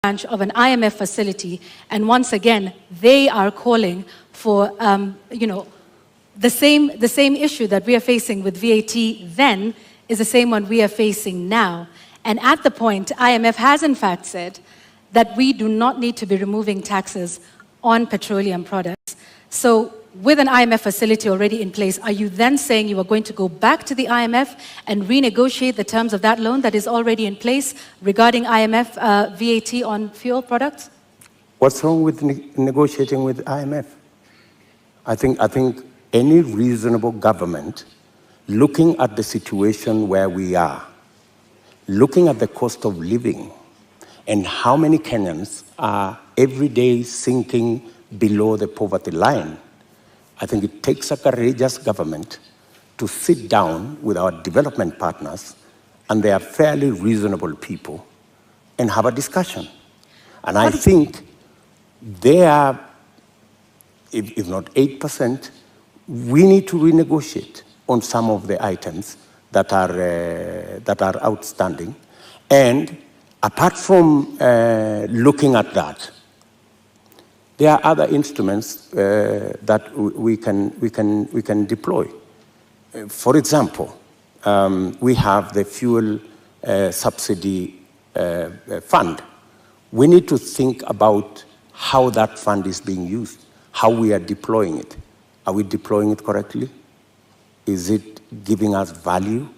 branch of an IMF facility, and once again, they are calling for, the same issue that we are facing with VAT then is the same one we are facing now. And at the point, IMF has in fact said that we do not need to be removing taxes on petroleum products. So with an IMF facility already in place, are you then saying you are going to go back to the IMF and renegotiate the terms of that loan that is already in place regarding IMF VAT on fuel products? What's wrong with negotiating with IMF? I think any reasonable government, looking at the situation where we are, looking at the cost of living, and how many Kenyans are every day sinking below the poverty line, I think it takes a courageous government to sit down with our development partners, and they are fairly reasonable people, and have a discussion. And I think they are, if not 8%, we need to renegotiate on some of the items that are outstanding. And apart from looking at that, there are other instruments that we can deploy. For example, we have the fuel subsidy fund. We need to think about how that fund is being used, how we are deploying it. Are we deploying it correctly? Is it giving us value?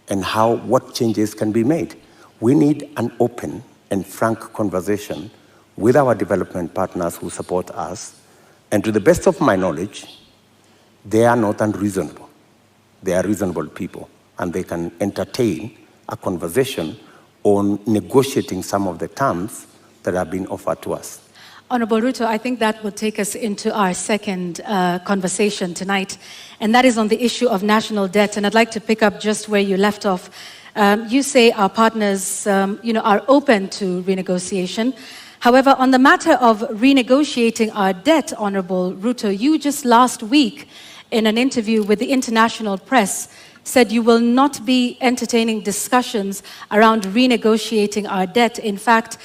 And what changes can be made? We need an open and frank conversation with our development partners who support us. And to the best of my knowledge, they are not unreasonable. They are reasonable people, and they can entertain a conversation on negotiating some of the terms that have been offered to us. Honorable Ruto, I think that will take us into our second conversation tonight, and that is on the issue of national debt. And I'd like to pick up just where you left off. You say our partners, are open to renegotiation. However, on the matter of renegotiating our debt, Honorable Ruto, you just last week in an interview with the international press said you will not be entertaining discussions around renegotiating our debt. In fact,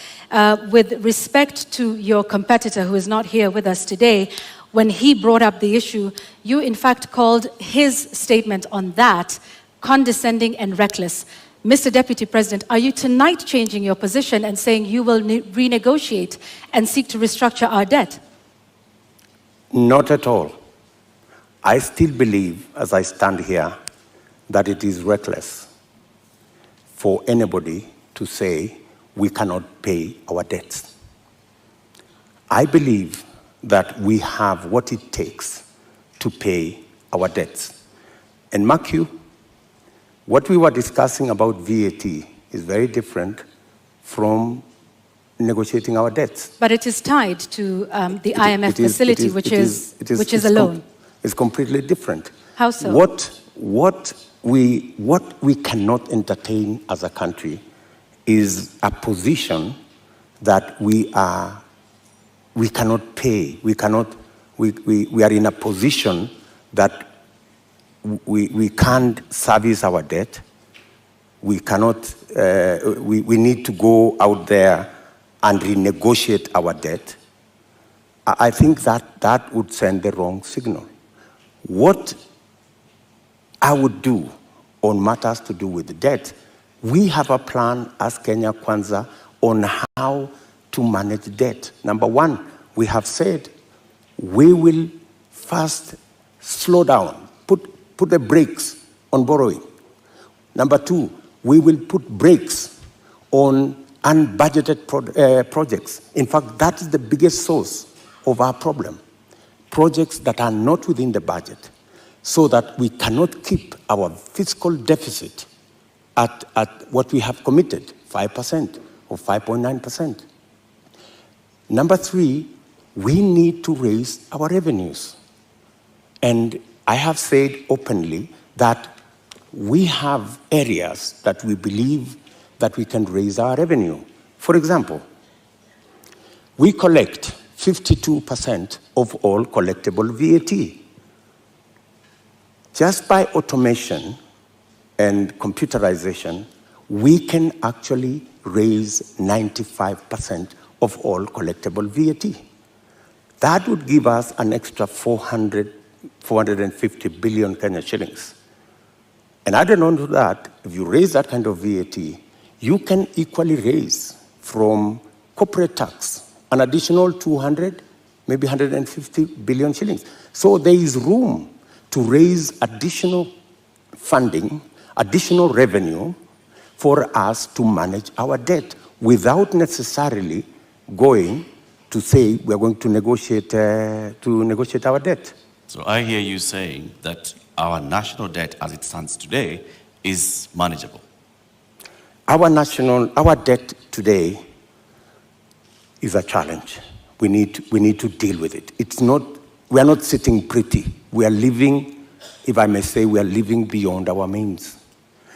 with respect to your competitor who is not here with us today, when he brought up the issue, you in fact called his statement on that condescending and reckless. Mr. Deputy President, are you tonight changing your position and saying you will renegotiate and seek to restructure our debt? Not at all. I still believe, as I stand here, that it is reckless for anybody to say we cannot pay our debts. I believe that we have what it takes to pay our debts. And mark you, what we were discussing about VAT is very different from negotiating our debts. But it is tied to the IMF facility, which is a loan. It's completely different. How so? What we cannot entertain as a country is a position that we cannot pay. We are in a position that we can't service our debt. We cannot, we need to go out there and renegotiate our debt. I think that would send the wrong signal. What I would do on matters to do with the debt, we have a plan as Kenya Kwanza on how to manage debt. Number one, we have said we will first slow down, put the brakes on borrowing. Number two, we will put brakes on unbudgeted projects. In fact, that is the biggest source of our problem. Projects that are not within the budget, so that we cannot keep our fiscal deficit at what we have committed, 5% or 5.9%. Number three, we need to raise our revenues. And I have said openly that we have areas that we believe that we can raise our revenue. For example, we collect 52% of all collectible VAT. Just by automation and computerization, we can actually raise 95% of all collectible VAT. That would give us an extra 450 billion Kenya shillings. And added on to that, if you raise that kind of VAT, you can equally raise from corporate tax an additional 200, maybe 150 billion shillings. So there is room to raise additional funding, additional revenue for us to manage our debt without necessarily going to say we're going to negotiate our debt. So I hear you saying that our national debt as it stands today is manageable. Our debt today is a challenge. We need to deal with it. We are not sitting pretty. We are living, if I may say, we are living beyond our means.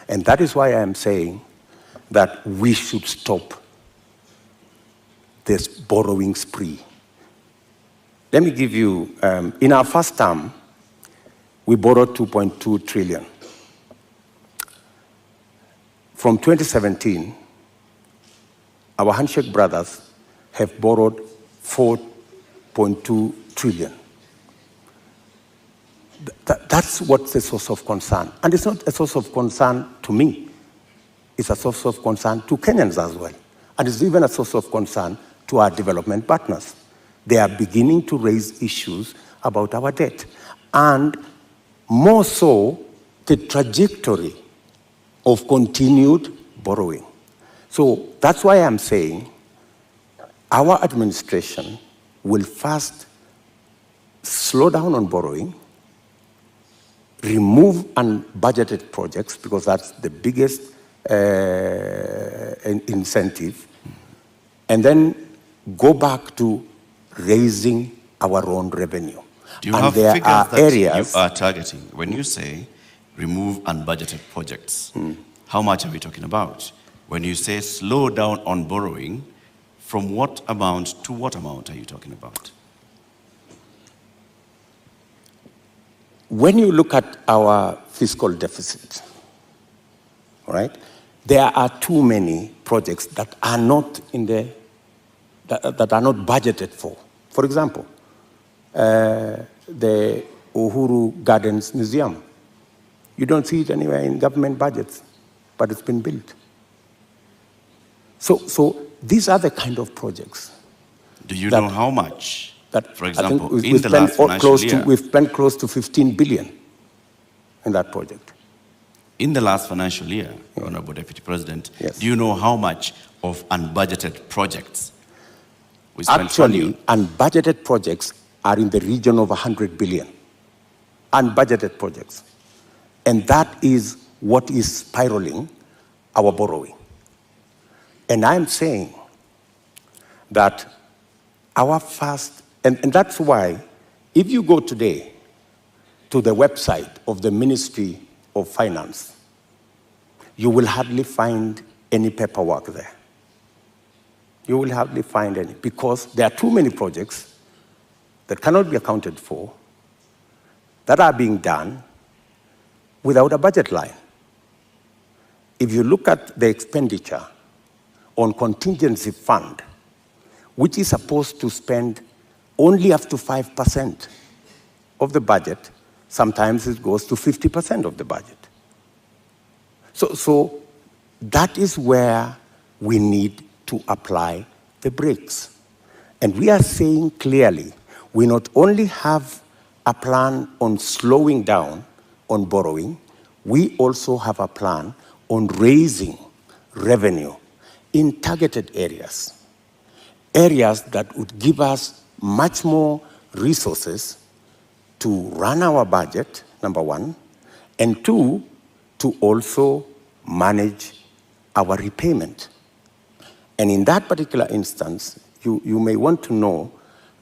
And that is why I am saying that we should stop this borrowing spree. Let me give you, in our first term, we borrowed 2.2 trillion. From 2017, our handshake brothers have borrowed 4.2 trillion. That's what's a source of concern. And it's not a source of concern to me. It's a source of concern to Kenyans as well. And it's even a source of concern to our development partners. They are beginning to raise issues about our debt. And more so, the trajectory of continued borrowing. So that's why I'm saying our administration will first slow down on borrowing, remove unbudgeted projects, because that's the biggest incentive, and then go back to raising our own revenue. Do you have figures that you are targeting? When you say remove unbudgeted projects, how much are we talking about? When you say slow down on borrowing, from what amount to what amount are you talking about? When you look at our fiscal deficit, all right, there are too many projects that are not that are not budgeted for. For example, the Uhuru Gardens Museum. You don't see it anywhere in government budgets, but it's been built. So these are the kind of projects. Do you know how much? That, for example, we've spent close to 15 billion in that project. In the last financial year, Honorable Deputy President, yes. Do you know how much of unbudgeted projects we spent? Actually, unbudgeted projects are in the region of 100 billion. Unbudgeted projects. And that is what is spiraling our borrowing. And I'm saying that our first, and that's why, if you go today to the website of the Ministry of Finance, you will hardly find any paperwork there. You will hardly find any, because there are too many projects that cannot be accounted for, that are being done without a budget line. If you look at the expenditure on contingency fund, which is supposed to spend only up to 5% of the budget, sometimes it goes to 50% of the budget. So that is where we need to apply the brakes. And we are saying clearly, we not only have a plan on slowing down on borrowing, we also have a plan on raising revenue in targeted areas. Areas that would give us much more resources to run our budget, number one, and two, to also manage our repayment. And in that particular instance, you may want to know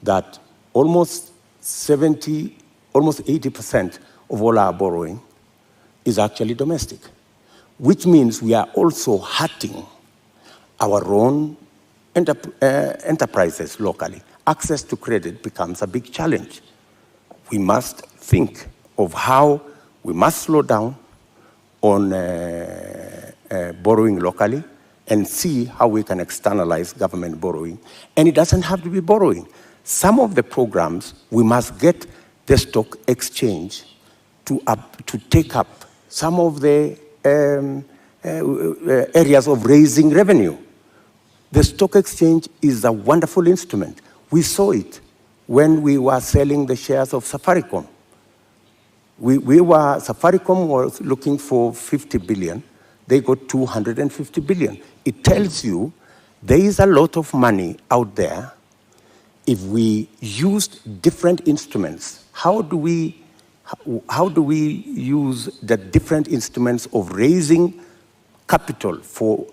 that almost 80% of all our borrowing is actually domestic, which means we are also hurting our own enterprises locally. Access to credit becomes a big challenge. We must think of how we must slow down on borrowing locally and see how we can externalize government borrowing. And it doesn't have to be borrowing. Some of the programs, we must get the stock exchange to take up some of the areas of raising revenue. The stock exchange is a wonderful instrument. We saw it when we were selling the shares of Safaricom. Safaricom was looking for 50 billion. They got 250 billion. It tells you there is a lot of money out there. If we used different instruments, how do we use the different instruments of raising capital for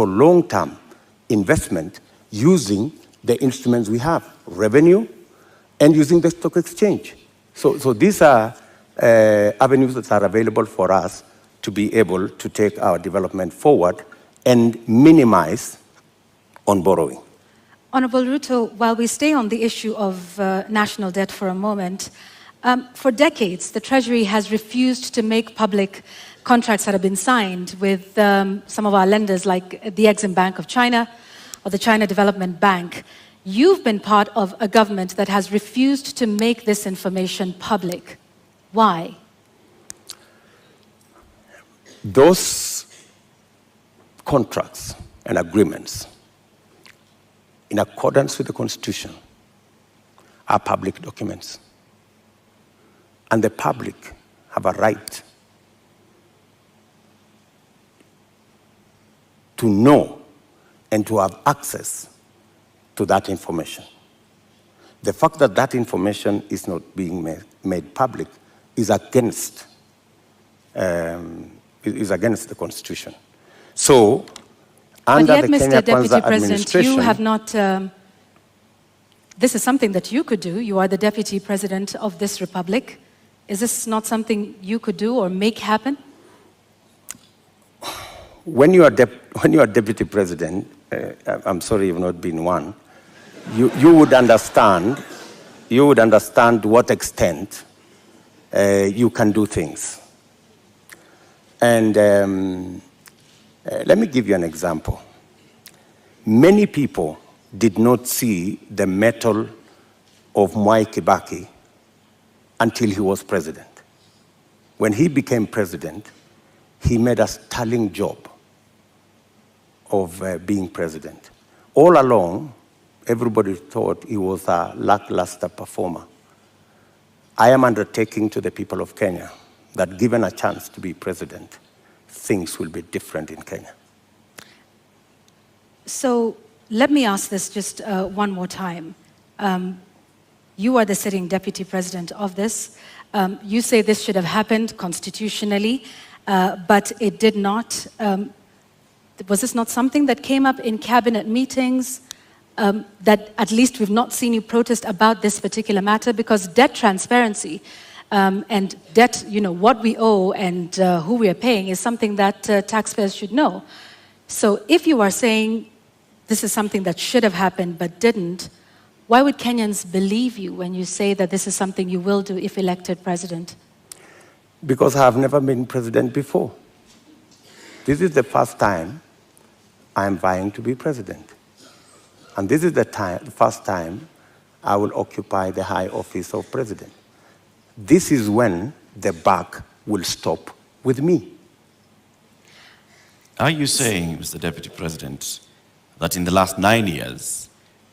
long-term investment using the instruments we have, revenue, and using the stock exchange? So these are avenues that are available for us to be able to take our development forward and minimize on borrowing. Honorable Ruto, while we stay on the issue of national debt for a moment, for decades, the Treasury has refused to make public contracts that have been signed with some of our lenders like the Exim Bank of China or the China Development Bank. You've been part of a government that has refused to make this information public. Why? Those contracts and agreements, in accordance with the Constitution, are public documents. And the public have a right to know and to have access to that information. The fact that that information is not being made public is against the Constitution. So, under the Kenya Kwanza administration, you have not. This is something that you could do. You are the Deputy President of this republic. Is this not something you could do or make happen? When you are Deputy President, I'm sorry you've not been one, you would understand to what extent you can do things. And let me give you an example. Many people did not see the mettle of Mwai Kibaki until he was president. When he became president, he made a sterling job of being president. All along, everybody thought he was a lackluster performer. I am undertaking to the people of Kenya that given a chance to be president, things will be different in Kenya. So let me ask this just one more time. You are the sitting deputy president of this. You say this should have happened constitutionally, but it did not. Was this not something that came up in cabinet meetings? That at least we've not seen you protest about this particular matter, because debt transparency and debt, what we owe and who we are paying is something that taxpayers should know. So if you are saying this is something that should have happened but didn't, why would Kenyans believe you when you say that this is something you will do if elected president? Because I have never been president before. This is the first time I'm vying to be president. And this is the first time I will occupy the high office of president. This is when the buck will stop with me. Are you saying, Mr. Deputy President, that in the last 9 years,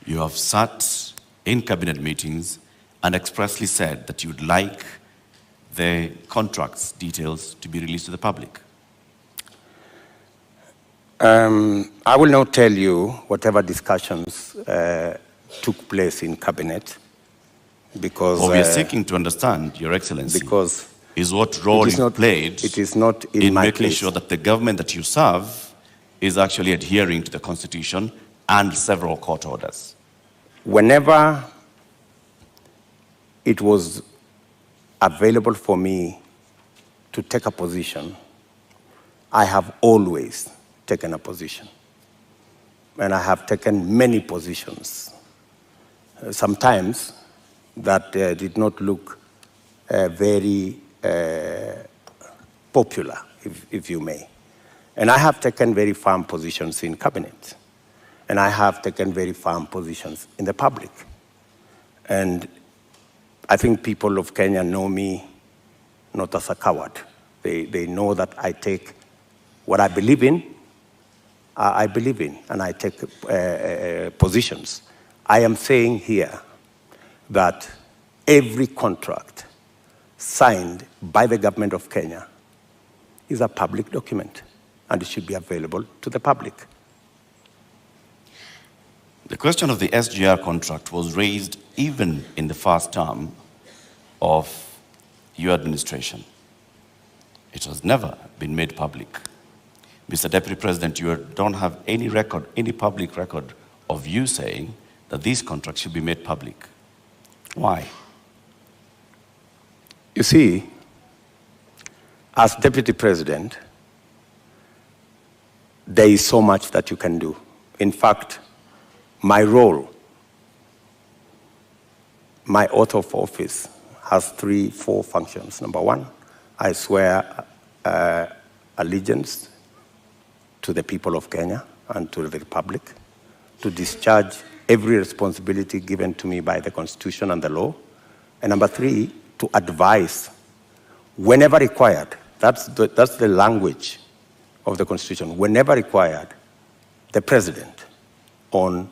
you have sat in cabinet meetings and expressly said that you'd like the contracts details to be released to the public? I will not tell you whatever discussions took place in cabinet, because we are seeking to understand, Your Excellency, because is what role you played it is not in my making case. Sure that the government that you serve is actually adhering to the Constitution and several court orders. Whenever it was available for me to take a position, I have always taken a position. And I have taken many positions. Sometimes that did not look very popular, if you may. And I have taken very firm positions in cabinet. And I have taken very firm positions in the public. And I think people of Kenya know me not as a coward. They know that I take what I believe in, and I take positions. I am saying here that every contract signed by the government of Kenya is a public document, and it should be available to the public. The question of the SGR contract was raised even in the first term of your administration. It has never been made public. Mr. Deputy President, you don't have any record, any public record of you saying that these contracts should be made public. Why? You see, as Deputy President, there is so much that you can do. In fact, my role, my oath of office has 4 functions. Number 1, I swear allegiance to the people of Kenya and to the Republic, to discharge every responsibility given to me by the Constitution and the law. And number 3, to advise whenever required. That's the language of the Constitution. Whenever required, the President on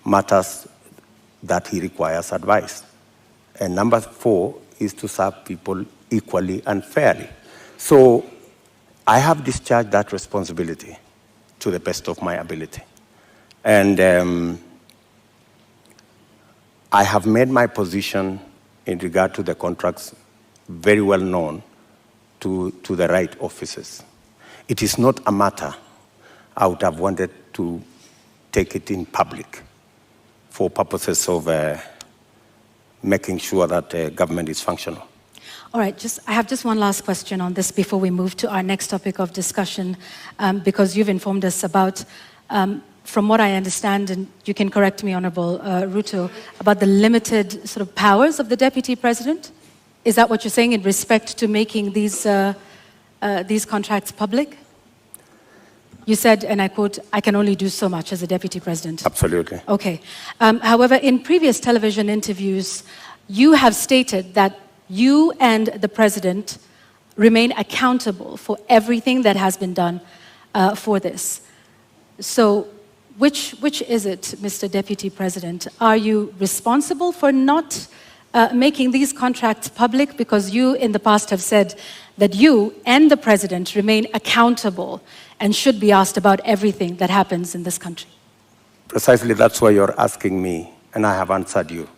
matters that he requires advice. And number 4 is to serve people equally and fairly. So I have discharged that responsibility to the best of my ability. And I have made my position in regard to the contracts very well known to the right officers. It is not a matter I would have wanted to take it in public for purposes of making sure that government is functional. All right, I have just one last question on this before we move to our next topic of discussion, because you've informed us about, from what I understand, and you can correct me, Honorable Ruto, about the limited sort of powers of the Deputy President. Is that what you're saying in respect to making these contracts public? You said, and I quote, "I can only do so much as a Deputy President." Absolutely. Okay. However, in previous television interviews, you have stated that you and the President remain accountable for everything that has been done for this. So which is it, Mr. Deputy President? Are you responsible for not making these contracts public? Because you in the past have said that you and the President remain accountable and should be asked about everything that happens in this country. Precisely, that's why you're asking me, and I have answered you.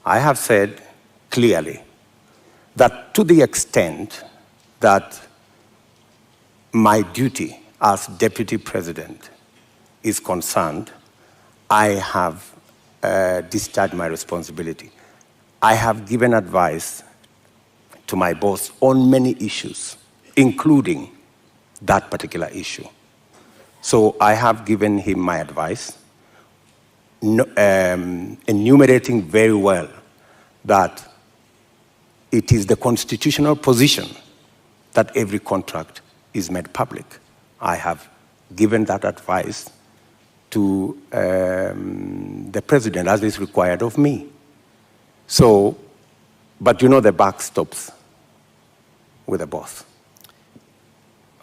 I have said clearly that to the extent that my duty as Deputy President is concerned, I have discharged my responsibility. I have given advice to my boss on many issues, including that particular issue. So I have given him my advice, enumerating very well that it is the constitutional position that every contract is made public. I have given that advice to the President as is required of me. So, but you know the buck stops with the boss.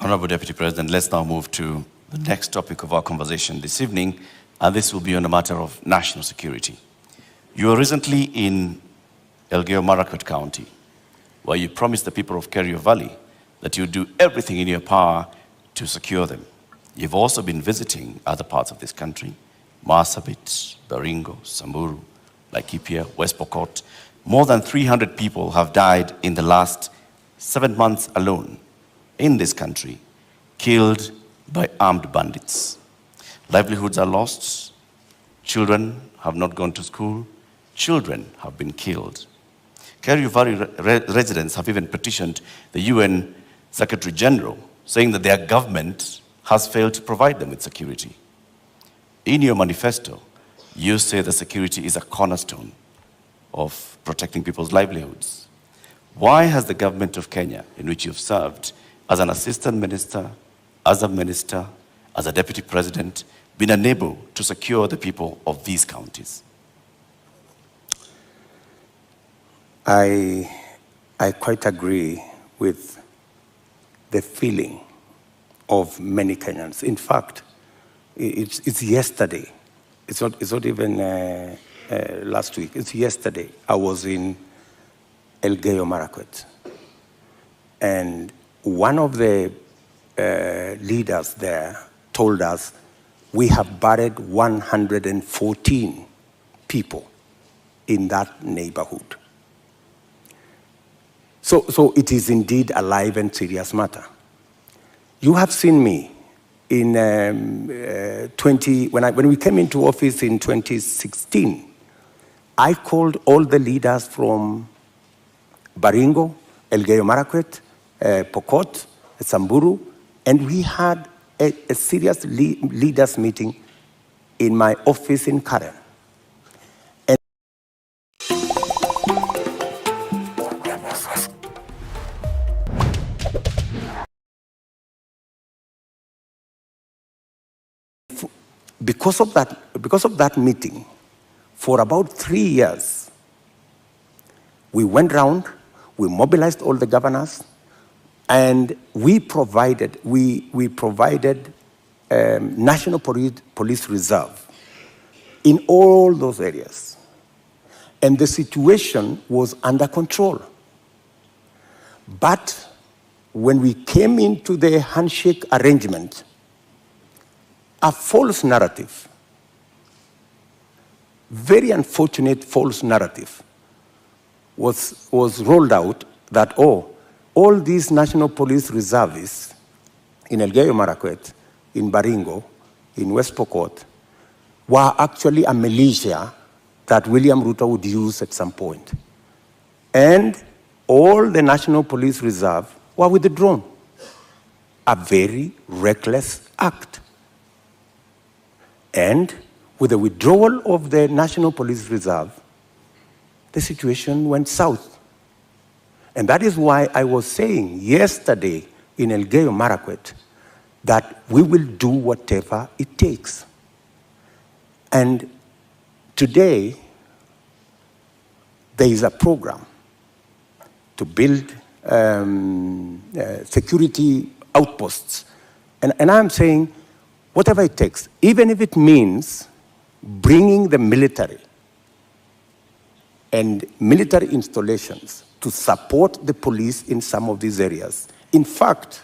Honorable Deputy President, let's now move to the next topic of our conversation this evening, and this will be on the matter of national security. You were recently in Elgeyo-Marakwet County, where you promised the people of Kerio Valley that you'd do everything in your power to secure them. You've also been visiting other parts of this country, Marsabit, Baringo, Samburu, Laikipia, West Pokot. More than 300 people have died in the last 7 months alone in this country, killed by armed bandits. Livelihoods are lost. Children have not gone to school. Children have been killed. Kerio Valley residents have even petitioned the UN Secretary General, saying that their government has failed to provide them with security. In your manifesto, you say that security is a cornerstone of protecting people's livelihoods. Why has the government of Kenya, in which you've served as an assistant minister as a minister, as a deputy president, been unable to secure the people of these counties? I quite agree with the feeling of many Kenyans. In fact, it's yesterday. It's not even last week. It's yesterday. I was in Elgeyo Marakwet, and one of the leaders there told us we have buried 114 people in that neighborhood. So it is indeed a live and serious matter. You have seen me in when we came into office in 2016. I called all the leaders from Baringo, Elgeyo Marakwet, Pokot, Samburu, and we had a serious leaders meeting in my office in Karen. And because of that meeting, for about 3 years, we went round, we mobilized all the governors, and we provided National Police Reserve in all those areas. And the situation was under control. But when we came into the handshake arrangement, a false narrative, very unfortunate false narrative, was rolled out that, all these National Police reservists in Elgeyo Marakwet, in Baringo, in West Pokot, were actually a militia that William Ruto would use at some point. And all the National Police Reserve were withdrawn. A very reckless act. And with the withdrawal of the National Police Reserve, the situation went south. And that is why I was saying yesterday in Elgeyo Marakwet that we will do whatever it takes. And today, there is a program to build security outposts. And I'm saying, whatever it takes, even if it means bringing the military and military installations to support the police in some of these areas. In fact,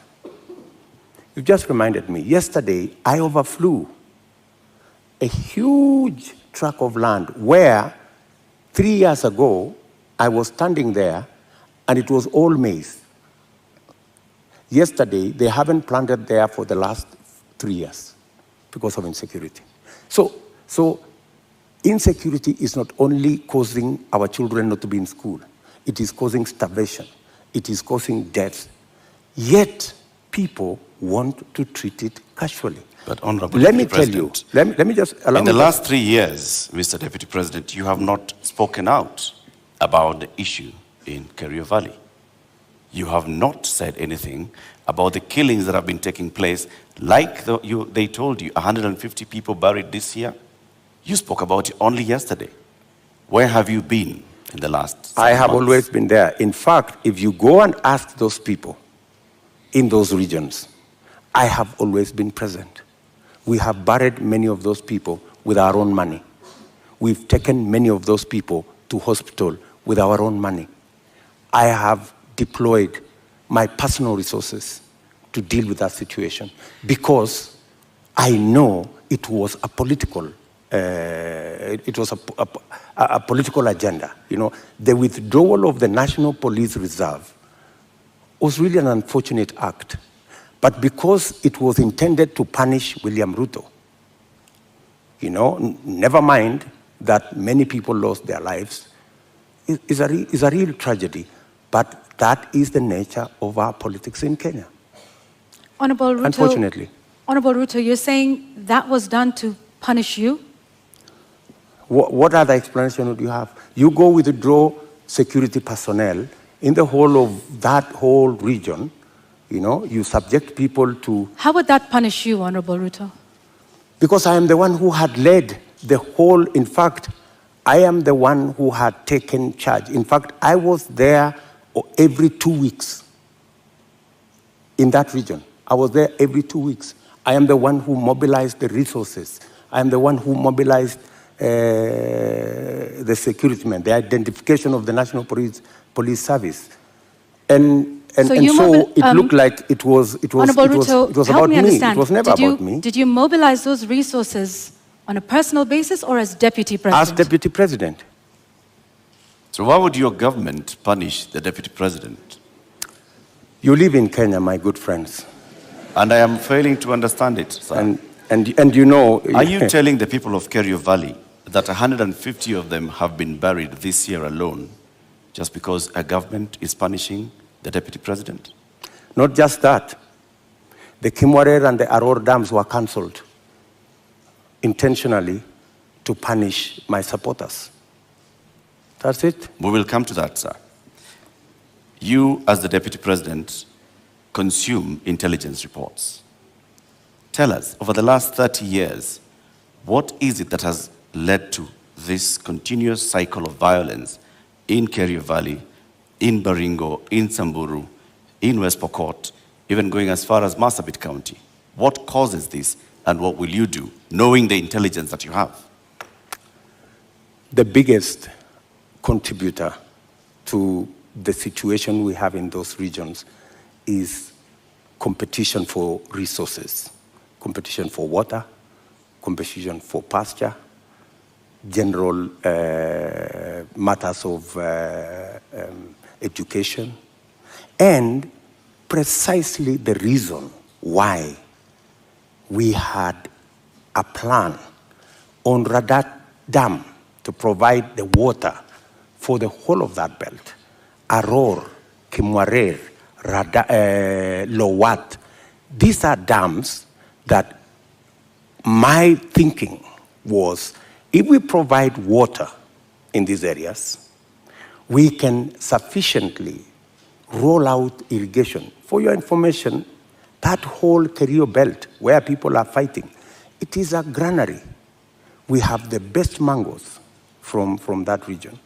you just reminded me, yesterday I overflew a huge tract of land where 3 years ago I was standing there and it was all maize. Yesterday, they haven't planted there for the last 3 years because of insecurity. So insecurity is not only causing our children not to be in school, it is causing starvation, it is causing death. Yet, people want to treat it casually. But Honorable Let me Deputy tell you, President, let me just allow in me the to- last 3 years, Mr. Deputy President, you have not spoken out about the issue in Kerio Valley. You have not said anything about the killings that have been taking place, like they told you, 150 people buried this year. You spoke about it only yesterday. Where have you been in the last 7 I have months? always been there. In fact, if you go and ask those people in those regions, I have always been present. We have buried many of those people with our own money. We've taken many of those people to hospital with our own money. I have deployed my personal resources to deal with that situation because I know it was a political political agenda. You know, the withdrawal of the National Police Reserve was really an unfortunate act. But because it was intended to punish William Ruto, you know, never mind that many people lost their lives, is a real tragedy. But that is the nature of our politics in Kenya. Honorable Ruto, Unfortunately. Honorable Ruto, you're saying that was done to punish you? What other explanation would you have? You go withdraw security personnel in the whole of that whole region, You know, you subject people to... How would that punish you, Honorable Ruto? Because I am the one who had led the whole, in fact, I am the one who had taken charge. In fact, I was there every 2 weeks in that region. I was there every 2 weeks. I am the one who mobilized the resources. I am the one who mobilized the security men, the identification of the National Police Service. And so it looked like it was Honorable Ruto, it was about me. Understand. It was never about me. Did you mobilize those resources on a personal basis or as Deputy President? As Deputy President. So why would your government punish the Deputy President? You live in Kenya, my good friends. And I am failing to understand it, sir. And you know... Are you telling the people of Kerio Valley that 150 of them have been buried this year alone just because a government is punishing the Deputy President? Not just that. The Kimwarer and the Aror dams were cancelled intentionally to punish my supporters. That's it. We will come to that, sir. You, as the Deputy President, consume intelligence reports. Tell us, over the last 30 years, what is it that has led to this continuous cycle of violence in Kerio Valley, in Baringo, in Samburu, in West Pokot, even going as far as Marsabit County? What causes this, and what will you do, knowing the intelligence that you have? The biggest contributor to the situation we have in those regions is competition for resources, competition for water, competition for pasture, general matters of education, and precisely the reason why we had a plan on Radat Dam to provide the water for the whole of that belt. Aror, Kimwarer, Lowat. These are dams that my thinking was, if we provide water in these areas, we can sufficiently roll out irrigation. For your information, that whole Kerio belt where people are fighting, it is a granary. We have the best mangoes from that region.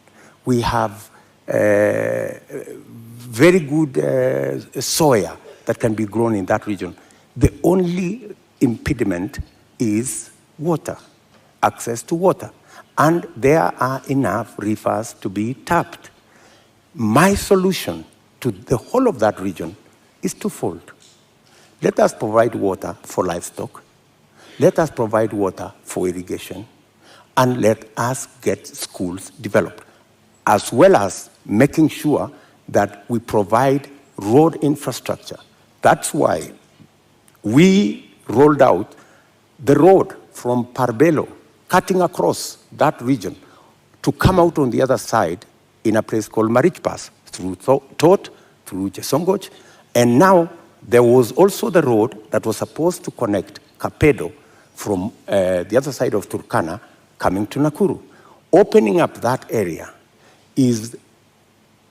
We have very good soya that can be grown in that region. The only impediment is water, access to water. And there are enough rivers to be tapped. My solution to the whole of that region is twofold. Let us provide water for livestock. Let us provide water for irrigation. And let us get schools developed, as well as making sure that we provide road infrastructure. That's why we rolled out the road from Parbelo, cutting across that region, to come out on the other side in a place called Marich Pass, through Tot, through Chesongoch. And now there was also the road that was supposed to connect Kapedo from the other side of Turkana coming to Nakuru. Opening up that area is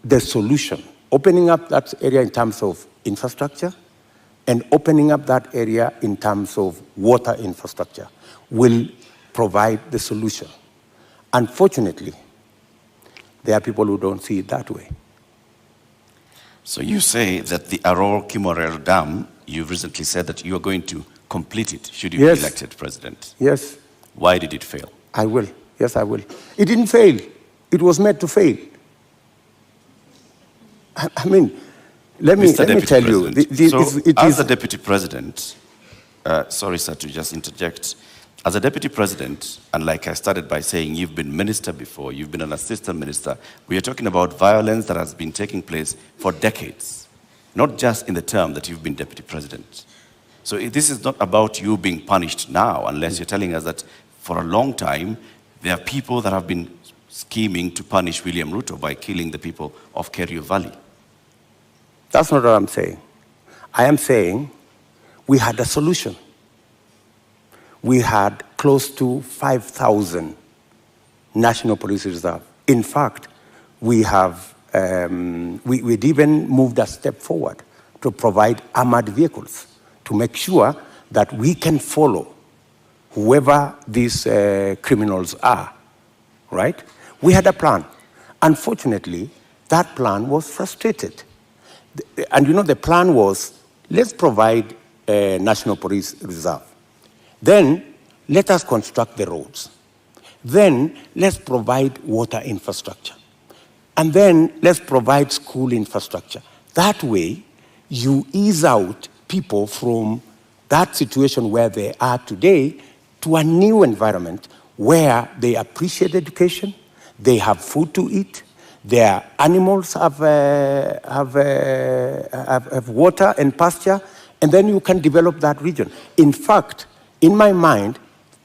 the solution. Opening up that area in terms of infrastructure and opening up that area in terms of water infrastructure will provide the solution. Unfortunately, there are people who don't see it that way. So you say that the Aror Kimorel Dam, you've recently said that you are going to complete it should you be elected president. Yes. Why did it fail? I will. Yes, I will. It didn't fail. It was meant to fail. I mean, let me tell you. As the Deputy President, sorry, sir, to just interject. As a Deputy President, and like I started by saying, you've been minister before, you've been an assistant minister, we are talking about violence that has been taking place for decades, not just in the term that you've been Deputy President. So this is not about you being punished now, unless you're telling us that for a long time, there are people that have been scheming to punish William Ruto by killing the people of Kerio Valley. That's not what I'm saying. I am saying we had a solution. We had close to 5,000 National Police Reserve. In fact, we have, we'd even moved a step forward to provide armored vehicles to make sure that we can follow whoever these criminals are, right? We had a plan. Unfortunately, that plan was frustrated. And the plan was, let's provide a National Police Reserve. Then, let us construct the roads. Then, let's provide water infrastructure. And then, let's provide school infrastructure. That way, you ease out people from that situation where they are today to a new environment where they appreciate education, they have food to eat, their animals have water and pasture, and then you can develop that region. In fact, in my mind,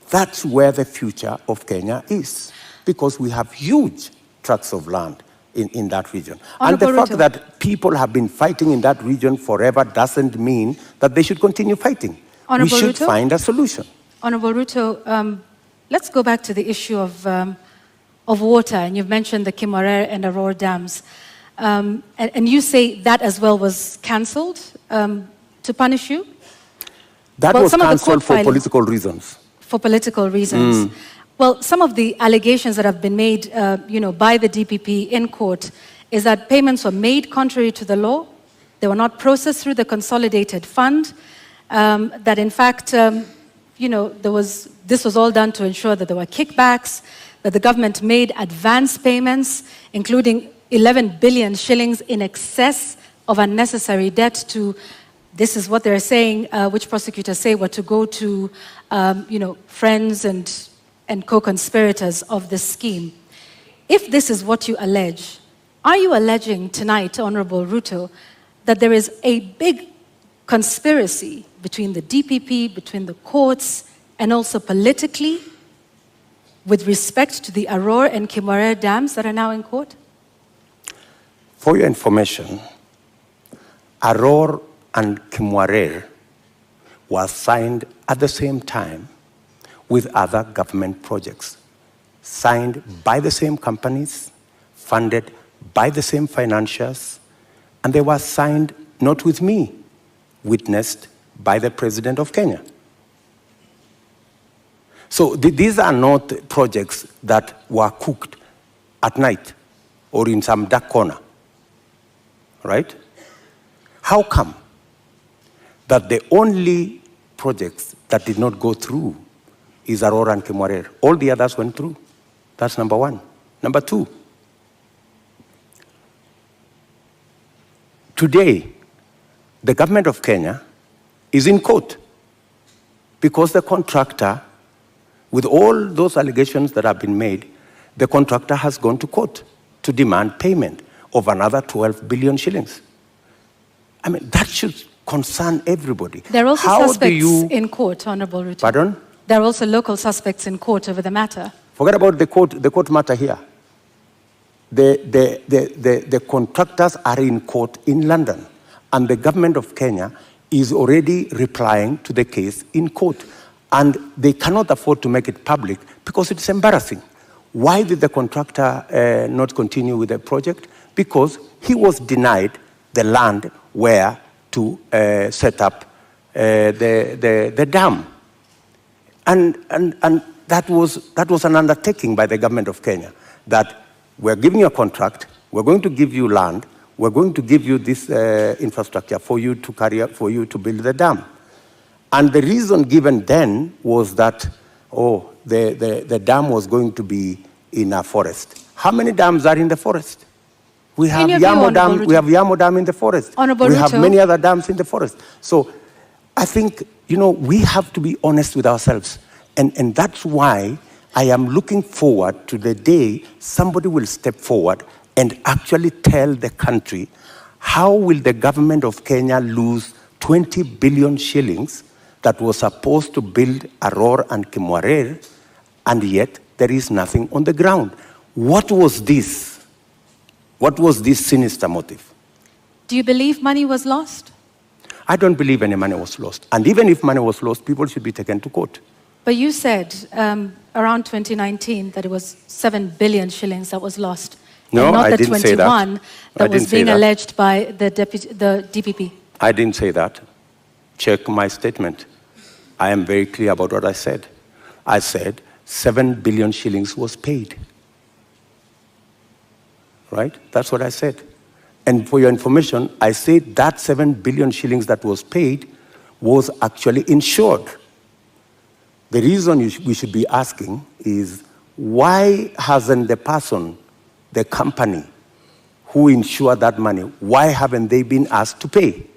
that's where the future of Kenya is, because we have huge tracts of land in that region. And the fact that people have been fighting in that region forever doesn't mean that they should continue fighting. We should find a solution. Honorable Ruto, let's go back to the issue of water, and you've mentioned the Kimwarer and Aurora dams. And you say that as well was cancelled to punish you? That was cancelled for political reasons. For political reasons. Well, some of the allegations that have been made by the DPP in court is that payments were made contrary to the law, they were not processed through the consolidated fund, that in fact, this was all done to ensure that there were kickbacks, that the government made advance payments, including 11 billion shillings in excess of unnecessary debt to, this is what they're saying, which prosecutors say were to go to, friends and co-conspirators of this scheme. If this is what you allege, are you alleging tonight, Honorable Ruto, that there is a big conspiracy between the DPP, between the courts, and also politically with respect to the Aurora and Kimwarer dams that are now in court? For your information, Aurora and Kimwarer was signed at the same time with other government projects, signed by the same companies, funded by the same financiers, and they were signed not with me, witnessed by the President of Kenya. So these are not projects that were cooked at night or in some dark corner, right? How come that the only projects that did not go through is Aurora and Kimwarer? All the others went through. That's number one. Number two, today, the government of Kenya is in court because the contractor, with all those allegations that have been made, the contractor has gone to court to demand payment of another 12 billion shillings. I mean, that should concern everybody. There are also suspects in court, Honorable Ruto. Pardon? There are also local suspects in court over the matter. Forget about the court matter here. The contractors are in court in London, and the government of Kenya is already replying to the case in court. And they cannot afford to make it public because it's embarrassing. Why did the contractor not continue with the project? Because he was denied the land where to set up the dam. And that was an undertaking by the government of Kenya, that we're giving you a contract, we're going to give you land, we're going to give you this infrastructure for you to carry out, for you to build the dam. And the reason given then was that, the dam was going to be in a forest. How many dams are in the forest? We have Yamo Dam. We have Yamo Dam in the forest. We have many other dams in the forest. So I think, we have to be honest with ourselves. And that's why I am looking forward to the day somebody will step forward and actually tell the country, how will the government of Kenya lose 20 billion shillings that was supposed to build Aurora and Kimwarer, and yet there is nothing on the ground? What was this? What was this sinister motive? Do you believe money was lost? I don't believe any money was lost. And even if money was lost, people should be taken to court. But you said around 2019 that it was 7 billion shillings that was lost. No, and not I the didn't say that. 21 that was being alleged by the DPP. I didn't say that. Check my statement. I am very clear about what I said. I said 7 billion shillings was paid. Right? That's what I said. And for your information, I said that 7 billion shillings that was paid was actually insured. The reason we should be asking is, why hasn't the person, the company who insured that money, why haven't they been asked to pay?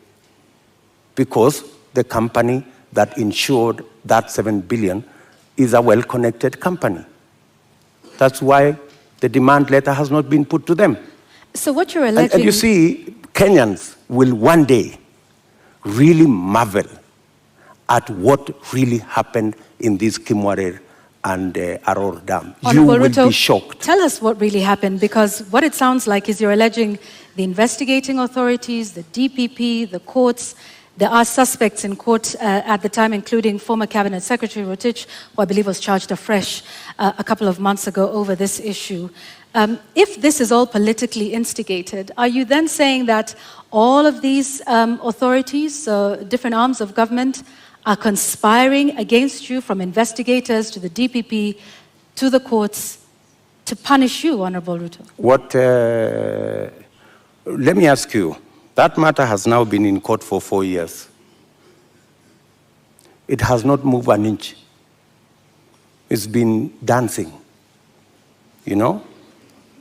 Because the company that insured that 7 billion is a well-connected company. That's why the demand letter has not been put to them. So what you're alleging... And you see, Kenyans will one day really marvel at what really happened in this Kimwarer and Aror Dam. Honorable You will Ruto, be shocked. Tell us what really happened, because what it sounds like is you're alleging the investigating authorities, the DPP, the courts. There are suspects in court at the time, including former Cabinet Secretary Rotich, who I believe was charged afresh a couple of months ago over this issue. If this is all politically instigated, are you then saying that all of these authorities, different arms of government, are conspiring against you, from investigators to the DPP to the courts, to punish you, Honorable Ruto? Let me ask you, that matter has now been in court for 4 years. It has not moved an inch. It's been dancing. You know,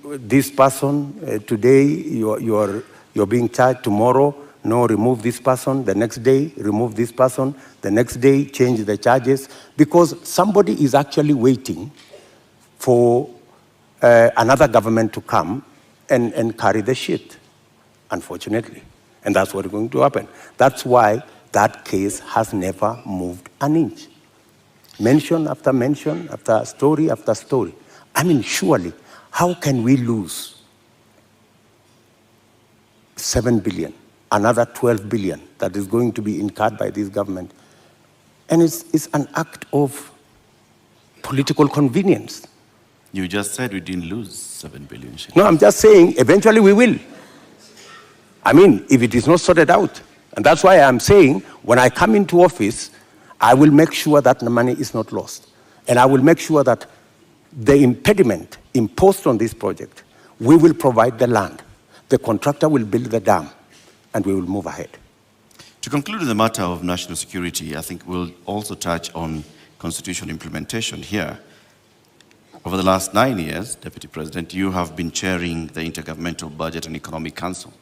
this person, today you're being charged, tomorrow, no, remove this person, the next day, remove this person, the next day, change the charges, because somebody is actually waiting for another government to come and carry the shit, unfortunately. And that's what's going to happen. That's why that case has never moved an inch. Mention after mention, after story after story. I mean, surely, how can we lose 7 billion, another 12 billion that is going to be incurred by this government? And it's an act of political convenience. You just said we didn't lose 7 billion shillings. No, I'm just saying eventually we will. I mean, if it is not sorted out. And that's why I'm saying when I come into office, I will make sure that the money is not lost. And I will make sure that the impediment imposed on this project, we will provide the land. The contractor will build the dam, and we will move ahead. To conclude the matter of national security, I think we'll also touch on constitutional implementation here. Over the last 9 years, Deputy President, you have been chairing the Intergovernmental Budget and Economic Council.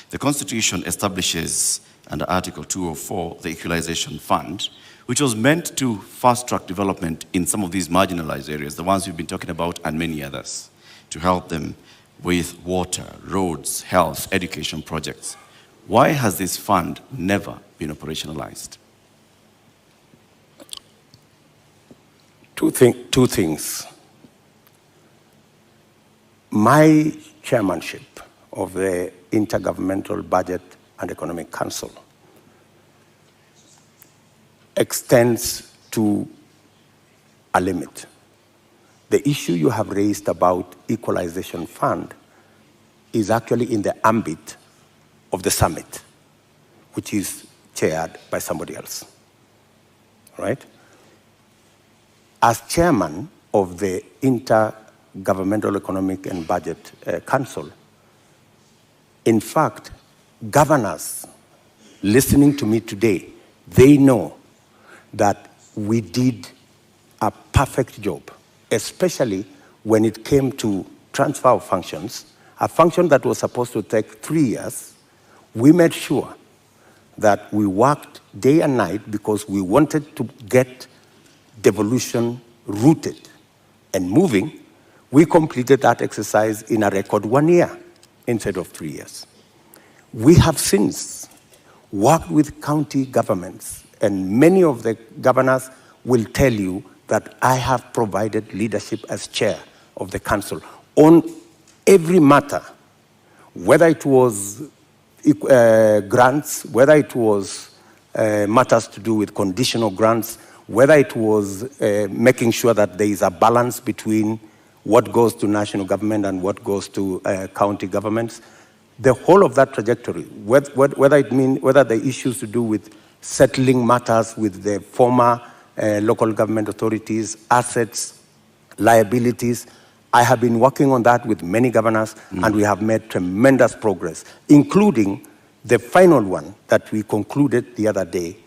The Constitution establishes, under Article 204, the Equalization Fund, which was meant to fast-track development in some of these marginalized areas, the ones we've been talking about, and many others, to help them with water, roads, health, education projects. Why has this fund never been operationalized? Two things. My chairmanship of the Intergovernmental Budget and Economic Council extends to a limit. The issue you have raised about equalization fund is actually in the ambit of the summit, which is chaired by somebody else, right? As chairman of the Intergovernmental Economic and Budget Council, in fact, governors listening to me today, they know that we did a perfect job, especially when it came to transfer of functions, a function that was supposed to take 3 years. We made sure that we worked day and night because we wanted to get devolution rooted and moving. We completed that exercise in a record 1 year instead of 3 years. We have since worked with county governments, and many of the governors will tell you that I have provided leadership as chair of the council on every matter, whether it was grants, whether it was matters to do with conditional grants, whether it was making sure that there is a balance between what goes to national government and what goes to county governments. the whole of that trajectory, whether the issues to do with settling matters with the former local government authorities, assets, liabilities, I have been working on that with many governors, and we have made tremendous progress, including the final one that we concluded the other day,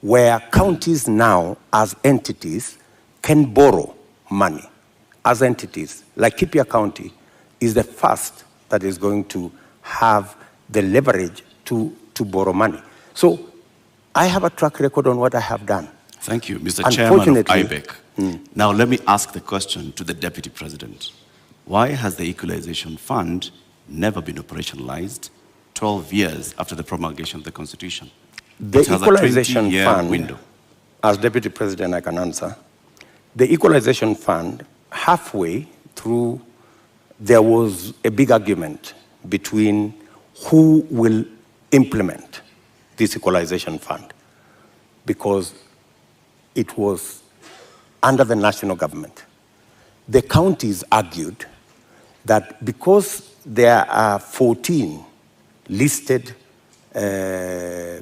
where counties now, as entities, can borrow money. As entities, like Kipia County is the first that is going to have the leverage to borrow money. So I have a track record on what I have done. Thank you, Mr. Chairman of IBEC. Now let me ask the question to the Deputy President. Why has the Equalization Fund never been operationalized 12 years after the promulgation of the Constitution? The Equalization Fund, window. As Deputy President I can answer, the Equalization Fund, halfway through, there was a big argument between who will implement this Equalization Fund, because it was under the national government. The counties argued that because there are 14 listed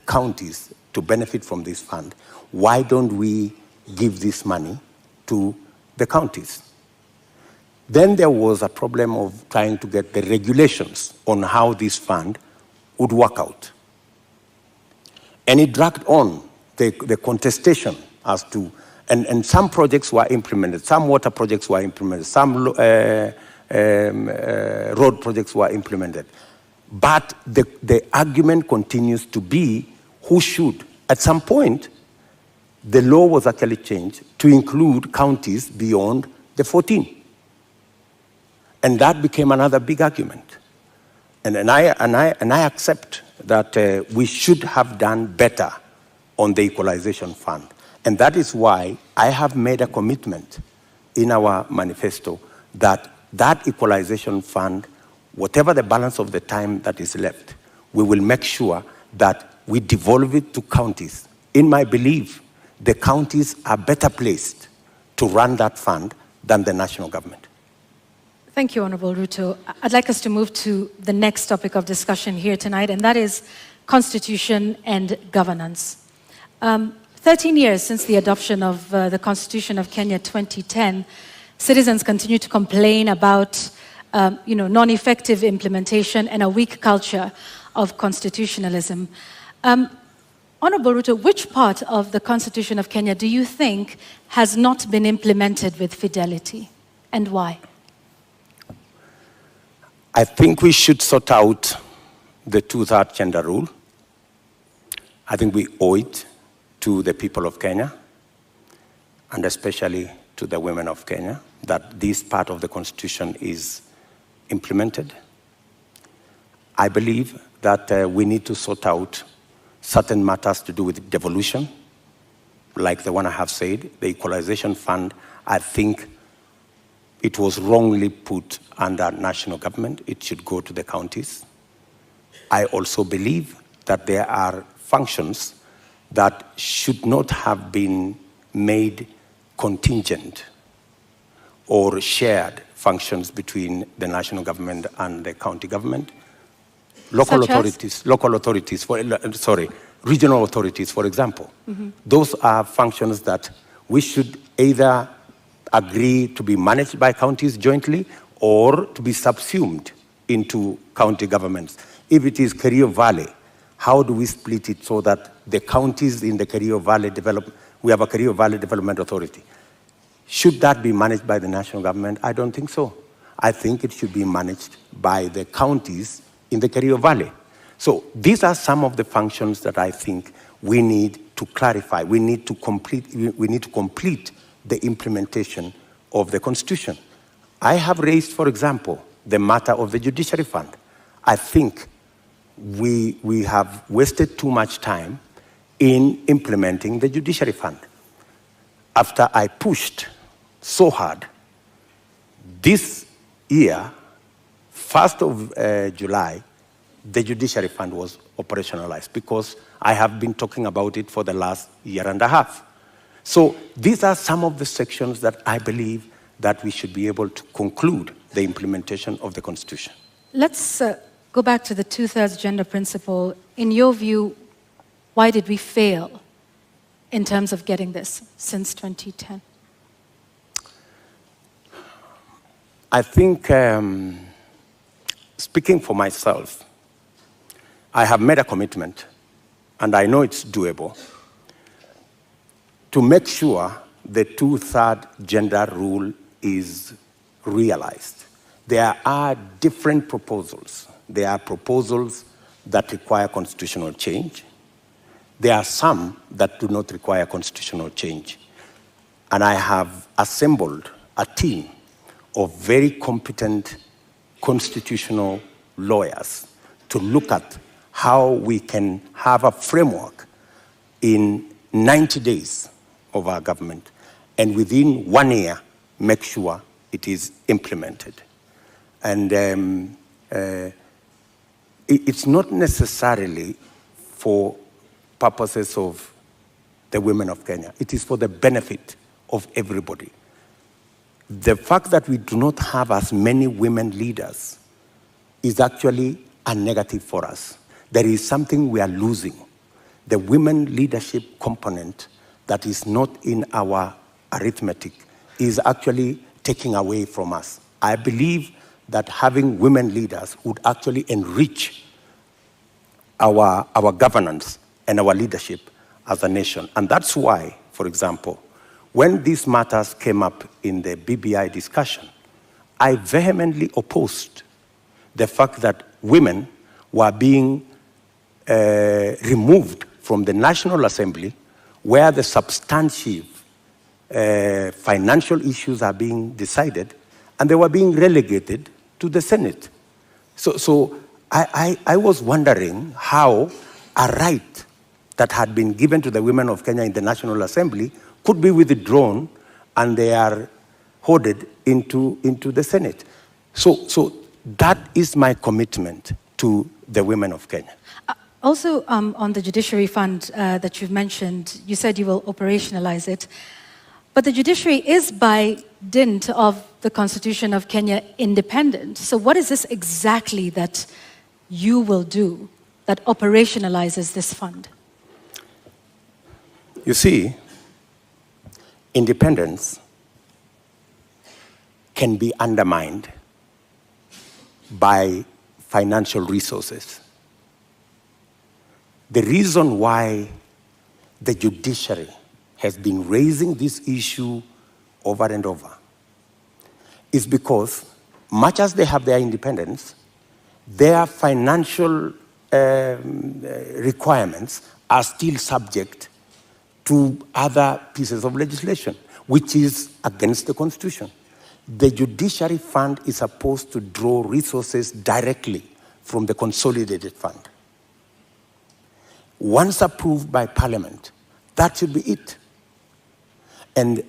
counties to benefit from this fund, why don't we give this money to the counties? Then there was a problem of trying to get the regulations on how this fund would work out. And it dragged on the contestation as to, and some projects were implemented, some water projects were implemented, some road projects were implemented. But the argument continues to be who should. At some point, the law was actually changed to include counties beyond the 14. And that became another big argument. And I accept that we should have done better on the Equalization Fund. And that is why I have made a commitment in our manifesto that that Equalization Fund, whatever the balance of the time that is left, we will make sure that we devolve it to counties. In my belief, the counties are better placed to run that fund than the national government. Thank you, Honorable Ruto. I'd like us to move to the next topic of discussion here tonight, and that is constitution and governance. 13 years since the adoption of the Constitution of Kenya 2010, citizens continue to complain about non-effective implementation and a weak culture of constitutionalism. Honorable Ruto, which part of the Constitution of Kenya do you think has not been implemented with fidelity, and why? I think we should sort out the two-third gender rule. I think we owe it to the people of Kenya, and especially to the women of Kenya, that this part of the Constitution is implemented. I believe that we need to sort out certain matters to do with devolution, like the one I have said, the Equalization Fund. I think it was wrongly put under national government. It should go to the counties. I also believe that there are functions that should not have been made contingent or shared functions between the national government and the county government. Regional authorities, for example. Those are functions that we should either agree to be managed by counties jointly or to be subsumed into county governments. If it is Kerio Valley, how do we split it so that the counties in the Kerio Valley we have a Kerio Valley Development Authority. Should that be managed by the national government? I don't think so. I think it should be managed by the counties in the Kerio Valley. So these are some of the functions that I think we need to clarify. We need to complete the implementation of the Constitution. I have raised, for example, the matter of the Judiciary Fund. I think we have wasted too much time in implementing the Judiciary Fund. After I pushed so hard, this year, 1st of July, the Judiciary Fund was operationalized because I have been talking about it for the last year and a half. So these are some of the sections that I believe that we should be able to conclude the implementation of the Constitution. Let's go back to the two-thirds gender principle. In your view, why did we fail in terms of getting this since 2010? I think, speaking for myself, I have made a commitment, and I know it's doable, to make sure the two-thirds gender rule is realized. There are different proposals. There are proposals that require constitutional change. There are some that do not require constitutional change. And I have assembled a team of very competent constitutional lawyers to look at how we can have a framework in 90 days of our government, and within 1 year, make sure it is implemented. And it's not necessarily for purposes of the women of Kenya. It is for the benefit of everybody. The fact that we do not have as many women leaders is actually a negative for us. There is something we are losing. The women leadership component that is not in our arithmetic is actually taking away from us. I believe that having women leaders would actually enrich our governance and our leadership as a nation. And that's why, for example, when these matters came up in the BBI discussion, I vehemently opposed the fact that women were being removed from the National Assembly, where the substantive financial issues are being decided, and they were being relegated to the Senate. So I was wondering how a right that had been given to the women of Kenya in the National Assembly could be withdrawn, and they are hoarded into the Senate. So that is my commitment to the women of Kenya. Also, on the judiciary fund that you've mentioned, you said you will operationalize it. But the judiciary is, by dint of the Constitution of Kenya, independent. So what is this exactly that you will do that operationalizes this fund? You see, independence can be undermined by financial resources. The reason why the judiciary has been raising this issue over and over is because, much as they have their independence, their financial requirements are still subject to other pieces of legislation, which is against the Constitution. The judiciary fund is supposed to draw resources directly from the consolidated fund. Once approved by Parliament, that should be it. And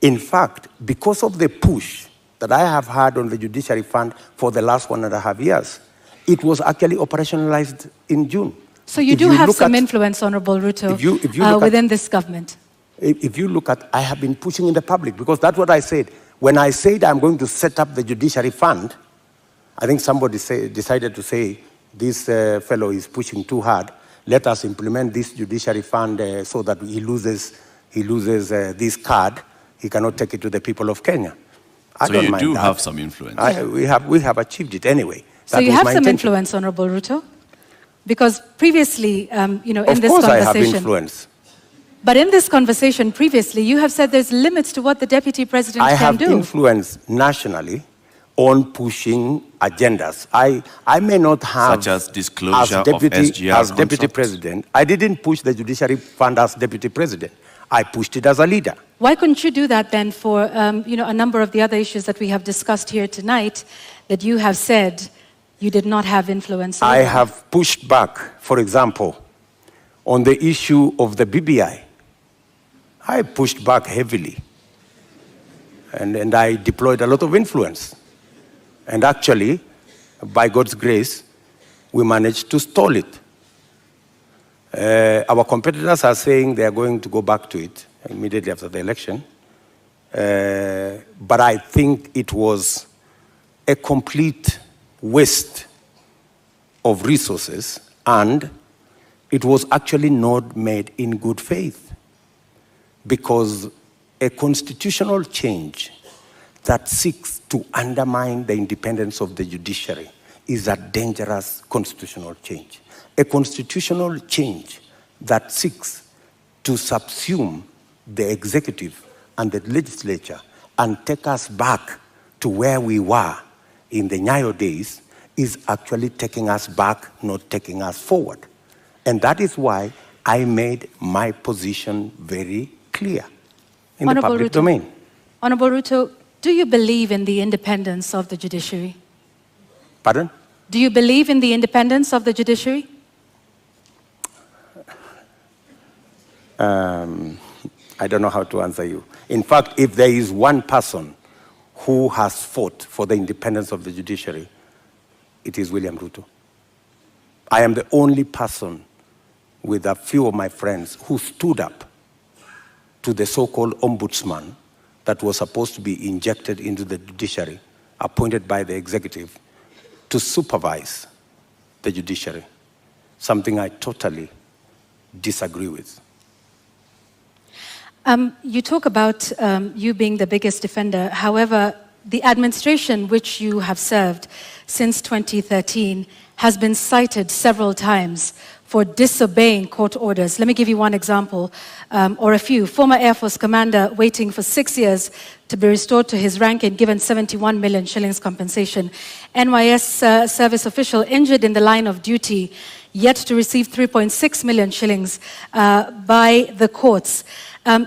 in fact, because of the push that I have had on the judiciary fund for the last 1.5 years, it was actually operationalized in June. So you do have some influence, Honorable Ruto, within this government. If you look at, I have been pushing in the public, because that's what I said. When I said I'm going to set up the judiciary fund, I think somebody decided to say, this fellow is pushing too hard. Let us implement this judiciary fund so that he loses this card. He cannot take it to the people of Kenya. So you do have some influence. We have achieved it anyway. So you have some influence, Honorable Ruto? Because previously, in this conversation... Of course I have influence. But in this conversation previously, you have said there's limits to what the Deputy President can do. I have influence nationally on pushing agendas. I may not have... Such as disclosure of SGR as Deputy President. I didn't push the Judiciary Fund as Deputy President. I pushed it as a leader. Why couldn't you do that then for a number of the other issues that we have discussed here tonight that you have said you did not have influence over? I have pushed back, for example, on the issue of the BBI. I pushed back heavily. And I deployed a lot of influence. And actually, by God's grace, we managed to stall it. Our competitors are saying they are going to go back to it immediately after the election. But I think it was a complete waste of resources, and it was actually not made in good faith, because a constitutional change that seeks to undermine the independence of the judiciary is a dangerous constitutional change. A constitutional change that seeks to subsume the executive and the legislature and take us back to where we were in the Nyayo days is actually taking us back, not taking us forward. And that is why I made my position very clear in the public domain. Honorable Ruto, do you believe in the independence of the judiciary? Pardon? Do you believe in the independence of the judiciary? I don't know how to answer you. In fact, if there is one person who has fought for the independence of the judiciary, it is William Ruto. I am the only person with a few of my friends who stood up to the so-called ombudsman that was supposed to be injected into the judiciary, appointed by the executive to supervise the judiciary, something I totally disagree with. You talk about you being the biggest defender. However, the administration which you have served since 2013 has been cited several times for disobeying court orders. Let me give you one example, or a few. Former Air Force commander waiting for 6 years to be restored to his rank and given 71 million shillings compensation. NYS service official injured in the line of duty, yet to receive 3.6 million shillings by the courts.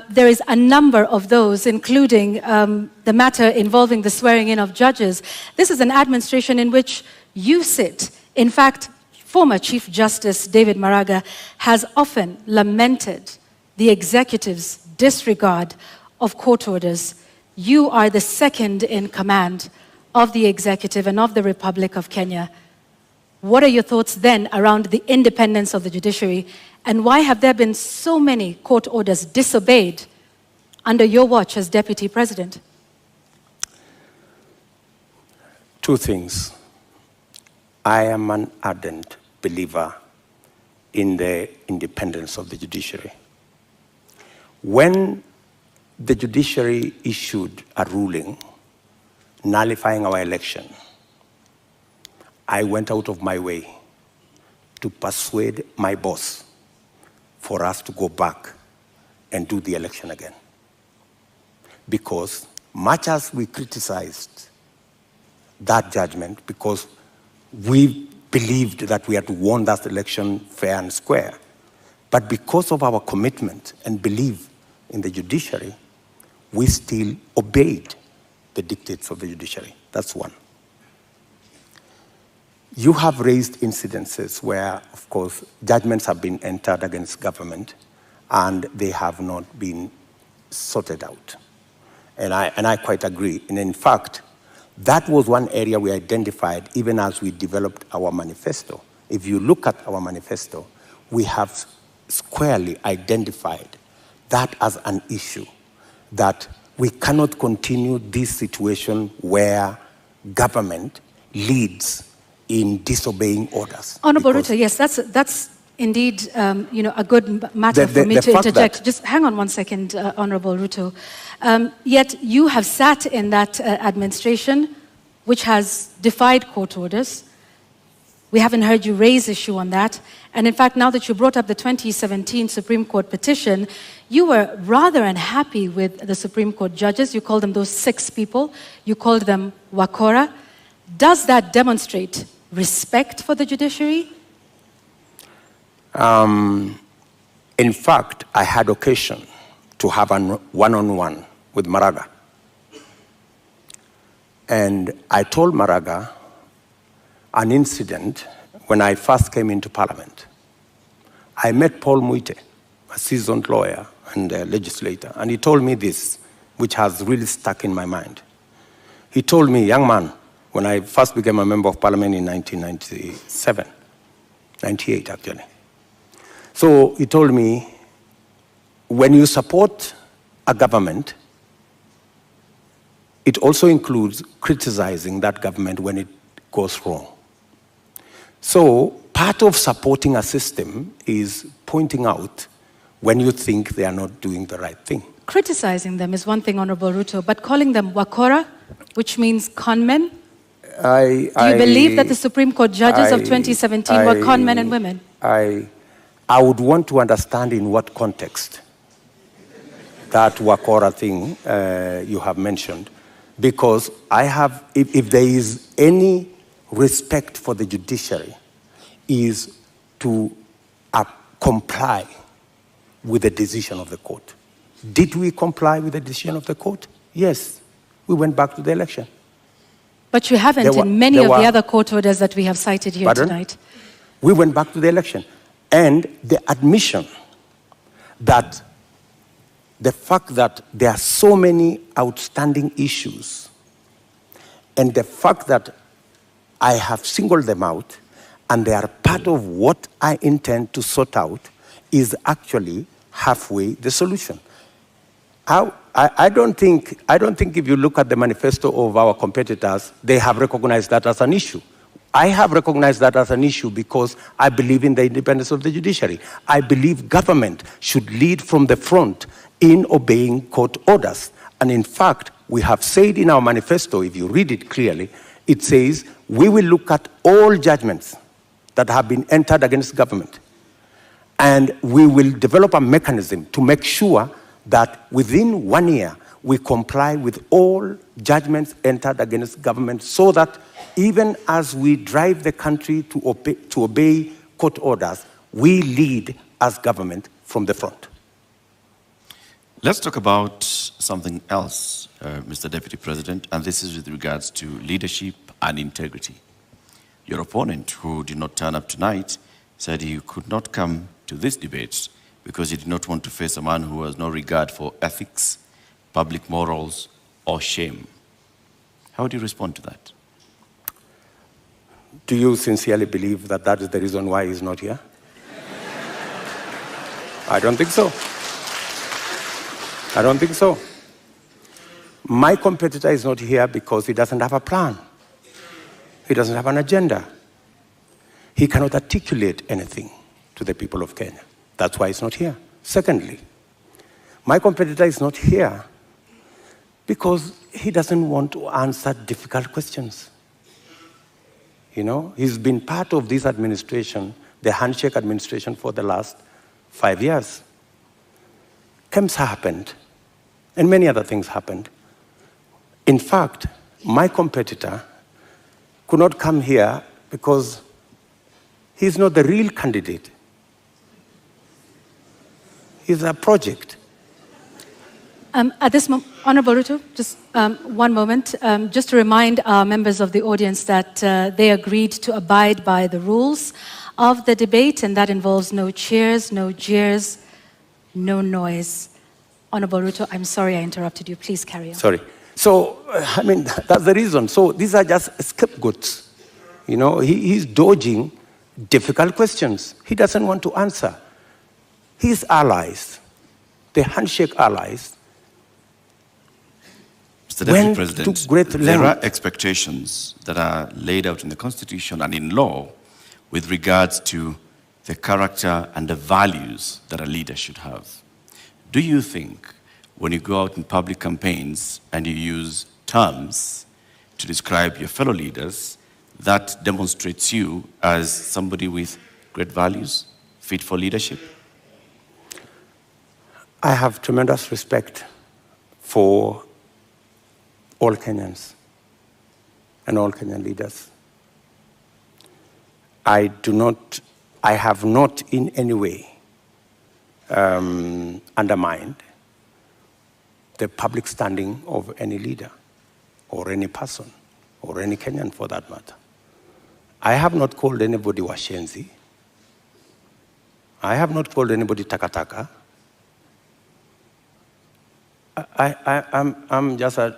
There is a number of those, including the matter involving the swearing in of judges. This is an administration in which you sit. In fact, former Chief Justice David Maraga has often lamented the executive's disregard of court orders. You are the second in command of the executive and of the Republic of Kenya. What are your thoughts then around the independence of the judiciary, and why have there been so many court orders disobeyed under your watch as Deputy President? Two things. I am an ardent believer in the independence of the judiciary. When the judiciary issued a ruling nullifying our election, I went out of my way to persuade my boss for us to go back and do the election again. Because much as we criticized that judgment, because we believed that we had won that election fair and square, but because of our commitment and belief in the judiciary, we still obeyed the dictates of the judiciary. That's one. You have raised incidences where, of course, judgments have been entered against government and they have not been sorted out. And I quite agree. And in fact, that was one area we identified even as we developed our manifesto. If you look at our manifesto, we have squarely identified that as an issue, that we cannot continue this situation where government leads in disobeying orders. Honorable Ruto, yes, that's indeed a good matter for me to interject. Just hang on one second, Honorable Ruto. Yet you have sat in that administration which has defied court orders. We haven't heard you raise issue on that. And in fact, now that you brought up the 2017 Supreme Court petition, you were rather unhappy with the Supreme Court judges. You called them those 6 people. You called them Wakora. Does that demonstrate respect for the judiciary? In fact, I had occasion to have a one-on-one with Maraga. And I told Maraga an incident when I first came into Parliament. I met Paul Muite, a seasoned lawyer and a legislator, and he told me this, which has really stuck in my mind. He told me, young man, when I first became a member of Parliament in 1997, 98 actually. So he told me, when you support a government, it also includes criticizing that government when it goes wrong. So part of supporting a system is pointing out when you think they are not doing the right thing. Criticizing them is one thing, Honorable Ruto, but calling them wakora, which means conmen? Do you believe that the Supreme Court judges of 2017 were conmen and women? I would want to understand in what context that wakora thing you have mentioned, because if there is any respect for the judiciary, is to comply with the decision of the court. Did we comply with the decision of the court? Yes. We went back to the election. But you haven't in many of the other court orders that we have cited here tonight. We went back to the election. And the admission that the fact that there are so many outstanding issues, and the fact that I have singled them out, and they are part of what I intend to sort out, is actually halfway the solution. I don't think if you look at the manifesto of our competitors, they have recognized that as an issue. I have recognized that as an issue because I believe in the independence of the judiciary. I believe government should lead from the front in obeying court orders. And in fact, we have said in our manifesto, if you read it clearly, it says, we will look at all judgments that have been entered against government. And we will develop a mechanism to make sure that within 1 year, we comply with all judgments entered against government, so that even as we drive the country to obey court orders, we lead as government from the front. Let's talk about something else, Mr. Deputy President, and this is with regards to leadership and integrity. Your opponent, who did not turn up tonight, said he could not come to this debate because he did not want to face a man who has no regard for ethics, public morals, or shame. How do you respond to that? Do you sincerely believe that that is the reason why he's not here? I don't think so. I don't think so. My competitor is not here because he doesn't have a plan. He doesn't have an agenda. He cannot articulate anything to the people of Kenya. That's why he's not here. Secondly, my competitor is not here because he doesn't want to answer difficult questions. You know, he's been part of this administration, the handshake administration, for the last 5 years. KEMSA happened, and many other things happened. In fact, my competitor could not come here because he's not the real candidate. He's a project. At this moment, Honorable Ruto, just one moment. Just to remind our members of the audience that they agreed to abide by the rules of the debate, and that involves no cheers, no jeers, no noise. Honorable Ruto, I'm sorry I interrupted you. Please carry on. Sorry. So, I mean, that's the reason. So these are just scapegoats. You know, he's dodging difficult questions. He doesn't want to answer. His allies, the handshake allies, Mr. Deputy President, there are expectations that are laid out in the Constitution and in law with regards to the character and the values that a leader should have. Do you think when you go out in public campaigns and you use terms to describe your fellow leaders, that demonstrates you as somebody with great values, fit for leadership? I have tremendous respect for all Kenyans and all Kenyan leaders. I have not in any way undermined the public standing of any leader or any person or any Kenyan for that matter. I have not called anybody washenzi. I have not called anybody takataka. I'm just a...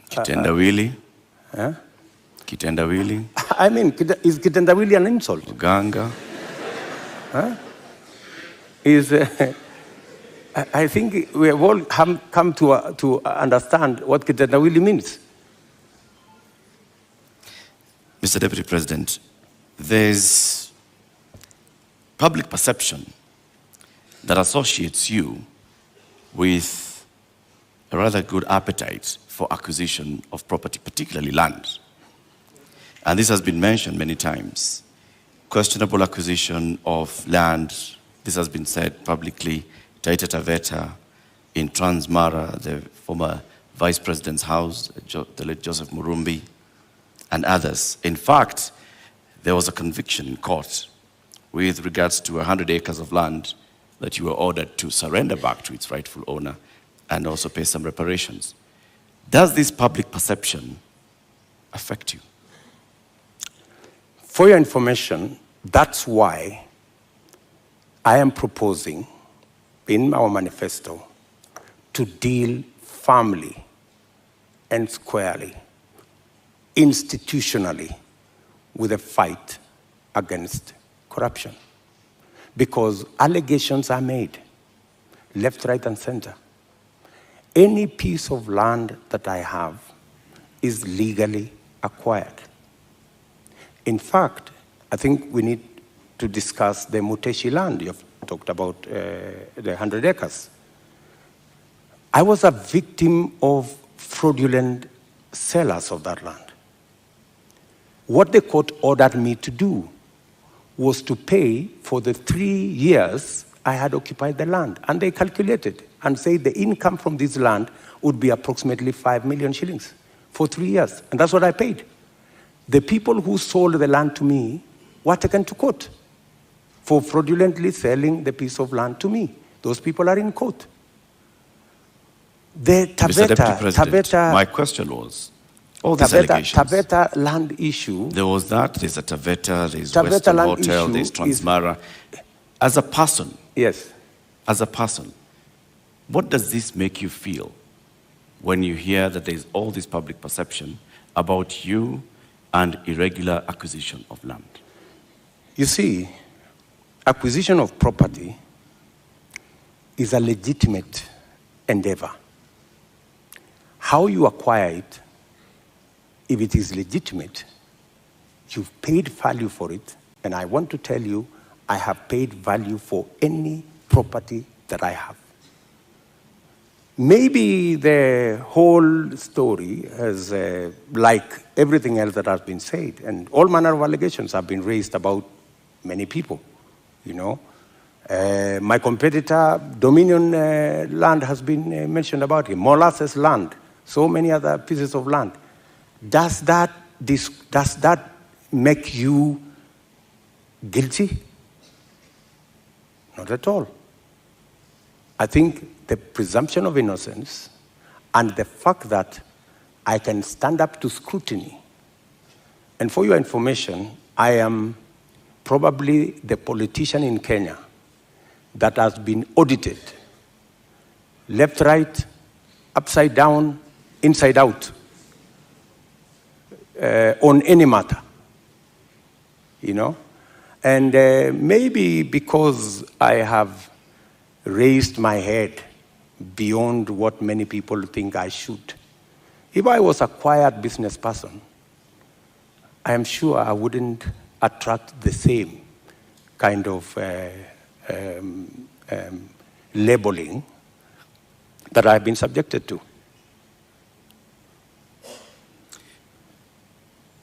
Kitendawili? Huh? Kitendawili? I mean, is kitendawili an insult? Uganga? Huh? I think we have all come to understand what kitendawili means. Mr. Deputy President, there's public perception that associates you with a rather good appetite for acquisition of property, particularly land. And this has been mentioned many times. Questionable acquisition of land, this has been said publicly, Taita Taveta, in Transmara, the former Vice President's house, the late Joseph Murumbi, and others. In fact, there was a conviction in court with regards to 100 acres of land that you were ordered to surrender back to its rightful owner and also pay some reparations. Does this public perception affect you? For your information, that's why I am proposing in our manifesto to deal firmly and squarely, institutionally, with a fight against corruption. Because allegations are made, left, right, and center. Any piece of land that I have is legally acquired. In fact, I think we need to discuss the Muteshi land. You've talked about the 100 acres. I was a victim of fraudulent sellers of that land. What the court ordered me to do was to pay for the 3 years I had occupied the land. And they calculated and said the income from this land would be approximately 5 million shillings for 3 years. And that's what I paid. The people who sold the land to me were taken to court for fraudulently selling the piece of land to me. Those people are in court. The Mr. Deputy President, Taveta, my question was, all these allegations. Taveta land issue. There was that, there's a Taveta, there's Taveta Western land Hotel, issue there's Transmara. As a person, Yes. as a person, what does this make you feel when you hear that there's all this public perception about you and irregular acquisition of land? You see, acquisition of property is a legitimate endeavor. How you acquire it, if it is legitimate, you've paid value for it, and I want to tell you, I have paid value for any property that I have. Maybe the whole story has, like everything else that has been said, and all manner of allegations have been raised about many people, you know. My competitor, Dominion land has been mentioned about him, Molasses land, so many other pieces of land. Does that make you guilty? Not at all. I think the presumption of innocence and the fact that I can stand up to scrutiny. And for your information, I am probably the politician in Kenya that has been audited, left, right, upside down, inside out, on any matter, you know? And maybe because I have raised my head beyond what many people think I should. If I was a quiet business person, I am sure I wouldn't attract the same kind of labeling that I've been subjected to.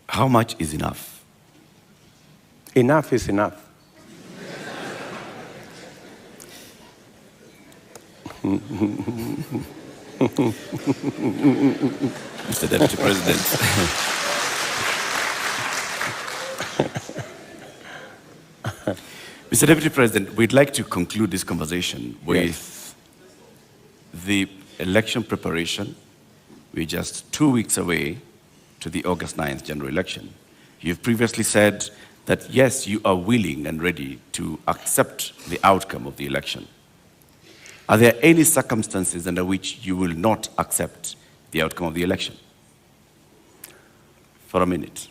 How much is enough? Enough is enough. Mr. Deputy President. Mr. Deputy President, we'd like to conclude this conversation with the election preparation. We're just 2 weeks away to the August 9th general election. You've previously said that, yes, you are willing and ready to accept the outcome of the election. Are there any circumstances under which you will not accept the outcome of the election? For a minute.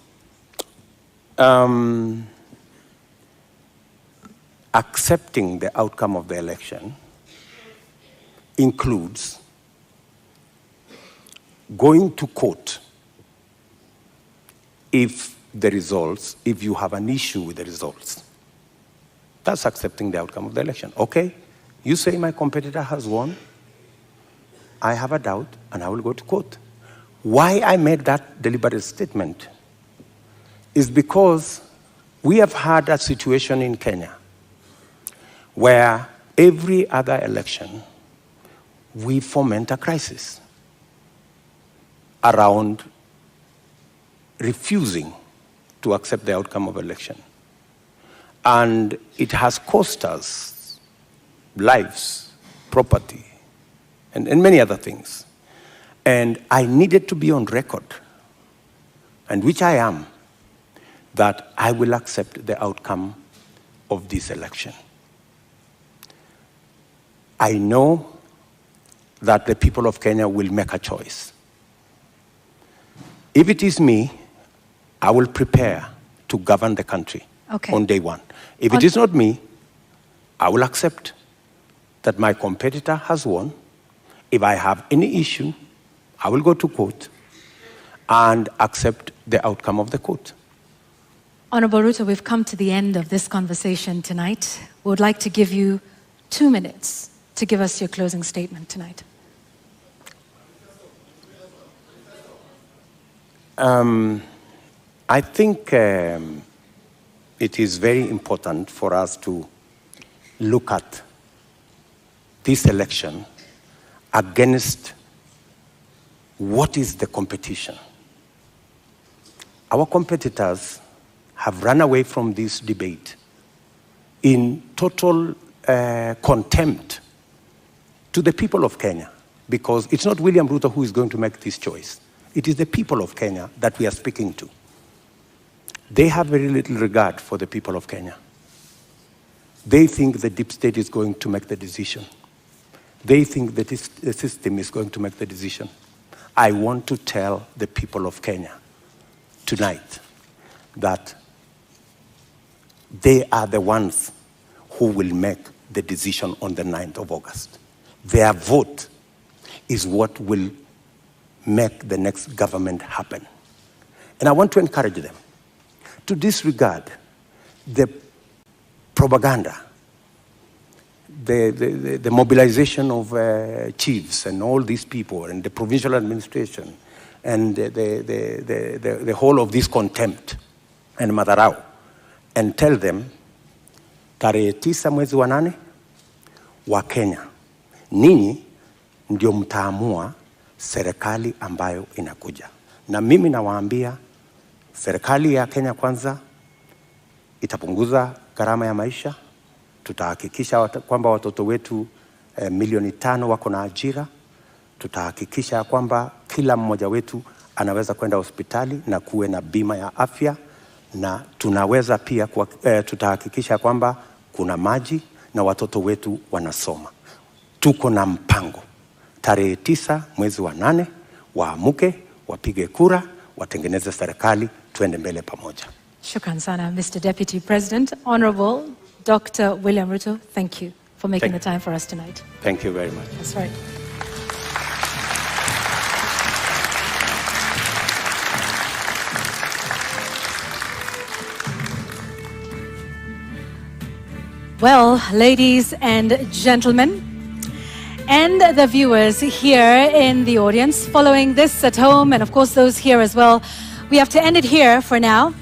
Accepting the outcome of the election includes going to court if the results if you have an issue with the results. That's accepting the outcome of the election. Okay, you say my competitor has won. I have a doubt, and I will go to court. Why I made that deliberate statement is because we have had a situation in Kenya where every other election we foment a crisis around refusing to accept the outcome of election. And it has cost us lives, property, and many other things. And I needed to be on record, and which I am, that I will accept the outcome of this election. I know that the people of Kenya will make a choice. If it is me, I will prepare to govern the country on day one. If it is not me, I will accept that my competitor has won. If I have any issue, I will go to court and accept the outcome of the court. Honorable Ruto, we've come to the end of this conversation tonight. We would like to give you 2 minutes to give us your closing statement tonight. I think it is very important for us to look at this election against what is the competition. Our competitors have run away from this debate in total contempt to the people of Kenya, because it's not William Ruto who is going to make this choice. It is the people of Kenya that we are speaking to. They have very little regard for the people of Kenya. They think the deep state is going to make the decision. They think that the system is going to make the decision. I want to tell the people of Kenya tonight that they are the ones who will make the decision on the 9th of August. Their vote is what will make the next government happen. And I want to encourage them to disregard the propaganda, the mobilization of chiefs and all these people and the provincial administration and the whole of this contempt and madharau, and tell them, tarehe 9 mwezi wa 8 wa Kenya, ninyi ndio mtaamua serikali ambayo inakuja. Na mimi nawaambia, serikali ya Kenya Kwanza itapunguza gharama ya maisha. Tutahakikisha kwamba watoto wetu milioni 5 wako na ajira. Tutahakikisha kwamba kila mmoja wetu anaweza kwenda hospitali na kuwe na bima ya afya, na tunaweza pia tutahakikisha kwamba kuna maji na watoto wetu wanasoma. Tuko na mpango. Tarehe 9 mwezi wa 8 waamuke, wapige kura, watengeneze serikali, tuende mbele pamoja. Shukran sana, Mr. Deputy President. Honorable Dr. William Ruto, thank you for making the time for us tonight. Thank you very much. That's right. Well, ladies and gentlemen, and the viewers here in the audience, following this at home, and of course those here as well, we have to end it here for now.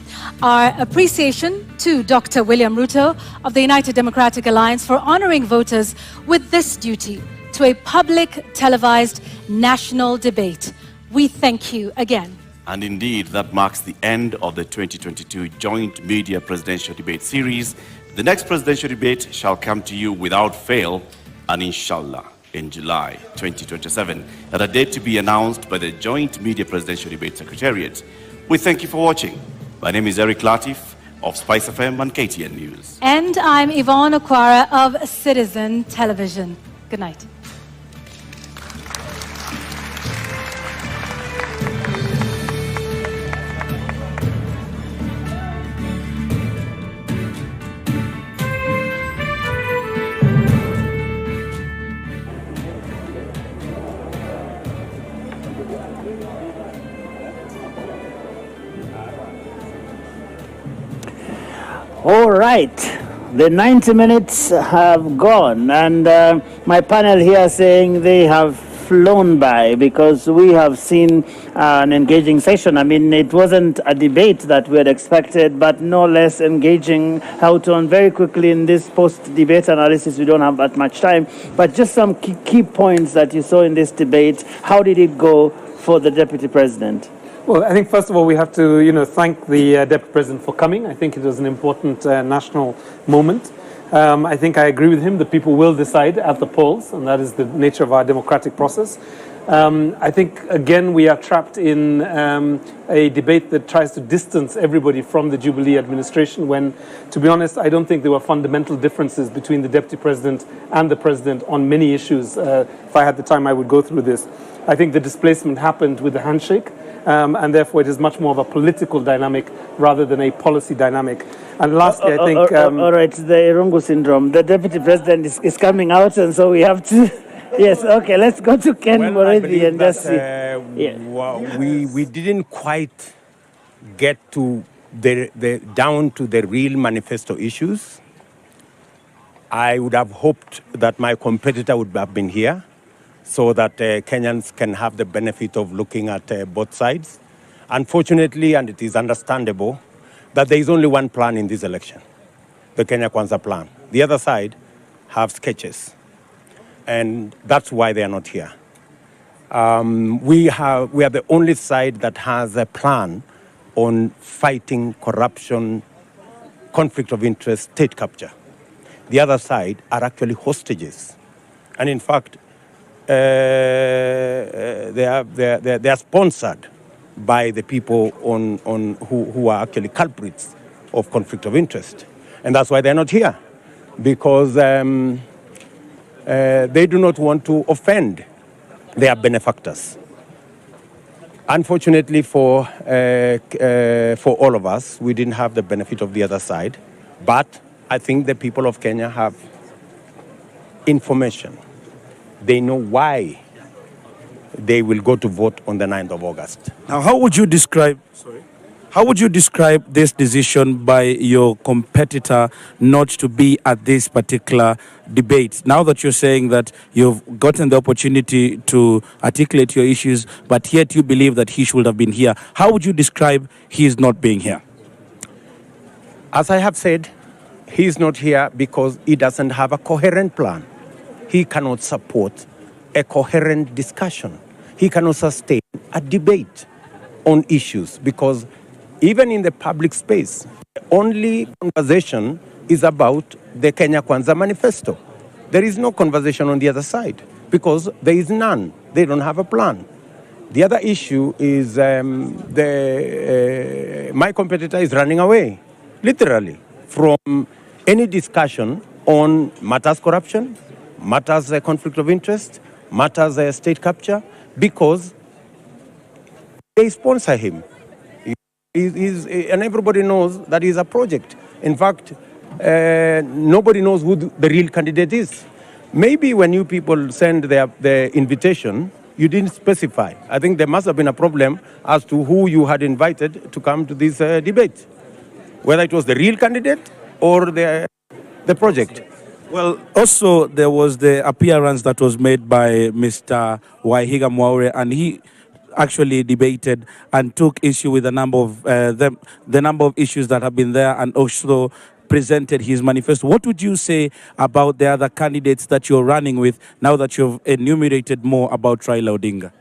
Our appreciation to Dr. William Ruto of the United Democratic Alliance for honoring voters with this duty to a public televised national debate. We thank you again. And indeed, that marks the end of the 2022 Joint Media Presidential Debate Series. The next presidential debate shall come to you without fail, and inshallah, in July 2027, at a date to be announced by the Joint Media Presidential Debate Secretariat. We thank you for watching. My name is Eric Latif of Spice FM and KTN News. And I'm Yvonne Okwara of Citizen Television. Good night. All right. The 90 minutes have gone, and my panel here saying they have flown by because we have seen an engaging session. I mean, it wasn't a debate that we had expected, but no less engaging. How to, very quickly in this post-debate analysis, we don't have that much time, but just some key points that you saw in this debate. How did it go for the Deputy President? Well, I think first of all we have to, thank the Deputy President for coming. I think it was an important national moment. I think I agree with him. The people will decide at the polls, and that is the nature of our democratic process. I think again we are trapped in a debate that tries to distance everybody from the Jubilee administration. When, to be honest, I don't think there were fundamental differences between the Deputy President and the President on many issues. If I had the time, I would go through this. I think the displacement happened with the handshake. And therefore it is much more of a political dynamic rather than a policy dynamic. And lastly, I think... all right, the Irungu syndrome. The Deputy President is coming out, and so we have to... Yes, okay, let's go to Ken Moredi and just see. We didn't quite get to down to the real manifesto issues. I would have hoped that my competitor would have been here, so that Kenyans can have the benefit of looking at both sides. Unfortunately, and it is understandable, that there is only one plan in this election, the Kenya Kwanza plan. The other side have sketches, and that's why they are not here. We are the only side that has a plan on fighting corruption, conflict of interest, state capture. The other side are actually hostages. And in fact, they are sponsored by the people who are actually culprits of conflict of interest. And that's why they're not here, because they do not want to offend their benefactors. Unfortunately for all of us, we didn't have the benefit of the other side, but I think the people of Kenya have information. They know why they will go to vote on the 9th of August. Now, how would you describe this decision by your competitor not to be at this particular debate? Now that you're saying that you've gotten the opportunity to articulate your issues, but yet you believe that he should have been here, how would you describe his not being here? As I have said, he is not here because he doesn't have a coherent plan. He cannot support a coherent discussion. He cannot sustain a debate on issues because even in the public space, the only conversation is about the Kenya Kwanza manifesto. There is no conversation on the other side because there is none. They don't have a plan. The other issue is my competitor is running away, literally, from any discussion on matters corruption, matters conflict of interest, matters state capture, because they sponsor him. And everybody knows that he's a project. In fact, nobody knows who the real candidate is. Maybe when you people send the invitation, you didn't specify. I think there must have been a problem as to who you had invited to come to this debate, whether it was the real candidate or the project. Well, also there was the appearance that was made by Mr. Waihiga Mwaure, and he actually debated and took issue with a number of the number of issues that have been there, and also presented his manifesto. What would you say about the other candidates that you're running with now that you've enumerated more about Raila Odinga?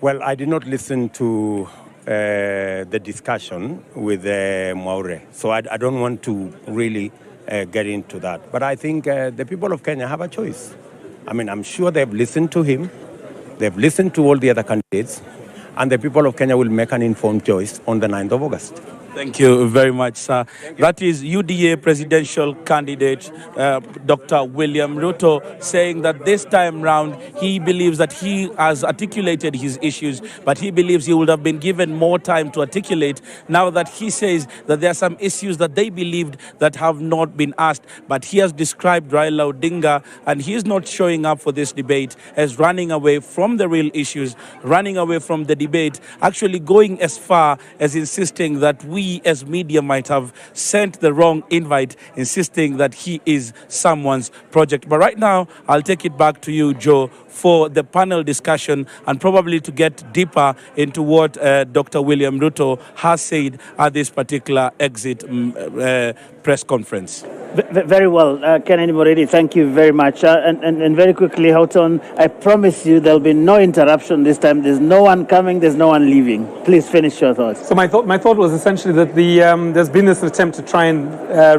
Well, I did not listen to the discussion with Mwaure, so I don't want to really get into that. But I think the people of Kenya have a choice. I mean, I'm sure they've listened to him, they've listened to all the other candidates, and the people of Kenya will make an informed choice on the 9th of August. Thank you very much, sir. That is UDA presidential candidate Dr. William Ruto saying that this time round he believes that he has articulated his issues, but he believes he would have been given more time to articulate now that he says that there are some issues that they believed that have not been asked. But he has described Raila Odinga, and he is not showing up for this debate, as running away from the real issues, running away from the debate, actually going as far as insisting that we we as media might have sent the wrong invite, insisting that he is someone's project. But right now, I'll take it back to you, Joe, for the panel discussion and probably to get deeper into what Dr. William Ruto has said at this particular exit press conference. Very well. Kennedy Moredi, thank you very much. And very quickly, Houghton, I promise you there'll be no interruption this time. There's no one coming, there's no one leaving. Please finish your thoughts. So my thought was essentially that there's been this attempt to try and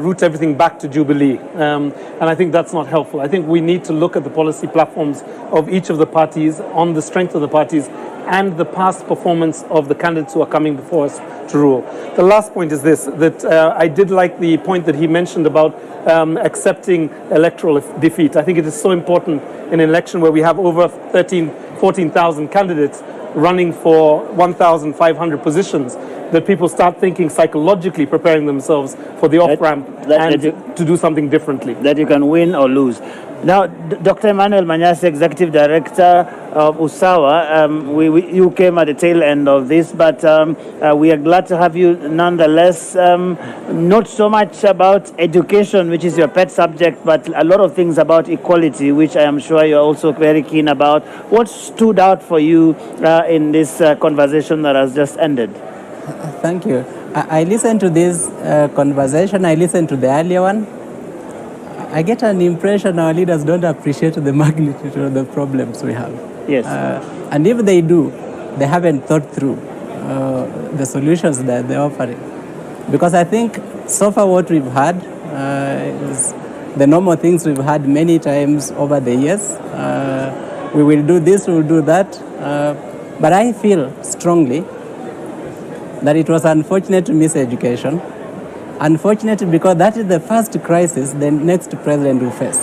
route everything back to Jubilee. And I think that's not helpful. I think we need to look at the policy platforms of each of the parties on the strength of the parties and the past performance of the candidates who are coming before us to rule. The last point is this, that I did like the point that he mentioned about accepting electoral defeat. I think it is so important in an election where we have over 14,000 candidates running for 1,500 positions, that people start thinking psychologically, preparing themselves for the off-ramp and to do something differently. That you can win or lose. Now, Dr. Emmanuel Manyasi, Executive Director of USAWA, you came at the tail end of this, but we are glad to have you nonetheless. Not so much about education, which is your pet subject, but a lot of things about equality, which I am sure you're also very keen about. What stood out for you in this conversation that has just ended? Thank you. I listened to this conversation. I listened to the earlier one. I get an impression our leaders don't appreciate the magnitude of the problems we have. Yes. And if they do, they haven't thought through the solutions that they're offering. Because I think so far what we've had is the normal things we've had many times over the years. We will do this, we will do that. But I feel strongly that it was unfortunate to miss education. Unfortunately, because that is the first crisis the next president will face.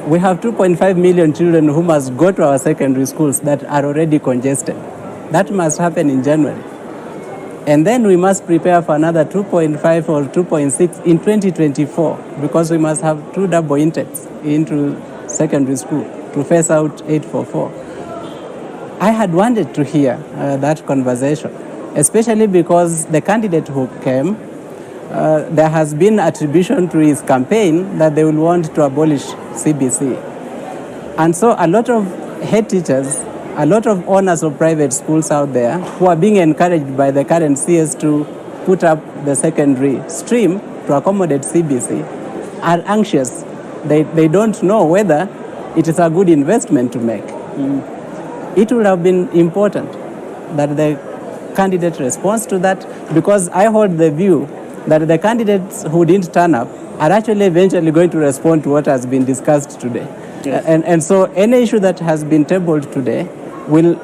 We have 2.5 million children who must go to our secondary schools that are already congested. That must happen in January. And then we must prepare for another 2.5 or 2.6 in 2024, because we must have 2 double intakes into secondary school to phase out 844. I had wanted to hear that conversation, especially because the candidate who came, there has been attribution to his campaign that they will want to abolish CBC. And so a lot of head teachers, a lot of owners of private schools out there who are being encouraged by the current CS to put up the secondary stream to accommodate CBC are anxious. They don't know whether it is a good investment to make. It would have been important that the candidate responds to that, because I hold the view that the candidates who didn't turn up are actually eventually going to respond to what has been discussed today. Yes. And so any issue that has been tabled today will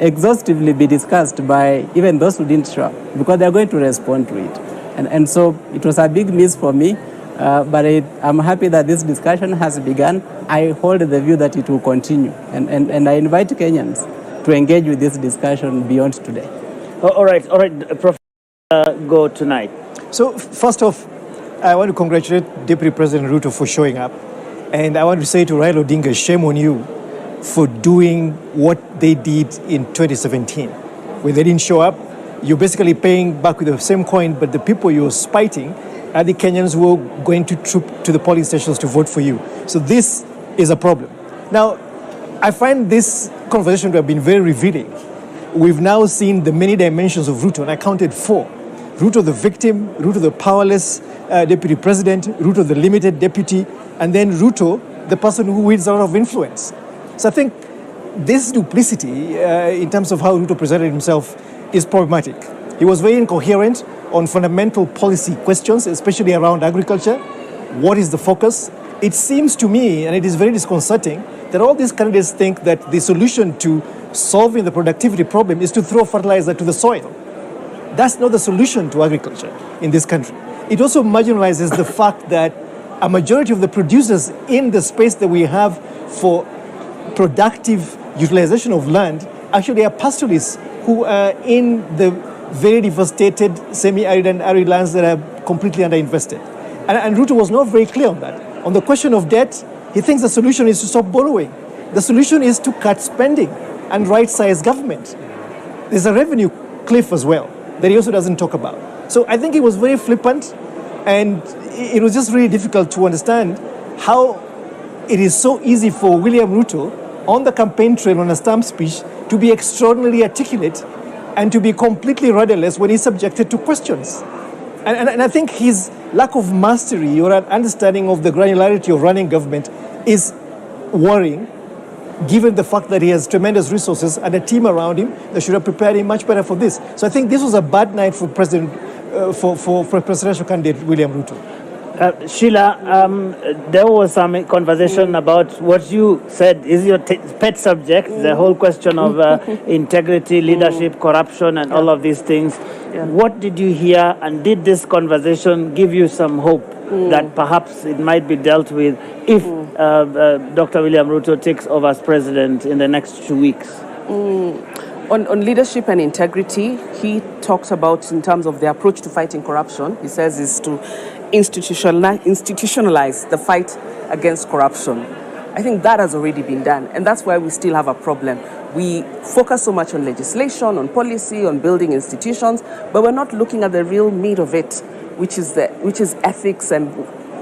exhaustively be discussed by even those who didn't show up, because they're going to respond to it. And so it was a big miss for me, but I'm happy that this discussion has begun. I hold the view that it will continue, and I invite Kenyans to engage with this discussion beyond today. All right, Professor, go tonight. So first off, I want to congratulate Deputy President Ruto for showing up. And I want to say to Raila Odinga, shame on you for doing what they did in 2017. When they didn't show up, you're basically paying back with the same coin, but the people you're spiting are the Kenyans who are going to troop to the polling stations to vote for you. So this is a problem. Now, I find this conversation to have been very revealing. We've now seen the many dimensions of Ruto, and I counted 4. Ruto the victim, Ruto the powerless deputy president, Ruto the limited deputy, and then Ruto the person who wields a lot of influence. So I think this duplicity in terms of how Ruto presented himself is problematic. He was very incoherent on fundamental policy questions, especially around agriculture. What is the focus? It seems to me, and it is very disconcerting, that all these candidates think that the solution to solving the productivity problem is to throw fertilizer to the soil. That's not the solution to agriculture in this country. It also marginalizes the fact that a majority of the producers in the space that we have for productive utilization of land actually are pastoralists who are in the very devastated semi-arid and arid lands that are completely underinvested. And Ruto was not very clear on that. On the question of debt, he thinks the solution is to stop borrowing. The solution is to cut spending and right-size government. There's a revenue cliff as well. that he also doesn't talk about. So I think he was very flippant, and it was just really difficult to understand how it is so easy for William Ruto on the campaign trail on a stump speech to be extraordinarily articulate and to be completely rudderless when he's subjected to questions. And I think his lack of mastery or an understanding of the granularity of running government is worrying, given the fact that he has tremendous resources and a team around him that should have prepared him much better for this. So I think this was a bad night for for presidential candidate William Ruto. Sheila, there was some conversation about what you said is your pet subject, the whole question of integrity, leadership, corruption, and all of these things. What did you hear, and did this conversation give you some hope that perhaps it might be dealt with if Dr. William Ruto takes over as president in the next 2 weeks? On leadership and integrity, he talks about in terms of the approach to fighting corruption. He says is to institutionalize the fight against corruption. I think that has already been done, and that's why we still have a problem. We focus so much on legislation, on policy, on building institutions, but we're not looking at the real meat of it, which is ethics and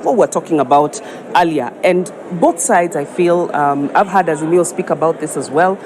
what we're talking about earlier. And both sides, I feel, I've had Azimio speak about this as well.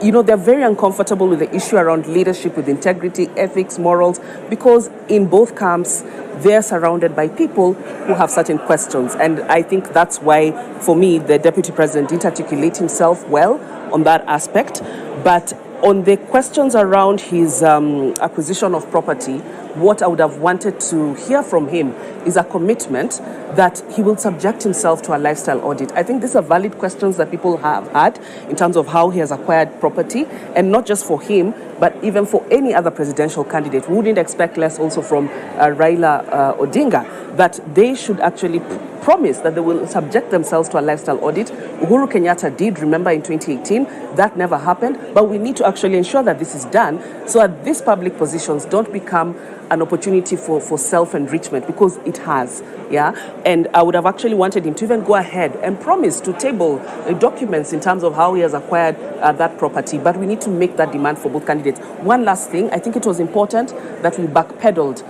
You know, they're very uncomfortable with the issue around leadership with integrity, ethics, morals, because in both camps, they're surrounded by people who have certain questions. And I think that's why, for me, the deputy president didn't articulate himself well on that aspect. But on the questions around his acquisition of property, what I would have wanted to hear from him is a commitment that he will subject himself to a lifestyle audit. I think these are valid questions that people have had in terms of how he has acquired property, and not just for him, but even for any other presidential candidate. We wouldn't expect less also from Raila Odinga, that they should actually promise that they will subject themselves to a lifestyle audit. Uhuru Kenyatta did, remember, in 2018. That never happened, but we need to actually ensure that this is done so that these public positions don't become an opportunity for self-enrichment, because it has, and I would have actually wanted him to even go ahead and promise to table documents in terms of how he has acquired that property, but we need to make that demand for both candidates. One last thing, I think it was important that we backpedaled,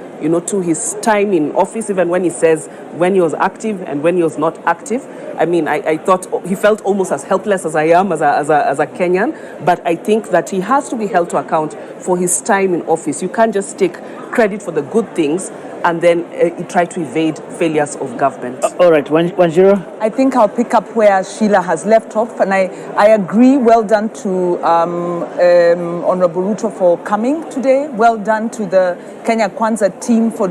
to his time in office, even when he says when he was active and when he was not active. I mean, I thought he felt almost as helpless as I am as a Kenyan, but I think that he has to be held to account for his time in office. You can't just take credit for the good things and then try to evade failures of government. All right, 1-0. I think I'll pick up where Sheila has left off, and I agree. Well done to Honorable Ruto for coming today. Well done to the Kenya Kwanza team for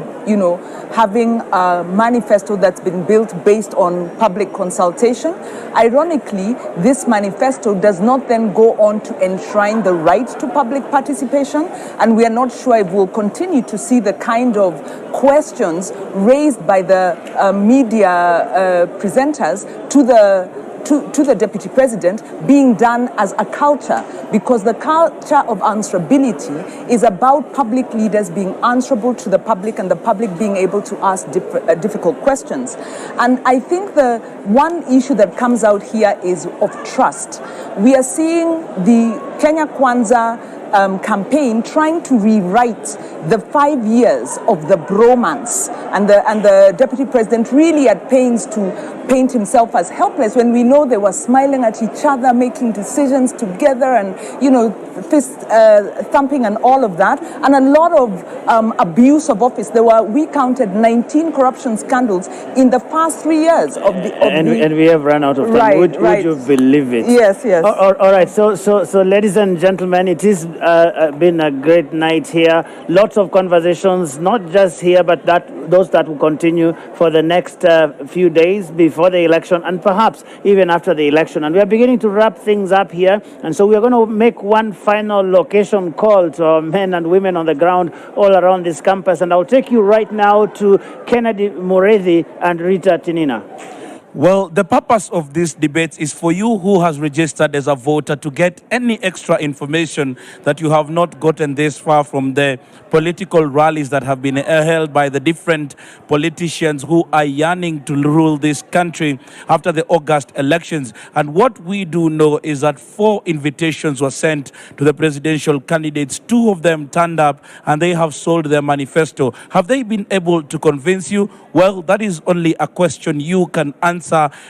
having a manifesto that's been built based on public consultation. Ironically, this manifesto does not then go on to enshrine the right to public participation, and we are not sure if we'll continue to see the kind of questions raised by the media presenters to the deputy president being done as a culture, because the culture of answerability is about public leaders being answerable to the public and the public being able to ask difficult questions. And I think the one issue that comes out here is of trust. We are seeing the Kenya Kwanza campaign trying to rewrite the 5 years of the bromance, and the deputy president really at pains to paint himself as helpless when we know they were smiling at each other, making decisions together, and fist thumping and all of that, and a lot of abuse of office. We counted 19 corruption scandals in the past 3 years and we have run out of time. Right, would you believe it? Yes. All right. So, ladies and gentlemen, it has been a great night here. Lots of conversations, not just here, but those that will continue for the next few days before the election, and perhaps even after the election. And we are beginning to wrap things up here. And so we are going to make one final location call to our men and women on the ground all around this campus. And I'll take you right now to Kennedy Mureithi and Rita Tinina. Well, the purpose of this debate is for you who has registered as a voter to get any extra information that you have not gotten this far from the political rallies that have been held by the different politicians who are yearning to rule this country after the August elections. And what we do know is that 4 invitations were sent to the presidential candidates. 2 of them turned up and they have sold their manifesto. Have they been able to convince you? Well, that is only a question you can answer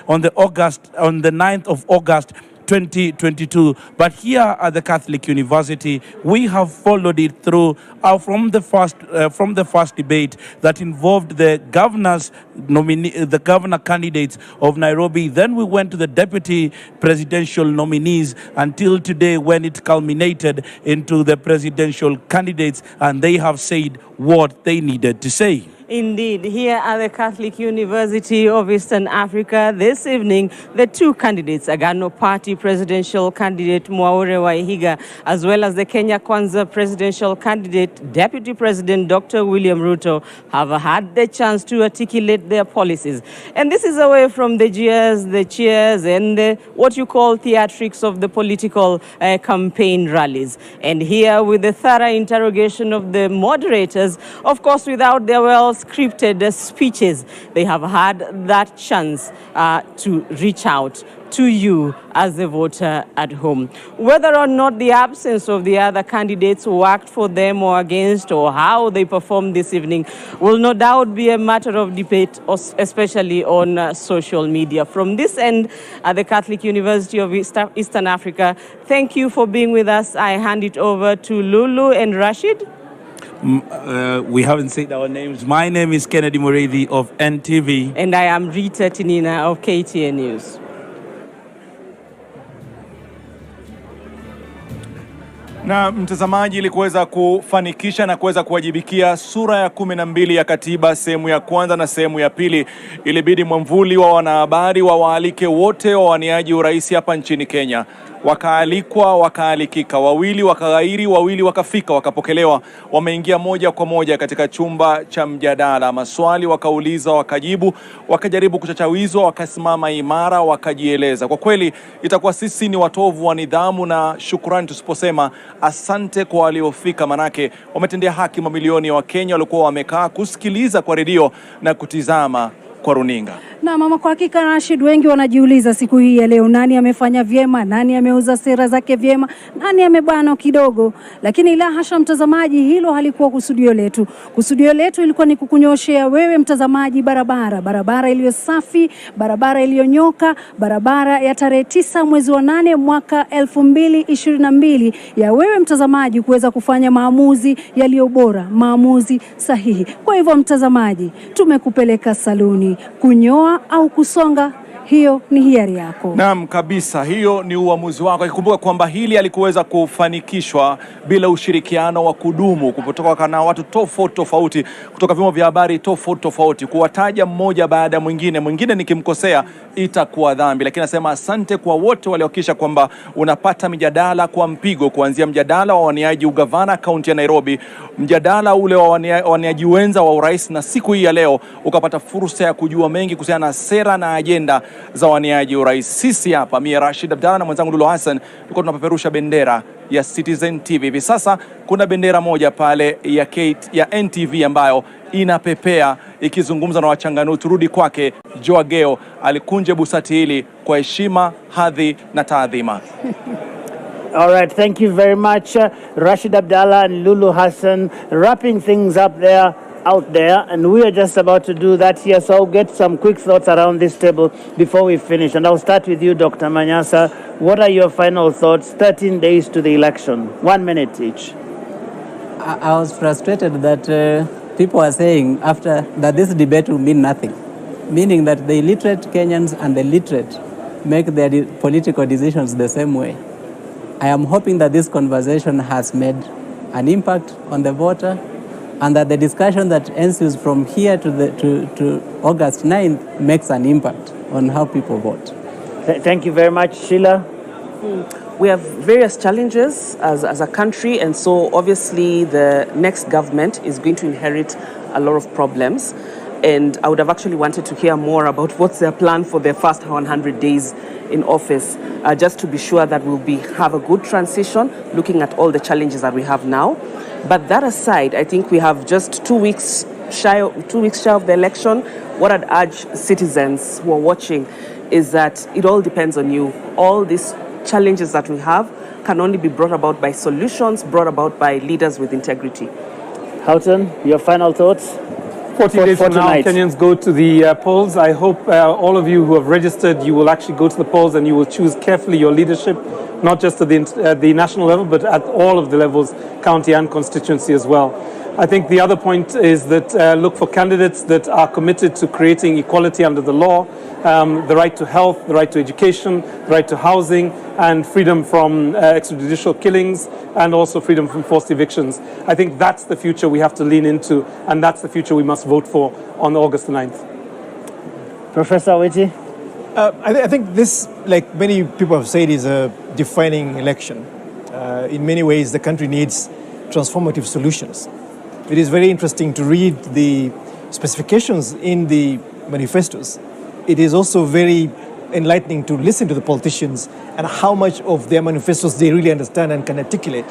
on the 9th of August 2022. But here at the Catholic University, we have followed it through from the first debate that involved the the governor candidates of Nairobi. Then we went to the deputy presidential nominees until today, when it culminated into the presidential candidates, and they have said what they needed to say. Indeed, here at the Catholic University of Eastern Africa this evening, the 2 candidates, Agano Party presidential candidate Mwaure Waihiga, as well as the Kenya Kwanza presidential candidate, Deputy President Dr. William Ruto, have had the chance to articulate their policies. And this is away from the jeers, the cheers, and what you call theatrics of the political campaign rallies. And here with the thorough interrogation of the moderators, of course, without their well-scripted speeches, they have had that chance to reach out to you as a voter at home. Whether or not the absence of the other candidates worked for them or against, or how they performed this evening, will no doubt be a matter of debate, especially on social media. From this end, at the Catholic University of Eastern Africa, thank you for being with us. I hand it over to Lulu and Rashid. We haven't said our names. My name is Kennedy Mureithi of NTV. And I am Rita Tinina of KTN News. Na mtazamaji, ili kuweza kufanikisha na kuweza kuwajibikia sura ya 12 ya katiba sehemu ya kwanza na sehemu ya pili, ilibidi mwamvuli wa wanahabari wawaalike wote wawaniaji urais hapa nchini Kenya. Wakaalikwa, wakaalikika, wawili wakaghairi, wawili wakafika, wakapokelewa. Wameingia moja kwa moja katika chumba cha mjadala. Maswali wakauliza, wakajibu, wakajaribu kuchachawizwa, wakasimama imara, wakajieleza. Kwa kweli itakuwa sisi ni watovu wa nidhamu na shukrani tusiposema asante kwa waliofika, manake wametendea haki mamilioni ya Wakenya walikuwa wamekaa kusikiliza kwa redio na kutizama kwa runinga. Na mama, kwa hakika Rashid, wengi wanajiuliza siku hii ya leo, nani amefanya vyema, nani ameuza sera zake vyema, nani amebana kidogo. Lakini la hasha mtazamaji, hilo halikuwa kusudio letu. Kusudio letu ilikuwa ni kukunyoshea wewe mtazamaji barabara iliyo safi, barabara iliyonyoka, barabara ya tarehe 9 mwezi wa 8 mwaka 2022, ya wewe mtazamaji kuweza kufanya maamuzi yaliyo bora, maamuzi sahihi. Kwa hivyo mtazamaji, tumekupeleka saluni kunyoa au kusonga, hiyo ni hiari yako. Naam kabisa, hiyo ni uamuzi wako. Ikumbuka kwamba hili alikuweza kufanikishwa bila ushirikiano wa kudumu kutoka na watu tofauti kutoka vyombo vya habari tofauti. Kuwataja mmoja baada ya mwingine nikimkosea itakuwa dhambi, lakini nasema asante kwa wote waliohakikisha kwamba unapata mjadala kwa mpigo, kuanzia mjadala wa waniaji ugavana kaunti ya Nairobi, mjadala ule wa waniaji wenza wa urais, na siku hii ya leo ukapata fursa ya kujua mengi kuhusiana na sera na agenda za waniaji urais. Sisi hapa, mimi Rashid Abdalla na mwenzangu Lulu Hassan, tuko tunapeperusha bendera ya Citizen TV. Hivi sasa kuna bendera moja pale ya NTV ambayo inapepea ikizungumza na wachanganuzi. Turudi kwake Joageo, alikunje busati hili kwa heshima, hadhi na taadhima. All right, thank you very much, Rashid Abdalla and Lulu Hassan, wrapping things up there out there, and we are just about to do that here, so I'll get some quick thoughts around this table before we finish. And I'll start with you, Dr. Manyasa. What are your final thoughts? 13 days to the election, 1 minute each. I was frustrated that people are saying after that this debate will mean nothing, meaning that the illiterate Kenyans and the literate make their political decisions the same way. I am hoping that this conversation has made an impact on the voter, and that the discussion that ensues from here to August 9th makes an impact on how people vote. Thank you very much, Sheila. We have various challenges as a country, and so obviously the next government is going to inherit a lot of problems. And I would have actually wanted to hear more about what's their plan for their first 100 days in office, just to be sure that have a good transition, looking at all the challenges that we have now. But that aside, I think we have just 2 weeks shy of the election. What I'd urge citizens who are watching is that it all depends on you. All these challenges that we have can only be brought about by solutions, brought about by leaders with integrity. Houghton, your final thoughts? 40 days from now, Kenyans go to the polls. I hope all of you who have registered, you will actually go to the polls and you will choose carefully your leadership, not just at the national level, but at all of the levels, county and constituency as well. I think the other point is that look for candidates that are committed to creating equality under the law, the right to health, the right to education, the right to housing, and freedom from extrajudicial killings, and also freedom from forced evictions. I think that's the future we have to lean into, and that's the future we must vote for on August the 9th. Professor Witi? I think this, like many people have said, is a defining election. In many ways, the country needs transformative solutions. It is very interesting to read the specifications in the manifestos. It is also very enlightening to listen to the politicians and how much of their manifestos they really understand and can articulate.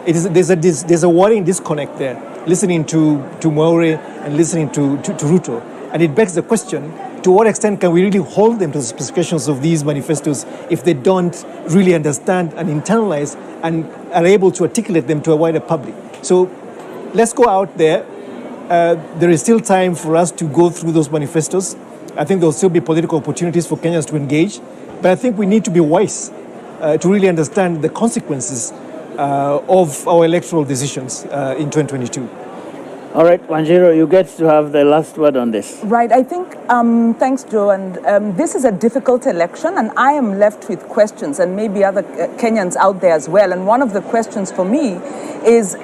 There's a worrying disconnect there, listening to Mwaure and listening to Ruto. And it begs the question, to what extent can we really hold them to the specifications of these manifestos if they don't really understand and internalize and are able to articulate them to a wider public? So let's go out there. There is still time for us to go through those manifestos. I think there will still be political opportunities for Kenyans to engage. But I think we need to be wise to really understand the consequences of our electoral decisions in 2022. All right, Wanjiru, you get to have the last word on this. Right, I think, thanks, Joe, and this is a difficult election, and I am left with questions, and maybe other Kenyans out there as well. And one of the questions for me is,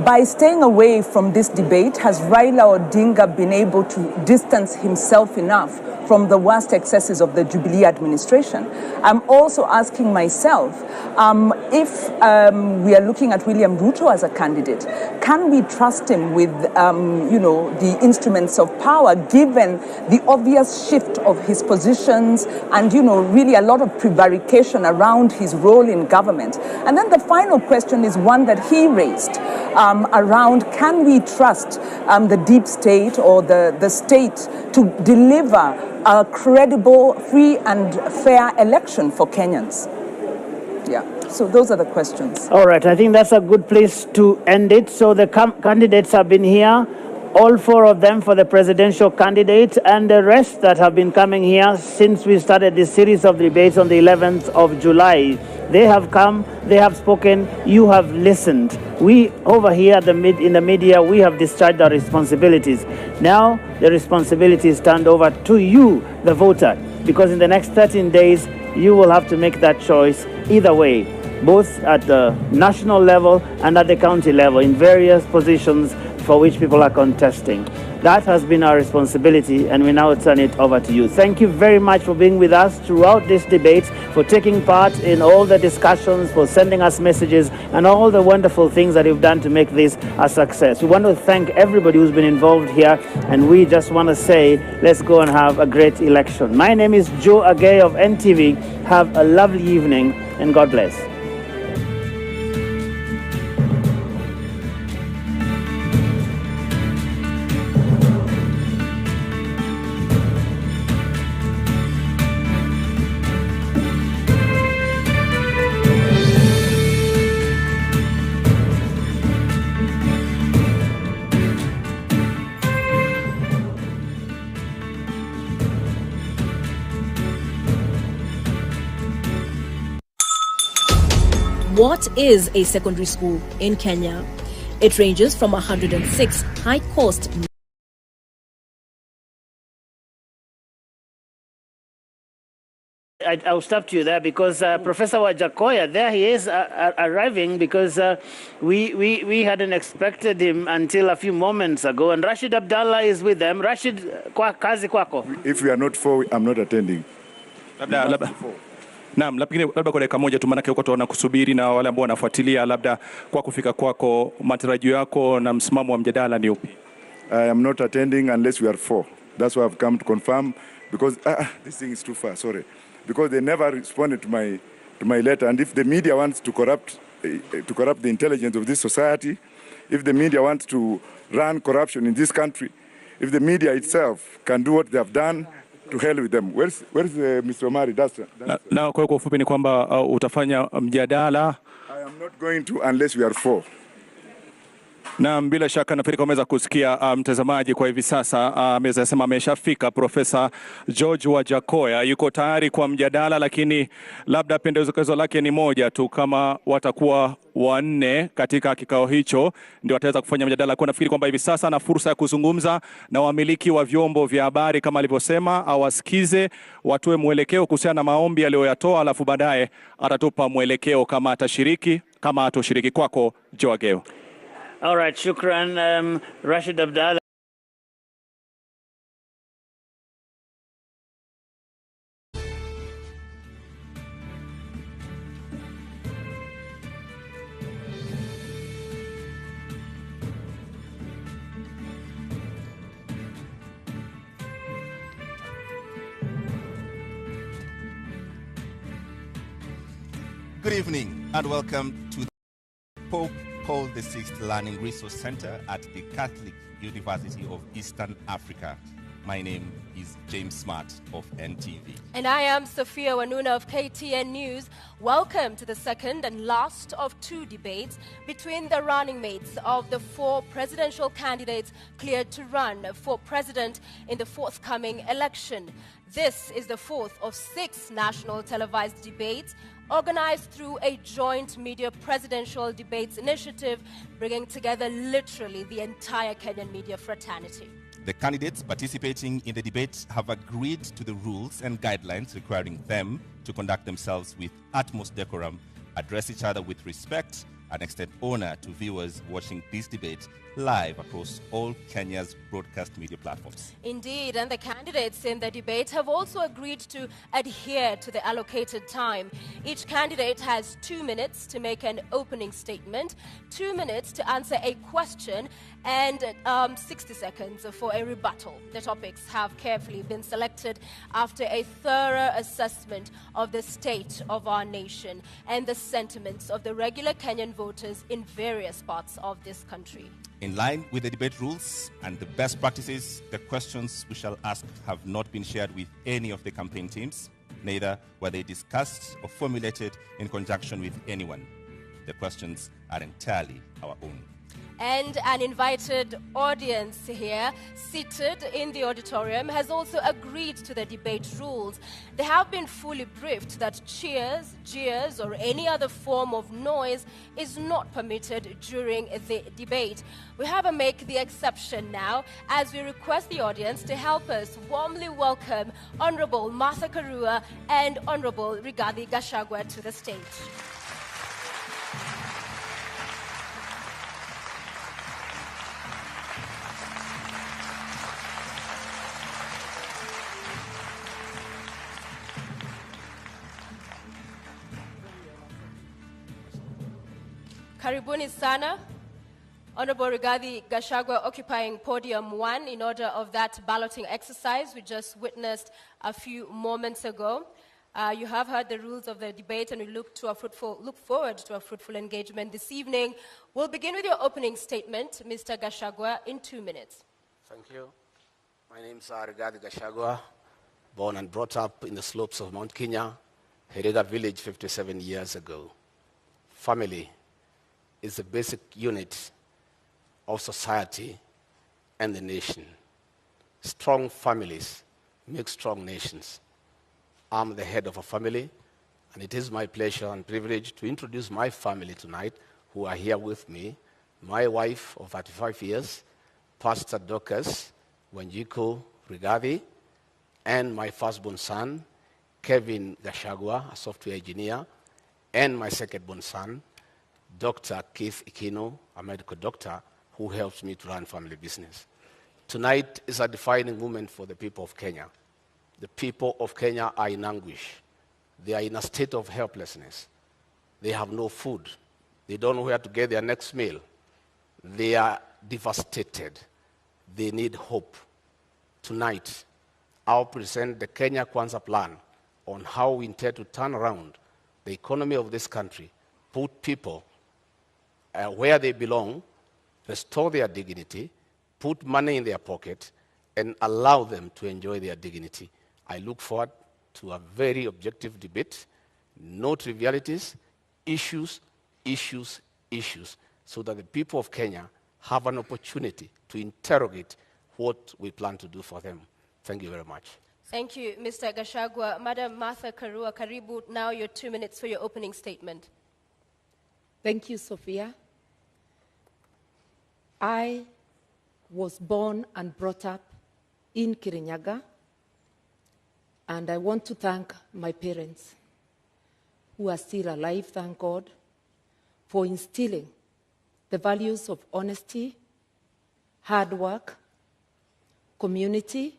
by staying away from this debate, has Raila Odinga been able to distance himself enough from the worst excesses of the Jubilee administration? I'm also asking myself, if we are looking at William Ruto as a candidate, can we trust him with, the instruments of power, given the obvious shift of his positions and, really a lot of prevarication around his role in government? And then the final question is one that he raised, around, can we trust the deep state or the state to deliver a credible, free and fair election for Kenyans? Yeah, so those are the questions. All right, I think that's a good place to end it. So the candidates have been here, all four of them for the presidential candidate, and the rest that have been coming here since we started this series of debates on the 11th of July. They have come, they have spoken, you have listened. We over here in the media, we have discharged our responsibilities. Now the responsibilities turned over to you, the voter, because in the next 13 days, you will have to make that choice either way, both at the national level and at the county level in various positions for which people are contesting. That has been our responsibility, and we now turn it over to you. Thank you very much for being with us throughout this debate, for taking part in all the discussions, for sending us messages, and all the wonderful things that you've done to make this a success. We want to thank everybody who's been involved here, and we just want to say, let's go and have a great election. My name is Joe Agay of NTV. Have a lovely evening, and God bless. What is a secondary school in Kenya? It ranges from 106 high-cost I'll stop you there because Professor Wajakoya, there he is arriving, because we hadn't expected him until a few moments ago. And Rashid Abdallah is with them. Rashid, kazi kwako. If we are not for, I'm not attending. Naam, labda kwa dakika moja tu, maana kwa watu wanakusubiri na wale ambao wanafuatilia, labda kwa kufika kwako, matarajio yako na msimamo wa mjadala ni upi? I am not attending unless we are 4. That's why I've come to confirm, because this thing is too far, sorry. Because they never responded to my letter. And if the media wants to corrupt the intelligence of this society, if the media wants to run corruption in this country, if the media itself can do what they have done, to hell with them. Where's Mr. Omari? Na kwa ufupi ni kwamba utafanya mjadala. I am not going to unless we are 4. Na bila shaka nafikiri umeweza kusikia mtazamaji, kwa hivi sasa ameweza sema ameshafika Profesa George Wajackoya, yuko tayari kwa mjadala, lakini labda pendekezo lake ni moja tu, kama watakuwa 4 katika kikao hicho ndio wataweza kufanya mjadala. Kwa nafikiri kwamba hivi sasa ana fursa ya kuzungumza na wamiliki wa vyombo vya habari kama alivyosema, awasikize, watoe mwelekeo kuhusiana na maombi aliyoyatoa, alafu baadaye atatupa mwelekeo kama atashiriki kama hatoshiriki. Kwako Joageo. All right, shukran, Rashid Abdalla. Good evening and welcome to the Pope Paul VI Learning Resource Center at the Catholic University of Eastern Africa. My name is James Smart of NTV. And I am Sophia Wanuna of KTN News. Welcome to the second and last of 2 debates between the running mates of the 4 presidential candidates cleared to run for president in the forthcoming election. This is the 4th of 6 national televised debates organized through a joint media presidential debates initiative, bringing together literally the entire Kenyan media fraternity. The candidates participating in the debate have agreed to the rules and guidelines requiring them to conduct themselves with utmost decorum, address each other with respect, and extend honor to viewers watching this debate live across all Kenya's broadcast media platforms. Indeed, and the candidates in the debate have also agreed to adhere to the allocated time. Each candidate has 2 minutes to make an opening statement, 2 minutes to answer a question, and 60 seconds for a rebuttal. The topics have carefully been selected after a thorough assessment of the state of our nation and the sentiments of the regular Kenyan voters in various parts of this country. In line with the debate rules and the best practices, the questions we shall ask have not been shared with any of the campaign teams. Neither were they discussed or formulated in conjunction with anyone. The questions are entirely our own. And an invited audience here, seated in the auditorium, has also agreed to the debate rules. They have been fully briefed that cheers, jeers, or any other form of noise is not permitted during the debate. We have to make the exception now as we request the audience to help us warmly welcome Honorable Martha Karua and Honorable Rigathi Gachagua to the stage. Karibuni sana. Honorable Rigathi Gachagua occupying podium 1 in order of that balloting exercise we just witnessed a few moments ago. You have heard the rules of the debate, and we look forward to a fruitful engagement this evening. We'll begin with your opening statement, Mr. Gachagua, in 2 minutes. Thank you. My name is Rigathi Gachagua, born and brought up in the slopes of Mount Kenya, Herega village 57 years ago. Family is the basic unit of society and the nation. Strong families make strong nations. I'm the head of a family, and it is my pleasure and privilege to introduce my family tonight, who are here with me. My wife of 35 years, Pastor Dorcas Wanjiku Rigathi, and my firstborn son, Kevin Gachagua, a software engineer, and my secondborn son, Dr. Keith Ikino, a medical doctor who helps me to run family business. Tonight is a defining moment for the people of Kenya. The people of Kenya are in anguish. They are in a state of helplessness. They have no food. They don't know where to get their next meal. They are devastated they need hope. Tonight, I'll present the Kenya Kwanza plan on how we intend to turn around the economy of this country, put people where they belong, restore their dignity, put money in their pocket, and allow them to enjoy their dignity. I look forward to a very objective debate, no trivialities, issues, issues, issues, so that the people of Kenya have an opportunity to interrogate what we plan to do for them. Thank you very much. Thank you, Mr. Gachagua. Madam Martha Karua, karibu, now your 2 minutes for your opening statement. Thank you, Sophia. I was born and brought up in Kirinyaga, and I want to thank my parents, who are still alive, thank God, for instilling the values of honesty, hard work, community,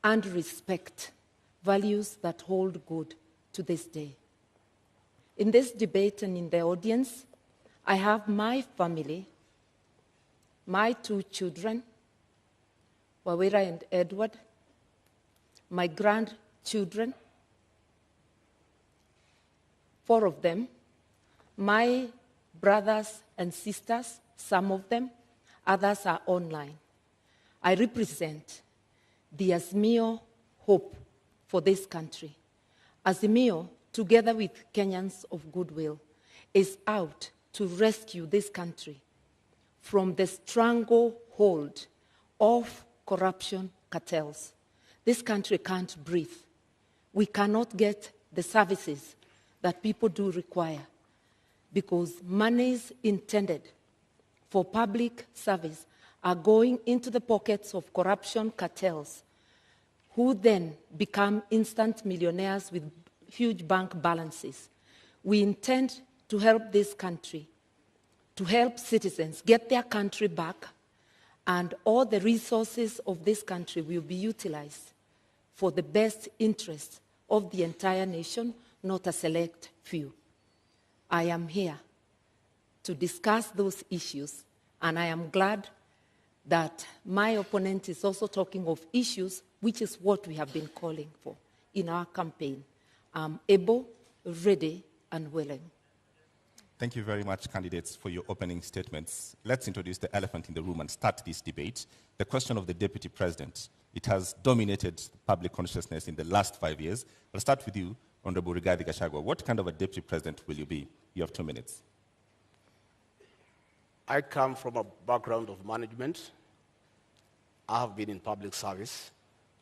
and respect, values that hold good to this day. In this debate and in the audience, I have my family, my 2 children, Wawira and Edward, my grandchildren, 4 of them, my brothers and sisters, some of them, others are online. I represent the Azimio hope for this country. Azimio, together with Kenyans of goodwill, is out to rescue this country from the stranglehold of corruption cartels. This country can't breathe. We cannot get the services that people do require because monies intended for public service are going into the pockets of corruption cartels, who then become instant millionaires with huge bank balances. We intend to help this country, to help citizens get their country back, and all the resources of this country will be utilized for the best interests of the entire nation, not a select few. I am here to discuss those issues, and I am glad that my opponent is also talking of issues, which is what we have been calling for in our campaign. I'm able, ready, and willing. Thank you very much, candidates, for your opening statements. Let's introduce the elephant in the room and start this debate. The question of the deputy president. It has dominated public consciousness in the last 5 years. I'll start with you, Honorable Rigathi Gachagua. What kind of a deputy president will you be? You have 2 minutes. I come from a background of management. I have been in public service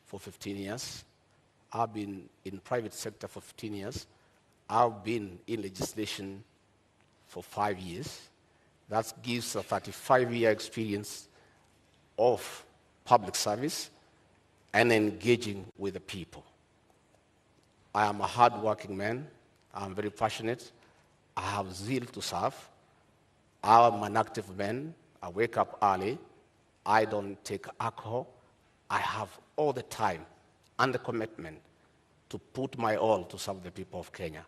for 15 years. I've been in private sector for 15 years. I've been in legislation for 5 years. That gives a 35-year experience of public service and engaging with the people. I am a hard-working man. I'm very passionate. I have zeal to serve. I'm an active man. I wake up early. I don't take alcohol. I have all the time and the commitment to put my all to serve the people of Kenya.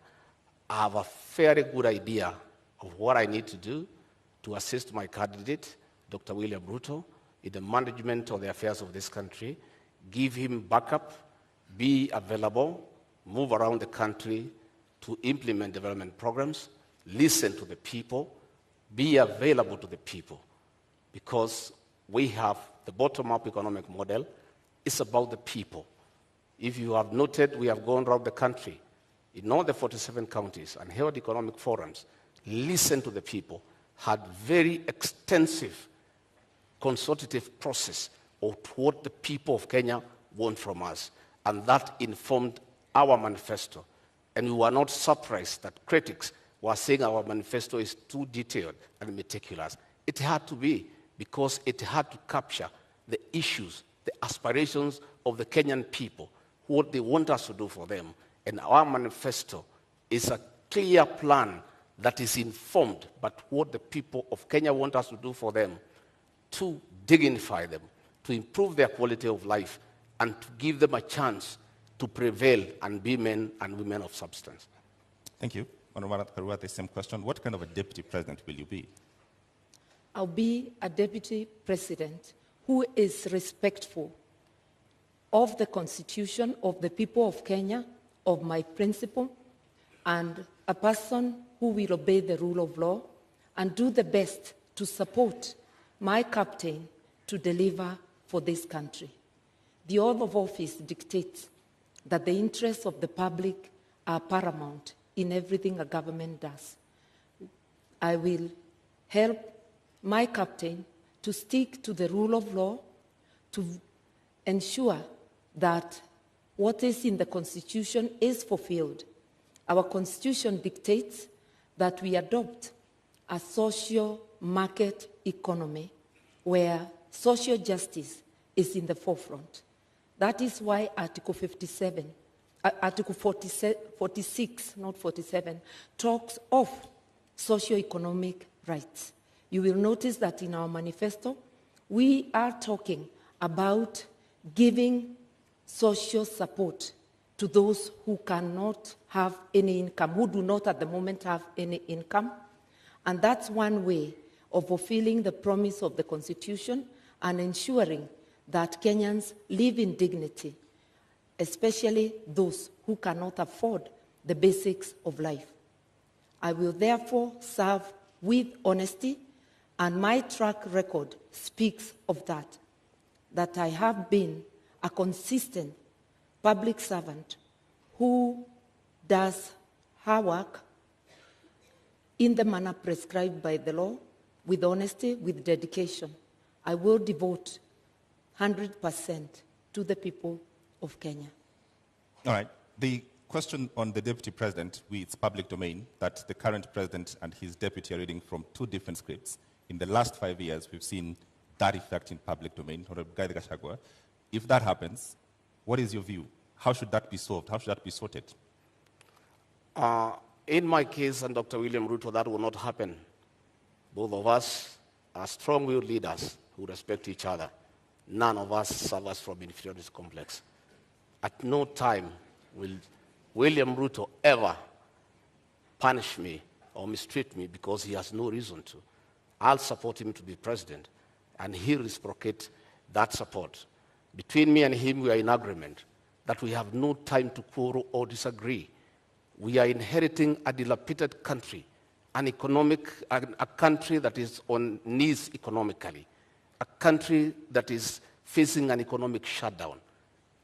I have a very good idea of what I need to do to assist my candidate, Dr. William Ruto, in the management of the affairs of this country, give him backup, be available, move around the country to implement development programs, listen to the people, be available to the people, because we have the bottom-up economic model. It's about the people. If you have noted, we have gone around the country in all the 47 counties and held economic forums, listened to the people, had very extensive consultative process of what the people of Kenya want from us. And that informed our manifesto. And we were not surprised that critics were saying our manifesto is too detailed and meticulous. It had to be, because it had to capture the issues, the aspirations of the Kenyan people, what they want us to do for them. And our manifesto is a clear plan that is informed by what the people of Kenya want us to do for them, to dignify them, to improve their quality of life, and to give them a chance to prevail and be men and women of substance. Thank you. Honorable Karua, the same question. What kind of a deputy president will you be? I'll be a deputy president who who is respectful of the Constitution, of the people of Kenya, of my principle, and a person who will obey the rule of law and do the best to support my captain to deliver for this country. The oath of office dictates that the interests of the public are paramount in everything a government does. I will help my captain to stick to the rule of law, to ensure that what is in the Constitution is fulfilled. Our Constitution dictates that we adopt a social market economy where social justice is in the forefront. That is why Article 46, not 47, talks of socio-economic rights. You will notice that in our manifesto, we are talking about giving social support to those who cannot have any income, who do not at the moment have any income. And that's one way of fulfilling the promise of the Constitution and ensuring that Kenyans live in dignity, especially those who cannot afford the basics of life. I will therefore serve with honesty, and my track record speaks of that I have been a consistent public servant who does her work in the manner prescribed by the law, with honesty, with dedication. I will devote 100% to the people of Kenya. All right. The question on the deputy president, it's public domain, that the current president and his deputy are reading from two different scripts. In the last 5 years, we've seen that effect in public domain. If that happens, what is your view? How should that be solved? How should that be sorted? In my case and Dr. William Ruto, that will not happen. Both of us are strong-willed leaders who respect each other. None of us suffers from inferiority complex. At no time will William Ruto ever punish me or mistreat me because he has no reason to. I'll support him to be president, and he'll reciprocate that support. Between me and him, we are in agreement that we have no time to quarrel or disagree. We are inheriting a dilapidated country, a country that is on knees economically, a country that is facing an economic shutdown.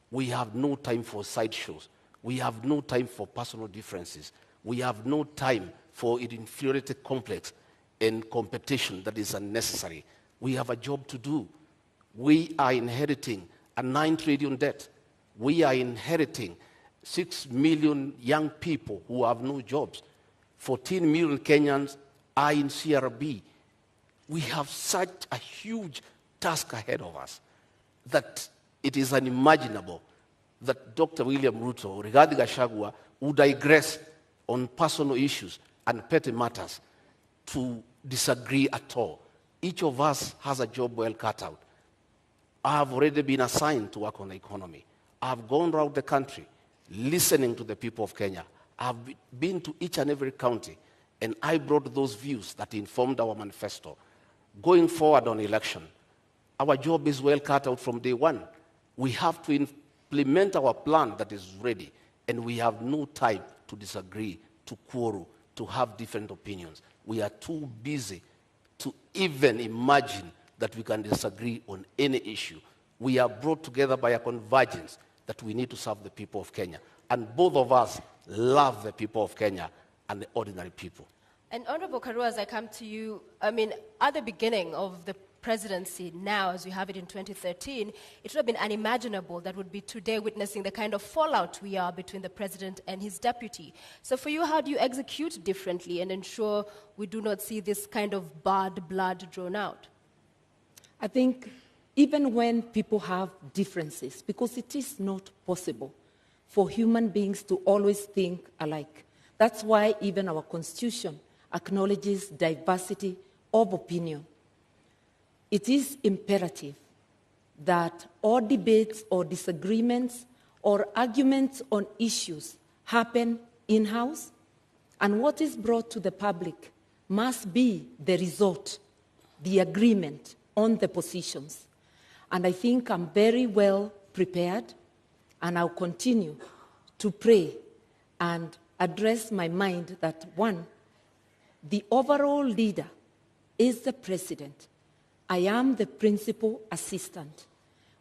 We have no time for sideshows. We have no time for personal differences. We have no time for inferiority complex and competition that is unnecessary. We have a job to do. We are inheriting a 9 trillion debt. We are inheriting 6 million young people who have no jobs. 14 million Kenyans are in CRB. We have such a huge task ahead of us that it is unimaginable that Dr. William Ruto or Rigathi Gachagua would digress on personal issues and petty matters to disagree at all. Each of us has a job well cut out. I have already been assigned to work on the economy. I have gone around the country listening to the people of Kenya. I have been to each and every county, and I brought those views that informed our manifesto. Going forward on election, our job is well cut out from day one. We have to implement our plan that is ready, and we have no time to disagree, to quarrel, to have different opinions. We are too busy to even imagine that we can disagree on any issue. We are brought together by a convergence that we need to serve the people of Kenya. And both of us love the people of Kenya and the ordinary people. And Honorable Karua, as I come to you, I mean, at the beginning of the presidency now, as we have it in 2013, it would have been unimaginable that would be today witnessing the kind of fallout we are between the president and his deputy. So for you, how do you execute differently and ensure we do not see this kind of bad blood drawn out? I think even when people have differences, because it is not possible for human beings to always think alike. That's why even our Constitution acknowledges diversity of opinion. It is imperative that all debates or disagreements or arguments on issues happen in-house, and what is brought to the public must be the result, the agreement on the positions. And I think I'm very well prepared, and I'll continue to pray and address my mind that, one, the overall leader is the president. I am the principal assistant.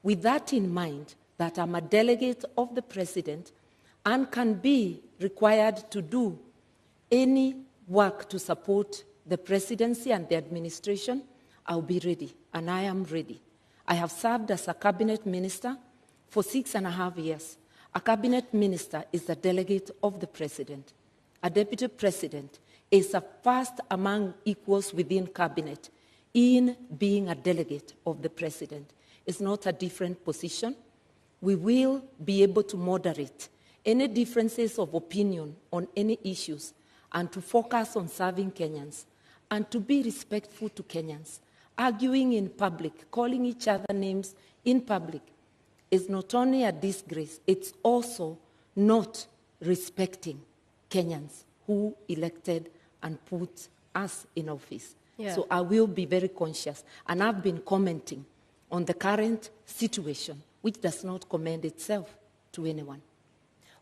With that in mind, that I'm a delegate of the president and can be required to do any work to support the presidency and the administration, I'll be ready, and I am ready. I have served as a cabinet minister for 6.5 years. A cabinet minister is a delegate of the president. A deputy president is a first among equals within cabinet in being a delegate of the president. It's not a different position. We will be able to moderate any differences of opinion on any issues and to focus on serving Kenyans and to be respectful to Kenyans. Arguing in public, calling each other names in public is not only a disgrace, it's also not respecting Kenyans who elected and put us in office. Yeah. So I will be very conscious. And I've been commenting on the current situation, which does not commend itself to anyone.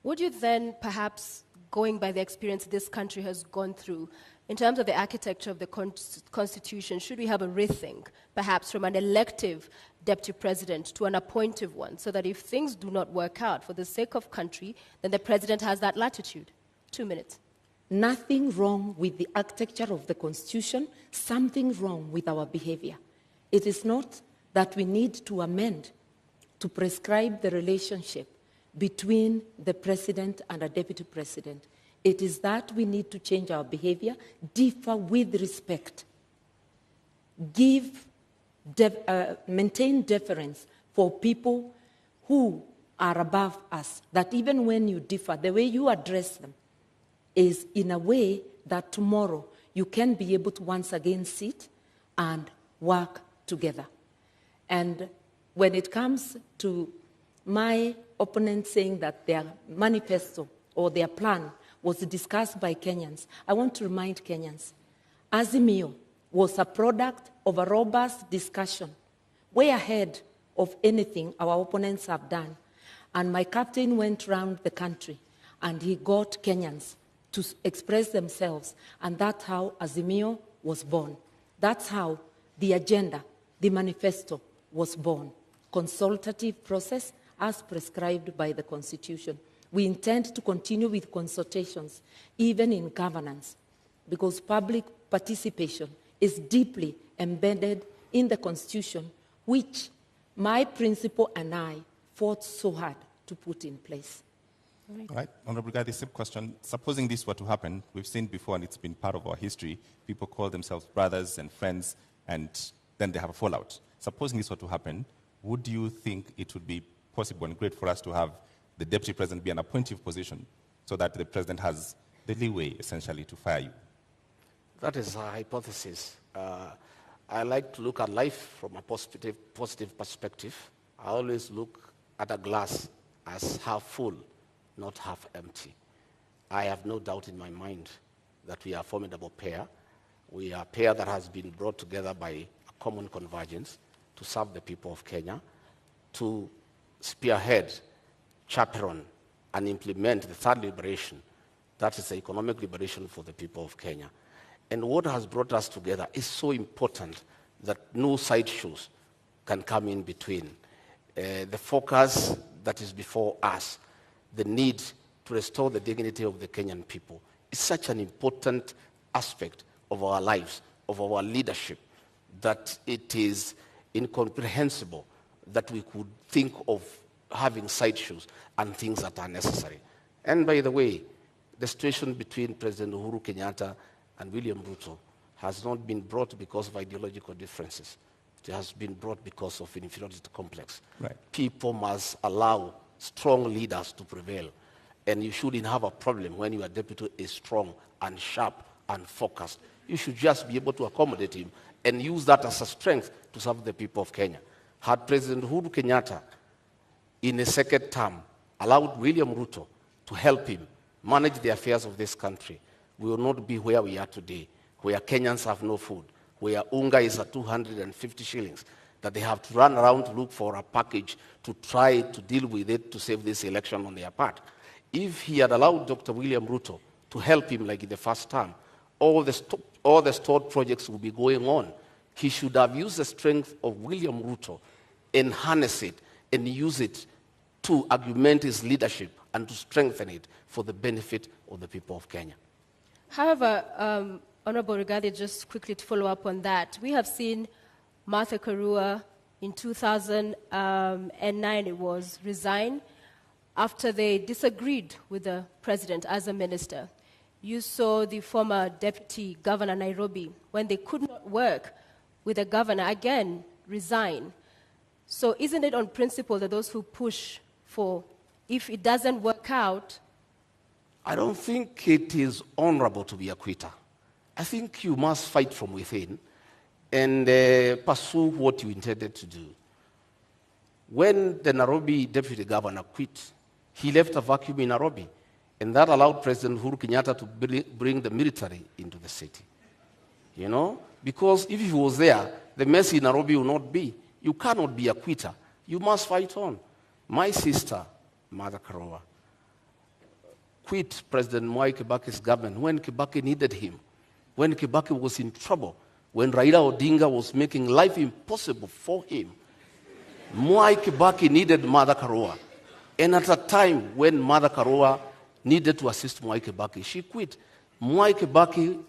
Would you then, perhaps going by the experience this country has gone through, in terms of the architecture of the Constitution, should we have a rethink, perhaps from an elective deputy president to an appointive one, so that if things do not work out for the sake of country, then the president has that latitude? 2 minutes. Nothing wrong with the architecture of the Constitution, something wrong with our behavior. It is not that we need to amend to prescribe the relationship between the president and a deputy president. It is that we need to change our behavior, differ with respect, maintain deference for people who are above us, that even when you differ, the way you address them is in a way that tomorrow you can be able to once again sit and work together. And when it comes to my opponent saying that their manifesto or their plan was discussed by Kenyans, I want to remind Kenyans, Azimio was a product of a robust discussion, way ahead of anything our opponents have done. And my captain went around the country and he got Kenyans to express themselves, and that's how Azimio was born. That's how the agenda, the manifesto, was born. Consultative process as prescribed by the Constitution. We intend to continue with consultations, even in governance, because public participation is deeply embedded in the Constitution, which my principal and I fought so hard to put in place. All right, Honorable Guy, the same question. Supposing this were to happen, we've seen before, and it's been part of our history, people call themselves brothers and friends, and then they have a fallout. Supposing this were to happen, would you think it would be possible and great for us to have the deputy president be an appointive position so that the president has the leeway, essentially, to fire you? That is a hypothesis. I like to look at life from a positive perspective. I always look at a glass as half full, not half empty. I have no doubt in my mind that we are a formidable pair. We are a pair that has been brought together by a common convergence to serve the people of Kenya, to spearhead, chaperone, and implement the third liberation, that is the economic liberation for the people of Kenya. And what has brought us together is so important that no sideshows can come in between. The focus that is before us, the need to restore the dignity of the Kenyan people, is such an important aspect of our lives, of our leadership, that it is incomprehensible that we could think of having sideshows and things that are necessary. And by the way, the situation between President Uhuru Kenyatta and William Ruto has not been brought because of ideological differences. It has been brought because of an inferiority complex. Right. People must allow strong leaders to prevail. And you shouldn't have a problem when your deputy is strong and sharp and focused. You should just be able to accommodate him and use that as a strength to serve the people of Kenya. Had President Uhuru Kenyatta, in a second term, allowed William Ruto to help him manage the affairs of this country, we will not be where we are today, where Kenyans have no food, where unga is at 250 shillings. that they have to run around to look for a package to try to deal with it to save this election on their part. If he had allowed Dr. William Ruto to help him like in the first term, all the stored projects would be going on. He should have used the strength of William Ruto and harness it and use it to augment his leadership and to strengthen it for the benefit of the people of Kenya. However, Honorable Rigathi, just quickly to follow up on that, we have seen Martha Karua in 2009, it was, resign after they disagreed with the president as a minister. You saw the former deputy governor Nairobi, when they could not work with the governor, again, resign. So isn't it on principle that those who push for, if it doesn't work out? I don't think it is honorable to be a quitter. I think you must fight from within and pursue what you intended to do. When the Nairobi deputy governor quit, he left a vacuum in Nairobi, and that allowed President Uhuru Kenyatta to bring the military into the city. You know, because if he was there, the mess in Nairobi will not be. You cannot be a quitter. You must fight on. My sister, Martha Karua, quit President Mwai Kibaki's government when Kibaki needed him, when Kibaki was in trouble, when Raila Odinga was making life impossible for him. Mwai Kibaki needed Martha Karua. And at a time when Martha Karua needed to assist Mwai Kibaki, she quit. Mwai Kibaki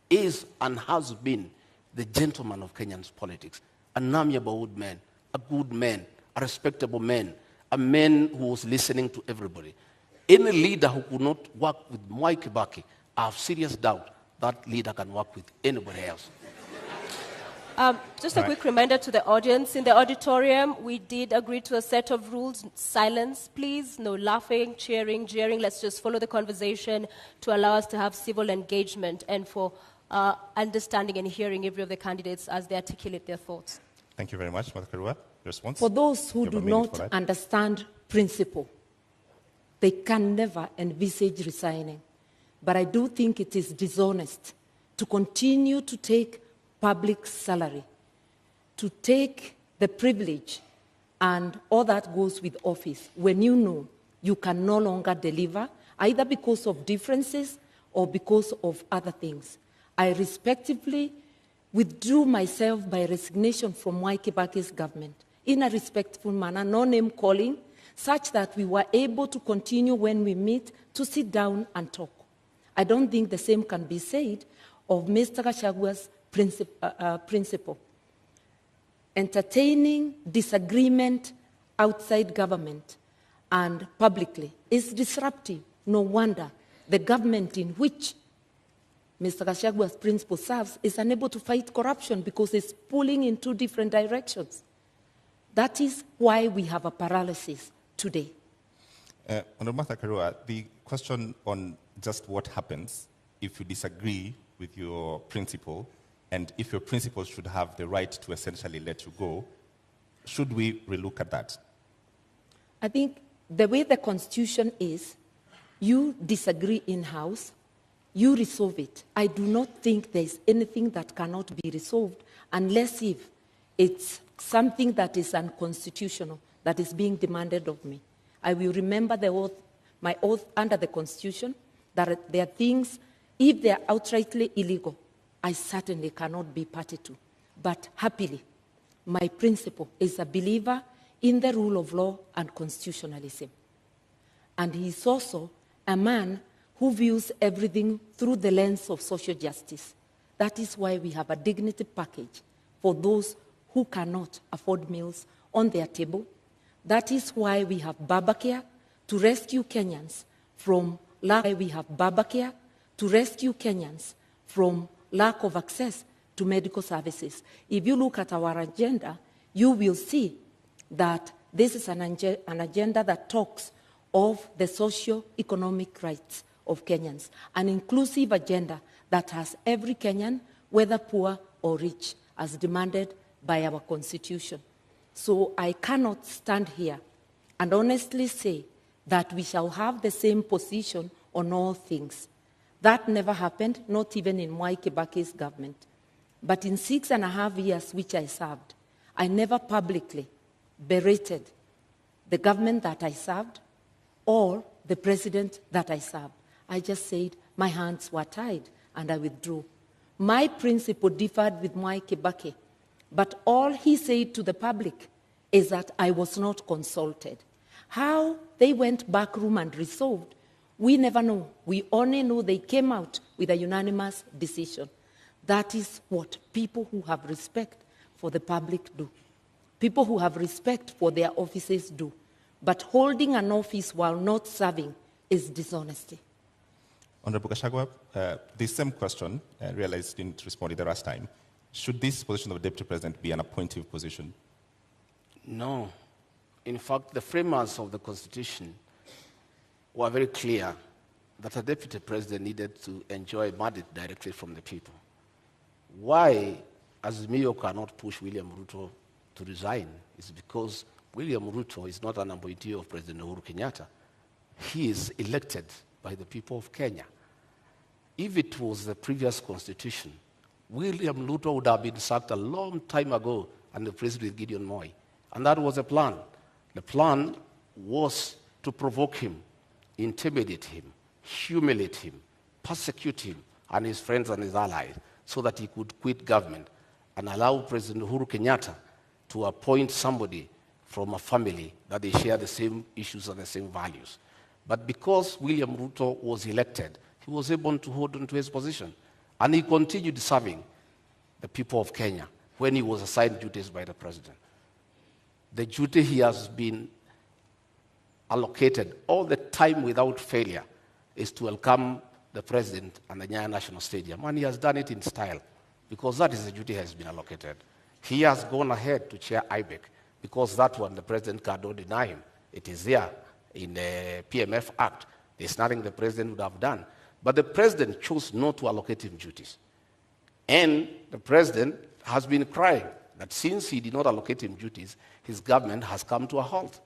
is and has been the gentleman of Kenyan politics, an amiable old man, a good man, a respectable man, a man who was listening to everybody. Any leader who could not work with Mwai Kibaki, I have serious doubt that leader can work with anybody else. Just a quick reminder to the audience. In the auditorium, we did agree to a set of rules. Silence, please. No laughing, cheering, jeering. Let's just follow the conversation to allow us to have civil engagement and for understanding and hearing every of the candidates as they articulate their thoughts. Thank you very much, Martha Karua. Response? For those who do not understand principle, they can never envisage resigning. But I do think it is dishonest to continue to take public salary, to take the privilege and all that goes with office when you know you can no longer deliver, either because of differences or because of other things. I respectively withdrew myself by resignation from Mwai Kibaki's government in a respectful manner, no name calling, such that we were able to continue when we meet to sit down and talk. I don't think the same can be said of Mr. Gashagua's principle. Entertaining disagreement outside government and publicly is disruptive. No wonder the government in which Mr. Gashagua's principle serves is unable to fight corruption because it's pulling in two different directions. That is why we have a paralysis today. Honorable Martha Karua, the question on just what happens if you disagree with your principle and if your principles should have the right to essentially let you go, should we relook at that? I think the way the Constitution is, you disagree in-house, you resolve it. I do not think there's anything that cannot be resolved unless if it's something that is unconstitutional, that is being demanded of me. I will remember the oath, my oath under the Constitution, that there are things, if they are outrightly illegal, I certainly cannot be party to. But happily, my principle is a believer in the rule of law and constitutionalism. And he is also a man who views everything through the lens of social justice. That is why we have a dignity package for those who cannot afford meals on their table. That is why we have Babacare to rescue Kenyans from lack. We have Babacare to rescue Kenyans from lack of access to medical services. If you look at our agenda, you will see that this is an agenda that talks of the socio-economic rights of Kenyans, an inclusive agenda that has every Kenyan, whether poor or rich, as demanded by our Constitution. So I cannot stand here and honestly say that we shall have the same position on all things. That never happened, not even in Mwai Kibaki's government. But in 6.5 years which I served, I never publicly berated the government that I served or the president that I served. I just said my hands were tied and I withdrew. My principle differed with Mwai Kibaki, but all he said to the public is that I was not consulted. How they went back room and resolved, we never know. We only know they came out with a unanimous decision. That is what people who have respect for the public do. People who have respect for their offices do. But holding an office while not serving is dishonesty. Honorable Gachagua, the same question, I realized you didn't respond the last time. Should this position of Deputy President be an appointive position? No. In fact, the framers of the Constitution were very clear that a Deputy President needed to enjoy mandate directly from the people. Why Azimio cannot push William Ruto to resign is because William Ruto is not an appointee of President Uhuru Kenyatta. He is elected by the people of Kenya. If it was the previous constitution, William Ruto would have been sacked a long time ago and replaced with Gideon Moi. And that was the plan. The plan was to provoke him, intimidate him, humiliate him, persecute him and his friends and his allies so that he could quit government and allow President Uhuru Kenyatta to appoint somebody from a family that they share the same issues and the same values. But because William Ruto was elected, he was able to hold on to his position. And he continued serving the people of Kenya when he was assigned duties by the president. The duty he has been allocated all the time without failure is to welcome the president and the Nyayo National Stadium. And he has done it in style because that is the duty he has been allocated. He has gone ahead to chair IBEC because that one the president cannot deny him. It is there in the PMF Act. There's nothing the president would have done. But the president chose not to allocate him duties. And the president has been crying that since he did not allocate him duties, his government has come to a halt.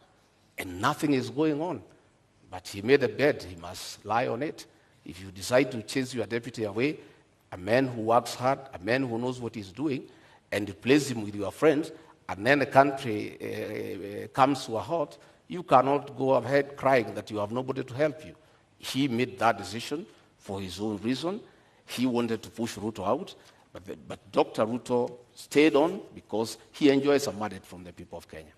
And nothing is going on. But he made a bed, he must lie on it. If you decide to chase your deputy away, a man who works hard, a man who knows what he's doing, and replace him with your friends, and then the country comes to a halt, you cannot go ahead crying that you have nobody to help you. He made that decision for his own reason. He wanted to push Ruto out, but Dr. Ruto stayed on because he enjoys a mandate from the people of Kenya.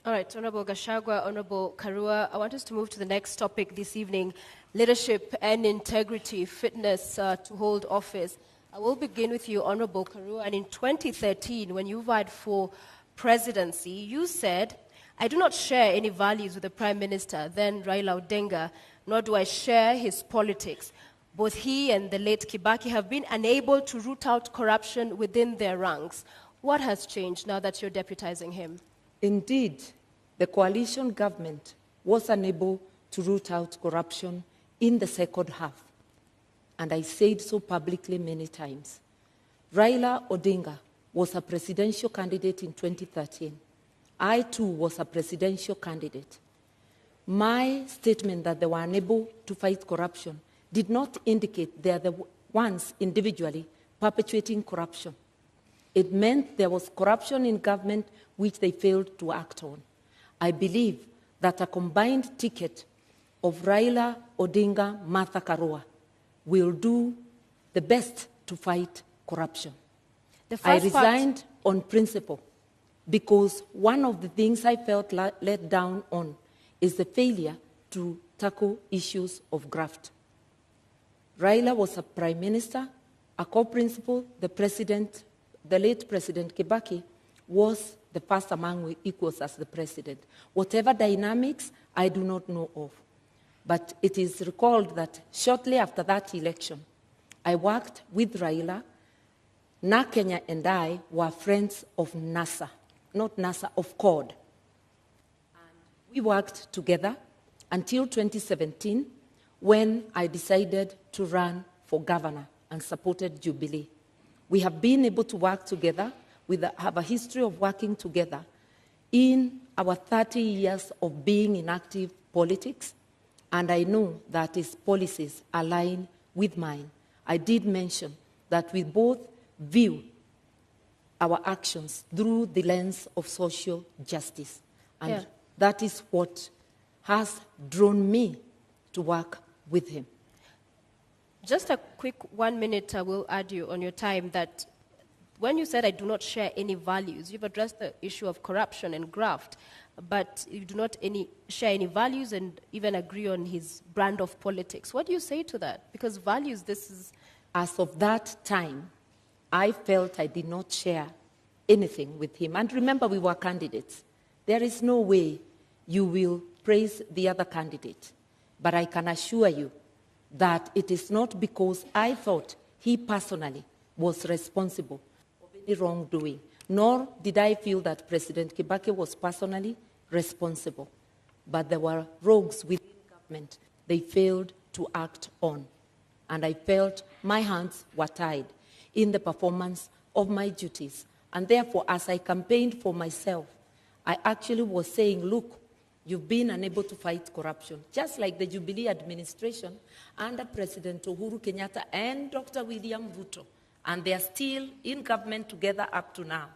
All right, Honorable Gachagua, Honorable Karua, I want us to move to the next topic this evening, leadership and integrity, fitness to hold office. I will begin with you, Honorable Karua. And in 2013, when you vied for presidency, you said, I do not share any values with the Prime Minister, then Raila Odinga, nor do I share his politics. Both he and the late Kibaki have been unable to root out corruption within their ranks. What has changed now that you're deputizing him? Indeed, the coalition government was unable to root out corruption in the second half. And I said so publicly many times. Raila Odinga was a presidential candidate in 2013. I too was a presidential candidate. My statement that they were unable to fight corruption did not indicate they are the ones individually perpetuating corruption. It meant there was corruption in government which they failed to act on. I believe that a combined ticket of Raila Odinga, Martha Karua will do the best to fight corruption. I resigned on principle because one of the things I felt let down on is the failure to tackle issues of graft. Raila was a prime minister, a co-principal, the late President Kibaki was the first among equals as the president. Whatever dynamics, I do not know of. But it is recalled that shortly after that election, I worked with Raila. Na Kenya and I were friends of NASA, not NASA, of CORD. And we worked together until 2017 when I decided to run for governor and supported Jubilee. We have been able to work together, have a history of working together in our 30 years of being in active politics, and I know that his policies align with mine. I did mention that we both view our actions through the lens of social justice. And Yeah. that is what has drawn me to work with him. Just a quick 1 minute, I will add you on your time that when you said I do not share any values, you've addressed the issue of corruption and graft, but you do not share any values and even agree on his brand of politics. What do you say to that? Because values, this is... As of that time, I felt I did not share anything with him. And remember, we were candidates. There is no way you will praise the other candidate. But I can assure you that it is not because I thought he personally was responsible of any wrongdoing, nor did I feel that President Kibaki was personally responsible. But there were rogues within government they failed to act on. And I felt my hands were tied in the performance of my duties. And therefore, as I campaigned for myself, I actually was saying, look, you've been unable to fight corruption, just like the Jubilee administration under President Uhuru Kenyatta and Dr. William Ruto. And they are still in government together up to now.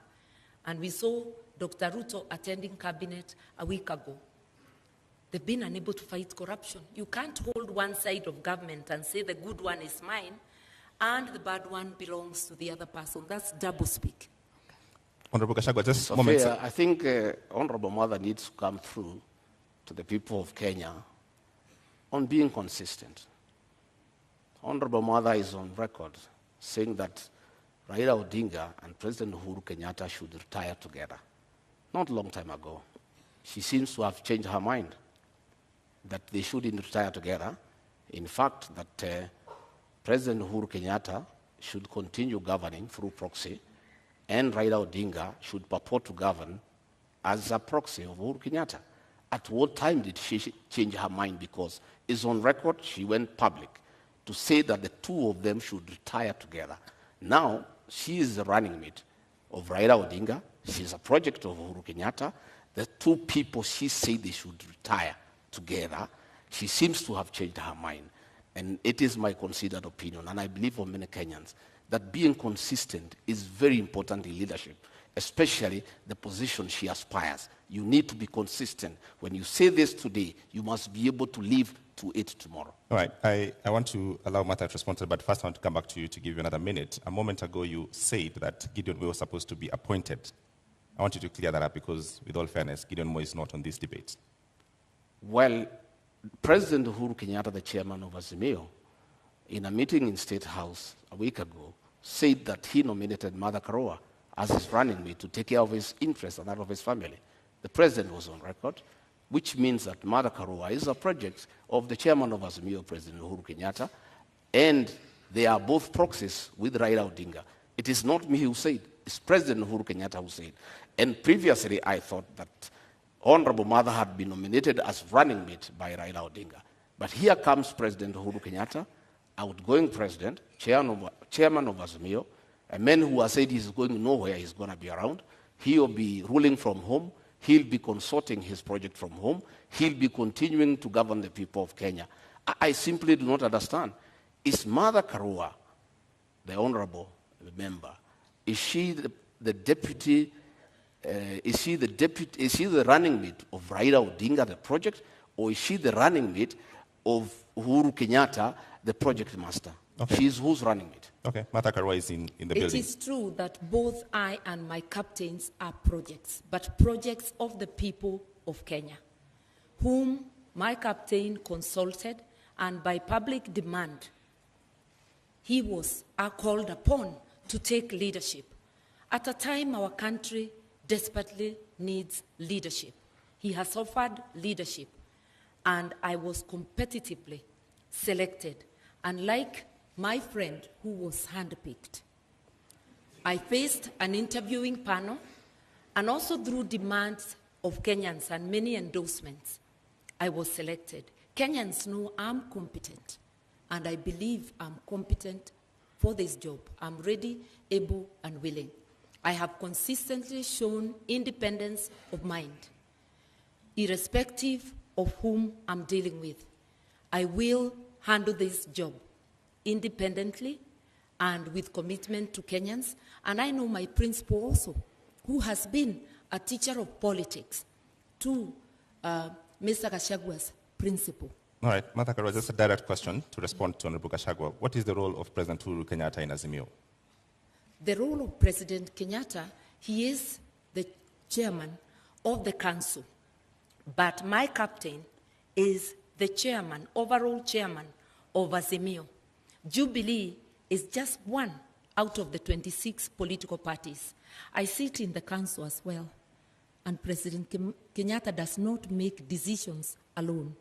And we saw Dr. Ruto attending cabinet a week ago. They've been unable to fight corruption. You can't hold one side of government and say the good one is mine and the bad one belongs to the other person. That's doublespeak. Honorable Gachagua, just Sophia, moments. I think Honorable Mother needs to come through to the people of Kenya on being consistent. Honorable Mother is on record saying that Raila Odinga and President Uhuru Kenyatta should retire together. Not a long time ago. She seems to have changed her mind that they shouldn't retire together. In fact, that President Uhuru Kenyatta should continue governing through proxy, and Raila Odinga should purport to govern as a proxy of Uhuru Kenyatta. At what time did she change her mind? Because it's on record, she went public to say that the two of them should retire together. Now, she is the running mate of Raila Odinga. She's a project of Uhuru Kenyatta. The two people she said they should retire together, she seems to have changed her mind. And it is my considered opinion, and I believe for many Kenyans, that being consistent is very important in leadership, especially the position she aspires. You need to be consistent. When you say this today, you must be able to live to it tomorrow. All right, I want to allow Martha to respond to that, but first I want to come back to you to give you another minute. A moment ago, you said that Gideon Moyo was supposed to be appointed. I want you to clear that up because, with all fairness, Gideon Moyo is not on this debate. Well, President Uhuru Kenyatta, the chairman of Azimio, in a meeting in State House a week ago, said that he nominated Martha Karua as his running mate to take care of his interests and that of his family. The president was on record, which means that Martha Karua is a project of the chairman of Azimio, President Uhuru Kenyatta, and they are both proxies with Raila Odinga. It is not me who said, it's President Uhuru Kenyatta who said. And previously, I thought that Honorable Mother had been nominated as running mate by Raila Odinga. But here comes President Uhuru Kenyatta, outgoing president, chairman of Azimio, a man who has said he's going nowhere, he's going to be around. He'll be ruling from home. He'll be consorting his project from home. He'll be continuing to govern the people of Kenya. I simply do not understand. Is Martha Karua, the honorable member, is she the deputy? Is she the running mate of Raila Odinga, the project, or is she the running mate of Uhuru Kenyatta, the project master? Okay. She's who's running mate? Okay, Martha Karua is in the building. It is true that both I and my captains are projects, but projects of the people of Kenya, whom my captain consulted, and by public demand, he was called upon to take leadership. At a time our country desperately needs leadership. He has offered leadership, and I was competitively selected. And like my friend who was handpicked, I faced an interviewing panel, and also through demands of Kenyans and many endorsements, I was selected. Kenyans know I'm competent, and I believe I'm competent for this job. I'm ready, able, and willing. I have consistently shown independence of mind, irrespective of whom I'm dealing with. I will handle this job independently and with commitment to Kenyans. And I know my principal also, who has been a teacher of politics to Mr. Gashagua's principal. All right, Martha Karua, just a direct question to respond to Honorable Gachagua. What is the role of President Uhuru Kenyatta in Azimio? The role of President Kenyatta, he is the chairman of the council, but my captain is the chairman, overall chairman of Azimio. Jubilee is just one out of the 26 political parties. I sit in the council as well, and President Kenyatta does not make decisions alone.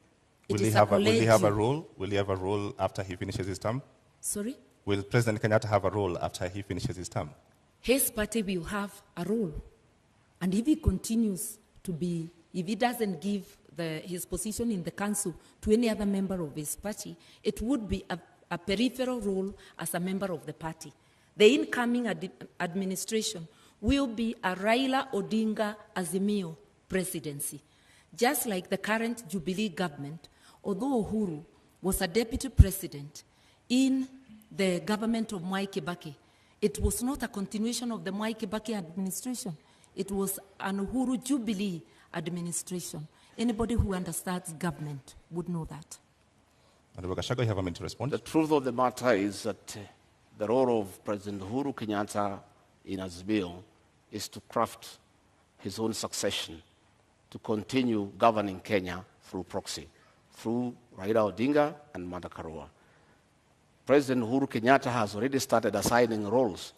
Will he have a role? Will he have a role after he finishes his term? Sorry? Will President Kenyatta have a role after he finishes his term? His party will have a role. And if he continues to be, if he doesn't give his position in the council to any other member of his party, it would be a peripheral role as a member of the party. The incoming administration will be a Raila Odinga Azimio presidency. Just like the current Jubilee government, although Uhuru was a deputy president in the government of Mwai Kibaki, it was not a continuation of the Mwai Kibaki administration. It was an Uhuru Jubilee administration. Anybody who understands government would know that. Honorable Gachagua, you have a minute to respond. The truth of the matter is that the role of President Uhuru Kenyatta in Azimio is to craft his own succession, to continue governing Kenya through proxy, through Raila Odinga and Martha Karua. President Uhuru Kenyatta has already started assigning roles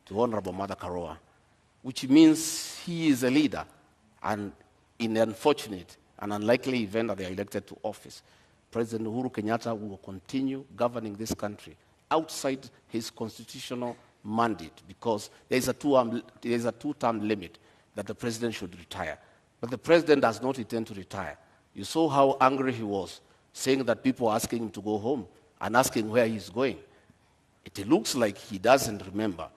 to Honorable Martha Karua, which means he is a leader, and in the unfortunate and unlikely event that they are elected to office, President Uhuru Kenyatta will continue governing this country outside his constitutional mandate, because there is a two-term limit that the president should retire. But the president does not intend to retire. You saw how angry he was, saying that people are asking him to go home and asking where he's going. It looks like he doesn't remember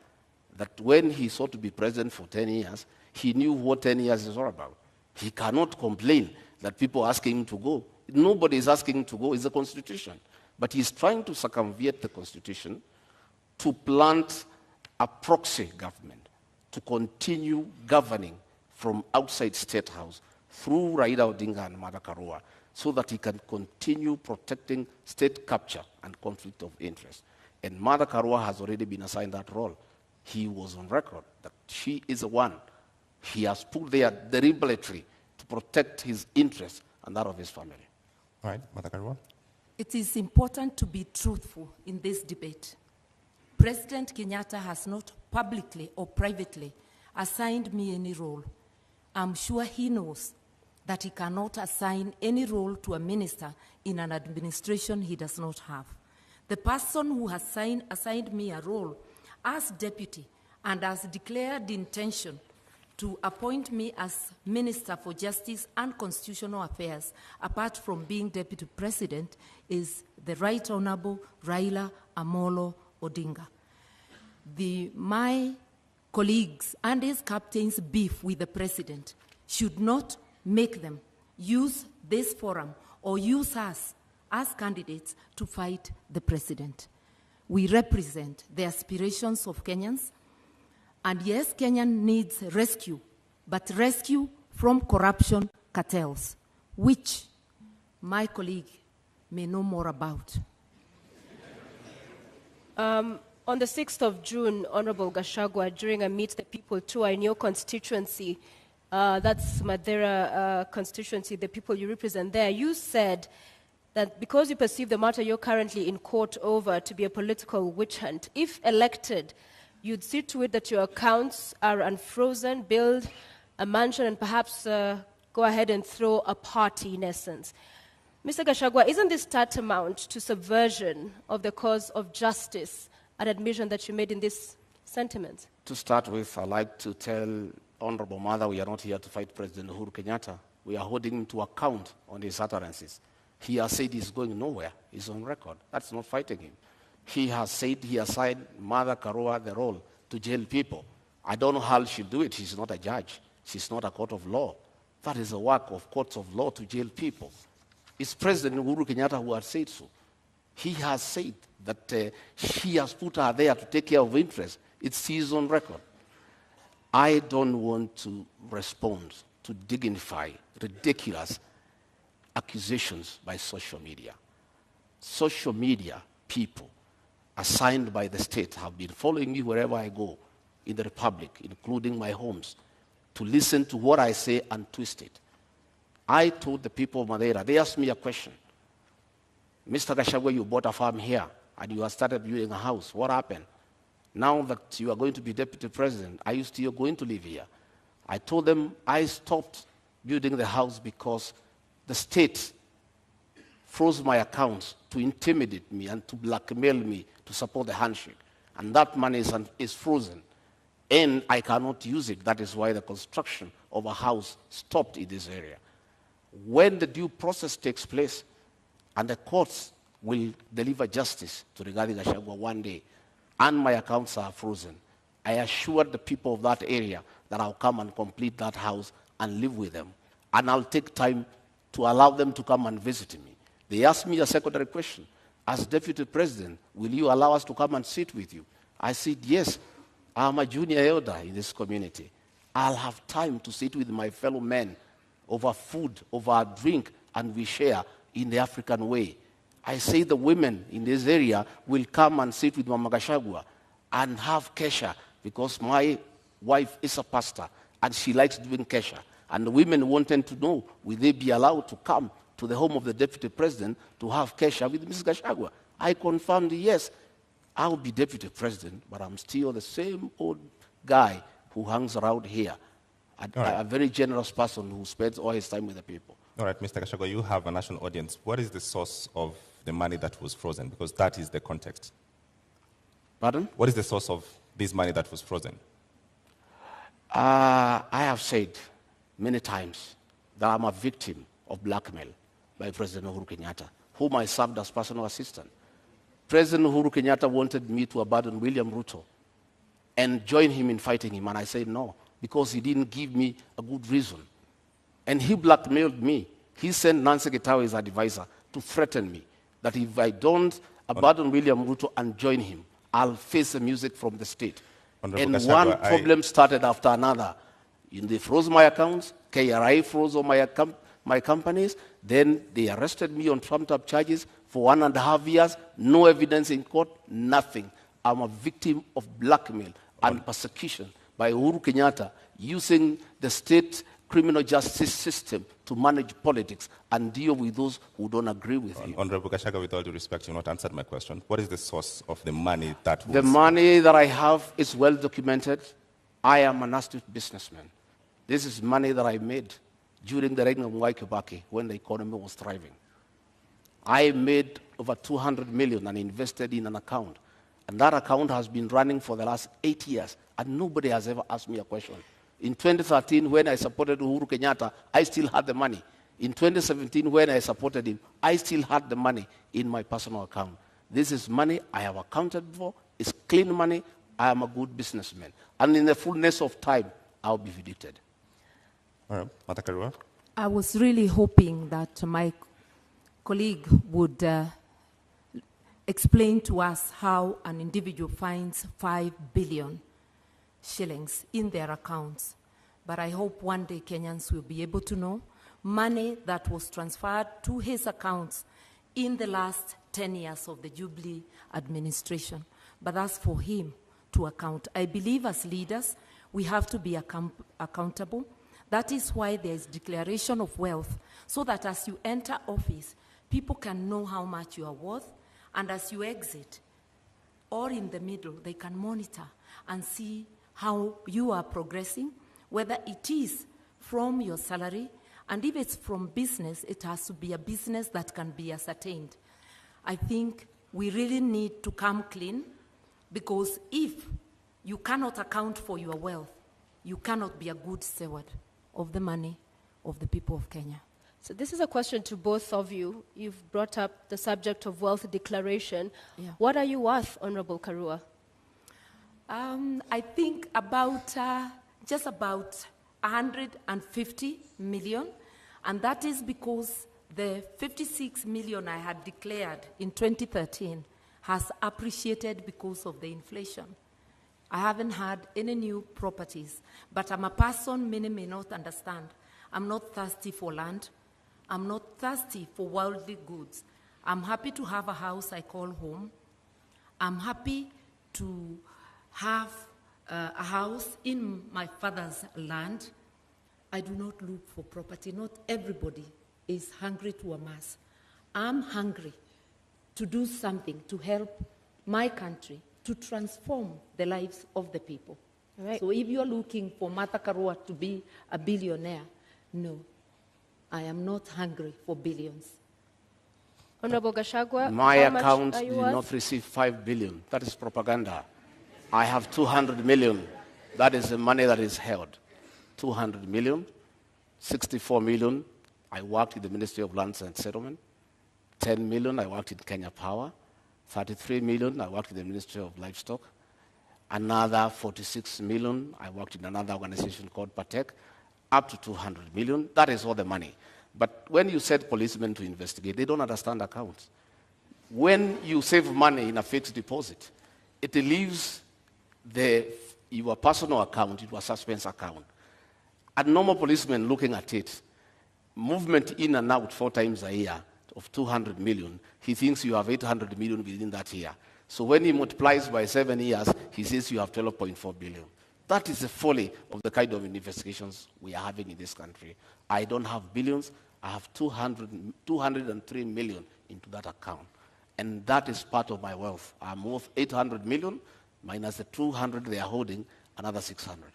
that when he sought to be president for 10 years, he knew what 10 years is all about. He cannot complain that people are asking him to go. Nobody is asking him to go. It's the Constitution. But he's trying to circumvent the Constitution to plant a proxy government, to continue governing from outside State House through Raila Odinga and Martha Karua, so that he can continue protecting state capture and conflict of interest. And Martha Karua has already been assigned that role. He was on record that she is the one he has put there deliberately to protect his interests and that of his family. All right, Martha Karua. It is important to be truthful in this debate. President Kenyatta has not publicly or privately assigned me any role. I'm sure he knows that he cannot assign any role to a minister in an administration he does not have. The person who has assigned me a role as deputy and has declared the intention to appoint me as Minister for Justice and Constitutional Affairs, apart from being deputy president, is the Right Honorable Raila Amolo Odinga. My colleagues and his captains' beef with the president should not make them use this forum or use us as candidates to fight the president. We represent the aspirations of Kenyans, and yes, Kenya needs rescue, but rescue from corruption cartels, which my colleague may know more about. On the 6th of June, Honorable Gachagua, during a Meet the People tour in your constituency, that's Madeira constituency, the people you represent there, you said that because you perceive the matter you're currently in court over to be a political witch hunt, if elected, you'd see to it that your accounts are unfrozen, build a mansion, and perhaps go ahead and throw a party in essence. Mr. Gachagua, isn't this tantamount to subversion of the cause of justice, an admission that you made in this sentiment? To start with, I'd like to tell Honorable Mother we are not here to fight President Uhuru Kenyatta. We are holding him to account on his utterances. He has said he's going nowhere. He's on record. That's not fighting him. He has said he assigned Martha Karua the role to jail people. I don't know how she'll do it. She's not a judge. She's not a court of law. That is the work of courts of law, to jail people. It's President Uhuru Kenyatta who has said so. He has said that she has put her there to take care of interest. It's his own record. I don't want to respond to dignify ridiculous accusations by social media. Social media people assigned by the state have been following me wherever I go in the Republic, including my homes, to listen to what I say and twist it. I told the people of Madeira, they asked me a question. Mr. Gachagua, you bought a farm here and you have started building a house. What happened? Now that you are going to be deputy president, are you still going to live here? I told them I stopped building the house because the state froze my accounts to intimidate me and to blackmail me to support the handshake. And that money is frozen. And I cannot use it. That is why the construction of a house stopped in this area. When the due process takes place and the courts will deliver justice to Rigathi Gachagua one day, and my accounts are frozen, I assured the people of that area that I'll come and complete that house and live with them. And I'll take time to allow them to come and visit me. They asked me a secondary question. As deputy president, will you allow us to come and sit with you? I said, yes, I'm a junior elder in this community. I'll have time to sit with my fellow men over food, over a drink, and we share in the African way. I say the women in this area will come and sit with Mama Gachagua and have kesha, because my wife is a pastor and she likes doing kesha. And the women wanted to know, will they be allowed to come to the home of the deputy president to have kesha with Mrs. Gachagua? I confirmed, yes, I'll be deputy president, but I'm still the same old guy who hangs around here. A very generous person who spends all his time with the people. All right, Mr. Gachagua, you have a national audience. What is the source of the money that was frozen? Because that is the context. Pardon? What is the source of this money that was frozen? I have said many times that I'm a victim of blackmail by President Uhuru Kenyatta, whom I served as personal assistant. President Uhuru Kenyatta wanted me to abandon William Ruto and join him in fighting him, and I said no, because he didn't give me a good reason. And he blackmailed me. He sent Nancy Gitawe, his advisor, to threaten me that if I don't abandon William Ruto and join him, I'll face the music from the state. And one problem started after another. They froze my accounts, KRI froze all my companies, then they arrested me on trumped-up charges for 1.5 years, no evidence in court, nothing. I'm a victim of blackmail and persecution by Uhuru Kenyatta using the state criminal justice system to manage politics and deal with those who don't agree with him. Honorable Gachagua, with all due respect, you've not answered my question. What is the source of the money that was... The money that I have is well documented. I am an astute businessman. This is money that I made during the reign of Mwai Kibaki when the economy was thriving. I made over 200 million and invested in an account. And that account has been running for the last 8 years, and nobody has ever asked me a question. In 2013, when I supported Uhuru Kenyatta, I still had the money. In 2017, when I supported him, I still had the money in my personal account. This is money I have accounted for. It's clean money. I am a good businessman. And in the fullness of time, I'll be vindicated. All right, Mata Karua. I was really hoping that my colleague would explain to us how an individual finds 5 billion shillings in their accounts. But I hope one day Kenyans will be able to know money that was transferred to his accounts in the last 10 years of the Jubilee administration. But that's for him to account. I believe as leaders, we have to be accountable. That is why there's declaration of wealth, so that as you enter office, people can know how much you are worth, and as you exit, or in the middle, they can monitor and see how you are progressing, whether it is from your salary, and if it's from business, it has to be a business that can be ascertained. I think we really need to come clean, because if you cannot account for your wealth, you cannot be a good steward of the money of the people of Kenya. So this is a question to both of you. You've brought up the subject of wealth declaration. Yeah. What are you worth, Honorable Karua? I think about just about 150 million, and that is because The 56 million I had declared in 2013 has appreciated because of the inflation. I haven't had any new properties, but I'm a person many may not understand. I'm not thirsty for land. I'm not thirsty for worldly goods. I'm happy to have a house I call home. I'm happy to have a house in my father's land. I do not look for property. Not everybody is hungry to amass. I'm hungry to do something to help my country to transform the lives of the people. Right. So if you're looking for Martha Karua to be a billionaire, no, I am not hungry for billions. Honorable Gachagua, My how much account are did you worth? not receive 5 billion. That is propaganda. I have 200 million. That is the money that is held. 200 million, 64 million. I worked in the Ministry of Lands and Settlement. 10 million, I worked in Kenya Power. 33 million, I worked in the Ministry of Livestock. Another 46 million, I worked in another organization called Patek. Up to 200 million, that is all the money. But when you set policemen to investigate, they don't understand accounts. When you save money in a fixed deposit, it leaves your personal account into a suspense account. A normal policeman looking at it, movement in and out 4 times a year of 200 million, he thinks you have 800 million within that year. So when he multiplies by 7 years, he says you have 12.4 billion. That is the folly of the kind of investigations we are having in this country. I don't have billions. I have 203 million into that account. And that is part of my wealth. I'm worth 800 million minus the 200 they are holding, another 600.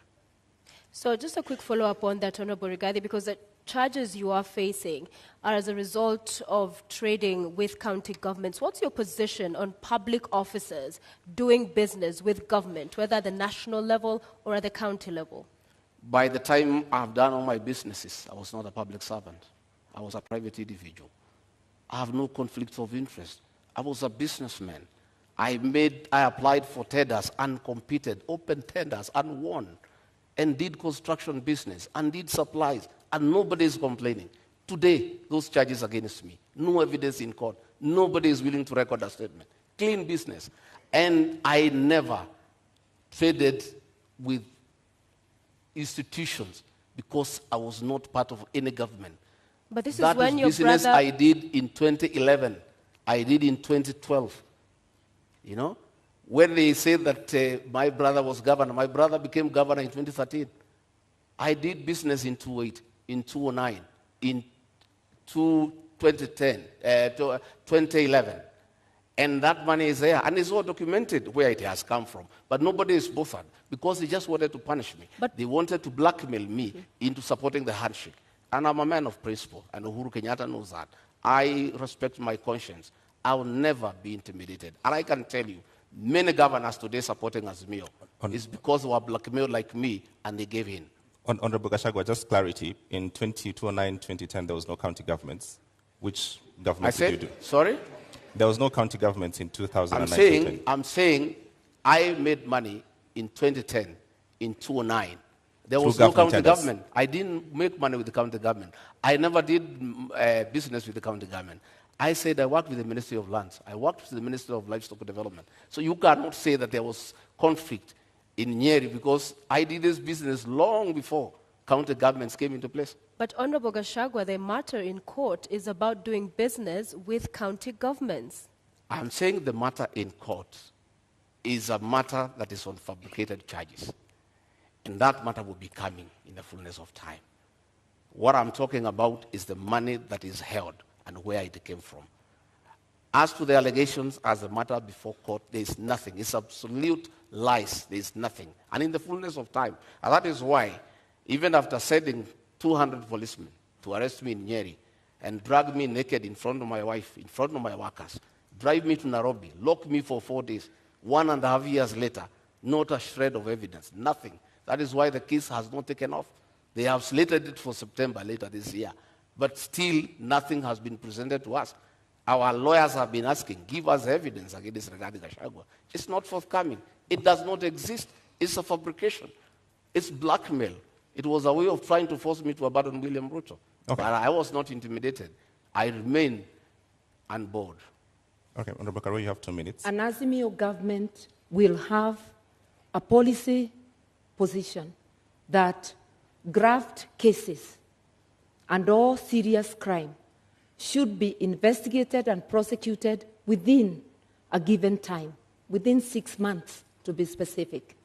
So just a quick follow-up on that, Honorable Rigathi, because the charges you are facing are as a result of trading with county governments. What's your position on public officers doing business with government, whether at the national level or at the county level? By the time I've done all my businesses, I was not a public servant. I was a private individual. I have no conflicts of interest. I was a businessman. I applied for tenders and competed, open tenders and won, and did construction business and did supplies, and nobody is complaining. Today, those charges against me, no evidence in court, nobody is willing to record a statement. Clean business. And I never traded with institutions because I was not part of any government. But this That is when is your business brother... I did in 2011. I did in 2012. You know? When they say that my brother was governor, my brother became governor in 2013. I did business in 2008, in 2009, in 2010, 2011. And that money is there. And it's all documented where it has come from. But nobody is bothered because they just wanted to punish me. But they wanted to blackmail me into supporting the handshake. And I'm a man of principle, and Uhuru Kenyatta knows that. I respect my conscience. I will never be intimidated. And I can tell you, many governors today supporting Azimio is because they were blackmailed like me, and they gave in. Honorable Gachagua, just clarity. In 2009, 2010, there was no county governments. Which government did you do? Sorry? There was no county governments in 2009. I'm saying I made money in 2010, in 2009. There was no county government. I didn't make money with the county government. I never did business with the county government. I said I worked with the Ministry of Lands. I worked with the Ministry of Livestock Development. So you cannot say that there was conflict in Nyeri because I did this business long before county governments came into place. But Honorable Gachagua, the matter in court is about doing business with county governments. I'm saying the matter in court is a matter that is on fabricated charges. And that matter will be coming in the fullness of time. What I'm talking about is the money that is held and where it came from. As to the allegations as a matter before court, there is nothing. It's absolute lies. There is nothing. And in the fullness of time, and that is why, even after sending 200 policemen to arrest me in Nyeri and drag me naked in front of my wife, in front of my workers, drive me to Nairobi, lock me for 4 days, 1.5 years later, not a shred of evidence, nothing. That is why the case has not taken off. They have slated it for September later this year. But still, nothing has been presented to us. Our lawyers have been asking, give us evidence against Rigathi Gachagua. It's not forthcoming. It does not exist. It's a fabrication. It's blackmail. It was a way of trying to force me to abandon William Ruto. Okay. But I was not intimidated. I remain on board. Okay, Honorable Karua, you have 2 minutes. An Azimio government will have a policy position that graft cases and all serious crime should be investigated and prosecuted within a given time, within 6 months to be specific,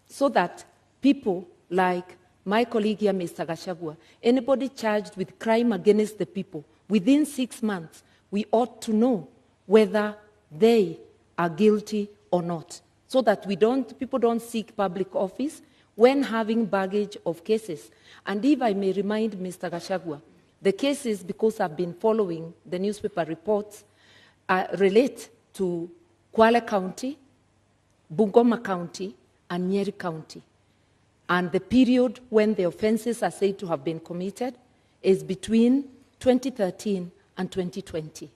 so that people like my colleague here, Mr. Gachagua, anybody charged with crime against the people, within 6 months, we ought to know whether they are guilty or not, so that people don't seek public office when having baggage of cases. And if I may remind Mr. Gachagua, the cases, because I've been following the newspaper reports, relate to Kwale County, Bungoma County, and Nyeri County. And the period when the offenses are said to have been committed is between 2013 and 2020.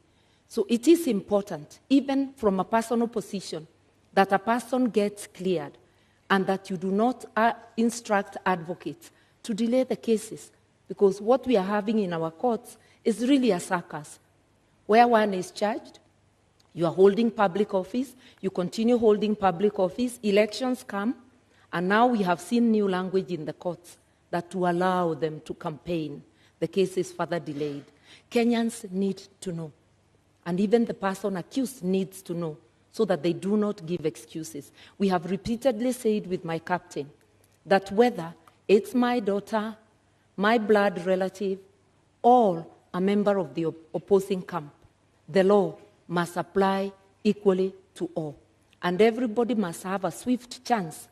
So it is important, even from a personal position, that a person gets cleared and that you do not instruct advocates to delay the cases, because what we are having in our courts is really a circus, where one is charged, you are holding public office, you continue holding public office, elections come, and now we have seen new language in the courts that to allow them to campaign, the case is further delayed. Kenyans need to know, and even the person accused needs to know, so that they do not give excuses. We have repeatedly said with my captain that whether it's my daughter, my blood relative, or a member of the opposing camp, the law must apply equally to all. And everybody must have a swift chance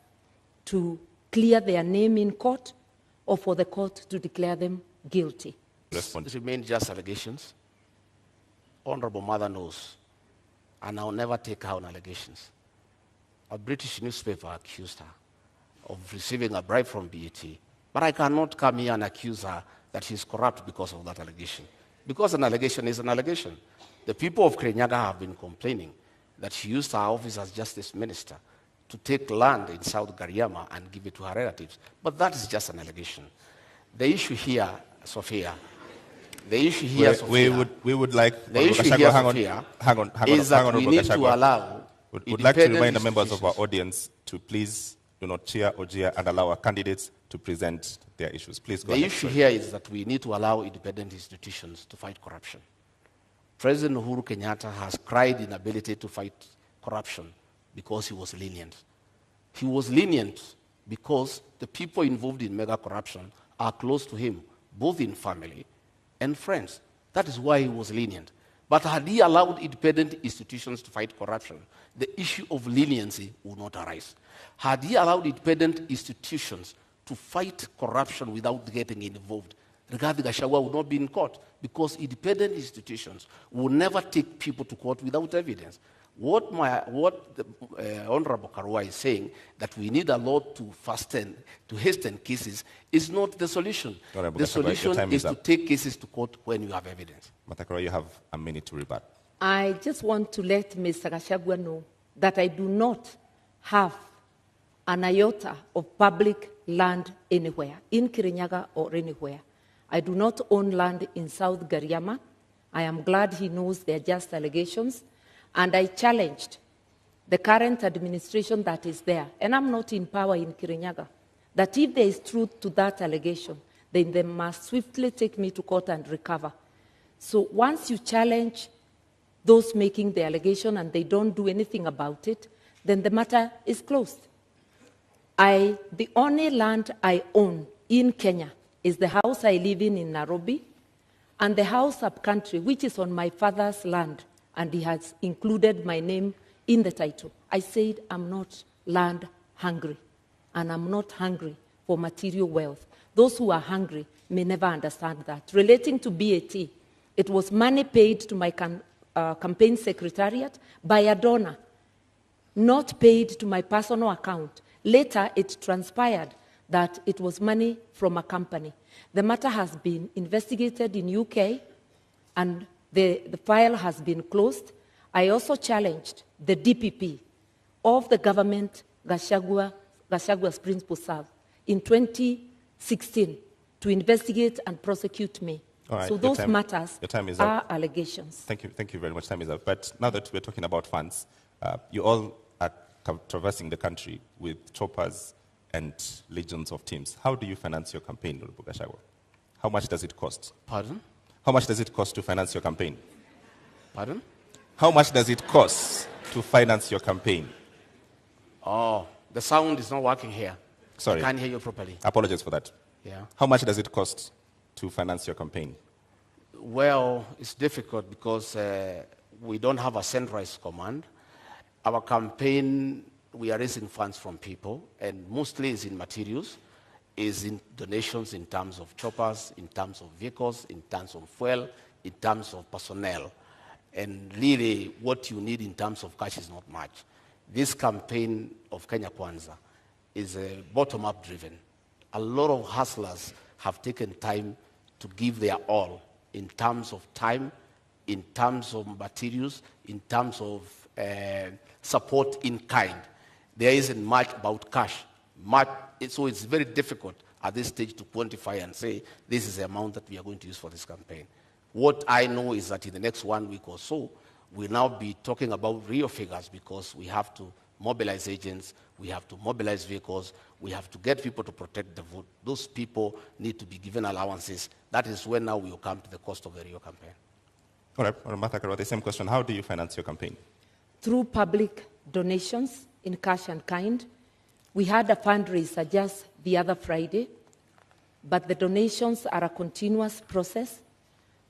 to clear their name in court or for the court to declare them guilty. It remain just allegations. Honorable Mother knows, and I'll never take her on allegations. A British newspaper accused her of receiving a bribe from BAT, but I cannot come here and accuse her that she's corrupt because of that allegation. Because an allegation is an allegation. The people of Kirinyaga have been complaining that she used her office as justice minister to take land in South Gariama and give it to her relatives. But that is just an allegation. The issue here, Sophia, we would like the issue here, Sophia, is that we need to allow. We'd like to remind the members of our audience to please do not cheer or jeer and allow our candidates to present their issues. Please go ahead. The issue here is that we need to allow independent institutions to fight corruption. President Uhuru Kenyatta has cried inability to fight corruption because he was lenient. He was lenient because the people involved in mega corruption are close to him, both in family and friends. That is why he was lenient. But had he allowed independent institutions to fight corruption, the issue of leniency would not arise. Had he allowed independent institutions to fight corruption without getting involved, Rigathi Gachagua would not be in court, because independent institutions will never take people to court without evidence. What the Honorable Karua is saying, that we need a law to hasten cases, is not the solution. The solution is to take cases to court when you have evidence. Mr. Karua, you have a minute to rebut. I just want to let Mr. Gachagua know that I do not have an iota of public land anywhere, in Kirinyaga or anywhere. I do not own land in South Gariama. I am glad he knows they are just allegations. And I challenged the current administration that is there, and I'm not in power in Kirinyaga, that if there is truth to that allegation, then they must swiftly take me to court and recover. So once you challenge those making the allegation and they don't do anything about it, then the matter is closed. The only land I own in Kenya is the house I live in Nairobi, and the house up country, which is on my father's land, and he has included my name in the title. I said I'm not land hungry, and I'm not hungry for material wealth. Those who are hungry may never understand that. Relating to BAT, it was money paid to my campaign secretariat by a donor, not paid to my personal account. Later, it transpired that it was money from a company. The matter has been investigated in UK, and the file has been closed. I also challenged the DPP of the government Gachagua's principal served in 2016 to investigate and prosecute me All right. So those matters your time is are up. allegations. Thank you very much. Time is up. But now that we're talking about funds, you all are traversing the country with choppers and legions of teams. How do you finance your campaign, Honorable Gachagua? How much does it cost? Pardon? How much does it cost to finance your campaign? Pardon? How much does it cost to finance your campaign? Oh, the sound is not working here. Sorry. I can't hear you properly. Apologies for that. Yeah. How much does it cost to finance your campaign? Well, it's difficult because we don't have a centralized command. Our campaign, we are raising funds from people, and mostly is in materials, is in donations in terms of choppers, in terms of vehicles, in terms of fuel, in terms of personnel. And really, what you need in terms of cash is not much. This campaign of Kenya Kwanza is bottom-up driven. A lot of hustlers have taken time to give their all in terms of time, in terms of materials, in terms of support in kind. There isn't much about cash. So it's very difficult at this stage to quantify and say, this is the amount that we are going to use for this campaign. What I know is that in the next 1 week or so, we'll now be talking about real figures because we have to mobilize agents, we have to mobilize vehicles, we have to get people to protect the vote. Those people need to be given allowances. That is when now we will come to the cost of the real campaign. All right, Martha Karua, the same question. How do you finance your campaign? Through public donations in cash and kind. We had a fundraiser just the other Friday, but the donations are a continuous process.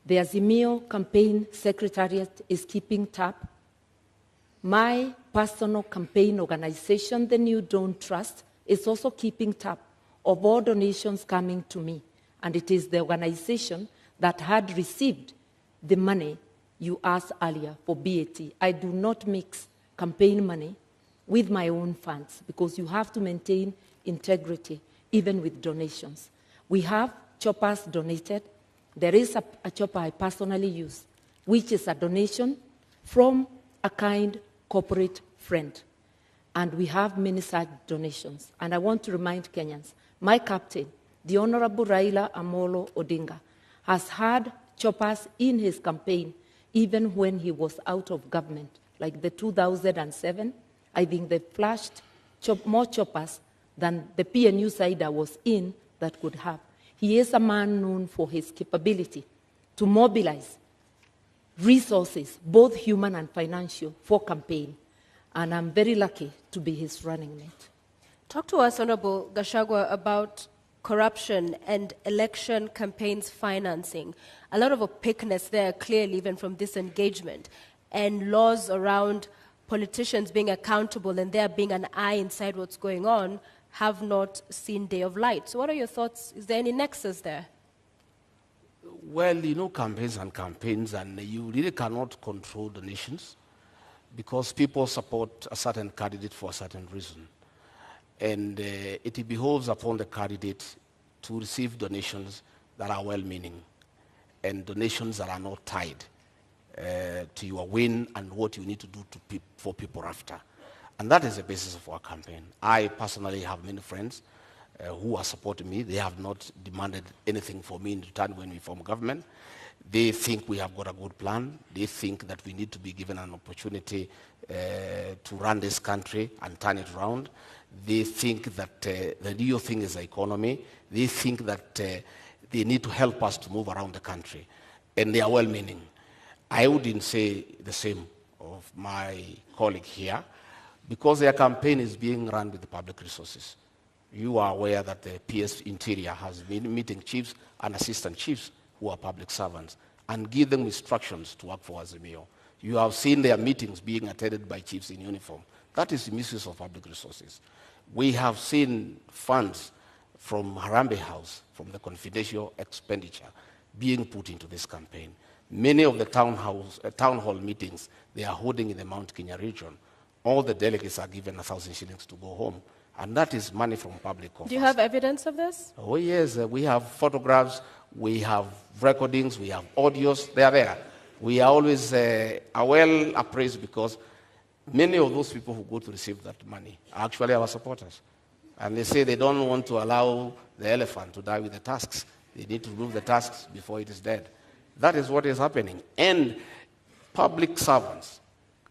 The Azimio campaign secretariat is keeping tab. My personal campaign organization, the New Dawn Trust, is also keeping tab of all donations coming to me. And it is the organization that had received the money you asked earlier for BAT. I do not mix campaign money with my own funds because you have to maintain integrity even with donations. We have choppers donated. There is a chopper I personally use, which is a donation from a kind corporate friend. And we have many such donations. And I want to remind Kenyans, my captain, the Honorable Raila Amolo Odinga, has had choppers in his campaign even when he was out of government. Like the 2007, I think they flashed more choppers than the PNU side I was in that could have. He is a man known for his capability to mobilize resources, both human and financial, for campaign. And I'm very lucky to be his running mate. Talk to us, Honorable Gachagua, about corruption and election campaigns financing. A lot of opaqueness there, clearly, even from this engagement, and laws around politicians being accountable and there being an eye inside what's going on have not seen day of light. So what are your thoughts? Is there any nexus there? Well, you know, campaigns, and you really cannot control the nations because people support a certain candidate for a certain reason. And it behoves upon the candidate to receive donations that are well-meaning and donations that are not tied to your win and what you need to do for people after. And that is the basis of our campaign. I personally have many friends who are supporting me. They have not demanded anything for me in return when we form government. They think we have got a good plan. They think that we need to be given an opportunity to run this country and turn it around. They think that the real thing is the economy. They think that they need to help us to move around the country. And they are well-meaning. I wouldn't say the same of my colleague here because their campaign is being run with the public resources. You are aware that the PS Interior has been meeting chiefs and assistant chiefs who are public servants and give them instructions to work for Azimio. You have seen their meetings being attended by chiefs in uniform. That is the misuse of public resources. We have seen funds from Harambee House, from the confidential expenditure, being put into this campaign. Many of the town hall meetings they are holding in the Mount Kenya region, all the delegates are given 1,000 shillings to go home. And that is money from public coffers. Do you have evidence of this? Oh, yes. We have photographs, we have recordings, we have audios. They are there. We are always well appraised because many of those people who go to receive that money are actually our supporters. And they say they don't want to allow the elephant to die with the tusks. They need to remove the tusks before it is dead. That is what is happening. And public servants,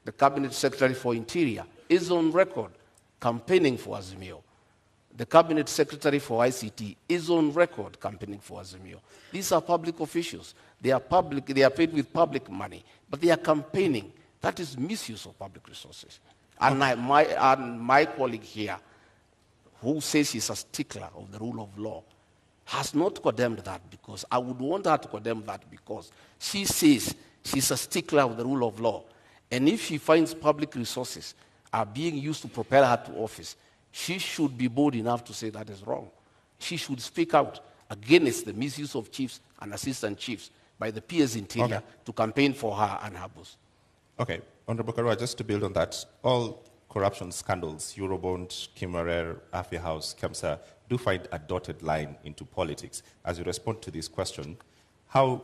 the Cabinet Secretary for Interior, is on record campaigning for Azimio. The Cabinet Secretary for ICT is on record campaigning for Azimio. These are public officials. They are paid with public money, but they are campaigning. That is misuse of public resources. And my colleague here, who says she's a stickler of the rule of law, has not condemned that, because I would want her to condemn that, because she says she's a stickler of the rule of law. And if she finds public resources are being used to propel her to office, she should be bold enough to say that is wrong. She should speak out against the misuse of chiefs and assistant chiefs by the PS Interior to campaign for her and her boss. Okay, Honorable Karua, just to build on that, all corruption scandals, Eurobond, Kimarer, Afia House, Kemsa, do find a dotted line into politics. As you respond to this question, how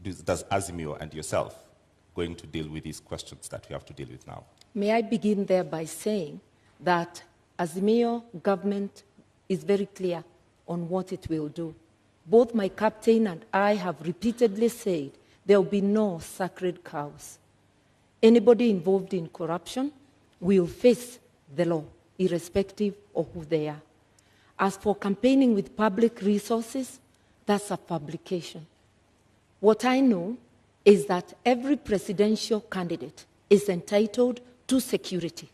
does Azimio and yourself going to deal with these questions that we have to deal with now? May I begin there by saying that Azimio government is very clear on what it will do. Both my captain and I have repeatedly said there will be no sacred cows. Anybody involved in corruption will face the law, irrespective of who they are. As for campaigning with public resources, that's a fabrication. What I know is that every presidential candidate is entitled to security.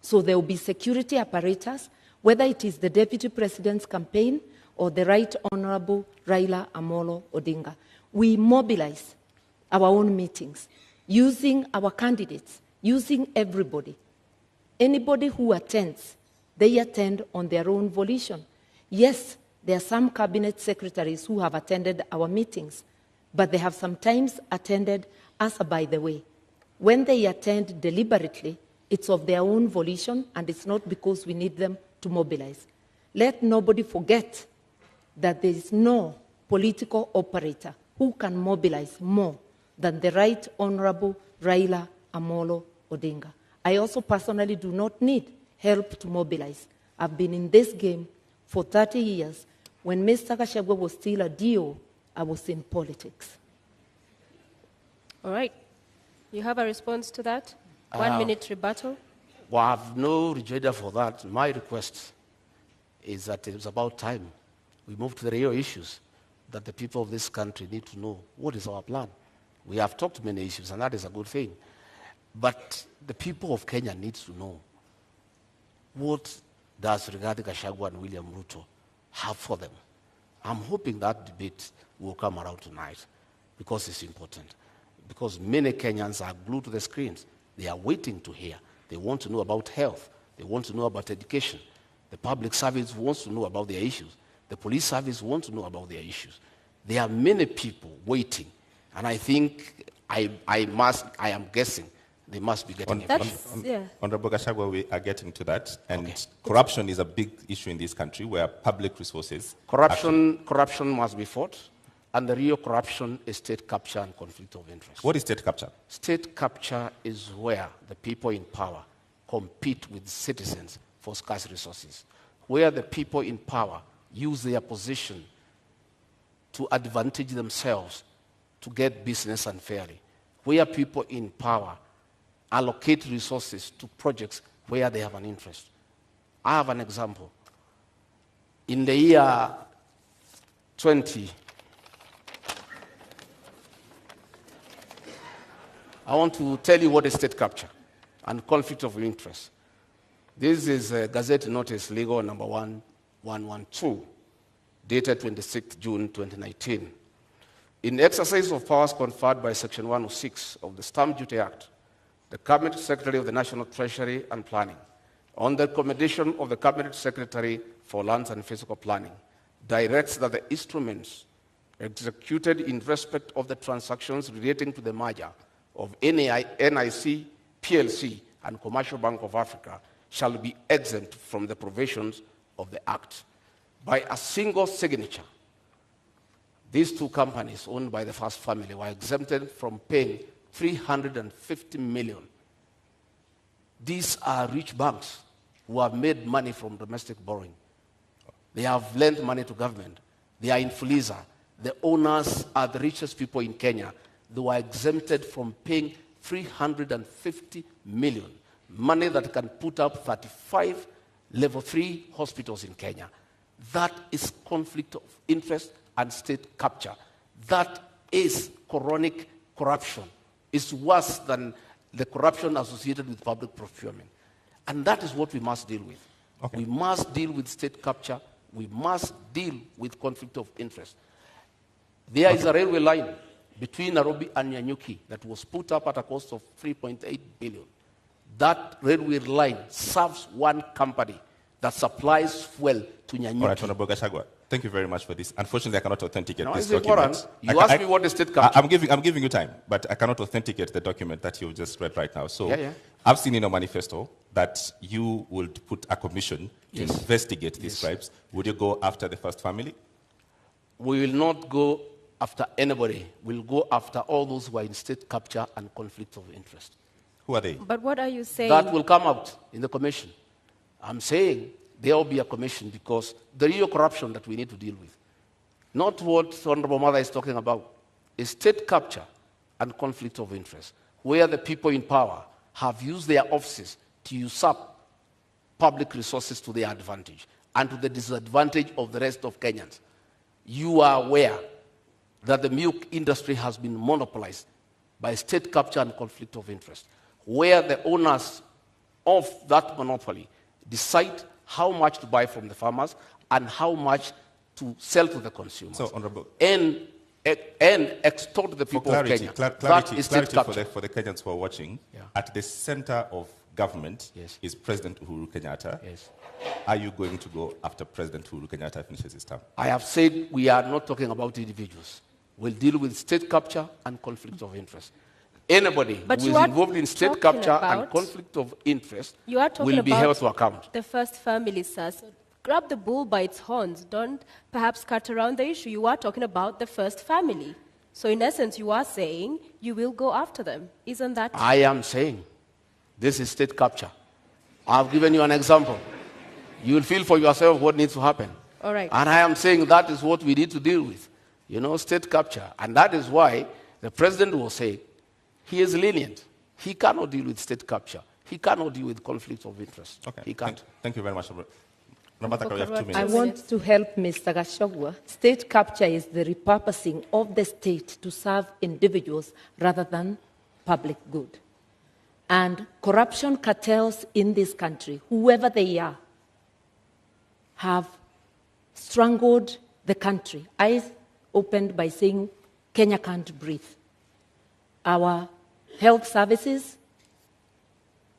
So there will be security apparatus, whether it is the Deputy President's campaign or the Right Honorable Raila Amolo Odinga. We mobilize our own meetings, using our candidates, using everybody. Anybody who attends, they attend on their own volition. Yes, there are some cabinet secretaries who have attended our meetings, but they have sometimes attended as a by the way. When they attend deliberately, it's of their own volition, and it's not because we need them to mobilize. Let nobody forget that there is no political operator who can mobilize more than the Right Honorable Raila Amolo Odinga. I also personally do not need help to mobilize. I've been in this game for 30 years. When Mr. Gachagua was still a DO, I was in politics. All right. You have a response to that? 1 minute rebuttal. Well, I have no rejoinder for that. My request is that it's about time we move to the real issues that the people of this country need to know. What is our plan? We have talked many issues, and that is a good thing. But the people of Kenya need to know, what does Rigathi Gachagua and William Ruto have for them? I'm hoping that debate will come around tonight, because it's important. Because many Kenyans are glued to the screens. They are waiting to hear. They want to know about health. They want to know about education. The public service wants to know about their issues. The police service wants to know about their issues. There are many people waiting. And I think, I am guessing, they must be getting information. Honorable Gachagua, we are getting to that. And corruption is a big issue in this country, where public resources... Corruption must be fought. And the real corruption is state capture and conflict of interest. What is state capture? State capture is where the people in power compete with citizens for scarce resources, where the people in power use their position to advantage themselves to get business unfairly, where people in power allocate resources to projects where they have an interest. I have an example. In the year 20, I want to tell you what is state capture and conflict of interest. This is Gazette Notice Legal number 1112, dated 26 June 2019. In exercise of powers conferred by Section 106 of the Stamp Duty Act, the Cabinet Secretary of the National Treasury and Planning, on the recommendation of the Cabinet Secretary for Lands and Physical Planning, directs that the instruments executed in respect of the transactions relating to the merger of NIC, PLC, and Commercial Bank of Africa shall be exempt from the provisions of the Act. By a single signature, these two companies owned by the first family were exempted from paying 350 million. These are rich banks who have made money from domestic borrowing. They have lent money to government. They are in Fuliza. the owners are the richest people in Kenya. They were exempted from paying 350 million, money that can put up 35 level 3 hospitals in Kenya. That is conflict of interest and state capture. That is chronic corruption. It's worse than the corruption associated with public procurement. And that is what we must deal with. Okay. We must deal with state capture. We must deal with conflict of interest. There is a railway line between Nairobi and Nyanyuki that was put up at a cost of 3.8 billion. That railway line serves one company that supplies fuel to Nyanyuki. All right, Honorable Gachagua, thank you very much for this. Unfortunately, I cannot authenticate this document. Important. You asked me what the state capture. I'm giving you time, but I cannot authenticate the document that you just read right now. So I've seen in your manifesto that you would put a commission to investigate these crimes. Would you go after the first family? We will not go after anybody. We'll go after all those who are in state capture and conflict of interest. Who are they? But what are you saying? That will come out in the commission. I'm saying there will be a commission because the real corruption that we need to deal with, not what Honorable Mother is talking about, is state capture and conflict of interest, where the people in power have used their offices to usurp public resources to their advantage and to the disadvantage of the rest of Kenyans. You are aware that the milk industry has been monopolized by state capture and conflict of interest, where the owners of that monopoly decide how much to buy from the farmers and how much to sell to the consumers. So, Honorable, and extort the people of Kenya. Clarity for the Kenyans who are watching. At the center of government is President Uhuru Kenyatta. Are you going to go after President Uhuru Kenyatta finishes his term? I have said we are not talking about individuals. We'll deal with state capture and conflict of interest. Anybody who is involved in state capture and conflict of interest will be held to account. The first family, sir. So grab the bull by its horns. Don't perhaps cut around the issue. You are talking about the first family. So in essence, you are saying you will go after them. Isn't that? I am saying this is state capture. I've given you an example. You will feel for yourself what needs to happen. All right. And I am saying that is what we need to deal with. You know, state capture. And that is why the president will say he is lenient. He cannot deal with state capture. He cannot deal with conflict of interest. Okay. He can't. Thank you very much. Ramataka, we have 2 minutes. I want to help Mr. Gachagua. State capture is the repurposing of the state to serve individuals rather than public good. And corruption cartels in this country, whoever they are, have strangled the country. I opened by saying Kenya can't breathe. Our health services,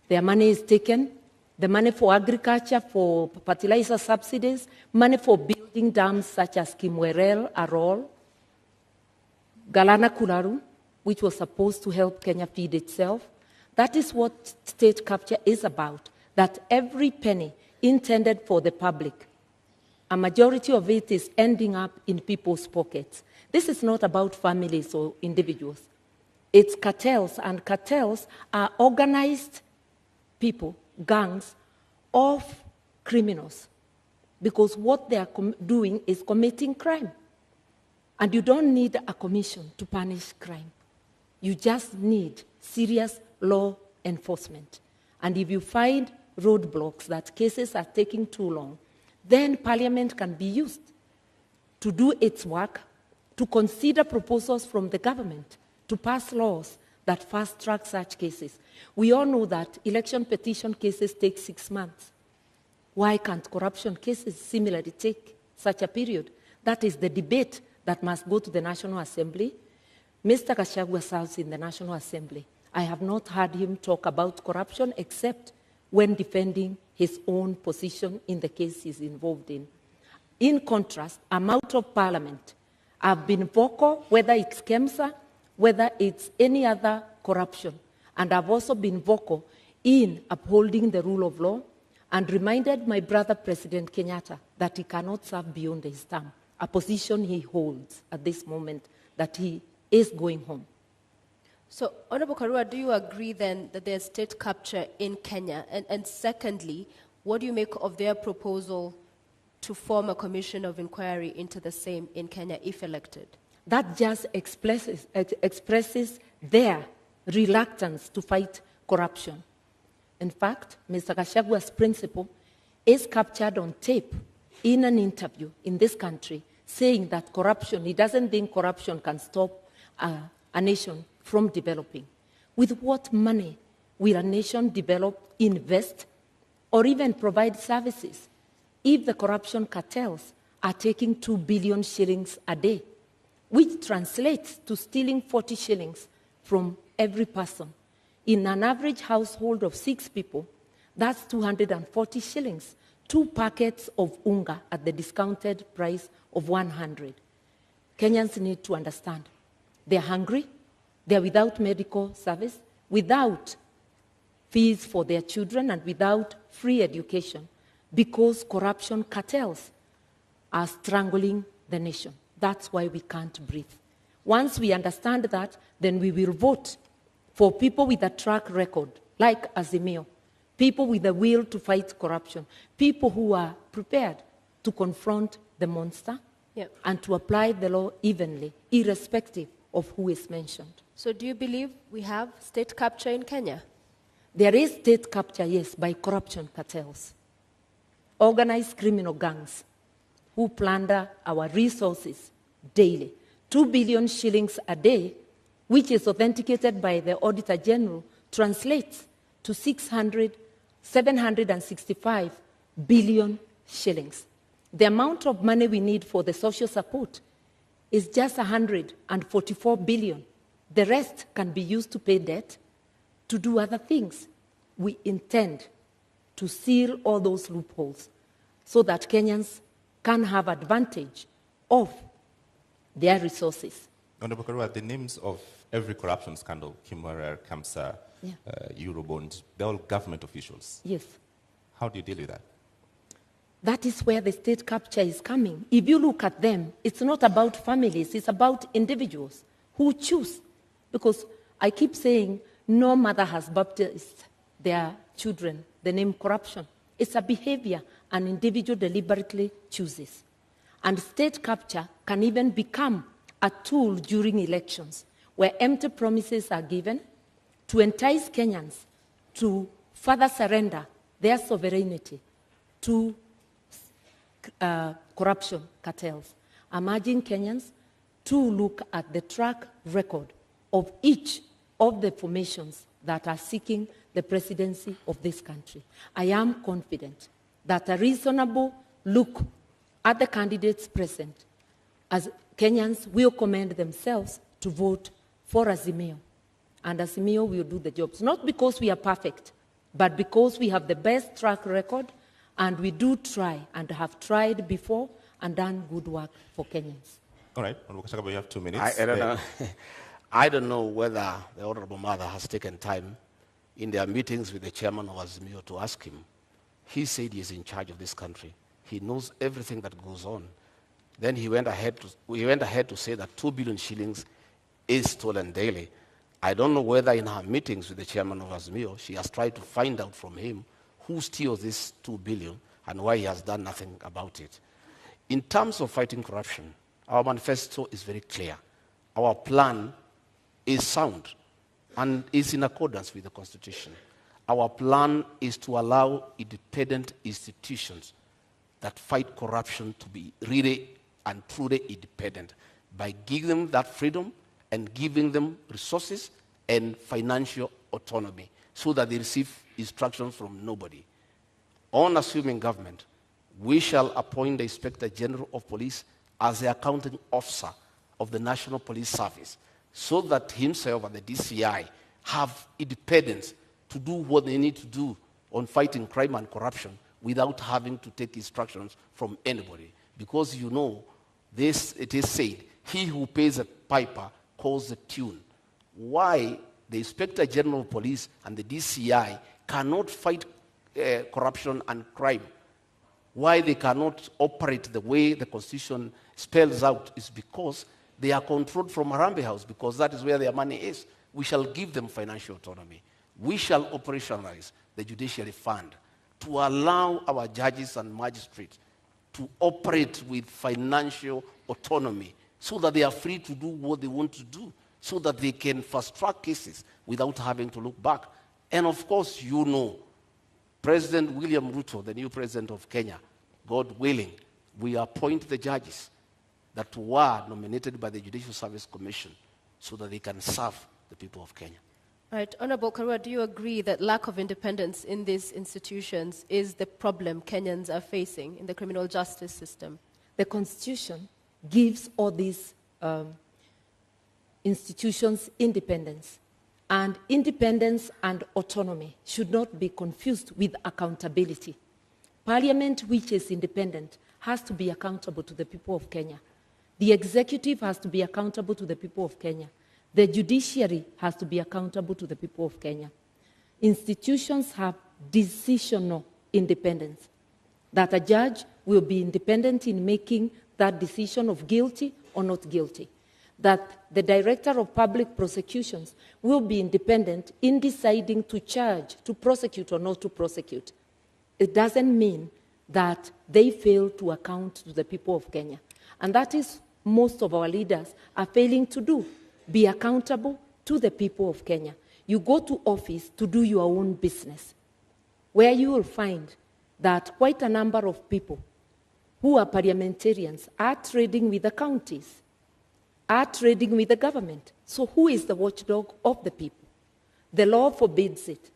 their money is taken. The money for agriculture, for fertilizer subsidies, money for building dams such as Kimwerel, Arol, Galana Kularu, which was supposed to help Kenya feed itself. That is what state capture is about, that every penny intended for the public, a majority of it is ending up in people's pockets. This is not about families or individuals. It's cartels, and cartels are organized people, gangs of criminals, because what they are doing is committing crime. And you don't need a commission to punish crime. You just need serious law enforcement. And if you find roadblocks, that cases are taking too long, then Parliament can be used to do its work, to consider proposals from the government, to pass laws that fast-track such cases. We all know that election petition cases take 6 months. Why can't corruption cases similarly take such a period? That is the debate that must go to the National Assembly. Mr. Gachagua serves in the National Assembly. I have not heard him talk about corruption except when defending his own position in the case he's involved in. In contrast, I'm out of Parliament. I've been vocal, whether it's KEMSA, whether it's any other corruption. And I've also been vocal in upholding the rule of law and reminded my brother, President Kenyatta, that he cannot serve beyond his term, a position he holds at this moment, that he is going home. So, Honorable Karua, do you agree then that there's state capture in Kenya? And secondly, what do you make of their proposal to form a commission of inquiry into the same in Kenya if elected? That just expresses their reluctance to fight corruption. In fact, Mr. Gashagua's principle is captured on tape in an interview in this country, saying that corruption, he doesn't think corruption can stop a nation from developing. With what money will a nation develop, invest, or even provide services if the corruption cartels are taking 2 billion shillings a day, which translates to stealing 40 shillings from every person? In an average household of 6 people, that's 240 shillings, 2 packets of unga at the discounted price of 100. Kenyans need to understand. They're hungry, they're without medical service, without fees for their children, and without free education, because corruption cartels are strangling the nation. That's why we can't breathe. Once we understand that, then we will vote for people with a track record, like Azimio, people with the will to fight corruption, people who are prepared to confront the monster and to apply the law evenly, irrespective of who is mentioned. So do you believe we have state capture in Kenya? There is state capture, yes, by corruption cartels, organized criminal gangs who plunder our resources daily. 2 billion shillings a day, which is authenticated by the Auditor General, translates to 765 billion shillings. The amount of money we need for the social support is just 144 billion. The rest can be used to pay debt, to do other things. We intend to seal all those loopholes so that Kenyans can have advantage of their resources. Honorable Karua, the names of every corruption scandal, Kimwera, Kamsa, Eurobond, they're all government officials. Yes. How do you deal with that? That is where the state capture is coming. If you look at them, it's not about families, it's about individuals who choose. Because I keep saying, no mother has baptized their children the name corruption. It's a behavior an individual deliberately chooses. And state capture can even become a tool during elections, where empty promises are given to entice Kenyans to further surrender their sovereignty to corruption cartels. I'm urging Kenyans to look at the track record of each of the formations that are seeking the presidency of this country. I am confident that a reasonable look at the candidates present, as Kenyans will commend themselves to vote for Azimio. And Azimio will do the jobs, not because we are perfect, but because we have the best track record, and we do try and have tried before and done good work for Kenyans. All right, Honorable Kashagaba, you have 2 minutes. I don't know. I don't know whether the Honorable Mother has taken time in their meetings with the chairman of Azimio to ask him. He said he is in charge of this country. He knows everything that goes on. Then he went ahead to say that 2 billion shillings is stolen daily. I don't know whether in her meetings with the chairman of Azimio, she has tried to find out from him who steals this 2 billion and why he has done nothing about it. In terms of fighting corruption, our manifesto is very clear. Our plan is sound and is in accordance with the Constitution. Our plan is to allow independent institutions that fight corruption to be really and truly independent by giving them that freedom and giving them resources and financial autonomy so that they receive instructions from nobody. On assuming government, we shall appoint the Inspector General of Police as the accounting officer of the National Police Service so that himself and the DCI have independence to do what they need to do on fighting crime and corruption without having to take instructions from anybody. Because you know, it is said, he who pays a piper calls the tune. Why the Inspector General of Police and the DCI cannot fight corruption and crime, why they cannot operate the way the Constitution spells out, is because they are controlled from Harambee House, because that is where their money is. We shall give them financial autonomy. We shall operationalize the judiciary fund to allow our judges and magistrates to operate with financial autonomy so that they are free to do what they want to do, so that they can fast-track cases without having to look back. And of course, you know, President William Ruto, the new president of Kenya, God willing, we appoint the judges that were nominated by the Judicial Service Commission so that they can serve the people of Kenya. All right, Honorable Karua, do you agree that lack of independence in these institutions is the problem Kenyans are facing in the criminal justice system? The Constitution gives all these institutions independence. And independence and autonomy should not be confused with accountability. Parliament, which is independent, has to be accountable to the people of Kenya. The executive has to be accountable to the people of Kenya. The judiciary has to be accountable to the people of Kenya. Institutions have decisional independence, that a judge will be independent in making that decision of guilty or not guilty, that the Director of Public Prosecutions will be independent in deciding to charge, to prosecute or not to prosecute. It doesn't mean that they fail to account to the people of Kenya. And that is most of our leaders are failing to do, be accountable to the people of Kenya. You go to office to do your own business, where you will find that quite a number of people who are parliamentarians are trading with the counties, are trading with the government. So who is the watchdog of the people? The law forbids it.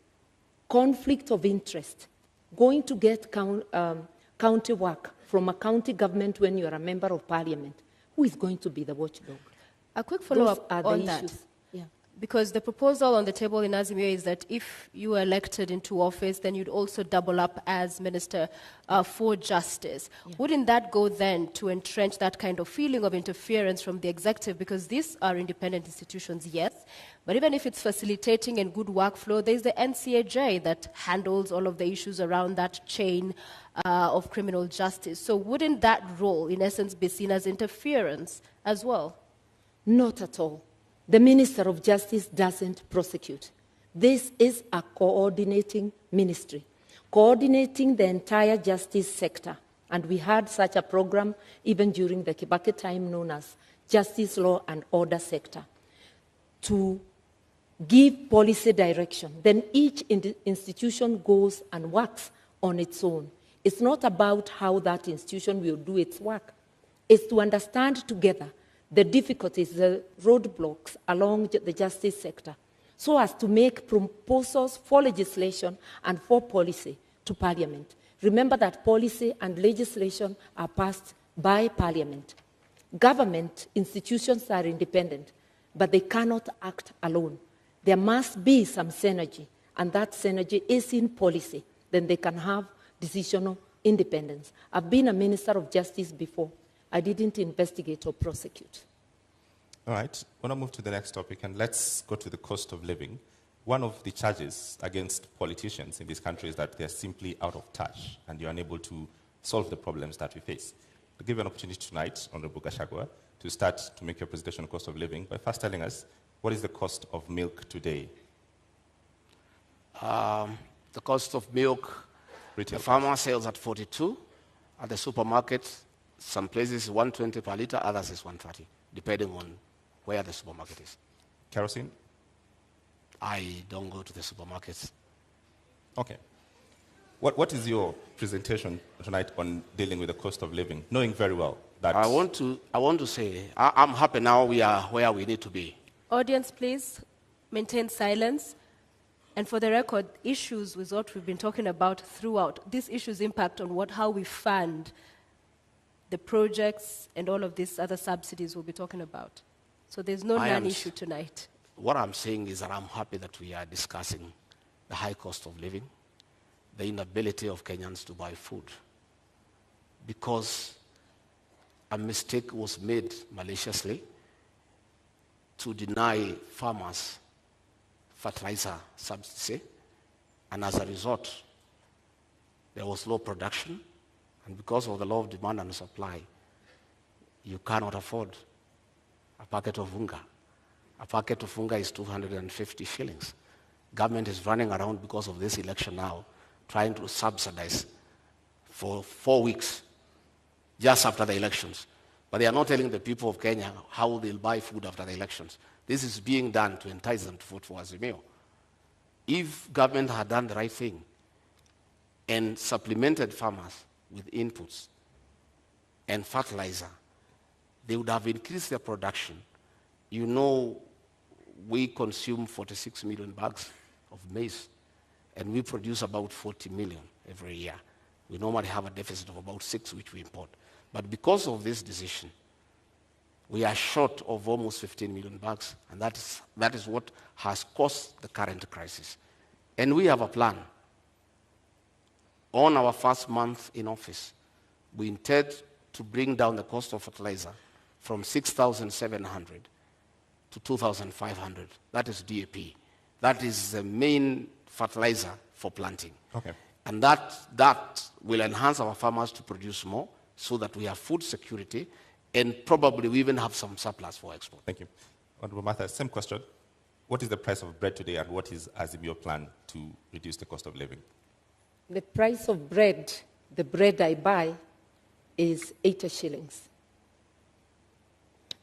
Conflict of interest. Going to get county work from a county government when you are a member of parliament. Who is going to be the watchdog? A quick follow-up on that. Yeah. Because the proposal on the table in Azimio is that if you are elected into office, then you'd also double up as Minister for Justice. Yeah. Wouldn't that go then to entrench that kind of feeling of interference from the executive? Because these are independent institutions, yes, but even if it's facilitating and good workflow, there's the NCAJ that handles all of the issues around that chain of criminal justice. So wouldn't that role, in essence, be seen as interference as well? Not at all. The Minister of Justice doesn't prosecute. This is a coordinating ministry, coordinating the entire justice sector. And we had such a program even during the Kibaki time known as Justice Law and Order Sector, to give policy direction. Then each institution goes and works on its own. It's not about how that institution will do its work. It's to understand together the difficulties, the roadblocks along the justice sector, so as to make proposals for legislation and for policy to Parliament. Remember that policy and legislation are passed by Parliament. Government institutions are independent, but they cannot act alone. There must be some synergy, and that synergy is in policy. Then they can have decisional independence. I've been a Minister of Justice before. I didn't investigate or prosecute. All right, I want to move to the next topic, and let's go to the cost of living. One of the charges against politicians in this country is that they're simply out of touch, and you're unable to solve the problems that we face. I'll give you an opportunity tonight, Honorable Gachagua, to start to make your presentation on cost of living by first telling us, what is the cost of milk today? The cost of milk, retail, the farmer sells at 42. At the supermarket, some places 120 per liter, others is 130, depending on where the supermarket is. Kerosene? I don't go to the supermarkets. Okay. What is your presentation tonight on dealing with the cost of living, knowing very well that... I want to say, I'm happy now we are where we need to be. Audience, please maintain silence. And for the record, issues with what we've been talking about throughout, these issues impact on how we fund the projects and all of these other subsidies we'll be talking about. So there's no non-issue tonight. What I'm saying is that I'm happy that we are discussing the high cost of living, the inability of Kenyans to buy food, because a mistake was made maliciously to deny farmers fertilizer subsidy, and as a result, there was low production, and because of the law of demand and supply, you cannot afford a packet of unga. A packet of unga is 250 shillings. Government is running around because of this election now, trying to subsidize for 4 weeks just after the elections. But they are not telling the people of Kenya how they'll buy food after the elections. This is being done to entice them to vote for Azimio. If government had done the right thing and supplemented farmers with inputs and fertilizer, they would have increased their production. You know, we consume 46 million bags of maize, and we produce about 40 million every year. We normally have a deficit of about 6, which we import. But because of this decision, we are short of almost 15 million bags, and that is what has caused the current crisis. And we have a plan. On our first month in office, we intend to bring down the cost of fertilizer from 6,700 to 2,500. That is DAP. That is the main fertilizer for planting. Okay. And that will enhance our farmers to produce more so that we have food security, and probably we even have some surplus for export. Thank you. Honorable Martha, same question. What is the price of bread today, and what is Azimio plan to reduce the cost of living? The price of bread, the bread I buy, is 80 shillings.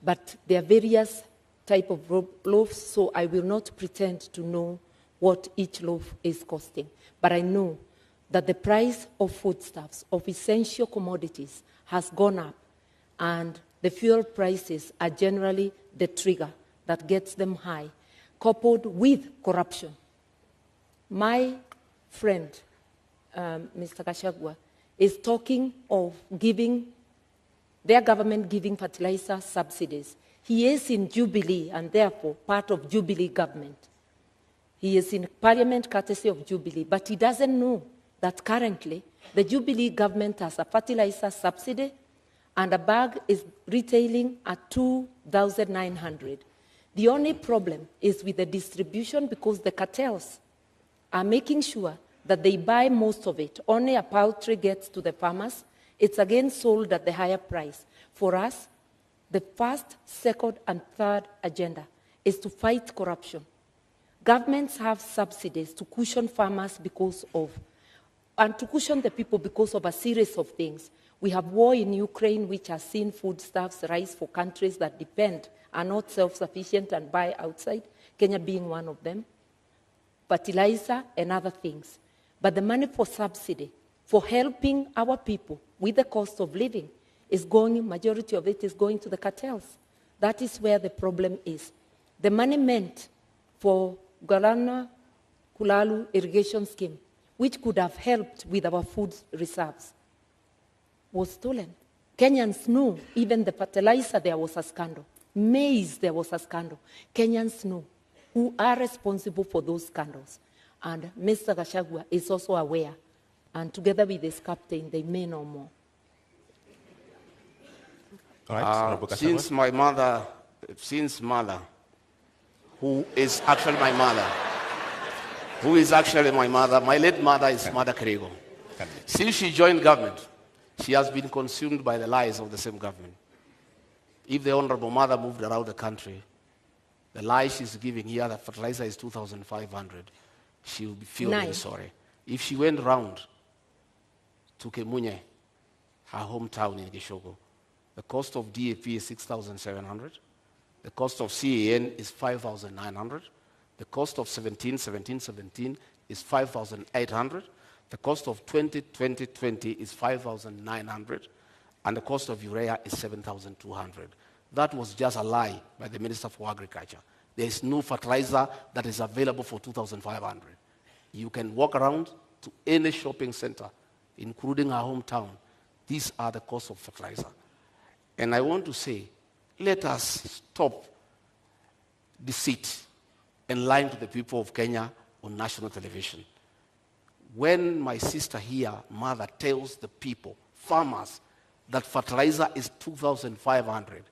But there are various types of loaves, so I will not pretend to know what each loaf is costing. But I know that the price of foodstuffs, of essential commodities, has gone up, and the fuel prices are generally the trigger that gets them high, coupled with corruption. My friend, Mr. Gachagua, is talking of their government giving fertilizer subsidies. He is in Jubilee, and therefore part of Jubilee government. He is in parliament courtesy of Jubilee, but he doesn't know that currently the Jubilee government has a fertilizer subsidy, and a bag is retailing at 2,900. The only problem is with the distribution, because the cartels are making sure that they buy most of it. Only a paltry gets to the farmers. It's again sold at the higher price. For us, the first, second, and third agenda is to fight corruption. Governments have subsidies to cushion farmers and to cushion the people because of a series of things. We have war in Ukraine, which has seen foodstuffs rise for countries that are not self-sufficient and buy outside, Kenya being one of them, fertilizer and other things. But the money for subsidy, for helping our people with the cost of living, majority of it is going to the cartels. That is where the problem is. The money meant for Galana Kulalu irrigation scheme, which could have helped with our food reserves, was stolen. Kenyans know, even the fertilizer, there was a scandal. Maize, there was a scandal. Kenyans know who are responsible for those scandals. And Mr. Gachagua is also aware. And together with his captain, they may know more. All right, since my mother, who is actually my mother, my late mother is Mother Kerigo. Since she joined government, she has been consumed by the lies of the same government. If the Honorable Mother moved around the country, the lie she's giving here, that fertilizer is 2,500, she will feel very sorry. If she went round to Kemunye, her hometown in Gishogo, the cost of DAP is 6,700. The cost of CAN is 5,900. The cost of 17 is 5,800. The cost of 20 is 5,900. And the cost of urea is 7,200. That was just a lie by the Minister for Agriculture. There is no fertilizer that is available for 2,500. You can walk around to any shopping center, including our hometown. These are the costs of fertilizer. And I want to say, let us stop deceit and lying to the people of Kenya on national television. When my sister here, Mother, tells the people, farmers, that fertilizer is 2,500,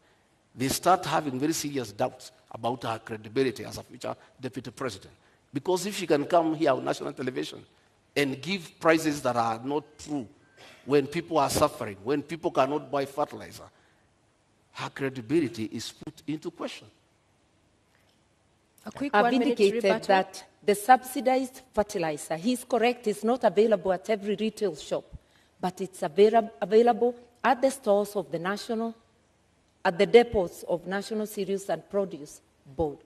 they start having very serious doubts about her credibility as a future deputy president. Because if she can come here on national television and give prices that are not true, when people are suffering, when people cannot buy fertilizer, her credibility is put into question. I've indicated that the subsidized fertilizer, he's correct, is not available at every retail shop, but it's available at the stores of the national, at the depots of National Cereals and Produce Board.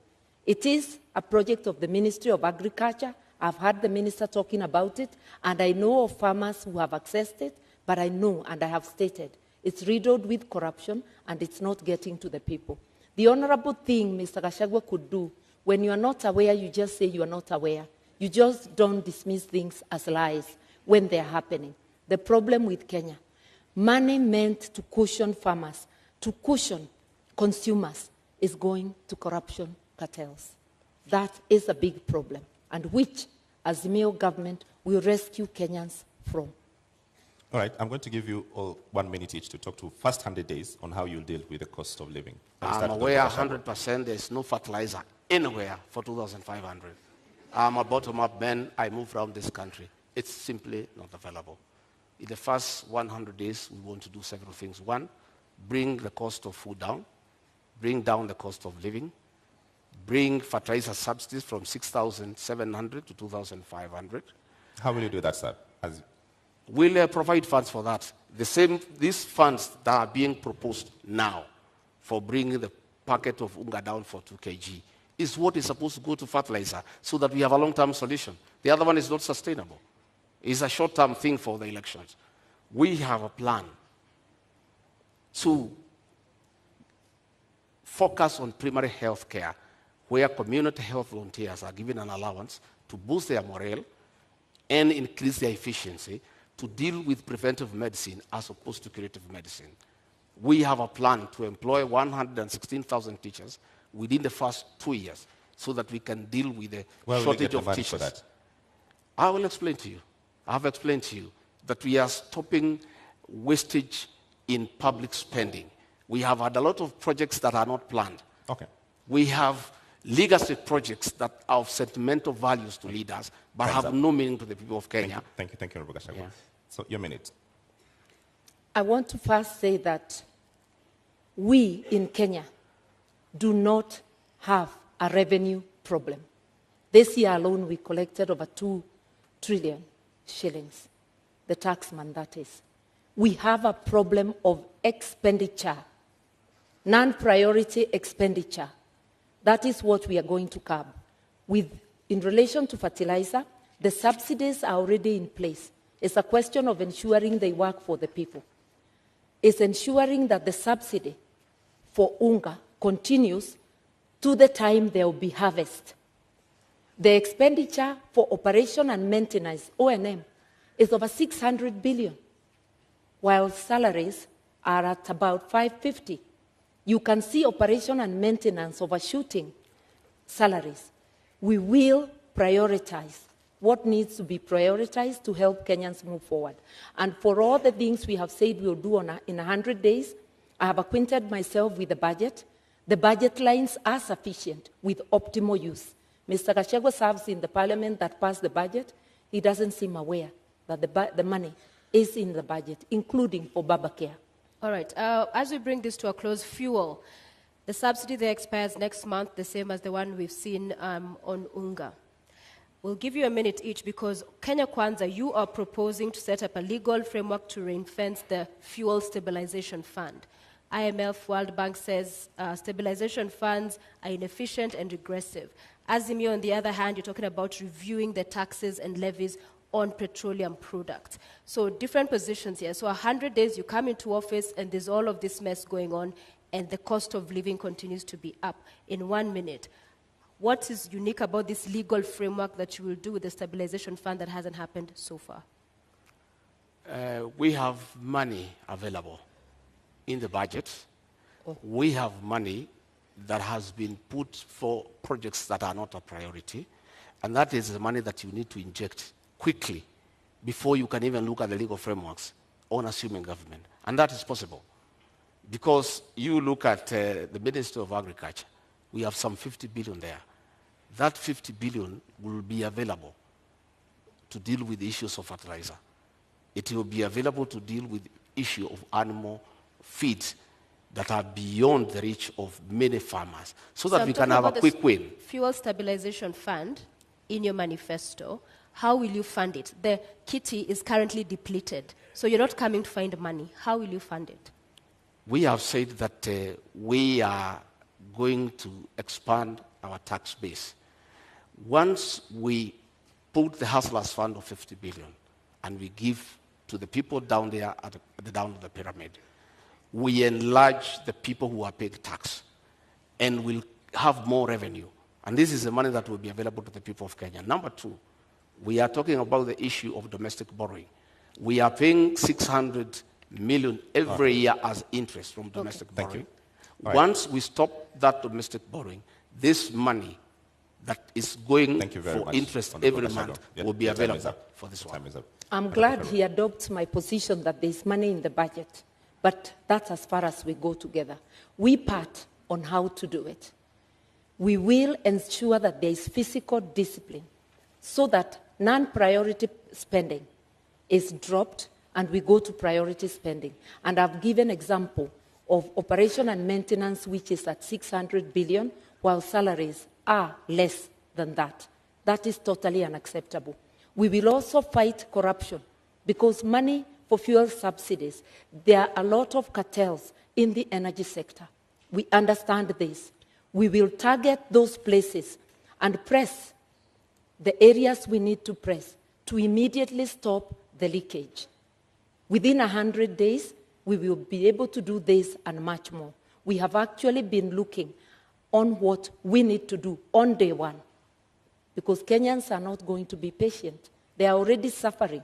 It is a project of the Ministry of Agriculture. I've heard the minister talking about it, and I know of farmers who have accessed it, but I know, and I have stated, it's riddled with corruption, and it's not getting to the people. The honorable thing Mr. Gachagua could do, when you are not aware, you just say you are not aware. You just don't dismiss things as lies when they're happening. The problem with Kenya, money meant to cushion farmers, to cushion consumers, is going to corruption cartels. That is a big problem, and which, as the Mayo government, will rescue Kenyans from. All right, I'm going to give you all 1 minute each to talk to first 100 days on how you'll deal with the cost of living. I'm aware 100% there's no fertilizer anywhere for 2,500. I'm a bottom-up man. I move around this country. It's simply not available. In the first 100 days, we want to do several things. One, bring the cost of food down, bring down the cost of living, bring fertilizer subsidies from 6,700 to 2,500. How will you do that, sir? We'll provide funds for that. These funds that are being proposed now for bringing the packet of unga down for 2 kg is what is supposed to go to fertilizer so that we have a long-term solution. The other one is not sustainable. It's a short-term thing for the elections. We have a plan to focus on primary health care, where community health volunteers are given an allowance to boost their morale and increase their efficiency to deal with preventive medicine as opposed to curative medicine. We have a plan to employ 116,000 teachers within the first 2 years so that we can deal with the shortage of teachers. For that? I will explain to you. I have explained to you that we are stopping wastage in public spending. We have had a lot of projects that are not planned. Okay. We have legacy projects that are of sentimental values to leaders, but have no meaning to the people of Kenya. Thank you, Honorable Gachagua. Yeah. So, your minute. I want to first say that we in Kenya do not have a revenue problem. This year alone, we collected over 2 trillion shillings, the taxman that is. We have a problem of expenditure, non-priority expenditure. That is what we are going to curb. In relation to fertilizer, the subsidies are already in place. It's a question of ensuring they work for the people. It's ensuring that the subsidy for unga continues to the time there will be harvest. The expenditure for operation and maintenance, O&M, is over 600 billion, while salaries are at about 550. You can see operation and maintenance overshooting salaries. We will prioritize what needs to be prioritized to help Kenyans move forward. And for all the things we have said we'll do in 100 days, I have acquainted myself with the budget. The budget lines are sufficient with optimal use. Mr. Gachagua serves in the parliament that passed the budget. He doesn't seem aware that the money is in the budget, including for Baba Care. All right. As we bring this to a close, fuel. The subsidy there expires next month, the same as the one we've seen on unga. We'll give you a minute each because Kenya Kwanza, you are proposing to set up a legal framework to ring-fence the fuel stabilization fund. IMF, World Bank says stabilization funds are inefficient and regressive. Azimio, on the other hand, you're talking about reviewing the taxes and levies on petroleum products. So different positions here. So 100 days, you come into office and there's all of this mess going on and the cost of living continues to be up. In 1 minute, what is unique about this legal framework that you will do with the stabilization fund that hasn't happened so far? We have money available in the budget. We have money that has been put for projects that are not a priority, and that is the money that you need to inject quickly before you can even look at the legal frameworks on assuming government. And that is possible. Because you look at the Ministry of Agriculture, we have some 50 billion there. That 50 billion will be available to deal with the issues of fertilizer. It will be available to deal with the issue of animal feed that are beyond the reach of many farmers, so that we can have a quick win. Fuel Stabilization Fund, in your manifesto, how will you fund it? The kitty is currently depleted. So you're not coming to find money. How will you fund it? We have said that we are going to expand our tax base. Once we put the Hustlers Fund of 50 billion and we give to the people down there at the down of the pyramid, we enlarge the people who are paying tax and will have more revenue. And this is the money that will be available to the people of Kenya. Number two, we are talking about the issue of domestic borrowing. We are paying 600 million every year as interest from domestic borrowing. Once we stop that domestic borrowing, this money that is going for interest every month will be available for this one. I'm glad he adopts my position that there's money in the budget, but that's as far as we go together. We part on how to do it. We will ensure that there is fiscal discipline so that non-priority spending is dropped and we go to priority spending. And I've given example of operation and maintenance, which is at 600 billion, while salaries are less than that. That is totally unacceptable. We will also fight corruption because money for fuel subsidies, there are a lot of cartels in the energy sector. We understand this. We will target those places and press the areas we need to press to immediately stop the leakage. Within 100 days, we will be able to do this and much more. We have actually been looking on what we need to do on day one, because Kenyans are not going to be patient. They are already suffering.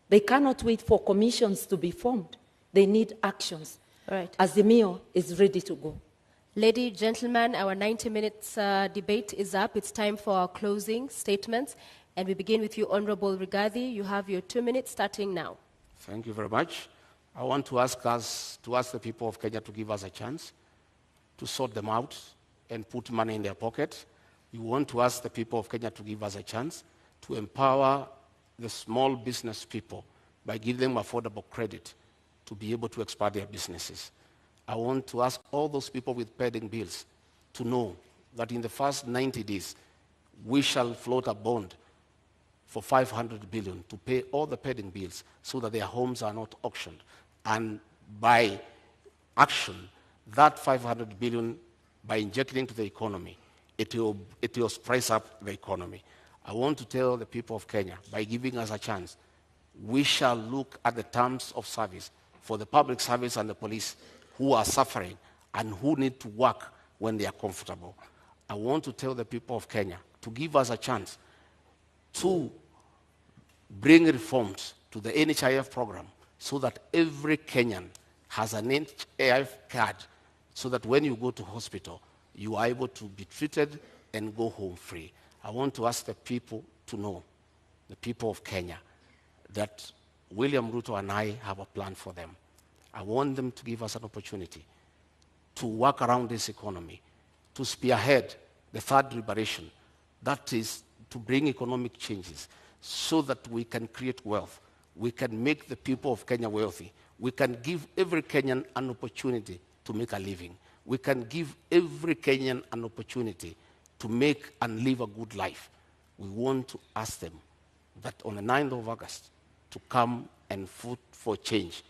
They cannot wait for commissions to be formed. They need actions. All right. Azimio is ready to go. Ladies, gentlemen, our 90 minutes debate is up. It's time for our closing statements. And we begin with you, Honorable Rigathi. You have your 2 minutes starting now. Thank you very much. I want to ask the people of Kenya to give us a chance to sort them out and put money in their pocket. We want to ask the people of Kenya to give us a chance to empower the small business people by giving them affordable credit to be able to expand their businesses. I want to ask all those people with pending bills to know that in the first 90 days, we shall float a bond for 500 billion to pay all the pending bills so that their homes are not auctioned. And by action, that 500 billion, by injecting into the economy, it will spice up the economy. I want to tell the people of Kenya, by giving us a chance, we shall look at the terms of service for the public service and the police who are suffering and who need to work when they are comfortable. I want to tell the people of Kenya to give us a chance to bring reforms to the NHIF program so that every Kenyan has an NHIF card so that when you go to hospital, you are able to be treated and go home free. I want to ask the people to know, the people of Kenya, that William Ruto and I have a plan for them. I want them to give us an opportunity to work around this economy, to spearhead the third liberation, that is to bring economic changes so that we can create wealth. We can make the people of Kenya wealthy. We can give every Kenyan an opportunity to make a living. We can give every Kenyan an opportunity to make and live a good life. We want to ask them that on the 9th of August to come and vote for change,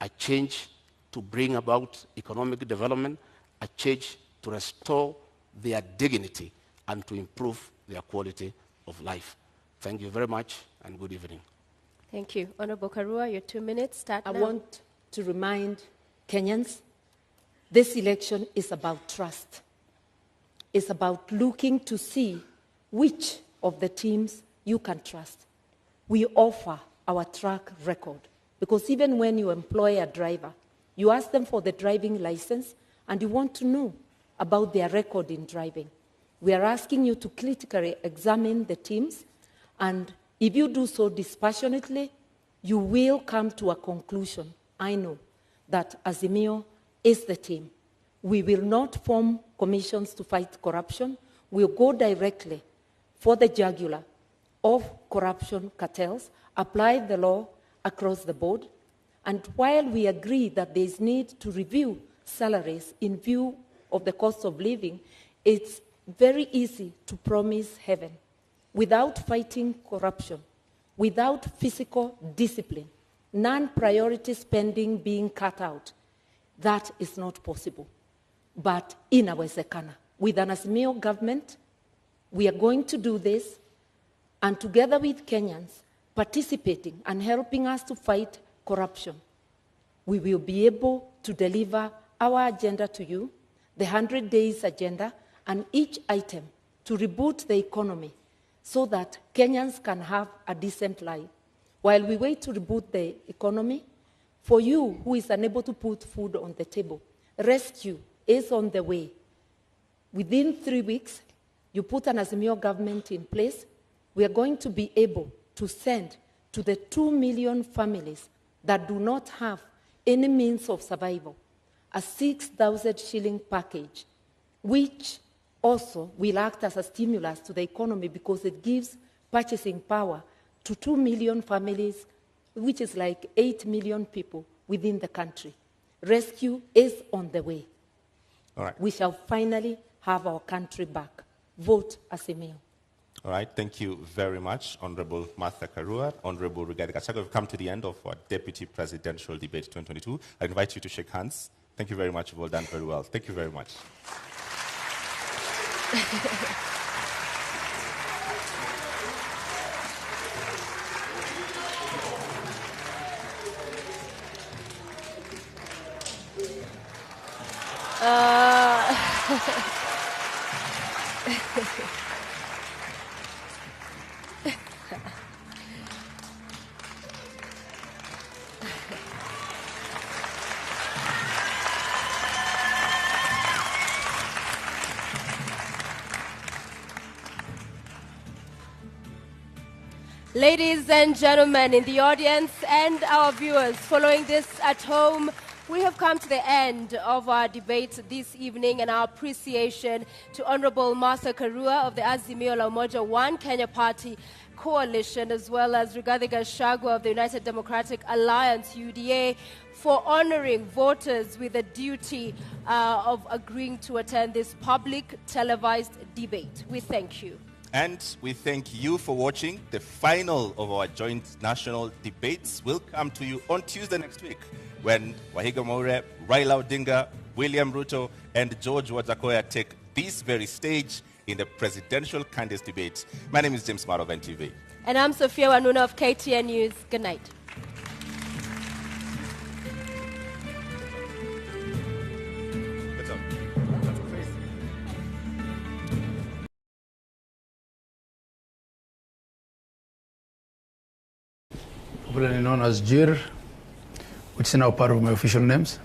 a change to bring about economic development, a change to restore their dignity and to improve their quality of life. Thank you very much and good evening. Thank you. Honorable Karua, your 2 minutes start now. I want to remind Kenyans, this election is about trust. It's about looking to see which of the teams you can trust. We offer our track record because even when you employ a driver, you ask them for the driving license and you want to know about their record in driving. We are asking you to critically examine the teams, and if you do so dispassionately, you will come to a conclusion. I know that Azimio is the team. We will not form commissions to fight corruption. We'll go directly for the jugular of corruption cartels, apply the law across the board, and while we agree that there is need to review salaries in view of the cost of living, it's very easy to promise heaven. Without fighting corruption, without physical discipline, non-priority spending being cut out. That is not possible. But inawezekana. With an Azimio government, we are going to do this, and together with Kenyans participating and helping us to fight corruption, we will be able to deliver our agenda to you, the 100 days agenda, and each item to reboot the economy so that Kenyans can have a decent life. While we wait to reboot the economy, for you who is unable to put food on the table, rescue is on the way. Within 3 weeks, you put an Azimio government in place, we are going to be able to send to the 2 million families that do not have any means of survival a 6,000 shilling package, which also will act as a stimulus to the economy because it gives purchasing power to 2 million families, which is like 8 million people within the country. Rescue is on the way. All right. We shall finally have our country back. Vote Azimio. All right, thank you very much, Honorable Martha Karua, Honorable Rigathi Gachagua. We've come to the end of our Deputy Presidential Debate 2022. I invite you to shake hands. Thank you very much. You've all done very well. Thank you very much. Ladies and gentlemen in the audience and our viewers following this at home, we have come to the end of our debate this evening, and our appreciation to Honorable Martha Karua of the Azimio la Umoja One Kenya Party Coalition, as well as Rigathi Gachagua of the United Democratic Alliance, UDA, for honoring voters with the duty of agreeing to attend this public televised debate. We thank you. And we thank you for watching. The final of our joint national debates will come to you on Tuesday next week, when Wahiga Mwaure, Raila Odinga, William Ruto, and George Wajackoyah take this very stage in the presidential candidates debate. My name is James Maro of NTV. And I'm Sophia Wanuna of KTN News. Good night. Popularly known as JIR, which is now part of my official names.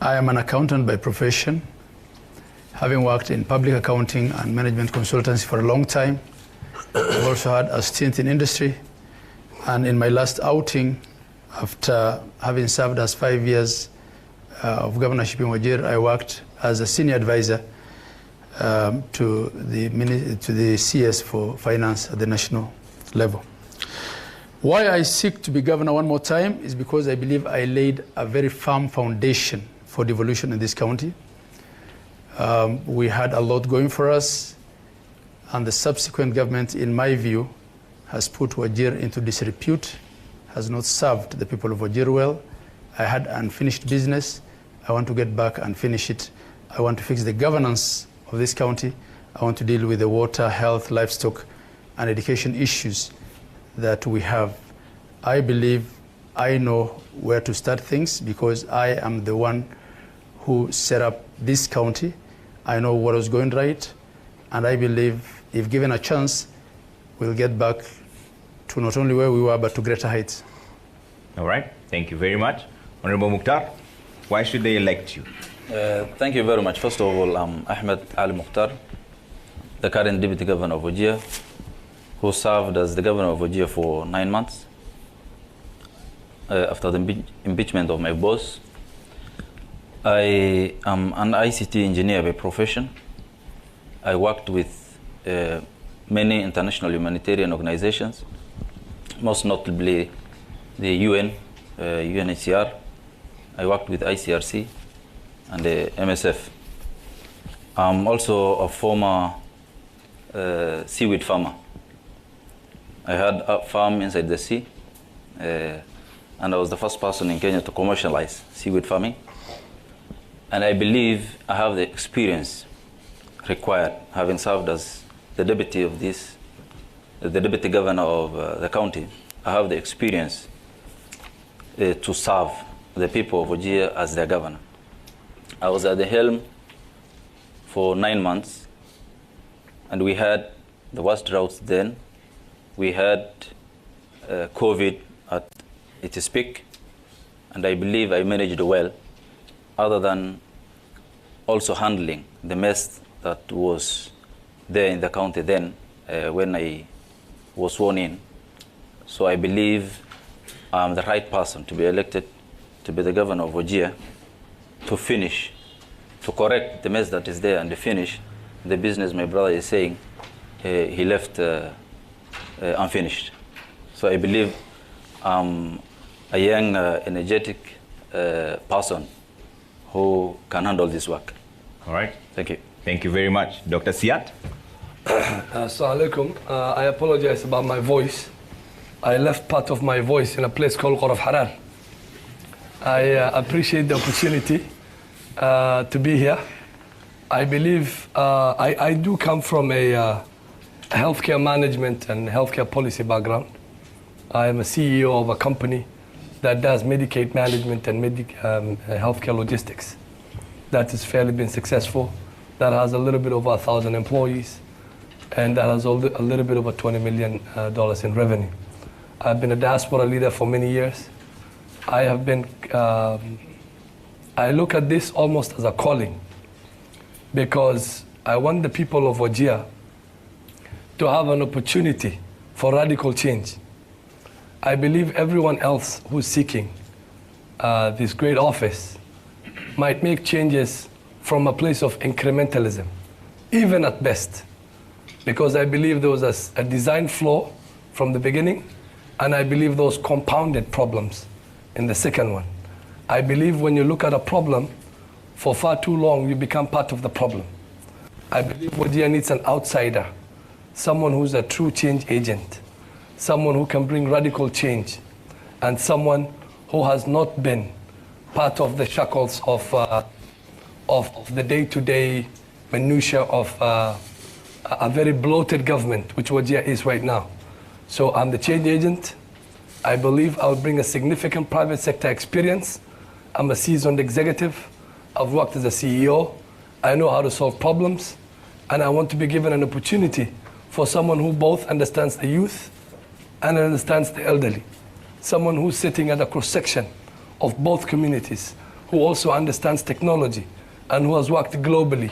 I am an accountant by profession, having worked in public accounting and management consultancy for a long time. I've also had a stint in industry, and in my last outing, after having served as 5 years of governorship in Wajir, I worked as a senior advisor to the CS for finance at the national level. Why I seek to be governor one more time is because I believe I laid a very firm foundation for devolution in this county. We had a lot going for us, and the subsequent government, in my view, has put Wajir into disrepute, has not served the people of Wajir well. I had unfinished business. I want to get back and finish it. I want to fix the governance of this county. I want to deal with the water, health, livestock, and education issues that we have. I believe I know where to start things because I am the one who set up this county. I know what was going right, and I believe if given a chance, we'll get back to not only where we were, but to greater heights. All right, thank you very much. Honorable Mukhtar, why should they elect you? Thank you very much. First of all, I'm Ahmed Ali Mukhtar, the current Deputy Governor of Wajir, who served as the Governor of Wajir for 9 months. After the impeachment of my boss, I am an ICT engineer by profession. I worked with many international humanitarian organizations, most notably the UN, UNHCR. I worked with ICRC and the MSF. I'm also a former seaweed farmer. I had a farm inside the sea, and I was the first person in Kenya to commercialize seaweed farming. And I believe I have the experience required, having served as the deputy of this, the deputy governor of the county. I have the experience to serve the people of Wajir as their governor. I was at the helm for 9 months, and we had the worst droughts then. We had COVID at its peak, and I believe I managed well, other than also handling the mess that was there in the county then when I was sworn in. So I believe I'm the right person to be elected to be the governor of Wajir, to finish, to correct the mess that is there and to finish the business my brother is saying he left unfinished. So I believe I'm a young, energetic person who can handle this work. All right. Thank you. Thank you very much. Dr. Siat? Assalamu alaikum. I apologize about my voice. I left part of my voice in a place called Quraf Harar. I appreciate the opportunity to be here. I believe I do come from a healthcare management and healthcare policy background. I am a CEO of a company that does Medicaid management and healthcare logistics. That has fairly been successful. That has a little bit over 1,000 employees, and that has a little bit over $20 million in revenue. I've been a diaspora leader for many years. I have been, I look at this almost as a calling, because I want the people of Wajir to have an opportunity for radical change. I believe everyone else who's seeking this great office might make changes from a place of incrementalism, even at best, because I believe there was a design flaw from the beginning, and I believe those compounded problems in the second one. I believe when you look at a problem for far too long, you become part of the problem. I believe Wajir needs an outsider, someone who's a true change agent, someone who can bring radical change, and someone who has not been part of the shackles of the day-to-day minutiae of a very bloated government, which Wajir is right now. So I'm the change agent. I believe I'll bring a significant private sector experience. I'm a seasoned executive. I've worked as a CEO. I know how to solve problems. And I want to be given an opportunity for someone who both understands the youth and understands the elderly. Someone who's sitting at a cross-section of both communities, who also understands technology and who has worked globally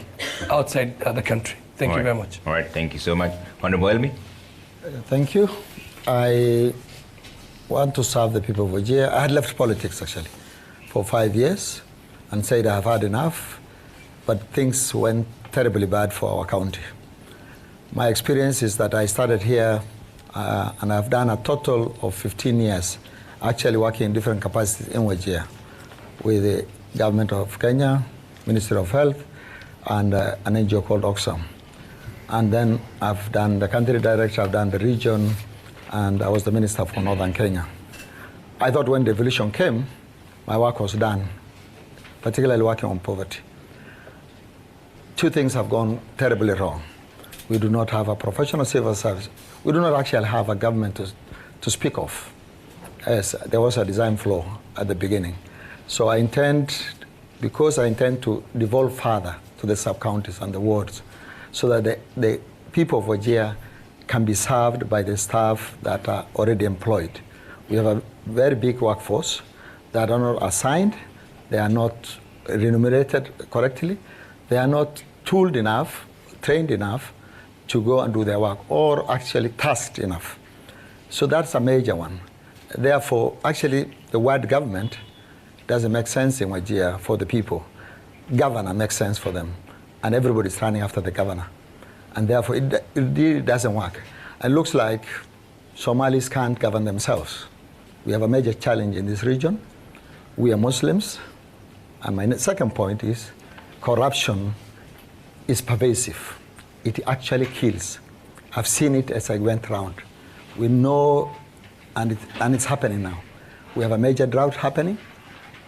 outside the country. Thank you very much. All right, thank you so much. Honorable Elmi? Thank you. I want to serve the people of Wajir. I had left politics actually for 5 years and said I have had enough, but things went terribly bad for our county. My experience is that I started here and I've done a total of 15 years actually working in different capacities in Wajir with the government of Kenya, Ministry of Health, and an NGO called Oxfam. And then I've done the country director, I've done the region, and I was the minister for Northern Kenya. I thought when devolution came, my work was done, particularly working on poverty. Two things have gone terribly wrong. We do not have a professional civil service. We do not actually have a government to speak of. Yes, there was a design flaw at the beginning. So I intend, because I intend to devolve further to the sub-counties and the wards, so that the people of Wajir can be served by the staff that are already employed. We have a very big workforce that are not assigned, they are not remunerated correctly, they are not tooled enough, trained enough to go and do their work, or actually tasked enough. So that's a major one. Therefore, actually, the word government doesn't make sense in Wajir for the people. Governor makes sense for them, and everybody's running after the governor. And therefore, it really doesn't work. It looks like Somalis can't govern themselves. We have a major challenge in this region. We are Muslims. And my second point is corruption is pervasive. It actually kills. I've seen it as I went around. We know, and it's happening now. We have a major drought happening.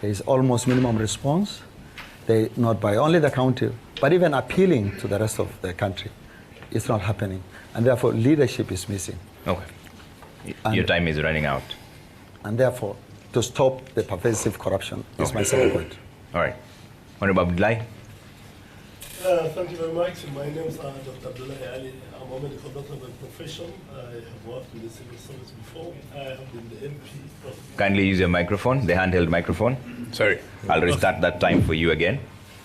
There is almost minimum response. They, not by only the county, but even appealing to the rest of the country. It's not happening. And therefore, leadership is missing. Okay. Your time is running out. And therefore, to stop the pervasive corruption is my second point. All right. Honorable Abdullahi. Thank you very much. My name is Dr. Abdullahi Ali. I'm a medical doctor by profession. I have worked with the civil service before. I have been the MP of... Kindly use your microphone, the handheld microphone. Sorry. I'll restart that time for you again.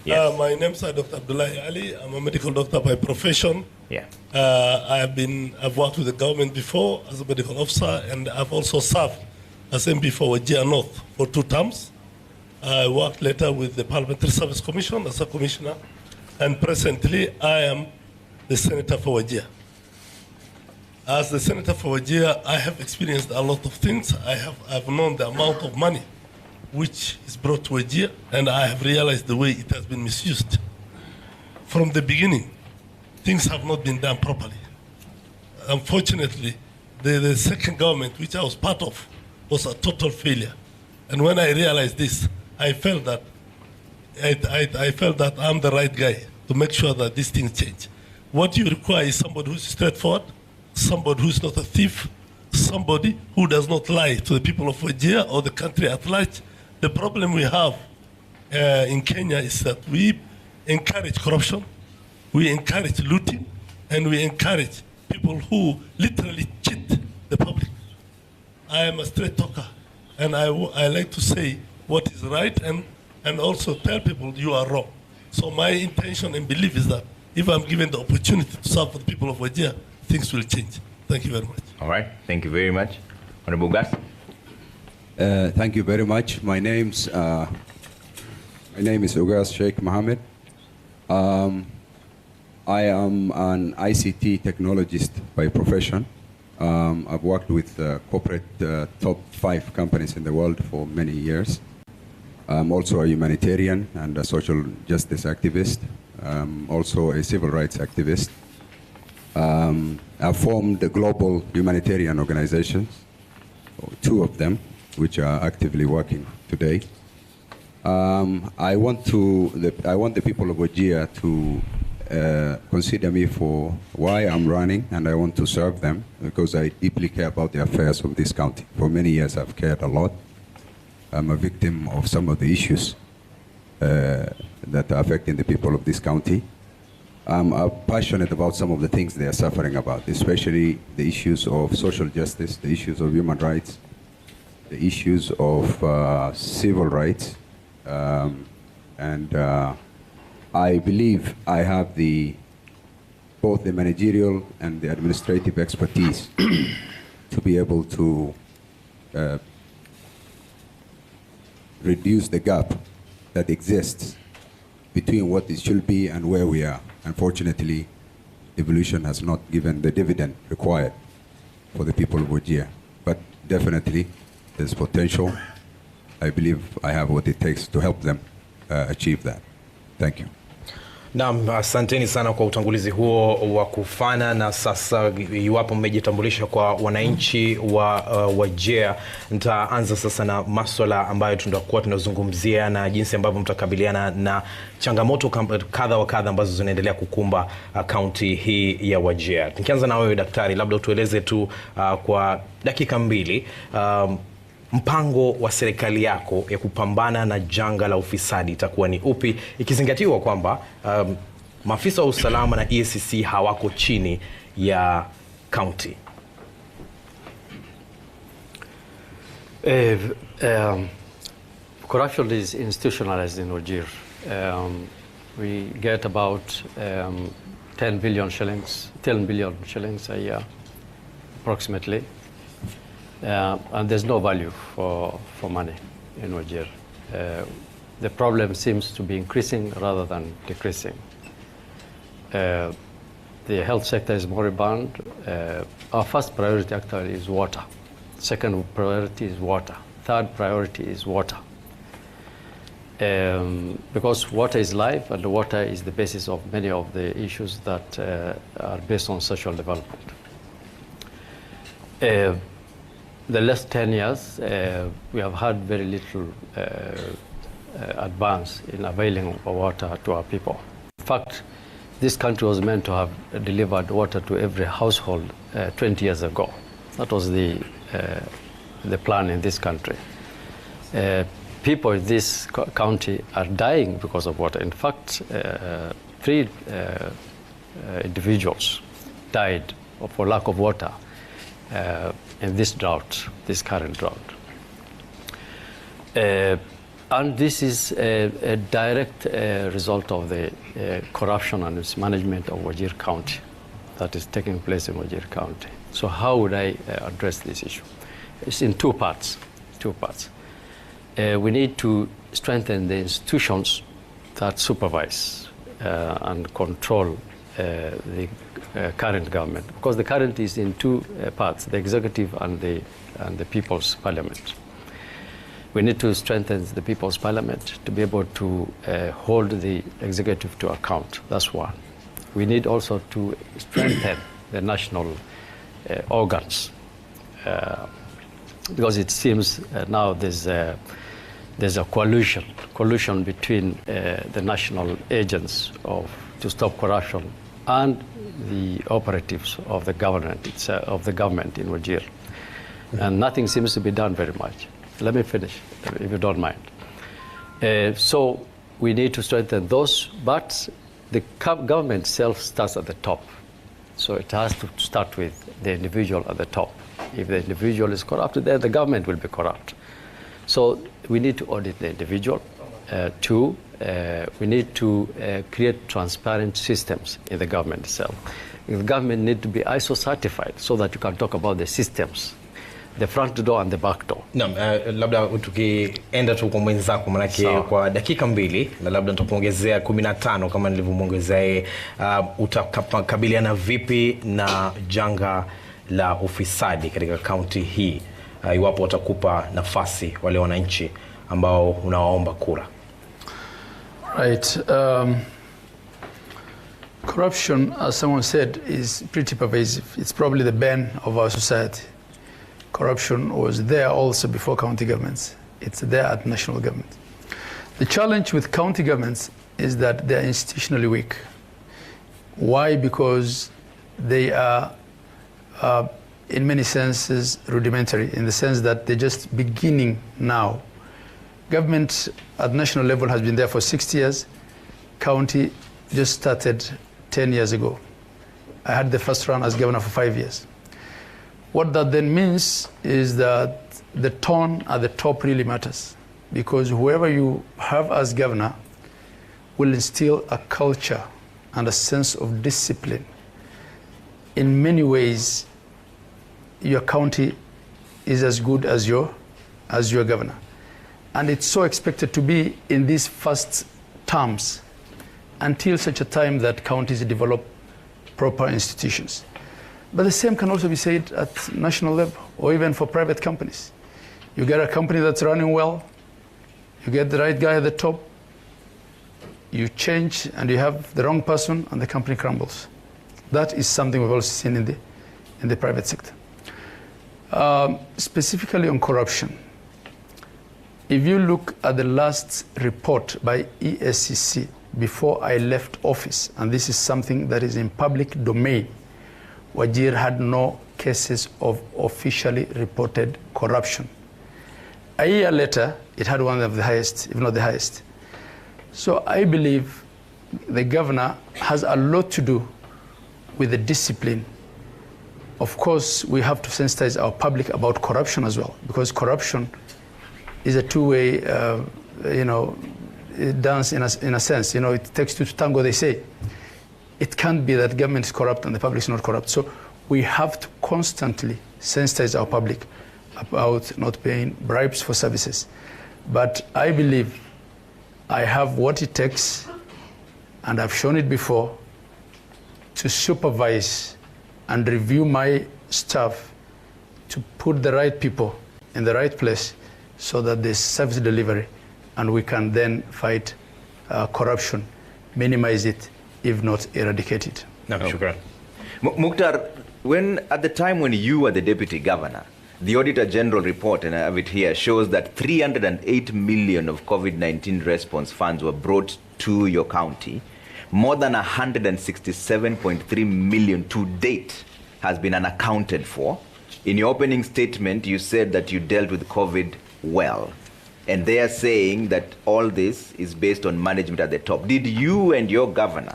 Yes. My name is Dr. Abdullahi Ali. I'm a medical doctor by profession. Yeah. I've worked with the government before as a medical officer, and I've also served as MP for Wajir North for 2 terms. I worked later with the Parliamentary Service Commission as a commissioner, and presently I am the senator for Wajir. As the senator for Wajir, I have experienced a lot of things. I've known the amount of money which is brought to Wajir, and I have realized the way it has been misused. From the beginning, things have not been done properly. Unfortunately, the second government, which I was part of, was a total failure. And when I realized this, I felt that I'm the right guy to make sure that these things change. What you require is somebody who's straightforward, somebody who's not a thief, somebody who does not lie to the people of Wajir or the country at large. The problem we have in Kenya is that we encourage corruption, we encourage looting, and we encourage people who literally cheat the public. I am a straight talker, and I like to say what is right and also tell people you are wrong. So my intention and belief is that if I'm given the opportunity to serve for the people of Wajir, things will change. Thank you very much. All right. Thank you very much. Honorable Gas. Thank you very much. My name is Ugas Sheikh Mohammed. I am an ICT technologist by profession. I've worked with corporate top 5 companies in the world for many years. I'm also a humanitarian and a social justice activist. Also a civil rights activist. I've formed the global humanitarian organizations, 2 of them, which are actively working today. I want the people of Wajir to consider me for why I'm running, and I want to serve them because I deeply care about the affairs of this county. For many years, I've cared a lot. I'm a victim of some of the issues that are affecting the people of this county. I'm passionate about some of the things they are suffering about, especially the issues of social justice, the issues of human rights, the issues of civil rights, and I believe I have both the managerial and the administrative expertise to be able to reduce the gap that exists between what it should be and where we are. Unfortunately, evolution has not given the dividend required for the people of Wajir, but definitely there's potential. I believe I have what it takes to help them achieve that. Thank you. Naam, asanteni sana kwa utangulizi huo wa kufana, na sasa iwapo mmejitambulisha kwa wananchi wa Wajir, nitaanza sasa na masuala ambayo tutakuwa tunazungumzia na jinsi ambavyo mtakabiliana na changamoto kadha wa kadha ambazo zinaendelea kukumba kaunti hii ya Wajir. Nikianza na wewe daktari, labda utueleze tu kwa dakika 2 mpango wa serikali yako ya kupambana na janga la ufisadi itakuwa ni upi, ikizingatiwa kwamba maafisa wa usalama na EACC hawako chini ya county? Corruption is institutionalized in Wajir. We get about 10 billion shillings a year, approximately. And there's no value for money in Wajir. The problem seems to be increasing rather than decreasing. The health sector is moribund. Our first priority actually is water. Second priority is water. Third priority is water. Because water is life, and water is the basis of many of the issues that are based on social development. the last 10 years, we have had very little advance in availing water to our people. In fact, this country was meant to have delivered water to every household 20 years ago. That was the plan in this country. People in this county are dying because of water. In fact, 3 individuals died for lack of water in this drought, this current drought. And this is a direct result of the corruption and mismanagement of Wajir County that is taking place in Wajir County. So how would I address this issue? It's in 2 parts. We need to strengthen the institutions that supervise and control the current government, because the current is in 2 parts, the executive and the People's Parliament. We need to strengthen the People's Parliament to be able to hold the executive to account. That's one. We need also to strengthen the national organs, because it seems now there's a collusion between the national agents to stop corruption and the operatives of the government in Wajir, and nothing seems to be done very much. Let me finish, if you don't mind. So we need to strengthen those, but the government itself starts at the top. So it has to start with the individual at the top. If the individual is corrupt, then the government will be corrupt. So we need to audit the individual. 2, we need to create transparent systems in the government itself. The government need to be ISO certified so that you can talk about the systems, the front door and the back door. Naam, labda tukienda tu kwa mwenzako, manake kwa dakika 2 na labda nitakuongezea 15 kama nilivyomwongezea. Utakabiliana vipi na janga la ufisadi katika kaunti hii iwapo watakupa nafasi wale wananchi ambao unawaomba kura? Right. Corruption, as someone said, is pretty pervasive. It's probably the bane of our society. Corruption was there also before county governments. It's there at national government. The challenge with county governments is that they're institutionally weak. Why? Because they are, in many senses, rudimentary, in the sense that they're just beginning now. Government at national level has been there for 60 years. County just started 10 years ago. I had the first run as governor for 5 years. What that then means is that the tone at the top really matters, because whoever you have as governor will instill a culture and a sense of discipline. In many ways, your county is as good as your governor. And it's so expected to be in these first terms until such a time that counties develop proper institutions. But the same can also be said at national level or even for private companies. You get a company that's running well, you get the right guy at the top, you change and you have the wrong person and the company crumbles. That is something we've also seen in the private sector. Specifically on corruption, if you look at the last report by ESCC before I left office, and this is something that is in public domain, Wajir had no cases of officially reported corruption. A year later, it had one of the highest, if not the highest. So I believe the governor has a lot to do with the discipline. Of course, we have to sensitize our public about corruption as well, because corruption is a two-way, dance in a sense. It takes two to tango, they say. It can't be that government is corrupt and the public is not corrupt. So we have to constantly sensitize our public about not paying bribes for services. But I believe I have what it takes, and I've shown it before, to supervise and review my staff to put the right people in the right place so that there's service delivery and we can then fight corruption, minimize it, if not eradicate it. No, shukran. Mukhtar, at the time when you were the deputy governor, The Auditor General report, and I have it here, shows that 308 million of COVID-19 response funds were brought to your county. More than 167.3 million to date has been unaccounted for. In your opening statement, you said that you dealt with COVID well. And they are saying that all this is based on management at the top. Did you and your governor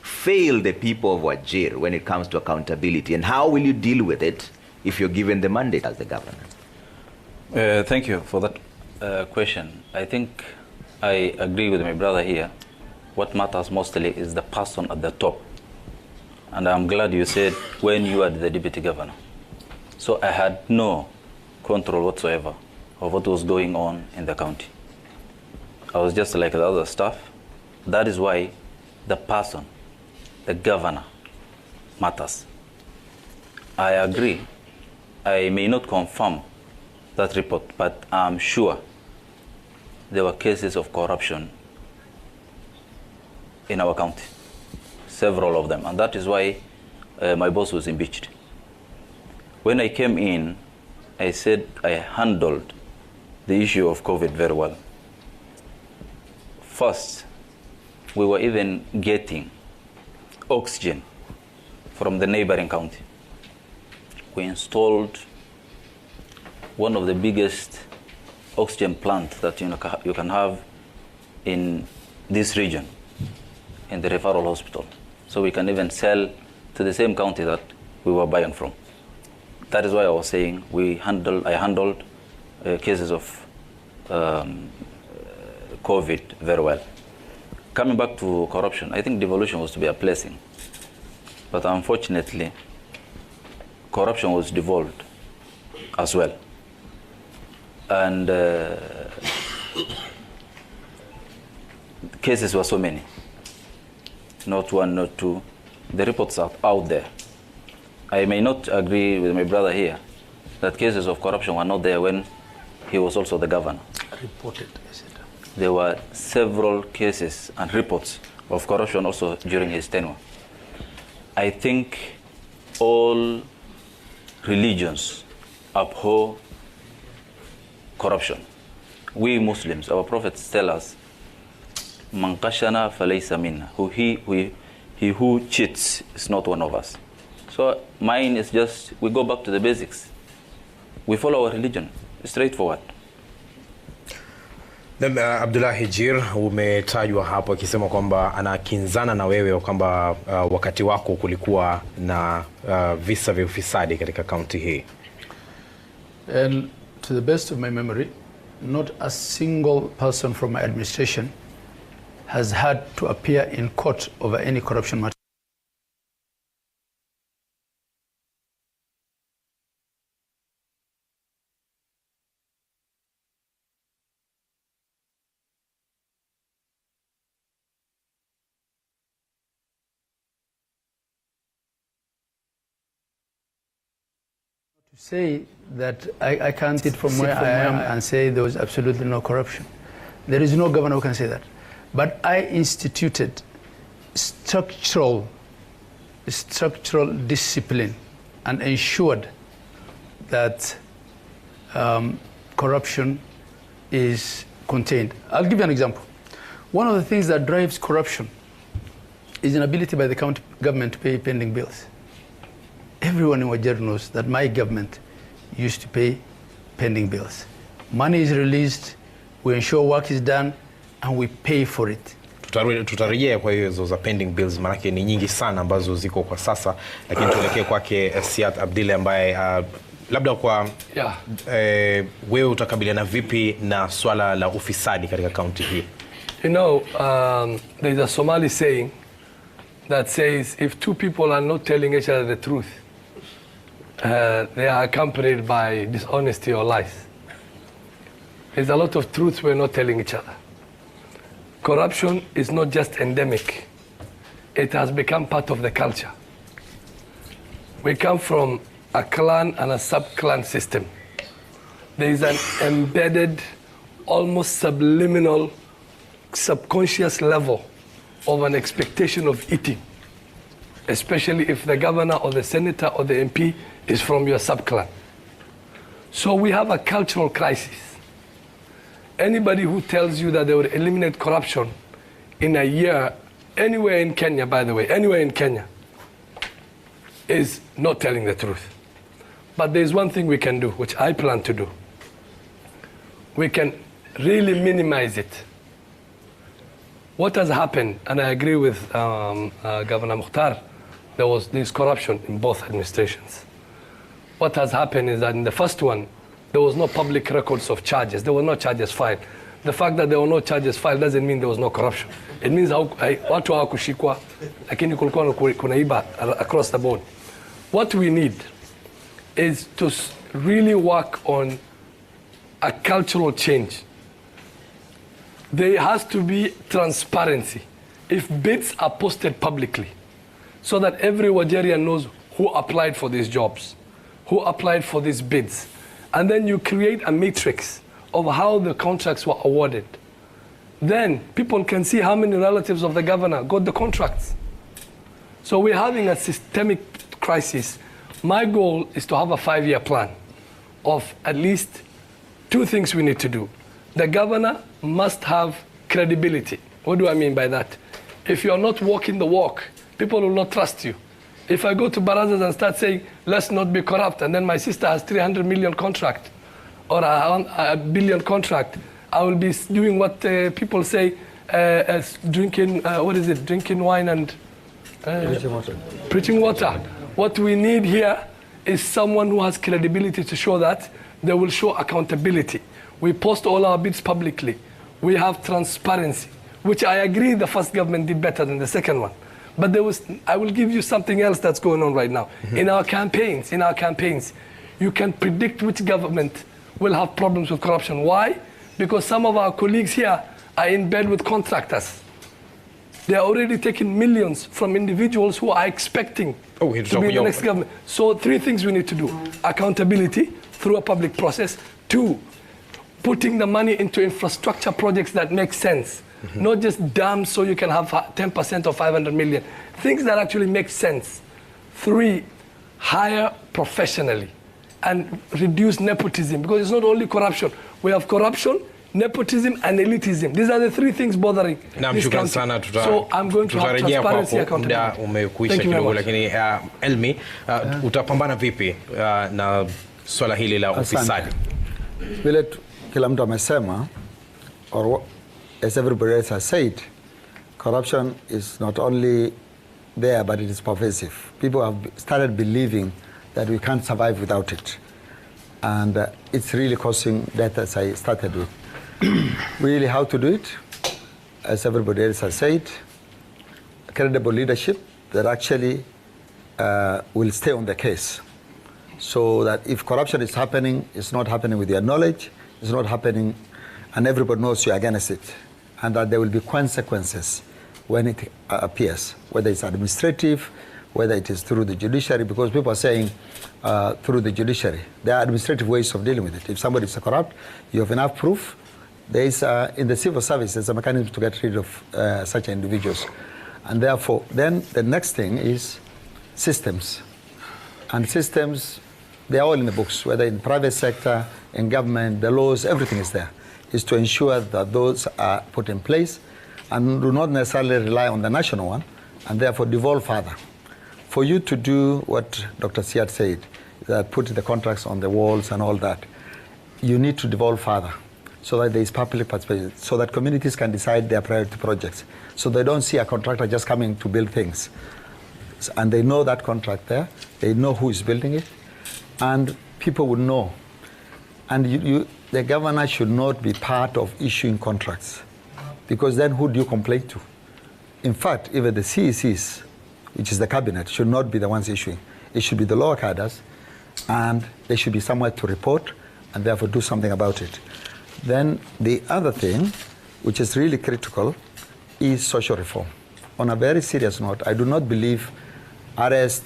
fail the people of Wajir when it comes to accountability? And how will you deal with it if you're given the mandate as the governor? Thank you for that question. I think I agree with my brother here. What matters mostly is the person at the top. And I'm glad you said when you are the deputy governor. So I had no control whatsoever of what was going on in the county. I was just like the other staff. That is why the person, the governor, matters. I agree. I may not confirm that report, but I'm sure there were cases of corruption in our county, several of them, and that is why my boss was impeached. When I came in, I said I handled the issue of COVID very well. First, we were even getting oxygen from the neighboring county. We installed one of the biggest oxygen plants that you can have in this region, in the referral hospital. So we can even sell to the same county that we were buying from. That is why I was saying I handled cases of COVID very well. Coming back to corruption, I think devolution was to be a blessing. But unfortunately, corruption was devolved as well. And cases were so many. Not one, not two. The reports are out there. I may not agree with my brother here that cases of corruption were not there when he was also the governor. Reported, is it? There were several cases and reports of corruption also during his tenure. I think all religions abhor corruption. We Muslims, our prophets tell us, "Man qashana falaysa minna." He who cheats is not one of us. So mine is just, we go back to the basics. We follow our religion, straightforward. Abdullahi Jir, umetajwa hapo akisema kwamba anakinzana na wewe kwamba wakati wako kulikuwa na visa vya ufisadi katika kaunti hii. And to the best of my memory, not a single person from my administration has had to appear in court over any corruption matter. To say that I can't sit from where I am and say there was absolutely no corruption. There is no governor who can say that. But I instituted structural discipline and ensured that corruption is contained. I'll give you an example. One of the things that drives corruption is inability by the county government to pay pending bills. Everyone in Wajir knows that my government used to pay pending bills. Money is released, we ensure work is done, and we pay for it. Tutarejea kwa hizo za pending bills, manake ni nyingi sana ambazo ziko kwa sasa, lakini tuelekee kwake Siad Abdille ambaye labda kwa wewe utakabiliana vipi na swala la ufisadi katika kaunti hii? You know, there's a Somali saying that says if two people are not telling each other the truth, they are accompanied by dishonesty or lies. There's a lot of truths we're not telling each other. Corruption is not just endemic. It has become part of the culture. We come from a clan and a sub-clan system. There is an embedded, almost subliminal, subconscious level of an expectation of eating, especially if the governor or the senator or the MP is from your sub-clan. So we have a cultural crisis. Anybody who tells you that they would eliminate corruption in a year, anywhere in Kenya, by the way, anywhere in Kenya, is not telling the truth. But there's one thing we can do, which I plan to do. We can really minimize it. What has happened, and I agree with Governor Mukhtar, there was this corruption in both administrations. What has happened is that in the first one, there was no public records of charges. There were no charges filed. The fact that there were no charges filed doesn't mean there was no corruption. It means watu hawakushikwa, lakini kulikuwa kunaiba across the board. What we need is to really work on a cultural change. There has to be transparency. If bids are posted publicly, so that every Wajirian knows who applied for these jobs, who applied for these bids, and then you create a matrix of how the contracts were awarded. Then people can see how many relatives of the governor got the contracts. So we're having a systemic crisis. My goal is to have a 5-year plan of at least 2 things we need to do. The governor must have credibility. What do I mean by that? If you're not walking the walk, people will not trust you. If I go to Barazas and start saying, let's not be corrupt, and then my sister has 300 million contract or a billion contract, I will be doing what people say as drinking, drinking wine and preaching water. What we need here is someone who has credibility to show that. They will show accountability. We post all our bids publicly. We have transparency, which I agree the first government did better than the second one. But I will give you something else that's going on right now. In our campaigns, you can predict which government will have problems with corruption. Why? Because some of our colleagues here are in bed with contractors. They are already taking millions from individuals who are expecting to be in the next government. So 3 things we need to do. Accountability through a public process. 2, putting the money into infrastructure projects that make sense. Not just dams so you can have 10% of 500 million. Things that actually make sense. 3, hire professionally and reduce nepotism, because it's not only corruption. We have corruption, nepotism and elitism. These are the 3 things bothering this country. So I'm going to have transparency, accountability. Umekuisha kidogo, lakini Elmi, utapambana vipi na swala hili la ufisadi? Vile kila mtu amesema, or as everybody else has said, corruption is not only there, but it is pervasive. People have started believing that we can't survive without it. And it's really causing death, as I started with. Really, how to do it? As everybody else has said, credible leadership that actually will stay on the case. So that if corruption is happening, it's not happening with your knowledge, it's not happening, and everybody knows you're against it. And that there will be consequences when it appears, whether it's administrative, whether it is through the judiciary, because people are saying through the judiciary. There are administrative ways of dealing with it. If somebody is corrupt, you have enough proof. There is, in the civil service, there's a mechanism to get rid of such individuals. And therefore, then the next thing is systems. And systems, they're all in the books, whether in private sector, in government, the laws, everything is there, is to ensure that those are put in place and do not necessarily rely on the national one, and therefore devolve further. For you to do what Dr. Siad said, that put the contracts on the walls and all that, you need to devolve further so that there is public participation, so that communities can decide their priority projects, so they don't see a contractor just coming to build things. And they know that contract there, they know who is building it, and people would know. And the governor should not be part of issuing contracts, because then who do you complain to? In fact, even the CECs, which is the cabinet, should not be the ones issuing. It should be the lower cadres, and they should be somewhere to report and therefore do something about it. Then the other thing, which is really critical, is social reform. On a very serious note, I do not believe arrest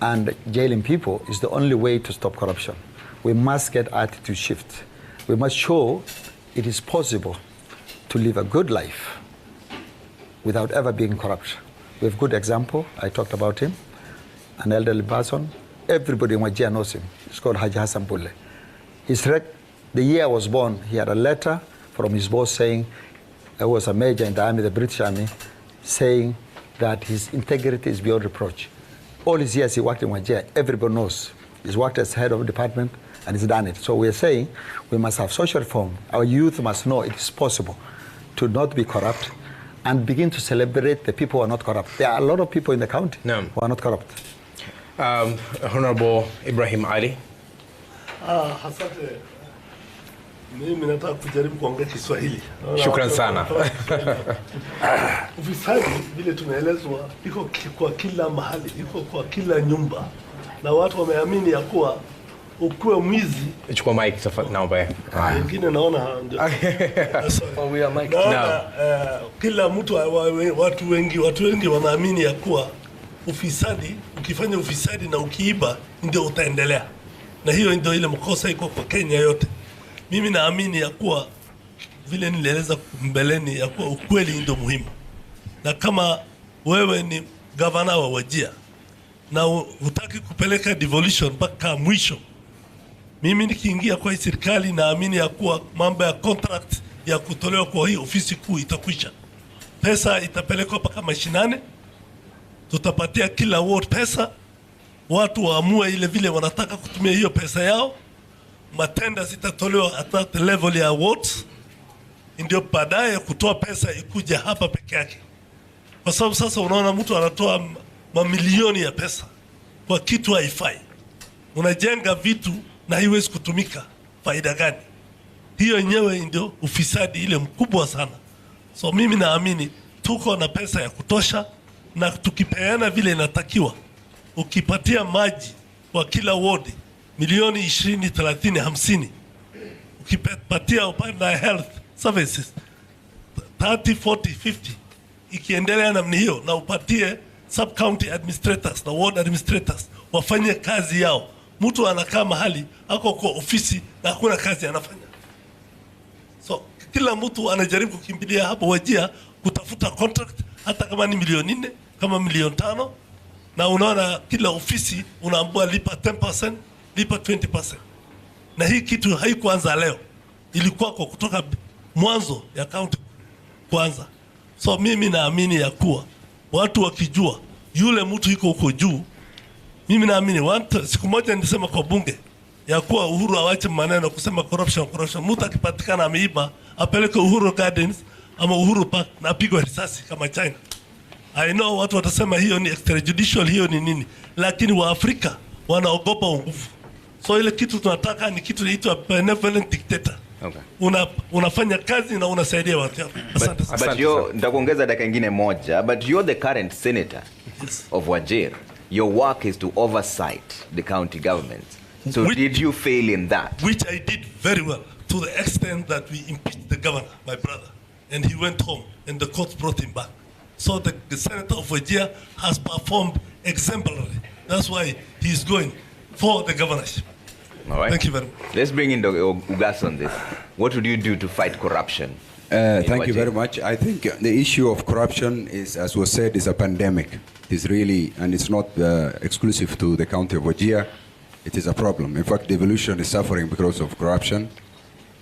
and jailing people is the only way to stop corruption. We must get attitude shift. We must show it is possible to live a good life without ever being corrupt. We have good example. I talked about him, an elderly person. Everybody in Wajir knows him. It's called Haji Hassan Bulle. The year I was born, he had a letter from his boss saying, I was a major in the army, the British Army, saying that his integrity is beyond reproach. All his years he worked in Wajir, everybody knows. He's worked as head of department and he's done it. So we're saying we must have social reform. Our youth must know it is possible to not be corrupt and begin to celebrate the people who are not corrupt. There are a lot of people in the county who are not corrupt. Honorable Ibrahim Ali. Asante. Mimi nataka kujaribu kuongea Kiswahili. Shukran sana. Ufisadi vile tunaelezwa iko kwa kila mahali, iko kwa kila nyumba. Na watu wameamini ya kuwa ukuwe mwizi. Chukua mic tafadhali naomba. Wengine naona we are mic. Kila mtu watu wengi wanaamini ya kuwa ufisadi, ukifanya ufisadi na ukiiba ndio utaendelea. Na hiyo ndio ile mkosa iko kwa Kenya yote. Mimi naamini ya kuwa vile nilieleza mbeleni ya kuwa ukweli ndio muhimu. Na kama wewe ni gavana wa Wajir na hutaki kupeleka devolution mpaka mwisho, mimi nikiingia kwa hii serikali naamini ya kuwa mambo ya contract ya kutolewa kwa hii ofisi kuu itakwisha. Pesa itapelekwa mpaka mashinane, tutapatia kila ward pesa, watu waamue ile vile wanataka kutumia hiyo pesa yao. Matenda zitatolewa at the level ya wards, ndio baadaye kutoa pesa ikuja hapa peke yake. Kwa sababu sasa unaona mtu anatoa mamilioni ya pesa kwa kitu haifai. Unajenga vitu na haiwezi kutumika, faida gani? Hiyo yenyewe ndio ufisadi ile mkubwa sana. So mimi naamini tuko na pesa ya kutosha, na tukipeana vile inatakiwa, ukipatia maji kwa kila ward milioni 20, 30, 50, ukipatia upande wa health services 30, 40, 50, ikiendelea namna hiyo, na upatie sub county administrators na ward administrators wafanye kazi yao. Mtu anakaa mahali ako kwa ofisi na hakuna kazi anafanya. So kila mtu anajaribu kukimbilia hapo Wajir kutafuta contract, hata kama ni milioni 4, kama milioni 5, na unaona kila ofisi unaambiwa lipa 10%, lipa 20%. Na hii kitu haikuanza leo, ilikuwa kwa kutoka mwanzo ya county kwanza. So mimi naamini ya kuwa watu wakijua yule mtu yuko huko juu, mimi naamini siku moja nilisema kwa bunge ya kuwa Uhuru awache maneno kusema corruption. Mtu akipatikana ameiba apeleke Uhuru Gardens ama Uhuru Park na apigwe risasi kama China. I know watu watasema hiyo ni extrajudicial, hiyo ni nini, lakini wa Afrika wanaogopa nguvu. So ile kitu tunataka ni kitu inaitwa benevolent dictator. Okay. Unafanya kazi na unasaidia watu. Asante. But you're, nitakuongeza dakika nyingine moja, but you're the current senator of Wajir. Your work is to oversight the county government. So did you fail in that? Which I did very well, to the extent that we impeached the governor, my brother, and he went home and the court brought him back. So the senator of Wajir has performed exemplarily. That's why he's going for the governorship. All right. Thank you very much. Let's bring in Ugas on this. What would you do to fight corruption? Thank you very much. I think the issue of corruption is, as was said, is a pandemic. It is really, and it's not exclusive to the county of Wajir. It is a problem. In fact, devolution is suffering because of corruption.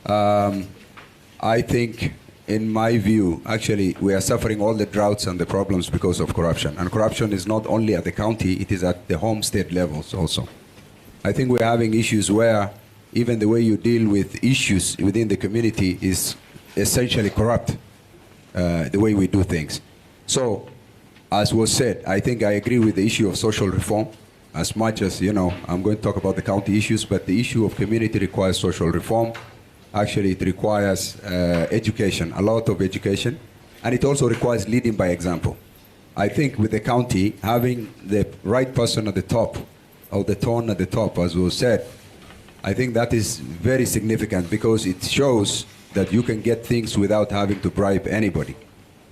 I think, in my view, actually, we are suffering all the droughts and the problems because of corruption. And corruption is not only at the county, it is at the home state levels also. I think we're having issues where even the way you deal with issues within the community is essentially corrupt, the way we do things. So, as was said, I think I agree with the issue of social reform. As much as, you know, I'm going to talk about the county issues, but the issue of community requires social reform. Actually, it requires education, a lot of education, and it also requires leading by example. I think with the county, having the right person at the top, or the tone at the top, as was said, I think that is very significant because it shows that you can get things without having to bribe anybody,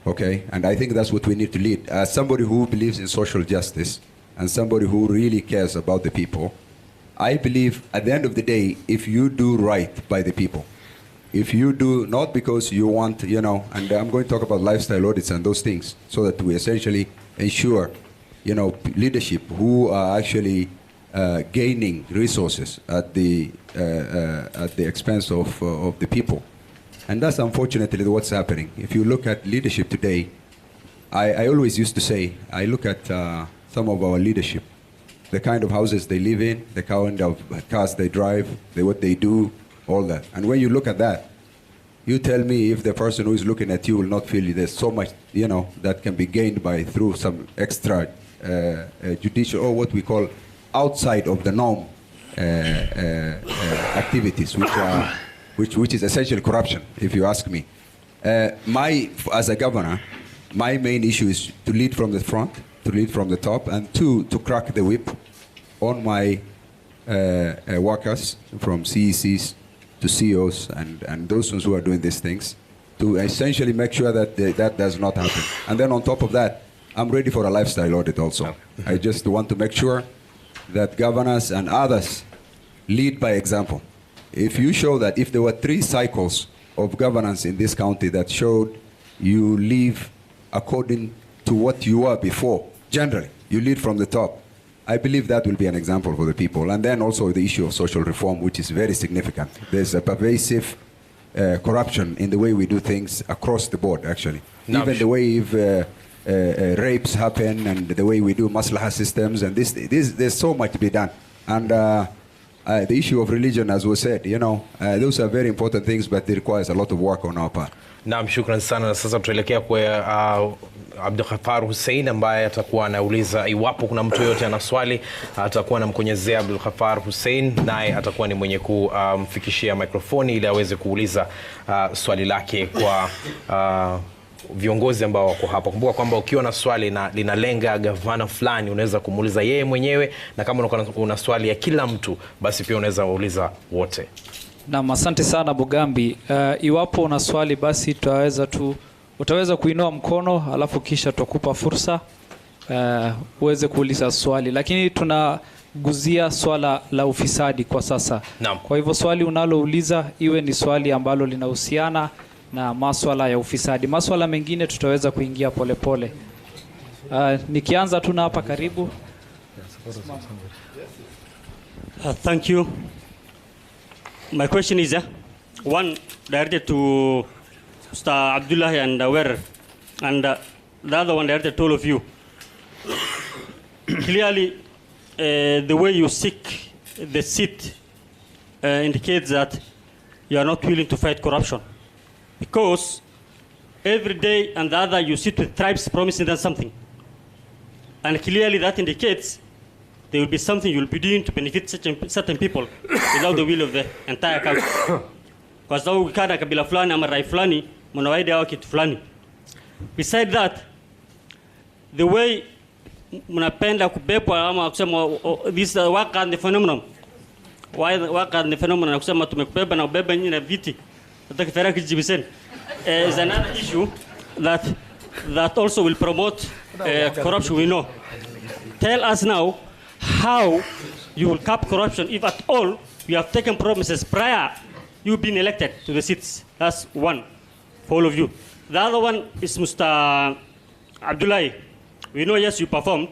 okay? And I think that's what we need to lead. As somebody who believes in social justice and somebody who really cares about the people, I believe at the end of the day, if you do right by the people, if you do not because you want, you know, and I'm going to talk about lifestyle audits and those things, so that we essentially ensure, you know, leadership who are actually gaining resources at the expense of the people. And that's unfortunately what's happening. If you look at leadership today, I always used to say, I look at some of our leadership, the kind of houses they live in, the kind of cars they drive, what they do, all that. And when you look at that, you tell me if the person who is looking at you will not feel there's so much, that can be gained through some extra judicial, or what we call outside of the norm activities, which is essentially corruption, if you ask me. As a governor, my main issue is to lead from the front, to lead from the top, and to crack the whip on my workers, from CECs to CEOs and those ones who are doing these things, to essentially make sure that that does not happen. And then on top of that, I'm ready for a lifestyle audit also. I just want to make sure that governors and others lead by example. If you show that, if there were 3 cycles of governance in this county that showed you live according to what you were before, generally, you lead from the top, I believe that will be an example for the people. And then also the issue of social reform, which is very significant. There's a pervasive corruption in the way we do things across the board, actually. Even the way rapes happen and the way we do maslaha systems, and there's so much to be done. And the issue of religion, as we said, those are very important things, but it requires a lot of work on our part. Naam, shukran sana. Na sasa tutaelekea kwa Abdulghafar Hussein ambaye atakuwa anauliza iwapo kuna mtu yote ana swali, atakuwa anamkonyezea Abdulghafar Hussein, naye atakuwa ni mwenye kumfikishia mikrofoni ili aweze kuuliza swali lake kwa viongozi ambao wako hapa. Kumbuka kwamba ukiwa na swali na linalenga gavana fulani, unaweza kumuuliza yeye mwenyewe, na kama una swali ya kila mtu, basi pia unaweza kuuliza wote. Na asante sana Bugambi. Iwapo una swali, basi utaweza kuinua mkono, alafu kisha tutakupa fursa uweze kuuliza swali. Lakini tunaguzia swala la ufisadi kwa sasa. Naam. Kwa hivyo swali unalouliza iwe ni swali ambalo linahusiana na maswala ya ufisadi. Maswala mengine tutaweza kuingia polepole. Nikianza tu na hapa karibu. Thank you. My question is one directed to Mr. Abdullah and Wer, and the other one directed to all of you. Clearly, the way you seek the seat indicates that you are not willing to fight corruption. Because every day and the other you sit with tribes promising them something. And clearly that indicates there will be something you will be doing to benefit certain people without the will of the entire country. Kwa sababu ukikana kabila fulani ama rai fulani, mnawaida hawa kitu fulani. Besides that, the way mnapenda kubebwa ama kusema this work and the phenomenon. Why work and the phenomenon na kusema tumekubeba na ubeba nyinyi na viti. Nataka kijibisen. Is another issue that also will promote corruption, we know. Tell us now how you will cap corruption, if at all you have taken promises prior you being elected to the seats. That's one for all of you. The other one is Mr. Abdullah. We know, yes, you performed,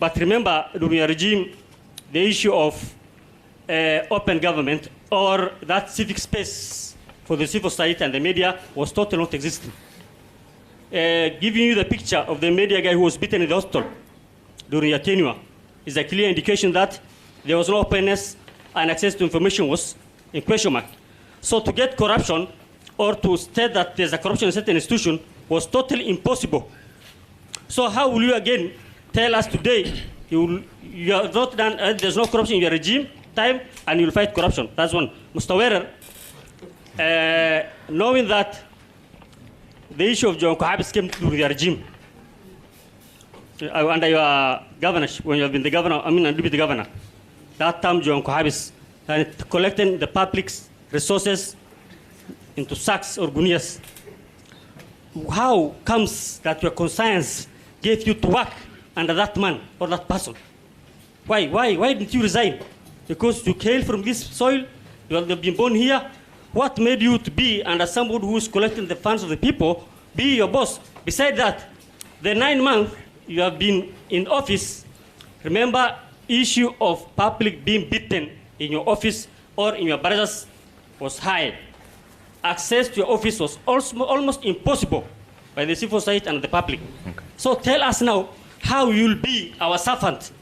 but remember during your regime, the issue of open government or that civic space for the civil society and the media was totally not existing. Giving you the picture of the media guy who was beaten in the hospital during your tenure is a clear indication that there was no openness and access to information was in question mark. So to get corruption or to state that there's a corruption in a certain institution was totally impossible. So how will you again tell us today you have not done, there's no corruption in your regime time and you'll fight corruption? That's one. Mr. Werer, knowing that the issue of John Kohabis came through your regime, under your governorship, when you have been the governor, and deputy governor, that time John Kohabis, and collecting the public's resources into sacks or gunias. How comes that your conscience gave you to work under that man or that person? Why didn't you resign? Because you came from this soil, you have been born here. What made you to be under somebody who is collecting the funds of the people, be your boss? Besides that, the 9 months you have been in office, remember issue of public being beaten in your office or in your brothers was high. Access to your office was almost impossible by the civil society and the public. Okay. So tell us now how you'll be our servant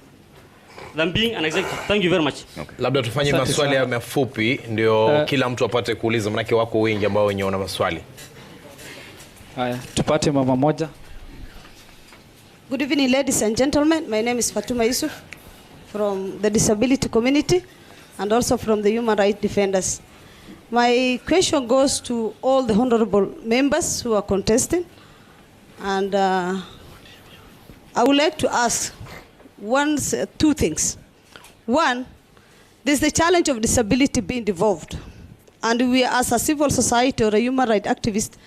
than being an executive. Thank you very much. Okay. Labda tufanye maswali ya mafupi ndio kila mtu apate kuuliza, manake wako wengi ambao wenye wana maswali. Haya, tupate mama moja. Good evening, ladies and gentlemen. My name is Fatuma Yusuf from the disability community and also from the human rights defenders. My question goes to all the honorable members who are contesting, and I would like to ask two things. One, there's the challenge of disability being devolved, and we as a civil society or a human rights activist,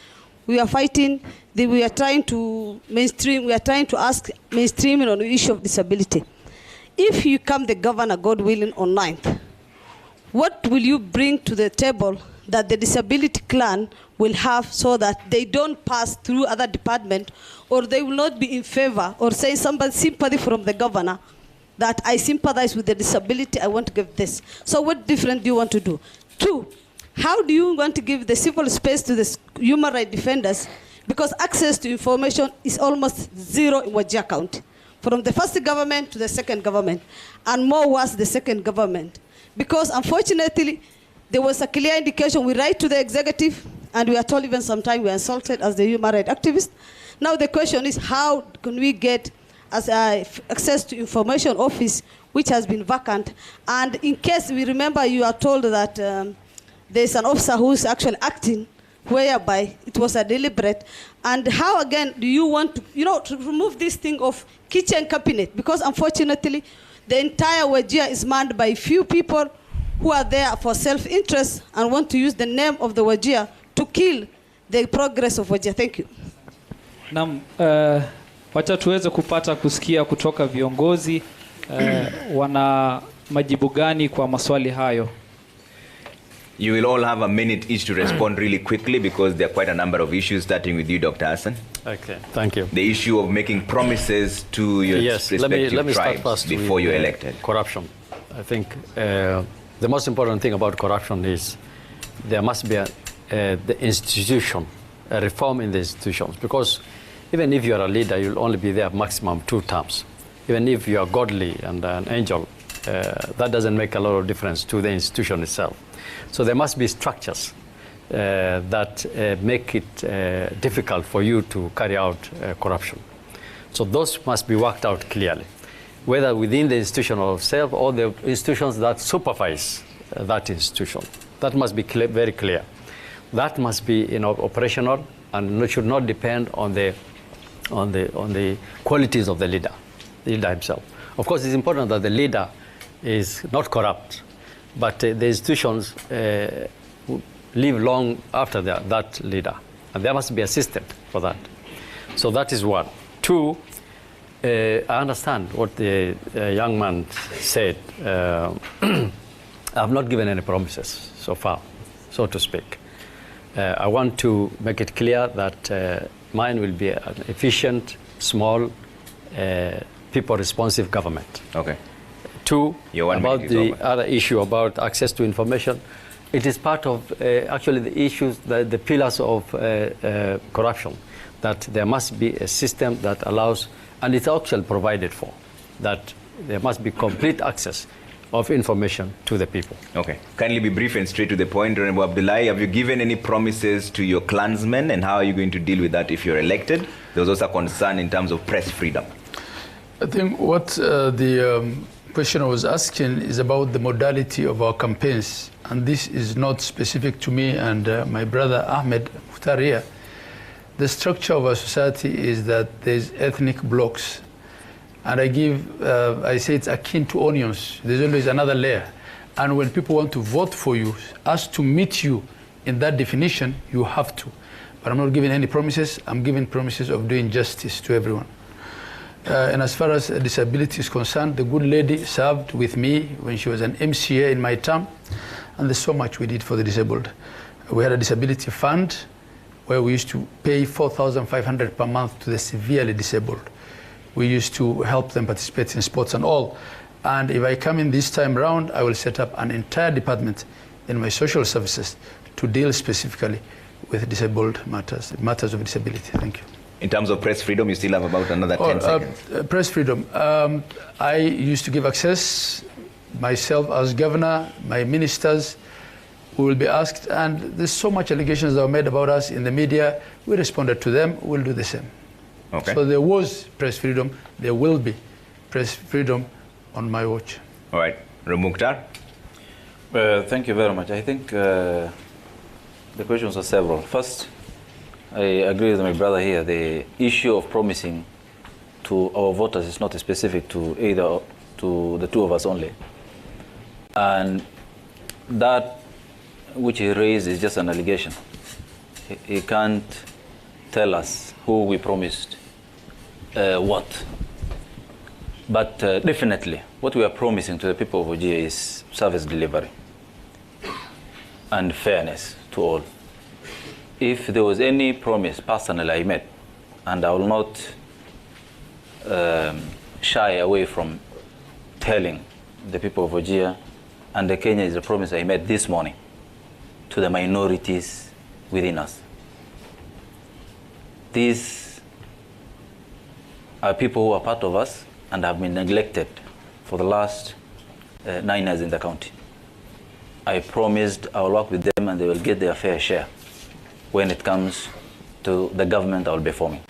we are fighting, we are trying to mainstream, we are trying to ask mainstreaming on the issue of disability. If you come the governor, God willing, on 9th, what will you bring to the table that the disability clan will have so that they don't pass through other department, or they will not be in favor or say somebody sympathy from the governor that I sympathize with the disability, I want to give this. So what different do you want to do? Two, how do you want to give the civil space to the human rights defenders? Because access to information is almost zero in Wajir County, from the first government to the second government, and more was the second government. Because unfortunately, there was a clear indication. We write to the executive, and we are told even sometimes we are insulted as the human rights activists. Now the question is, how can we get as access to information office, which has been vacant? And in case we remember, you are told that there's an officer who's actually acting, whereby it was a deliberate. And how again do you want to, to remove this thing of kitchen cabinet? Because unfortunately, the entire Wajir is manned by few people who are there for self-interest and want to use the name of the Wajir to kill the progress of Wajir. Thank you. Naam, wacha tuweze kupata kusikia kutoka viongozi wana majibu gani kwa maswali hayo. You will all have a minute each to respond really quickly because there are quite a number of issues, starting with you, Dr. Hassan. Okay, thank you. The issue of making promises to your respective tribes before you're elected. Corruption. I think the most important thing about corruption is there must be the institution, a reform in the institutions. Because even if you are a leader, you'll only be there maximum 2 terms. Even if you are godly and an angel, that doesn't make a lot of difference to the institution itself. So there must be structures that make it difficult for you to carry out corruption. So those must be worked out clearly, whether within the institution itself or the institutions that supervise that institution. That must be very clear. That must be operational and should not depend on the qualities of the leader himself. Of course, it's important that the leader is not corrupt, but the institutions live long after that leader, and there must be a system for that. So that is one. Two, I understand what the young man said. I have not given any promises so far, so to speak. I want to make it clear that mine will be an efficient, small, people-responsive government. Okay. Two, about the other issue about access to information, it is part of actually the issues, the pillars of corruption, that there must be a system that allows, and it's actually provided for, that there must be complete access of information to the people. Okay. Kindly be brief and straight to the point. Honorable Abdullahi, have you given any promises to your clansmen, and how are you going to deal with that if you're elected? There was also a concern in terms of press freedom. I think what the question was asking is about the modality of our campaigns, and this is not specific to me and my brother Ahmed Mukhtar here. The structure of our society is that there's ethnic blocks, and I say it's akin to onions. There's always another layer, and when people want to vote for you, ask to meet you in that definition, you have to. But I'm not giving any promises. I'm giving promises of doing justice to everyone. And as far as disability is concerned, the good lady served with me when she was an MCA in my term, and there's so much we did for the disabled. We had a disability fund where we used to pay $4,500 per month to the severely disabled. We used to help them participate in sports and all. And if I come in this time round, I will set up an entire department in my social services to deal specifically with disabled matters of disability. Thank you. In terms of press freedom, you still have about another 10 seconds. Press freedom. I used to give access myself as governor, my ministers, we will be asked, and there's so much allegations that were made about us in the media. We responded to them, we'll do the same. Okay. So there was press freedom, there will be press freedom on my watch. All right, Mukhtar. Thank you very much. I think the questions are several. First, I agree with my brother here. The issue of promising to our voters is not specific to either to the two of us only. And that which he raised is just an allegation. He can't tell us who we promised what. But definitely, what we are promising to the people of Wajir is service delivery and fairness to all. If there was any promise personally I made, and I will not shy away from telling the people of Wajir and the Kenya is the promise I made this morning to the minorities within us. These are people who are part of us and have been neglected for the last 9 years in the county. I promised I will work with them and they will get their fair share when it comes to the government I will be forming.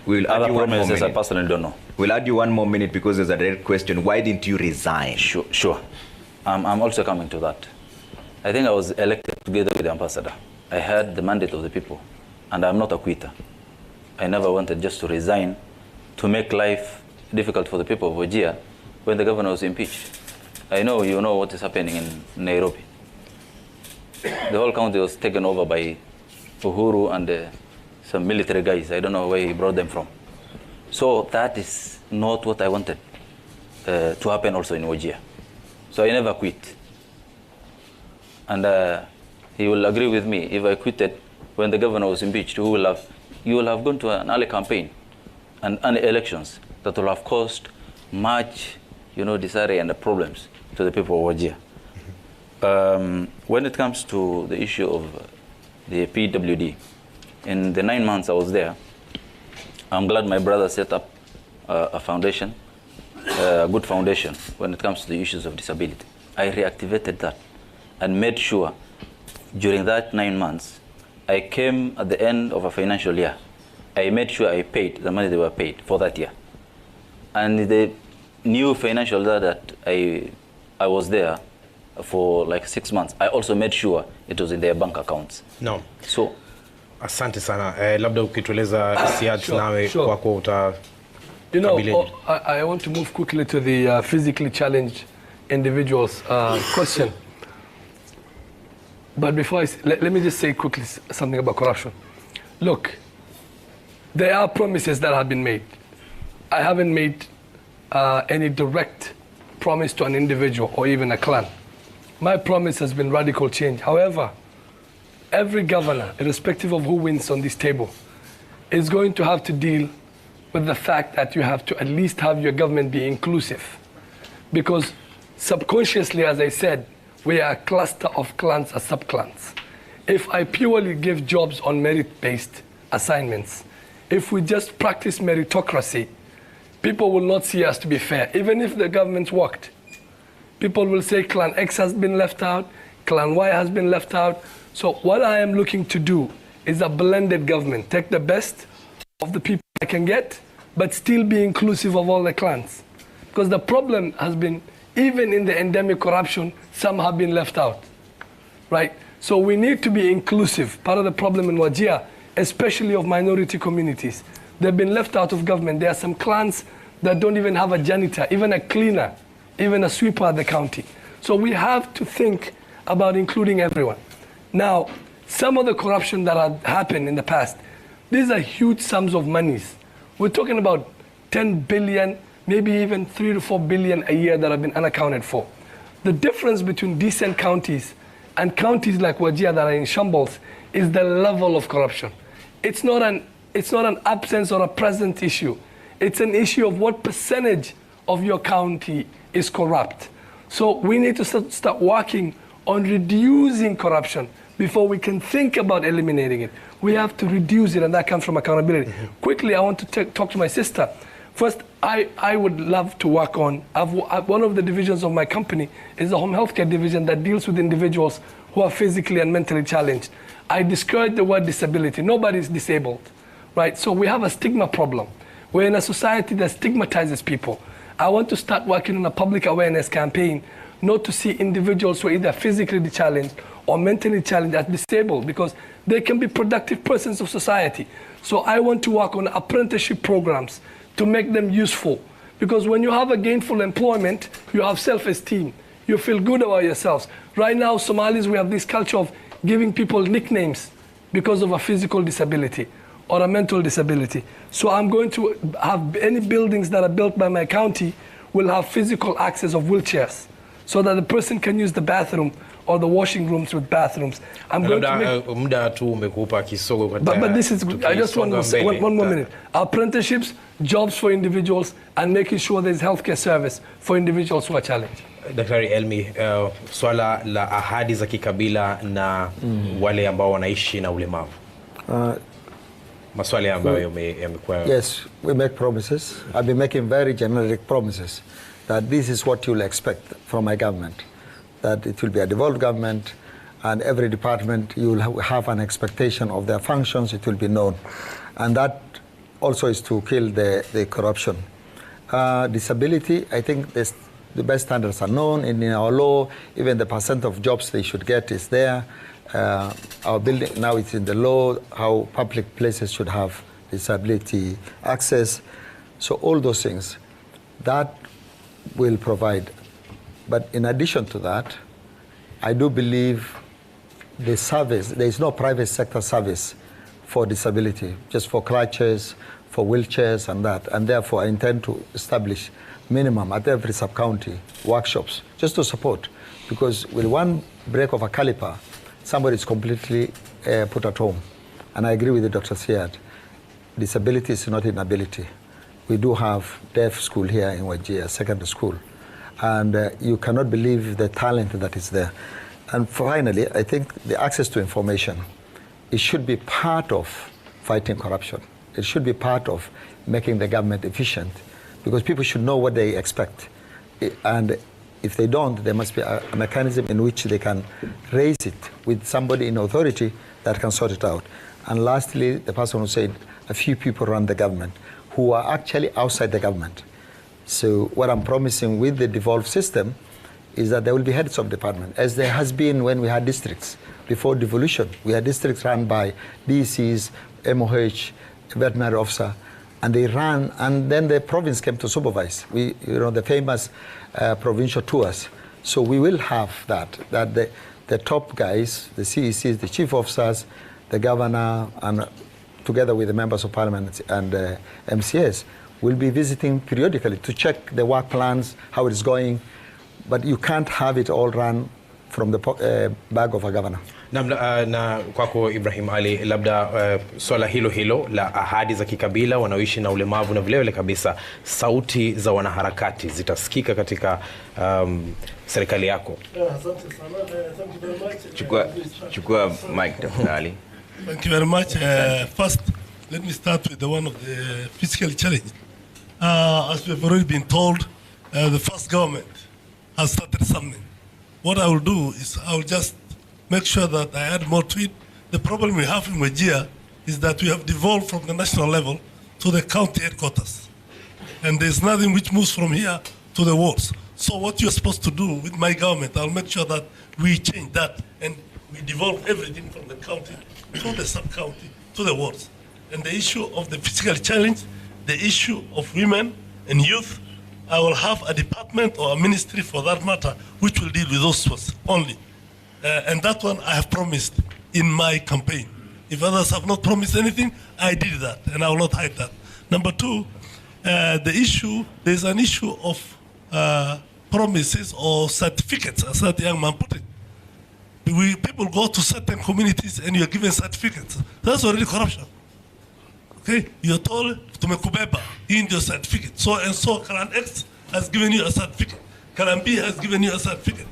We'll add Other you one more promises I minute. personally don't know. We'll add you 1 more minute because there's a direct question. Why didn't you resign? Sure. I'm also coming to that. I think I was elected together with the ambassador. I had the mandate of the people, and I'm not a quitter. I never wanted just to resign to make life difficult for the people of Wajir when the governor was impeached. I know you know what is happening in Nairobi. The whole county was taken over by Uhuru and some military guys. I don't know where he brought them from. So that is not what I wanted to happen also in Wajir. So I never quit. And he will agree with me. If I quitted when the governor was impeached, you will have gone to an early campaign and elections that will have caused much, disarray and problems to the people of Wajir. When it comes to the issue of the PWD, in the 9 months I was there, I'm glad my brother set up a foundation, a good foundation when it comes to the issues of disability. I reactivated that and made sure during that 9 months, I came at the end of a financial year. I made sure I paid the money they were paid for that year. And the new financial year that I was there for like 6 months, I also made sure it was in their bank accounts. No. So, asante sana. Labda ukitueleza siat nawe kwako uta. I want to move quickly to the physically challenged individuals question. But before let me just say quickly something about corruption. Look, there are promises that have been made. I haven't made any direct promise to an individual or even a clan. My promise has been radical change. However, every governor, irrespective of who wins on this table, is going to have to deal with the fact that you have to at least have your government be inclusive. Because subconsciously, as I said, we are a cluster of clans or sub-clans. If I purely give jobs on merit-based assignments, if we just practice meritocracy, people will not see us to be fair. Even if the government worked, people will say Clan X has been left out, Clan Y has been left out. So what I am looking to do is a blended government. Take the best of the people I can get, but still be inclusive of all the clans. Because the problem has been, even in the endemic corruption, some have been left out, right? So we need to be inclusive. Part of the problem in Wajir, especially of minority communities, they've been left out of government. There are some clans that don't even have a janitor, even a cleaner, even a sweeper at the county. So we have to think about including everyone. Now, some of the corruption that had happened in the past, these are huge sums of monies. We're talking about 10 billion, maybe even 3 to 4 billion a year that have been unaccounted for. The difference between decent counties and counties like Wajir that are in shambles is the level of corruption. It's not an absence or a present issue. It's an issue of what percentage of your county is corrupt. So we need to start working on reducing corruption before we can think about eliminating it. We have to reduce it, and that comes from accountability. Quickly, I want to talk to my sister. First, I would love to work on, one of the divisions of my company is the home healthcare division that deals with individuals who are physically and mentally challenged. I discourage the word disability. Nobody is disabled, right? So we have a stigma problem. We're in a society that stigmatizes people. I want to start working on a public awareness campaign, not to see individuals who are either physically challenged or mentally challenged as disabled, because they can be productive persons of society. So I want to work on apprenticeship programs to make them useful. Because when you have a gainful employment, you have self-esteem. You feel good about yourselves. Right now, Somalis, we have this culture of giving people nicknames because of a physical disability or a mental disability. So I'm going to have any buildings that are built by my county will have physical access of wheelchairs so that the person can use the bathroom or the washing rooms with bathrooms. I'm going to make... But this is, I just want to say one more minute. Apprenticeships, jobs for individuals, and making sure there's healthcare service for individuals who are challenged. Daktari Elmi, swala la ahadi za kikabila na wale ambao wanaishi na ulemavu. Maswali ambayo yamekuwa... Yes, we make promises. I've been making very generic promises that this is what you'll expect from my government. That it will be a devolved government, and every department you will have an expectation of their functions, it will be known. And that also is to kill the corruption. Disability, I think the best standards are known in our law. Even the percent of jobs they should get is there. Our building, now it's in the law, how public places should have disability access. So all those things, that will provide. But in addition to that, I do believe the service, there is no private sector service for disability, just for crutches, for wheelchairs and that. And therefore I intend to establish minimum at every sub-county workshops just to support. Because with one break of a caliper, somebody is completely put at home. And I agree with Dr. Siad. Disability is not inability. We do have deaf school here in Wajir, secondary school. And you cannot believe the talent that is there. And finally, I think the access to information, it should be part of fighting corruption. It should be part of making the government efficient, because people should know what they expect. And if they don't, there must be a mechanism in which they can raise it with somebody in authority that can sort it out. And lastly, the person who said a few people run the government who are actually outside the government. So what I'm promising with the devolved system is that there will be heads of department, as there has been when we had districts. Before devolution, we had districts run by DCs, MOH, veterinary officer, and they ran, and then the province came to supervise. The famous provincial tours. So we will have that the top guys, the CECs, the chief officers, the governor, and together with the members of parliament and MCS, will be visiting periodically to check the work plans, how it's going. But you can't have it all run from the bag of a governor. Na kwako Ibrahim Ali, labda swala hilo la ahadi za kikabila wanaoishi na ulemavu na vile kabisa sauti za wanaharakati zitasikika katika serikali yako. Chukua mic tafadhali. Thank you very much. First, let me start with the one of the physical challenge. As we've already been told, the first government has started something. What I will do is I will just make sure that I add more to it. The problem we have in Wajir is that we have devolved from the national level to the county headquarters. And there's nothing which moves from here to the wards. So what you're supposed to do with my government, I'll make sure that we change that and we devolve everything from the county to the sub-county to the wards. And the issue of the physical challenge, the issue of women and youth, I will have a department or a ministry for that matter which will deal with those ones only. And that one I have promised in my campaign. If others have not promised anything, I did that, and I will not hide that. Number two, there's an issue of promises or certificates, as that young man put it. People go to certain communities and you're given certificates. That's already corruption. Okay? You're told, tumekubeba, in your certificate. So and so, Clan X has given you a certificate. Kalambi has given you a certificate.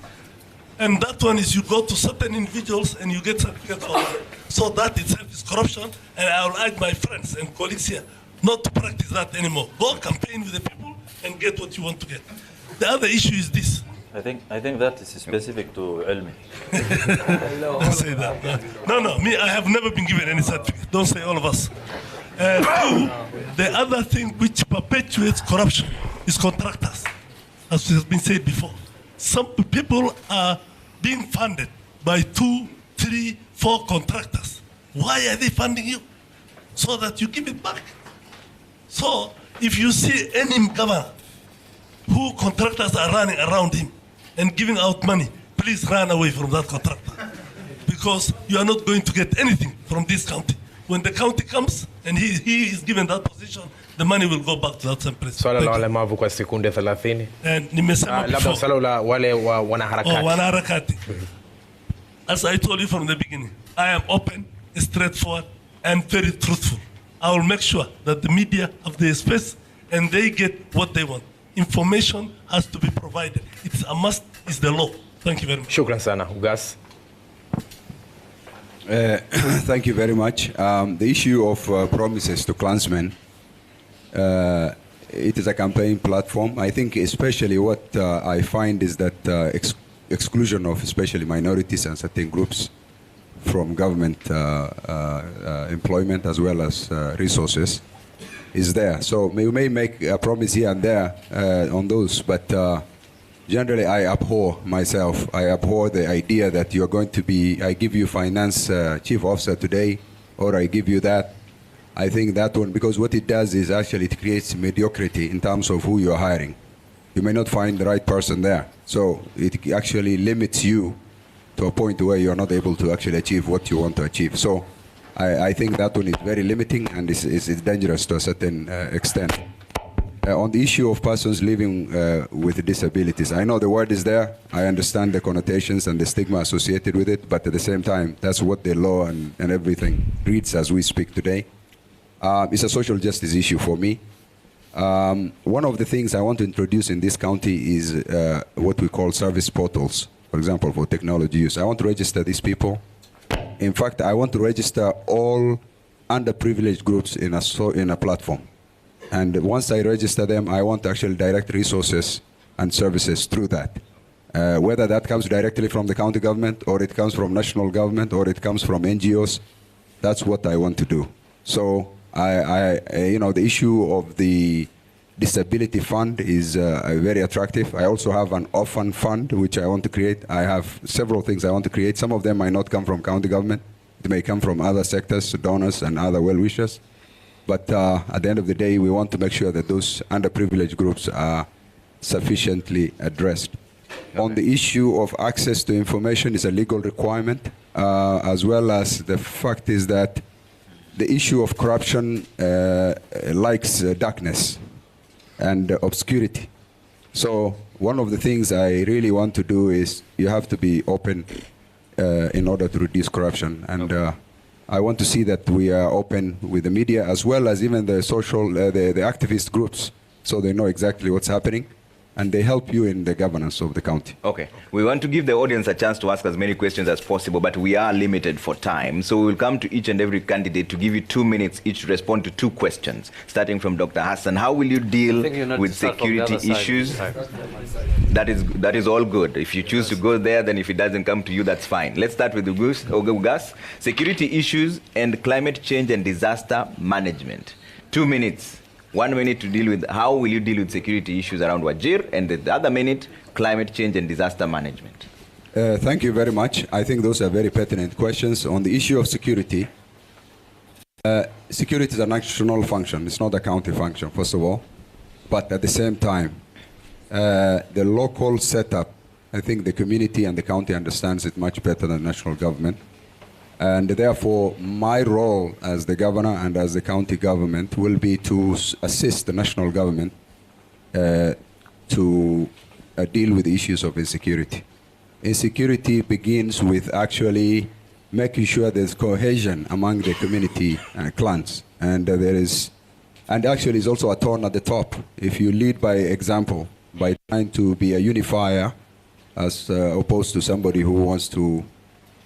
And that one is you go to certain individuals and you get certificates for that. So that itself is corruption, and I will urge my friends and colleagues here not to practice that anymore. Go campaign with the people and get what you want to get. The other issue is this. I think that is specific to Elmi. Don't say that. No, me, I have never been given any certificate. Don't say all of us. Two, the other thing which perpetuates corruption is contractors, as has been said before. Some people are being funded by 2, 3, 4 contractors. Why are they funding you? So that you give it back. So if you see any governor who contractors are running around him and giving out money, please run away from that contractor, because you are not going to get anything from this county. When the county comes and he is given that position, the money will go back to that same place. Swala la walemavu kwa sekunde 30. Nimesema labda swala la wale wanaharakati. Wanaharakati. As I told you from the beginning, I am open, straightforward, and very truthful. I will make sure that the media have their space and they get what they want. Information has to be provided. It's a must, it's the law. Thank you very much. Shukran sana. Ugas. Thank you very much. The issue of promises to clansmen, it is a campaign platform. I think especially what I find is that exclusion of especially minorities and certain groups from government employment as well as resources is there. So we may make a promise here and there on those, but generally I abhor myself. I abhor the idea that you're going to be, I give you finance chief officer today, or I give you that. I think that one, because what it does is actually it creates mediocrity in terms of who you're hiring. You may not find the right person there. So it actually limits you to a point where you're not able to actually achieve what you want to achieve. So I think that one is very limiting and it's dangerous to a certain extent. On the issue of persons living with disabilities, I know the word is there. I understand the connotations and the stigma associated with it, but at the same time, that's what the law and everything reads as we speak today. It's a social justice issue for me. One of the things I want to introduce in this county is what we call service portals, for example, for technology use. I want to register these people. In fact, I want to register all underprivileged groups in a platform. And once I register them, I want to actually direct resources and services through that. Whether that comes directly from the county government, or it comes from national government, or it comes from NGOs, that's what I want to do. So the issue of the disability fund is very attractive. I also have an orphan fund, which I want to create. I have several things I want to create. Some of them might not come from county government. It may come from other sectors, donors, and other well-wishers. But at the end of the day, we want to make sure that those underprivileged groups are sufficiently addressed. Okay. On the issue of access to information is a legal requirement, as well as the fact is that the issue of corruption likes darkness and obscurity. So one of the things I really want to do is you have to be open in order to reduce corruption. And I want to see that we are open with the media as well as even the social, the activist groups, so they know exactly what's happening. And they help you in the governance of the county. Okay. We want to give the audience a chance to ask as many questions as possible, but we are limited for time. So we will come to each and every candidate to give you 2 minutes each to respond to 2 questions. Starting from Dr. Hassan, how will you deal with security issues? That is all good. If you choose to go there, then if it doesn't come to you, that's fine. Let's start with Ugas. Security issues and climate change and disaster management. 2 minutes. 1 minute to deal with how will you deal with security issues around Wajir, and the other minute, climate change and disaster management. Thank you very much. I think those are very pertinent questions. On the issue of security, security is a national function. It's not a county function, first of all. But at the same time, the local setup, I think the community and the county understands it much better than national government. And therefore, my role as the governor and as the county government will be to assist the national government to deal with the issues of insecurity. Insecurity begins with actually making sure there's cohesion among the community clans. And actually it's also a tone at the top. If you lead by example, by trying to be a unifier as opposed to somebody who wants to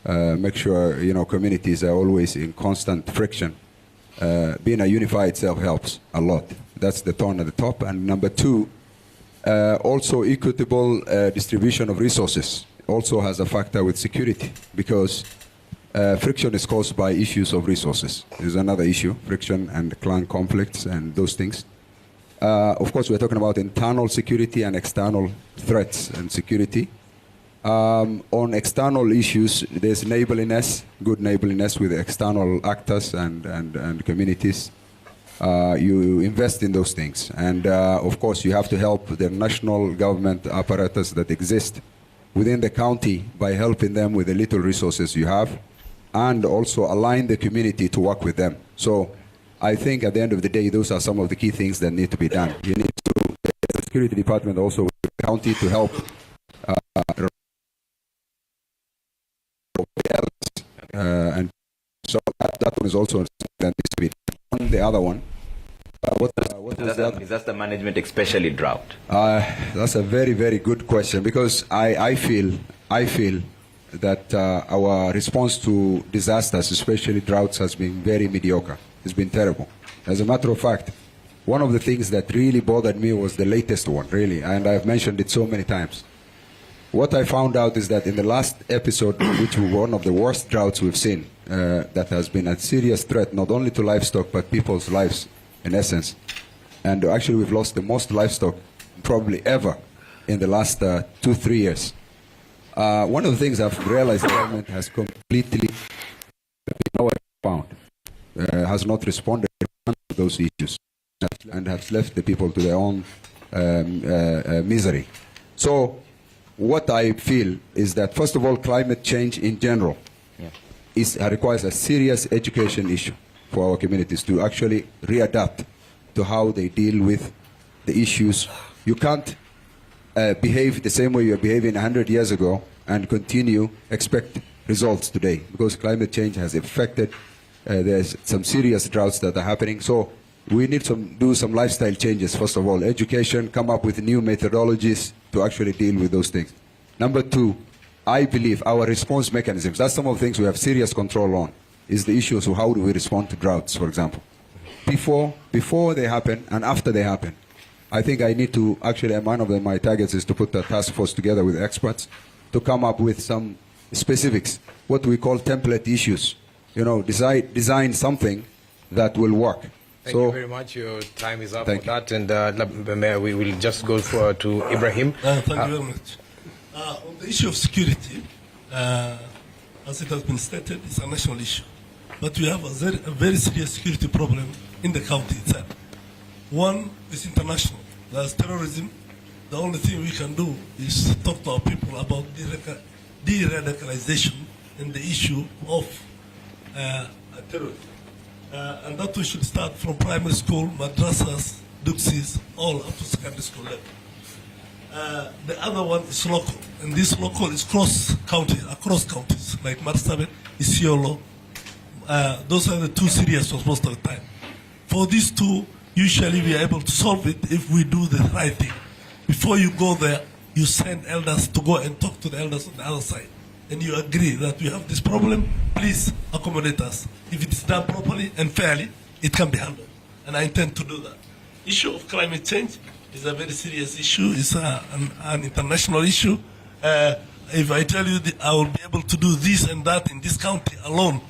make sure, communities are always in constant friction. Being a unifier itself helps a lot. That's the tone at the top. And number two, also equitable distribution of resources also has a factor with security, because friction is caused by issues of resources. There's another issue, friction and clan conflicts and those things. Of course, we're talking about internal security and external threats and security. On external issues, there's neighborliness, good neighborliness with external actors and communities. You invest in those things. And of course, you have to help the national government apparatus that exist within the county by helping them with the little resources you have, and also align the community to work with them. So I think at the end of the day, those are some of the key things that need to be done. You need to, the security department also with the county to help and so that one is also something that needs to be done. The other one, is that the management, especially drought? That's a very, very good question, because I feel that our response to disasters, especially droughts, has been very mediocre. It's been terrible. As a matter of fact, one of the things that really bothered me was the latest one, really, and I've mentioned it so many times. What I found out is that in the last episode, which was one of the worst droughts we've seen, that has been a serious threat not only to livestock but people's lives, in essence. And actually, we've lost the most livestock probably ever in the last 2-3 years. One of the things I've realized, the government has completely has not responded to those issues and has left the people to their own misery. So what I feel is that, first of all, climate change in general requires a serious education issue for our communities to actually readapt to how they deal with the issues. You can't behave the same way you were behaving 100 years ago and expect results today, because climate change has affected, there's some serious droughts that are happening. So we need to do some lifestyle changes, first of all, education, come up with new methodologies to actually deal with those things. Number two, I believe our response mechanisms, that's some of the things we have serious control on, is the issues of how do we respond to droughts, for example. Before they happen and after they happen. I think I need to, actually, one of my targets is to put a task force together with experts to come up with some specifics, what we call template issues. Design something that will work. Thank you very much. Your time is up for that. And we will just go to Ibrahim. Thank you very much. On the issue of security, as it has been stated, it's a national issue. But we have a very serious security problem in the county itself. One is international. There's terrorism. The only thing we can do is talk to our people about de-radicalization and the issue of terrorism. And that we should start from primary school, madrasas, duxis, all up to secondary school level. The other one is local, and this local is across counties, like Marsabit, Isiolo. Those are the two serious ones most of the time. For these two, usually we are able to solve it if we do the right thing. Before you go there, you send elders to go and talk to the elders on the other side. And you agree that we have this problem, please accommodate us. If it is done properly and fairly, it can be handled. And I intend to do that. Issue of climate change is a very serious issue. It's an international issue. If I tell you that I will be able to do this and that in this county alone,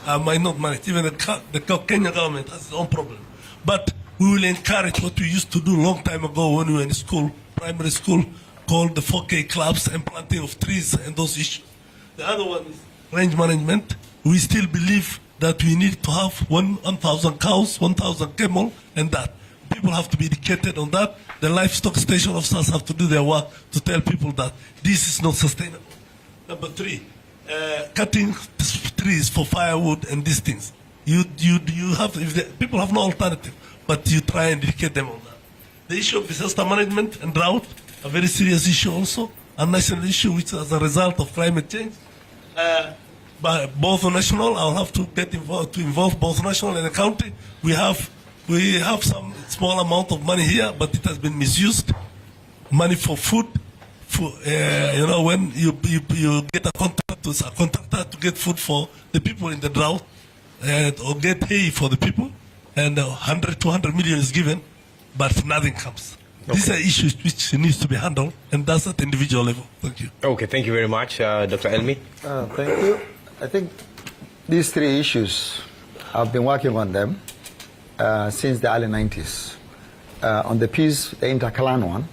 I might not manage. Even the Kenya government has its own problem. But we will encourage what we used to do a long time ago when we were in school, primary school, called the 4K clubs and planting of trees and those issues. The other one is range management. We still believe that we need to have 1,000 cows, 1,000 camel, and that. People have to be educated on that. The livestock station officers have to do their work to tell people that this is not sustainable. Number three, cutting trees for firewood and these things. You have, people have no alternative, but you try and educate them on that. The issue of disaster management and drought, a very serious issue also, a national issue which is a result of climate change. But both national, I'll have to get involved to involve both national and the county. We have some small amount of money here, but it has been misused. money for food. You know, when you get a contractor to get food for the people in the drought, or get hay for the people, and 100, 200 million is given, but nothing comes. Okay. These are issues which needs to be handled, and that's at the individual level. Thank you. Okay, thank you very much, Dr. Elmi. Thank you. I think these three issues, I've been working on them since the early 90s. On the peace, the inter-clan one,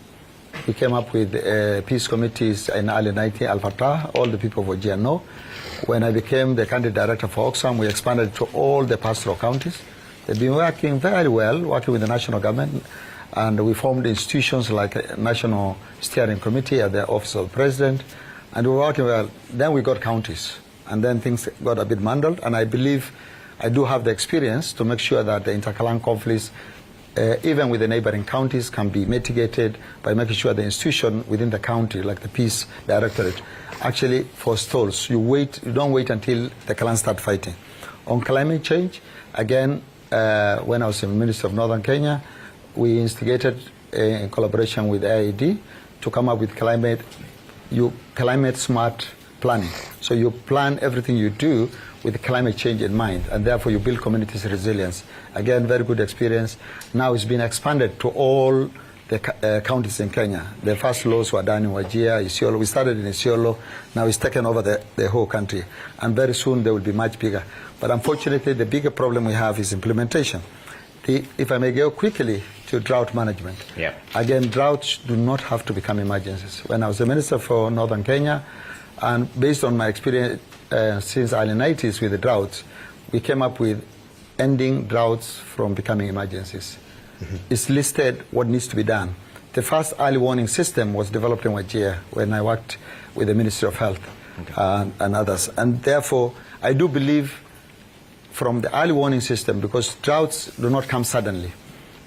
we came up with peace committees in early 90s, Al-Fatah, all the people of Wajir know. When I became the country director for Oxfam, we expanded to all the pastoral counties. They've been working very well, working with the national government, and we formed institutions like a National Steering Committee at the Office of the President, and we were working well. Then we got counties, and then things got a bit muddled, and I believe I do have the experience to make sure that the inter-clan conflicts, even with the neighboring counties, can be mitigated by making sure the institution within the county, like the Peace Directorate, actually forestalls. You don't wait until the clans start fighting. On climate change, again, when I was the Minister of Northern Kenya, we instigated in collaboration with AID to come up with climate smart planning. So you plan everything you do with climate change in mind, and therefore you build communities' resilience. Again, very good experience. Now it's been expanded to all the counties in Kenya. The first laws were done in Wajir, Isiolo. We started in Isiolo. Now it's taken over the whole country, and very soon they will be much bigger. But unfortunately, the bigger problem we have is implementation. If I may go quickly to drought management. Yeah. Again, droughts do not have to become emergencies. When I was the Minister for Northern Kenya, and based on my experience since early 90s with the droughts, we came up with ending droughts from becoming emergencies. Mm-hmm. It's listed what needs to be done. The first early warning system was developed in Wajir when I worked with the Ministry of Health and others. And therefore, I do believe from the early warning system, because droughts do not come suddenly.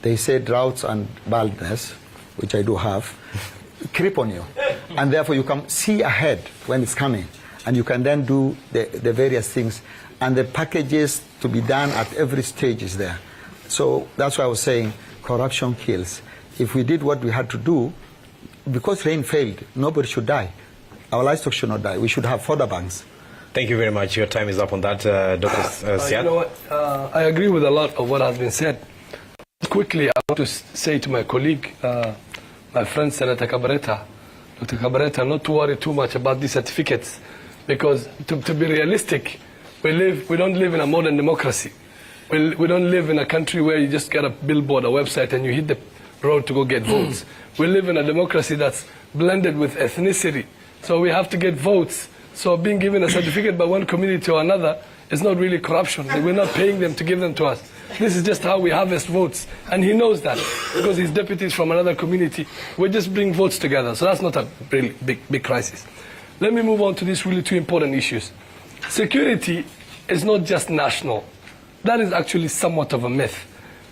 They say droughts and baldness, which I do have, creep on you. And therefore you can see ahead when it's coming, and you can then do the various things. And the packages to be done at every stage is there. So that's why I was saying corruption kills. If we did what we had to do, because rain failed, nobody should die. Our livestock should not die. We should have fodder banks. Thank you very much. Your time is up on that, Dr. Siad. You know what? I agree with a lot of what has been said. Quickly, I want to say to my colleague, my friend Senator Cabaretta, Dr. Cabaretta, not to worry too much about these certificates, because to be realistic, we don't live in a modern democracy. We don't live in a country where you just get a billboard, a website, and you hit the road to go get votes. We live in a democracy that's blended with ethnicity. So we have to get votes. So being given a certificate by one community or another is not really corruption. We're not paying them to give them to us. This is just how we harvest votes. And he knows that because his deputies from another community. We just bring votes together. So that's not a really big crisis. Let me move on to these really two important issues. Security is not just national. That is actually somewhat of a myth.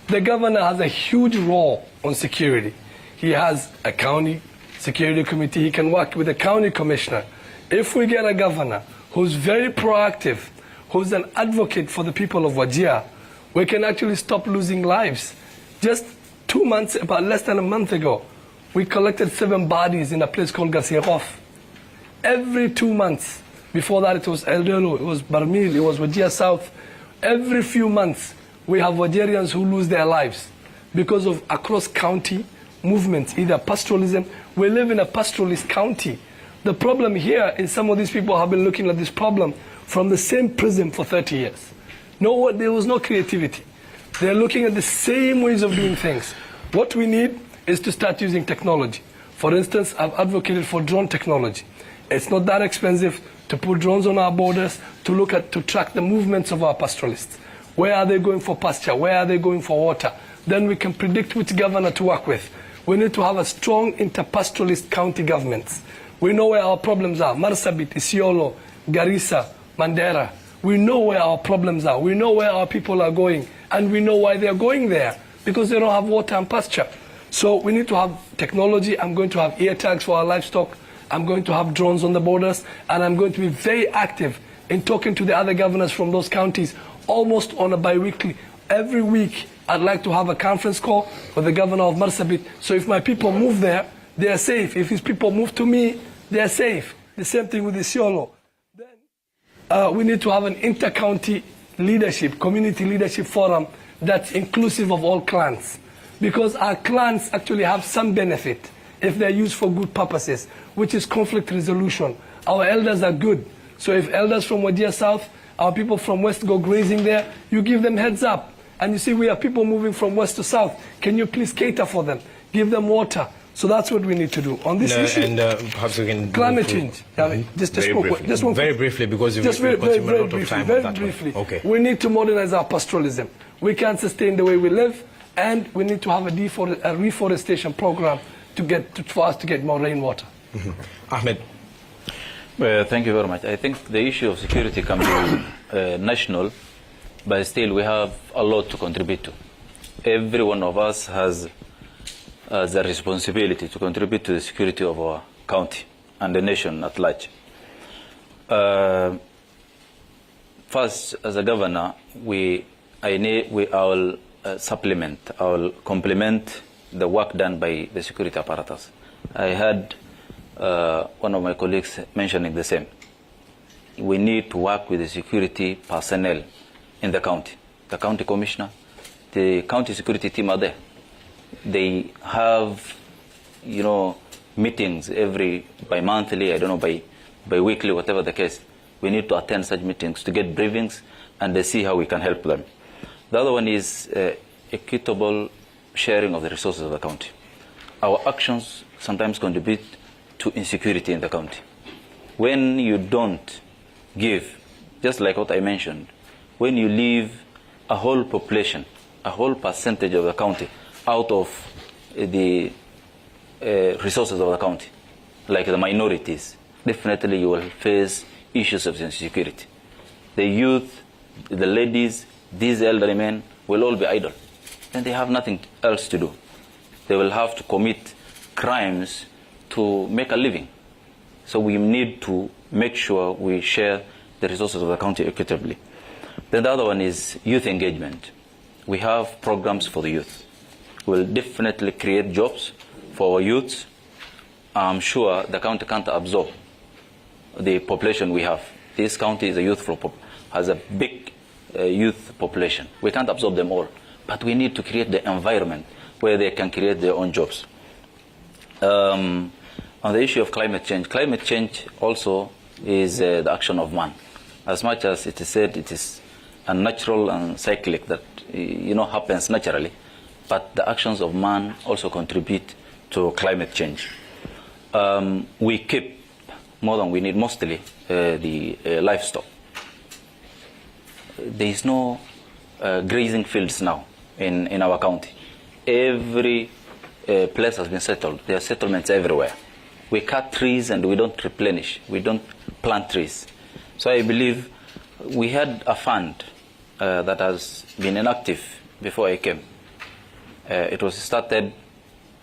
The governor has a huge role on security. He has a county security committee. He can work with a county commissioner. If we get a governor who's very proactive, who's an advocate for the people of Wajir, we can actually stop losing lives. Just 2 months, about less than a month ago, we collected 7 bodies in a place called Gasirov. Every 2 months, before that it was Eldelo, it was Barmil, it was Wajir South. Every few months, we have Wajirians who lose their lives because of across-county movements, either pastoralism. We live in a pastoralist county. The problem here is some of these people have been looking at this problem from the same prism for 30 years. There was no creativity. They're looking at the same ways of doing things. What we need is to start using technology. For instance, I've advocated for drone technology. It's not that expensive to put drones on our borders to track the movements of our pastoralists. Where are they going for pasture? Where are they going for water? Then we can predict which governor to work with. We need to have a strong interpastoralist county governments. We know where our problems are. Marsabit, Isiolo, Garissa, Mandera. We know where our problems are. We know where our people are going. And we know why they're going there. Because they don't have water and pasture. So we need to have technology. I'm going to have ear tags for our livestock. I'm going to have drones on the borders. And I'm going to be very active in talking to the other governors from those counties almost on a bi-weekly. Every week, I'd like to have a conference call with the governor of Marsabit. So if my people move there, they are safe. If his people move to me, they are safe. The same thing with the Isiolo. Then we need to have an inter-county leadership, community leadership forum that's inclusive of all clans. Because our clans actually have some benefit if they're used for good purposes, which is conflict resolution. Our elders are good. So if elders from Wajir South, our people from West go grazing there, you give them heads up. And you see we have people moving from West to South. Can you please cater for them? Give them water. So that's what we need to do. On this issue, and perhaps we can climate change. Just one very briefly, because we've very consumed a lot of time on that briefly. one. Okay. We need to modernize our pastoralism. We can't sustain the way we live, and we need to have a reforestation program for us to get more rainwater. Ahmed. Thank you very much. I think the issue of security can be national, but still we have a lot to contribute to. Every one of us has the responsibility to contribute to the security of our county and the nation at large. First, as a governor, I will supplement, I will complement the work done by the security apparatus. I heard one of my colleagues mentioning the same. We need to work with the security personnel in the county. The county commissioner, the county security team are there. They have, meetings bi-monthly, I don't know, bi-weekly, whatever the case. We need to attend such meetings to get briefings and see how we can help them. The other one is equitable sharing of the resources of the county. Our actions sometimes contribute to insecurity in the county. When you don't give, just like what I mentioned, when you leave a whole population, a whole percentage of the county out of the resources of the county, like the minorities, definitely you will face issues of insecurity. The youth, the ladies, these elderly men will all be idle. Then they have nothing else to do. They will have to commit crimes to make a living. So we need to make sure we share the resources of the county equitably. Then the other one is youth engagement. We have programs for the youth. We'll definitely create jobs for our youths. I'm sure the county can't absorb the population we have. This county is has a big youth population. We can't absorb them all, but we need to create the environment where they can create their own jobs. On the issue of climate change also is the action of man. As much as it is said it is unnatural and cyclic that happens naturally, but the actions of man also contribute to climate change. We keep more than we need, mostly the livestock. There is no grazing fields now in our county. Every place has been settled. There are settlements everywhere. We cut trees and we don't replenish. We don't plant trees. So I believe we had a fund that has been inactive before I came. It was started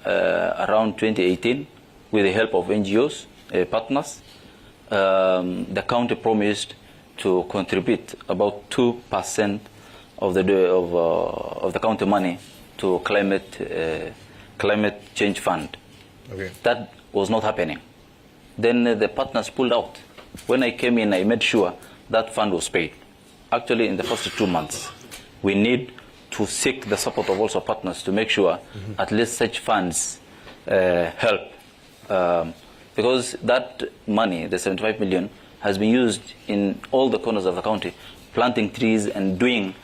around 2018 with the help of NGOs, partners. The county promised to contribute about 2% of the county money to climate change fund. Okay. That was not happening. Then the partners pulled out. When I came in, I made sure that fund was paid. Actually, in the first 2 months, we need to seek the support of also partners to make sure at least such funds help. Because that money, the 75 million, has been used in all the corners of the county, planting trees and doing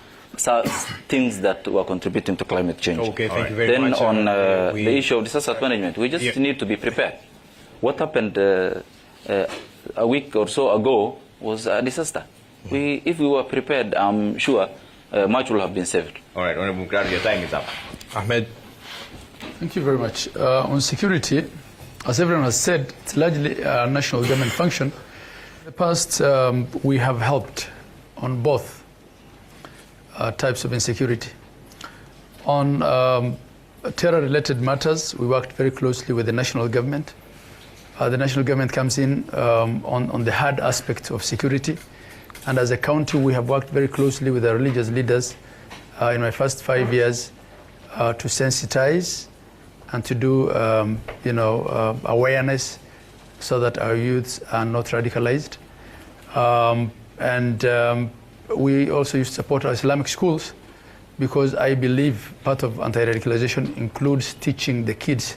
things that were contributing to climate change. Okay, thank you very much. Then on the issue of disaster management, we just need to be prepared. What happened a week or so ago was a disaster. If we were prepared, I'm sure much will have been saved. All right, Honorable Mukran, your time is up. Ahmed. Thank you very much. On security, as everyone has said, it's largely a national government function. In the past, we have helped on both types of insecurity. On terror-related matters, we worked very closely with the national government. The national government comes in on the hard aspect of security. And as a county, we have worked very closely with the religious leaders in my first 5 years to sensitize and to do awareness so that our youths are not radicalized. We also used to support our Islamic schools, because I believe part of anti-radicalization includes teaching the kids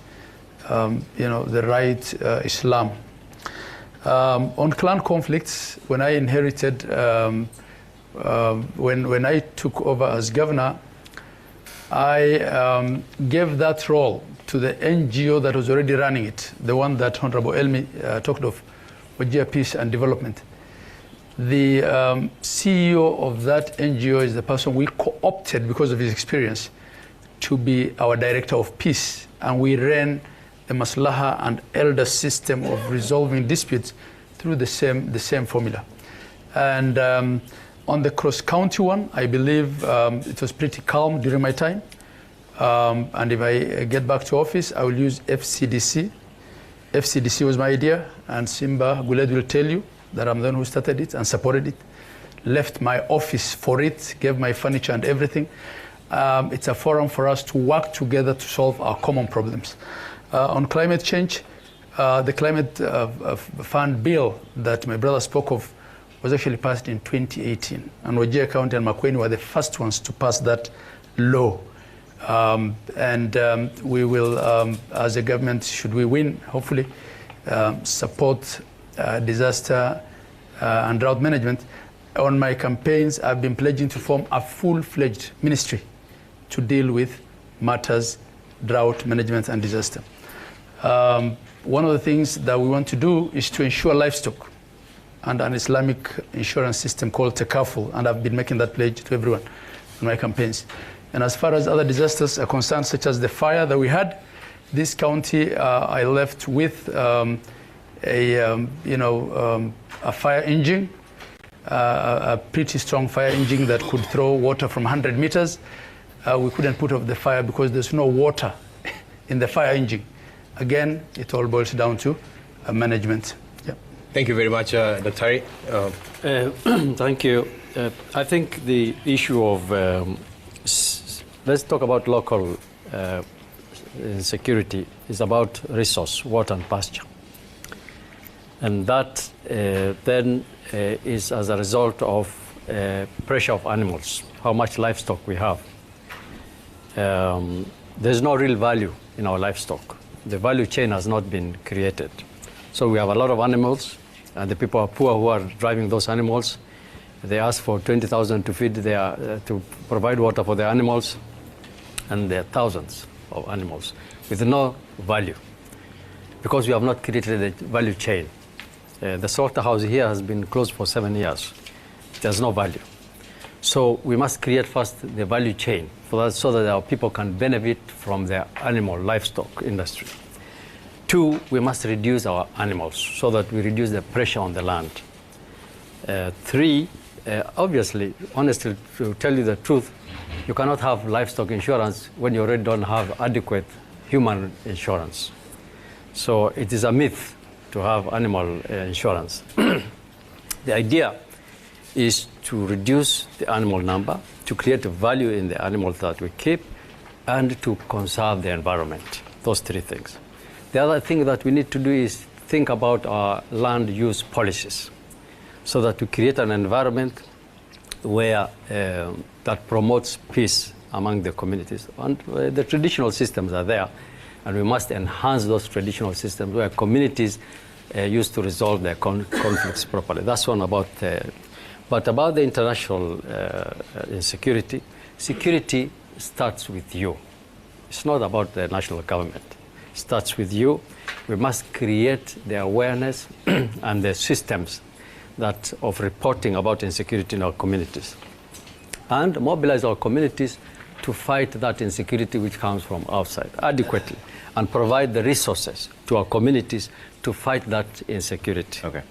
the right Islam. On clan conflicts, when I inherited, when I took over as governor, I gave that role to the NGO that was already running it, the one that Honorable Elmi talked of, Wajir Peace and Development. The CEO of that NGO is the person we co-opted because of his experience to be our director of peace, and we ran the maslaha and elder system of resolving disputes through the same formula. And on the cross-county one, I believe it was pretty calm during my time. And if I get back to office, I will use FCDC. FCDC was my idea, and Simba Guled will tell you that I'm the one who started it and supported it, left my office for it, gave my furniture and everything. It's a forum for us to work together to solve our common problems. On climate change, the climate fund bill that my brother spoke of was actually passed in 2018. And Wajir County and Makueni were the first ones to pass that law. We will, as a government, should we win, hopefully, support disaster and drought management. On my campaigns, I've been pledging to form a full-fledged ministry to deal with matters, drought management and disaster. One of the things that we want to do is to ensure livestock and an Islamic insurance system called Takaful, and I've been making that pledge to everyone in my campaigns. And as far as other disasters are concerned, such as the fire that we had, this county I left with a fire engine, a pretty strong fire engine that could throw water from 100 meters. We couldn't put out the fire because there's no water in the fire engine. Again, it all boils down to management. Yeah. Thank you very much, Dr. Thank you. I think the issue of, let's talk about local security, is about resource, water and pasture. And that then is as a result of pressure of animals, how much livestock we have. There's no real value in our livestock. The value chain has not been created. So we have a lot of animals, and the people are poor who are driving those animals. They ask for 20,000 to feed to provide water for their animals, and there are thousands of animals with no value, because we have not created a value chain. The slaughterhouse here has been closed for 7 years. There's no value. So we must create first the value chain so that our people can benefit from the animal livestock industry. 2, we must reduce our animals so that we reduce the pressure on the land. 3, obviously, honestly, to tell you the truth, you cannot have livestock insurance when you already don't have adequate human insurance. So it is a myth to have animal insurance. The idea is to reduce the animal number, to create value in the animals that we keep, and to conserve the environment. Those 3 things. The other thing that we need to do is think about our land use policies, so that we create an environment where that promotes peace among the communities. And the traditional systems are there, and we must enhance those traditional systems where communities used to resolve their conflicts properly. That's one about. But about the international insecurity, security starts with you. It's not about the national government. It starts with you. We must create the awareness and the systems of reporting about insecurity in our communities, and mobilize our communities to fight that insecurity which comes from outside adequately, and provide the resources to our communities to fight that insecurity. Okay.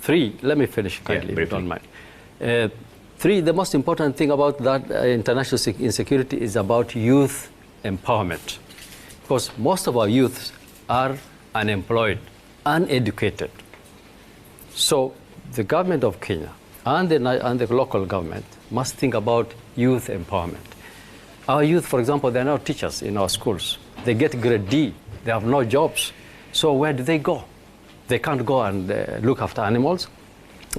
3, let me finish kindly, if you don't mind. 3, the most important thing about that international insecurity is about youth empowerment. Because most of our youths are unemployed, uneducated. So the government of Kenya and the local government must think about youth empowerment. Our youth, for example, they're now teachers in our schools. They get grade D. They have no jobs. So where do they go? They can't go and look after animals.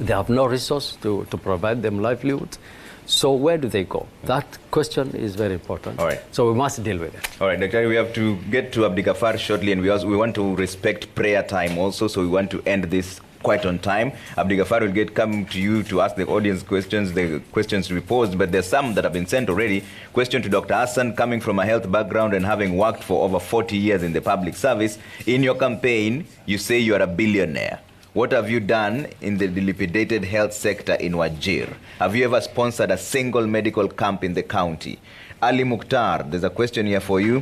They have no resource to provide them livelihood. So where do they go? That question is very important. All right. So we must deal with it. All right, Dr. We have to get to Abdigafar shortly, and we want to respect prayer time also, so we want to end this quite on time. Abdigafar will come to you to ask the audience questions, the questions to be posed, but there's some that have been sent already. Question to Dr. Hassan, coming from a health background and having worked for over 40 years in the public service. In your campaign, you say you are a billionaire. What have you done in the dilapidated health sector in Wajir? Have you ever sponsored a single medical camp in the county? Ali Mukhtar, there's a question here for you.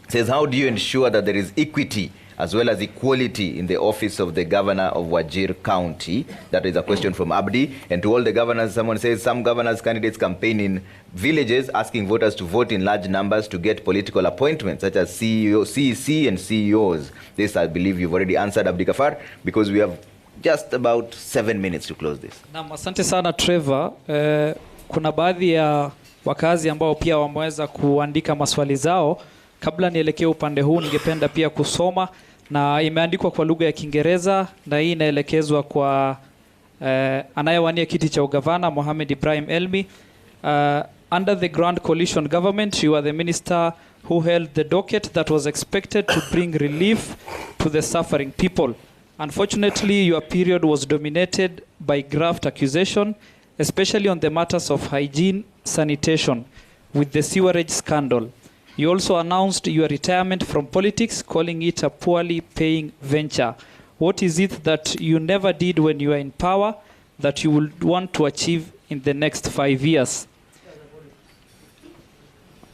It says, how do you ensure that there is equity as well as equality in the office of the governor of Wajir County? That is a question from Abdi. And to all the governors, someone says some governors' candidates campaign in villages asking voters to vote in large numbers to get political appointments, such as CEC and CEOs. This, I believe, you've already answered, Abdigafar, because we have just about 7 minutes to close this. Naam, asante sana Trevor. Kuna baadhi ya wakazi ambao pia wameweza kuandika maswali zao. Kabla nielekee upande huu, ningependa pia kusoma, na imeandikwa kwa lugha ya Kiingereza, na hii inaelekezwa kwa anayewania kiti cha ugavana Mohamed Ibrahim Elmi. Under the Grand Coalition government, you are the minister who held the docket that was expected to bring relief to the suffering people. Unfortunately, your period was dominated by graft accusation, especially on the matters of hygiene, sanitation, with the sewerage scandal. You also announced your retirement from politics, calling it a poorly paying venture. What is it that you never did when you were in power that you would want to achieve in the next 5 years?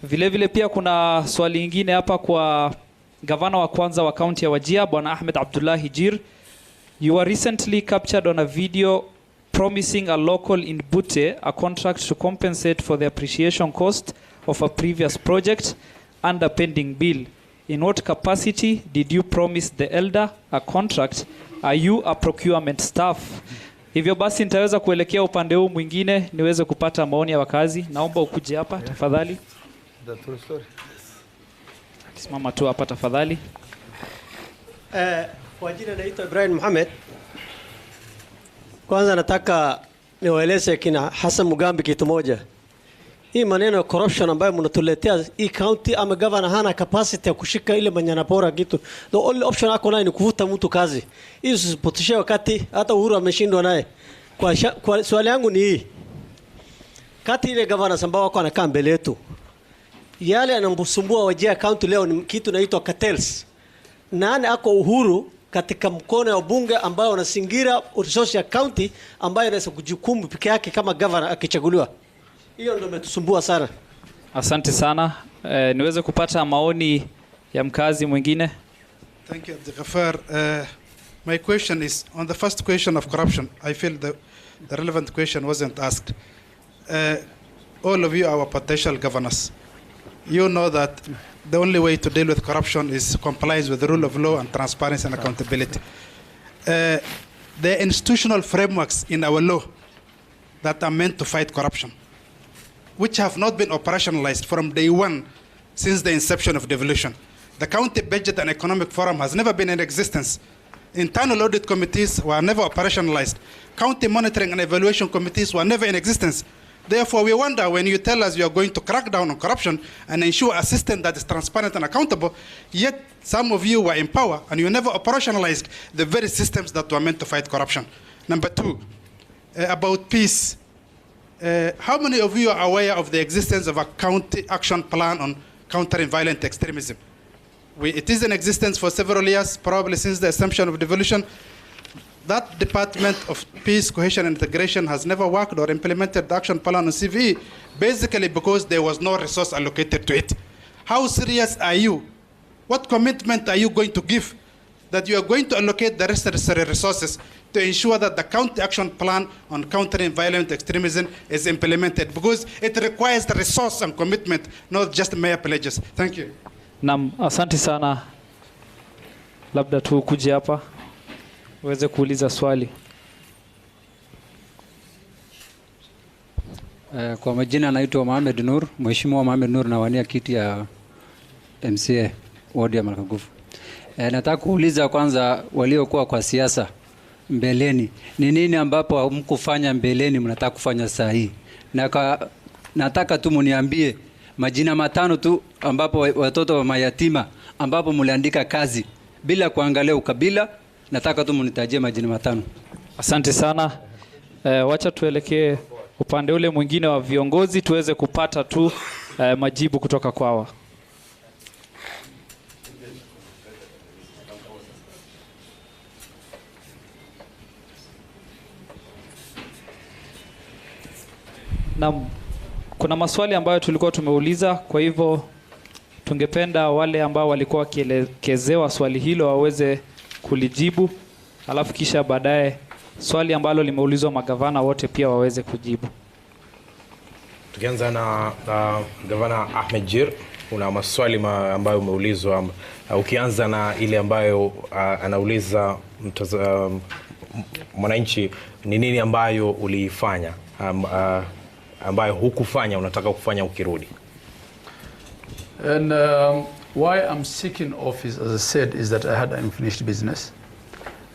Vile pia kuna swali lingine hapa kwa gavana wa kwanza wa kaunti ya Wajir, Bwana Ahmed Abdullahi Jir. You were recently captured on a video promising a local in Bute a contract to compensate for the appreciation cost of a previous project under pending bill. In what capacity did you promise the elder a contract? Are you a procurement staff? Hivyo basi nitaweza kuelekea upande huu mwingine niweze kupata maoni ya wakazi. Naomba ukuje hapa tafadhali. Simama tu hapa tafadhali. Kwa jina naitwa Ibrahim Mohamed. Kwanza nataka niwaeleze kina Hassan Mugambi kitu moja. Hii maneno ya corruption ambayo mnatuletea hii county, ama governor hana capacity ya kushika ile manyana bora kitu. The only option ako nayo ni kuvuta mtu kazi. Hiyo usipotoshe wakati hata Uhuru ameshindwa naye. Kwa swali yangu ni hii. Kati ile governors ambao wako anakaa mbele yetu, yale anamsumbua Wajir county leo ni kitu inaitwa cartels. Nani ako Uhuru katika mkono wa bunge ambao wanasingira resource ya county ambayo inaweza kujukumu peke yake kama governor akichaguliwa? Hiyo ndio imetusumbua sana. Asante sana. Niweze kupata maoni ya mkazi mwingine. Thank you, Abdigafar. My question is on the first question of corruption. I feel the relevant question wasn't asked. All of you are potential governors. You know that the only way to deal with corruption is compliance with the rule of law and transparency and accountability. The institutional frameworks in our law that are meant to fight corruption, which have not been operationalized from day one since the inception of devolution. The County Budget and Economic Forum has never been in existence. Internal audit committees were never operationalized. County monitoring and evaluation committees were never in existence. Therefore, we wonder when you tell us you are going to crack down on corruption and ensure a system that is transparent and accountable, yet some of you were in power and you never operationalized the very systems that were meant to fight corruption. Number two, about peace. How many of you are aware of the existence of a county action plan on countering violent extremism? It is in existence for several years, probably since the assumption of devolution. That Department of Peace, Cohesion and Integration has never worked or implemented the action plan on CVE, basically because there was no resource allocated to it. How serious are you? What commitment are you going to give that you are going to allocate the necessary resources to ensure that the county action plan on countering violent extremism is implemented? Because it requires the resource and commitment, not just mere pledges. Thank you. Naam, asante sana. Labda tu kuja hapa uweze kuuliza swali. Kwa majina naitwa Mohamed Nur, Mheshimiwa Mohamed Nur, nawania kiti ya MCA. wodi ya Malkagufu. Nataka kuuliza kwanza waliokuwa kwa siasa mbeleni, ni nini ambapo hamkufanya mbeleni mnataka kufanya saa hii? Nataka tu muniambie majina matano tu ambapo watoto wa mayatima ambapo mliandika kazi bila kuangalia ukabila. Nataka tu munitajie majina matano. Asante sana. Wacha tuelekee upande ule mwingine wa viongozi tuweze kupata tu majibu kutoka kwao. Na kuna maswali ambayo tulikuwa tumeuliza, kwa hivyo tungependa wale ambao walikuwa wakielekezewa swali hilo waweze kulijibu, alafu kisha baadaye swali ambalo limeulizwa magavana wote pia waweze kujibu. Tukianza na Gavana Ahmed Jir, kuna maswali ambayo umeulizwa. Ukianza na ile ambayo anauliza mwananchi, ni nini ambayo uliifanya ambayo hukufanya unataka kufanya ukirudi? And why I'm seeking office, as I said, is that I had unfinished business.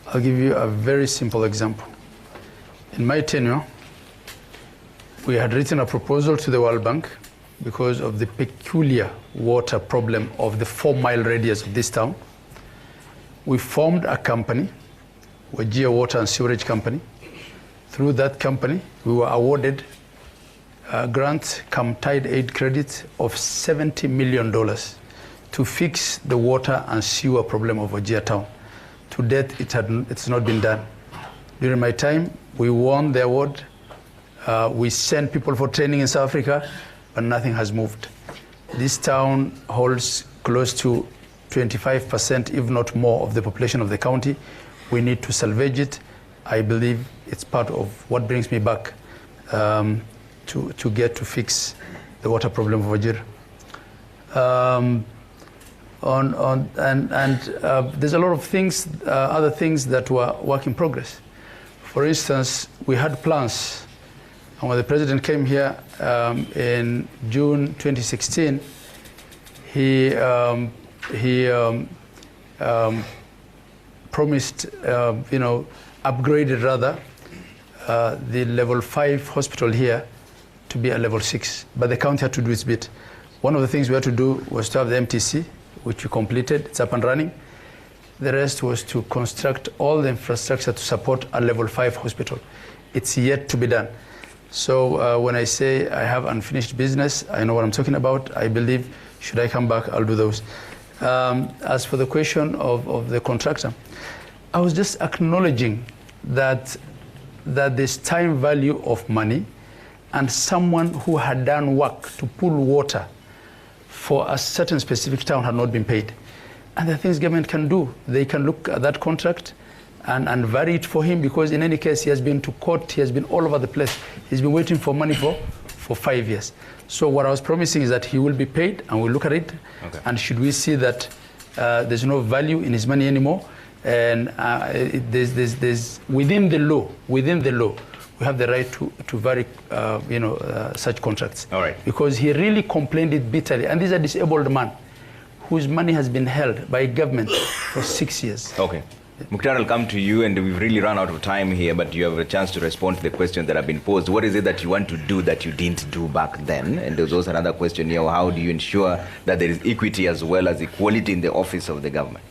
I'll give you a very simple example. In my tenure, we had written a proposal to the World Bank because of the peculiar water problem of the 4-mile radius of this town. We formed a company, Wajir Water and Sewerage Company. Through that company, we were awarded a grant come tide aid credit of $70 million to fix the water and sewer problem of Wajir town. To date, it's not been done. During my time, we won the award. We sent people for training in South Africa, but nothing has moved. This town holds close to 25%, if not more, of the population of the county. We need to salvage it. I believe it's part of what brings me back to get to fix the water problem of Wajir. There's a lot of things, other things that were work in progress. For instance, we had plans, and when the president came here in June 2016, he promised, upgraded rather, the level 5 hospital here to be a level 6, but the county had to do its bit. One of the things we had to do was to have the MTC, which we completed. It's up and running. The rest was to construct all the infrastructure to support a level 5 hospital. It's yet to be done. So when I say I have unfinished business, I know what I'm talking about. I believe, should I come back, I'll do those. As for the question of the contractor, I was just acknowledging that there's time value of money, and someone who had done work to pull water for a certain specific town had not been paid. And the things government can do, they can look at that contract and vary it for him, because in any case, he has been to court, he has been all over the place. He's been waiting for money for 5 years. So what I was promising is that he will be paid, and we'll look at it. Okay. And should we see that there's no value in his money anymore, and there's within the law, we have the right to vary, such contracts. All right. Because he really complained it bitterly, and this is a disabled man whose money has been held by government for 6 years. Okay. Mukhtar, I'll come to you, and we've really run out of time here, but you have a chance to respond to the questions that have been posed. What is it that you want to do that you didn't do back then? And there's also another question here, how do you ensure that there is equity as well as equality in the office of the government?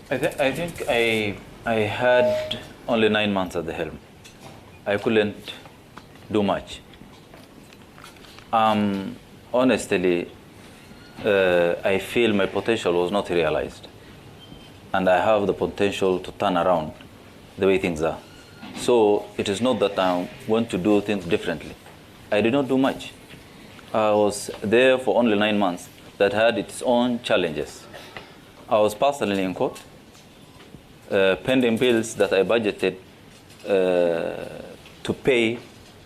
I think I had only 9 months at the helm. I couldn't do much. Honestly, I feel my potential was not realized. And I have the potential to turn around the way things are. So it is not that I want to do things differently. I did not do much. I was there for only 9 months that had its own challenges. I was personally in court, pending bills that I budgeted to pay.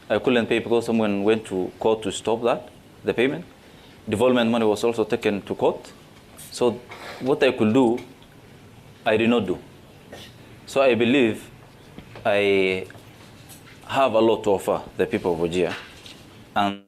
I couldn't pay because someone went to court to stop that, the payment. Development money was also taken to court. So what I could do, I did not do. So I believe I have a lot to offer the people of Wajir. And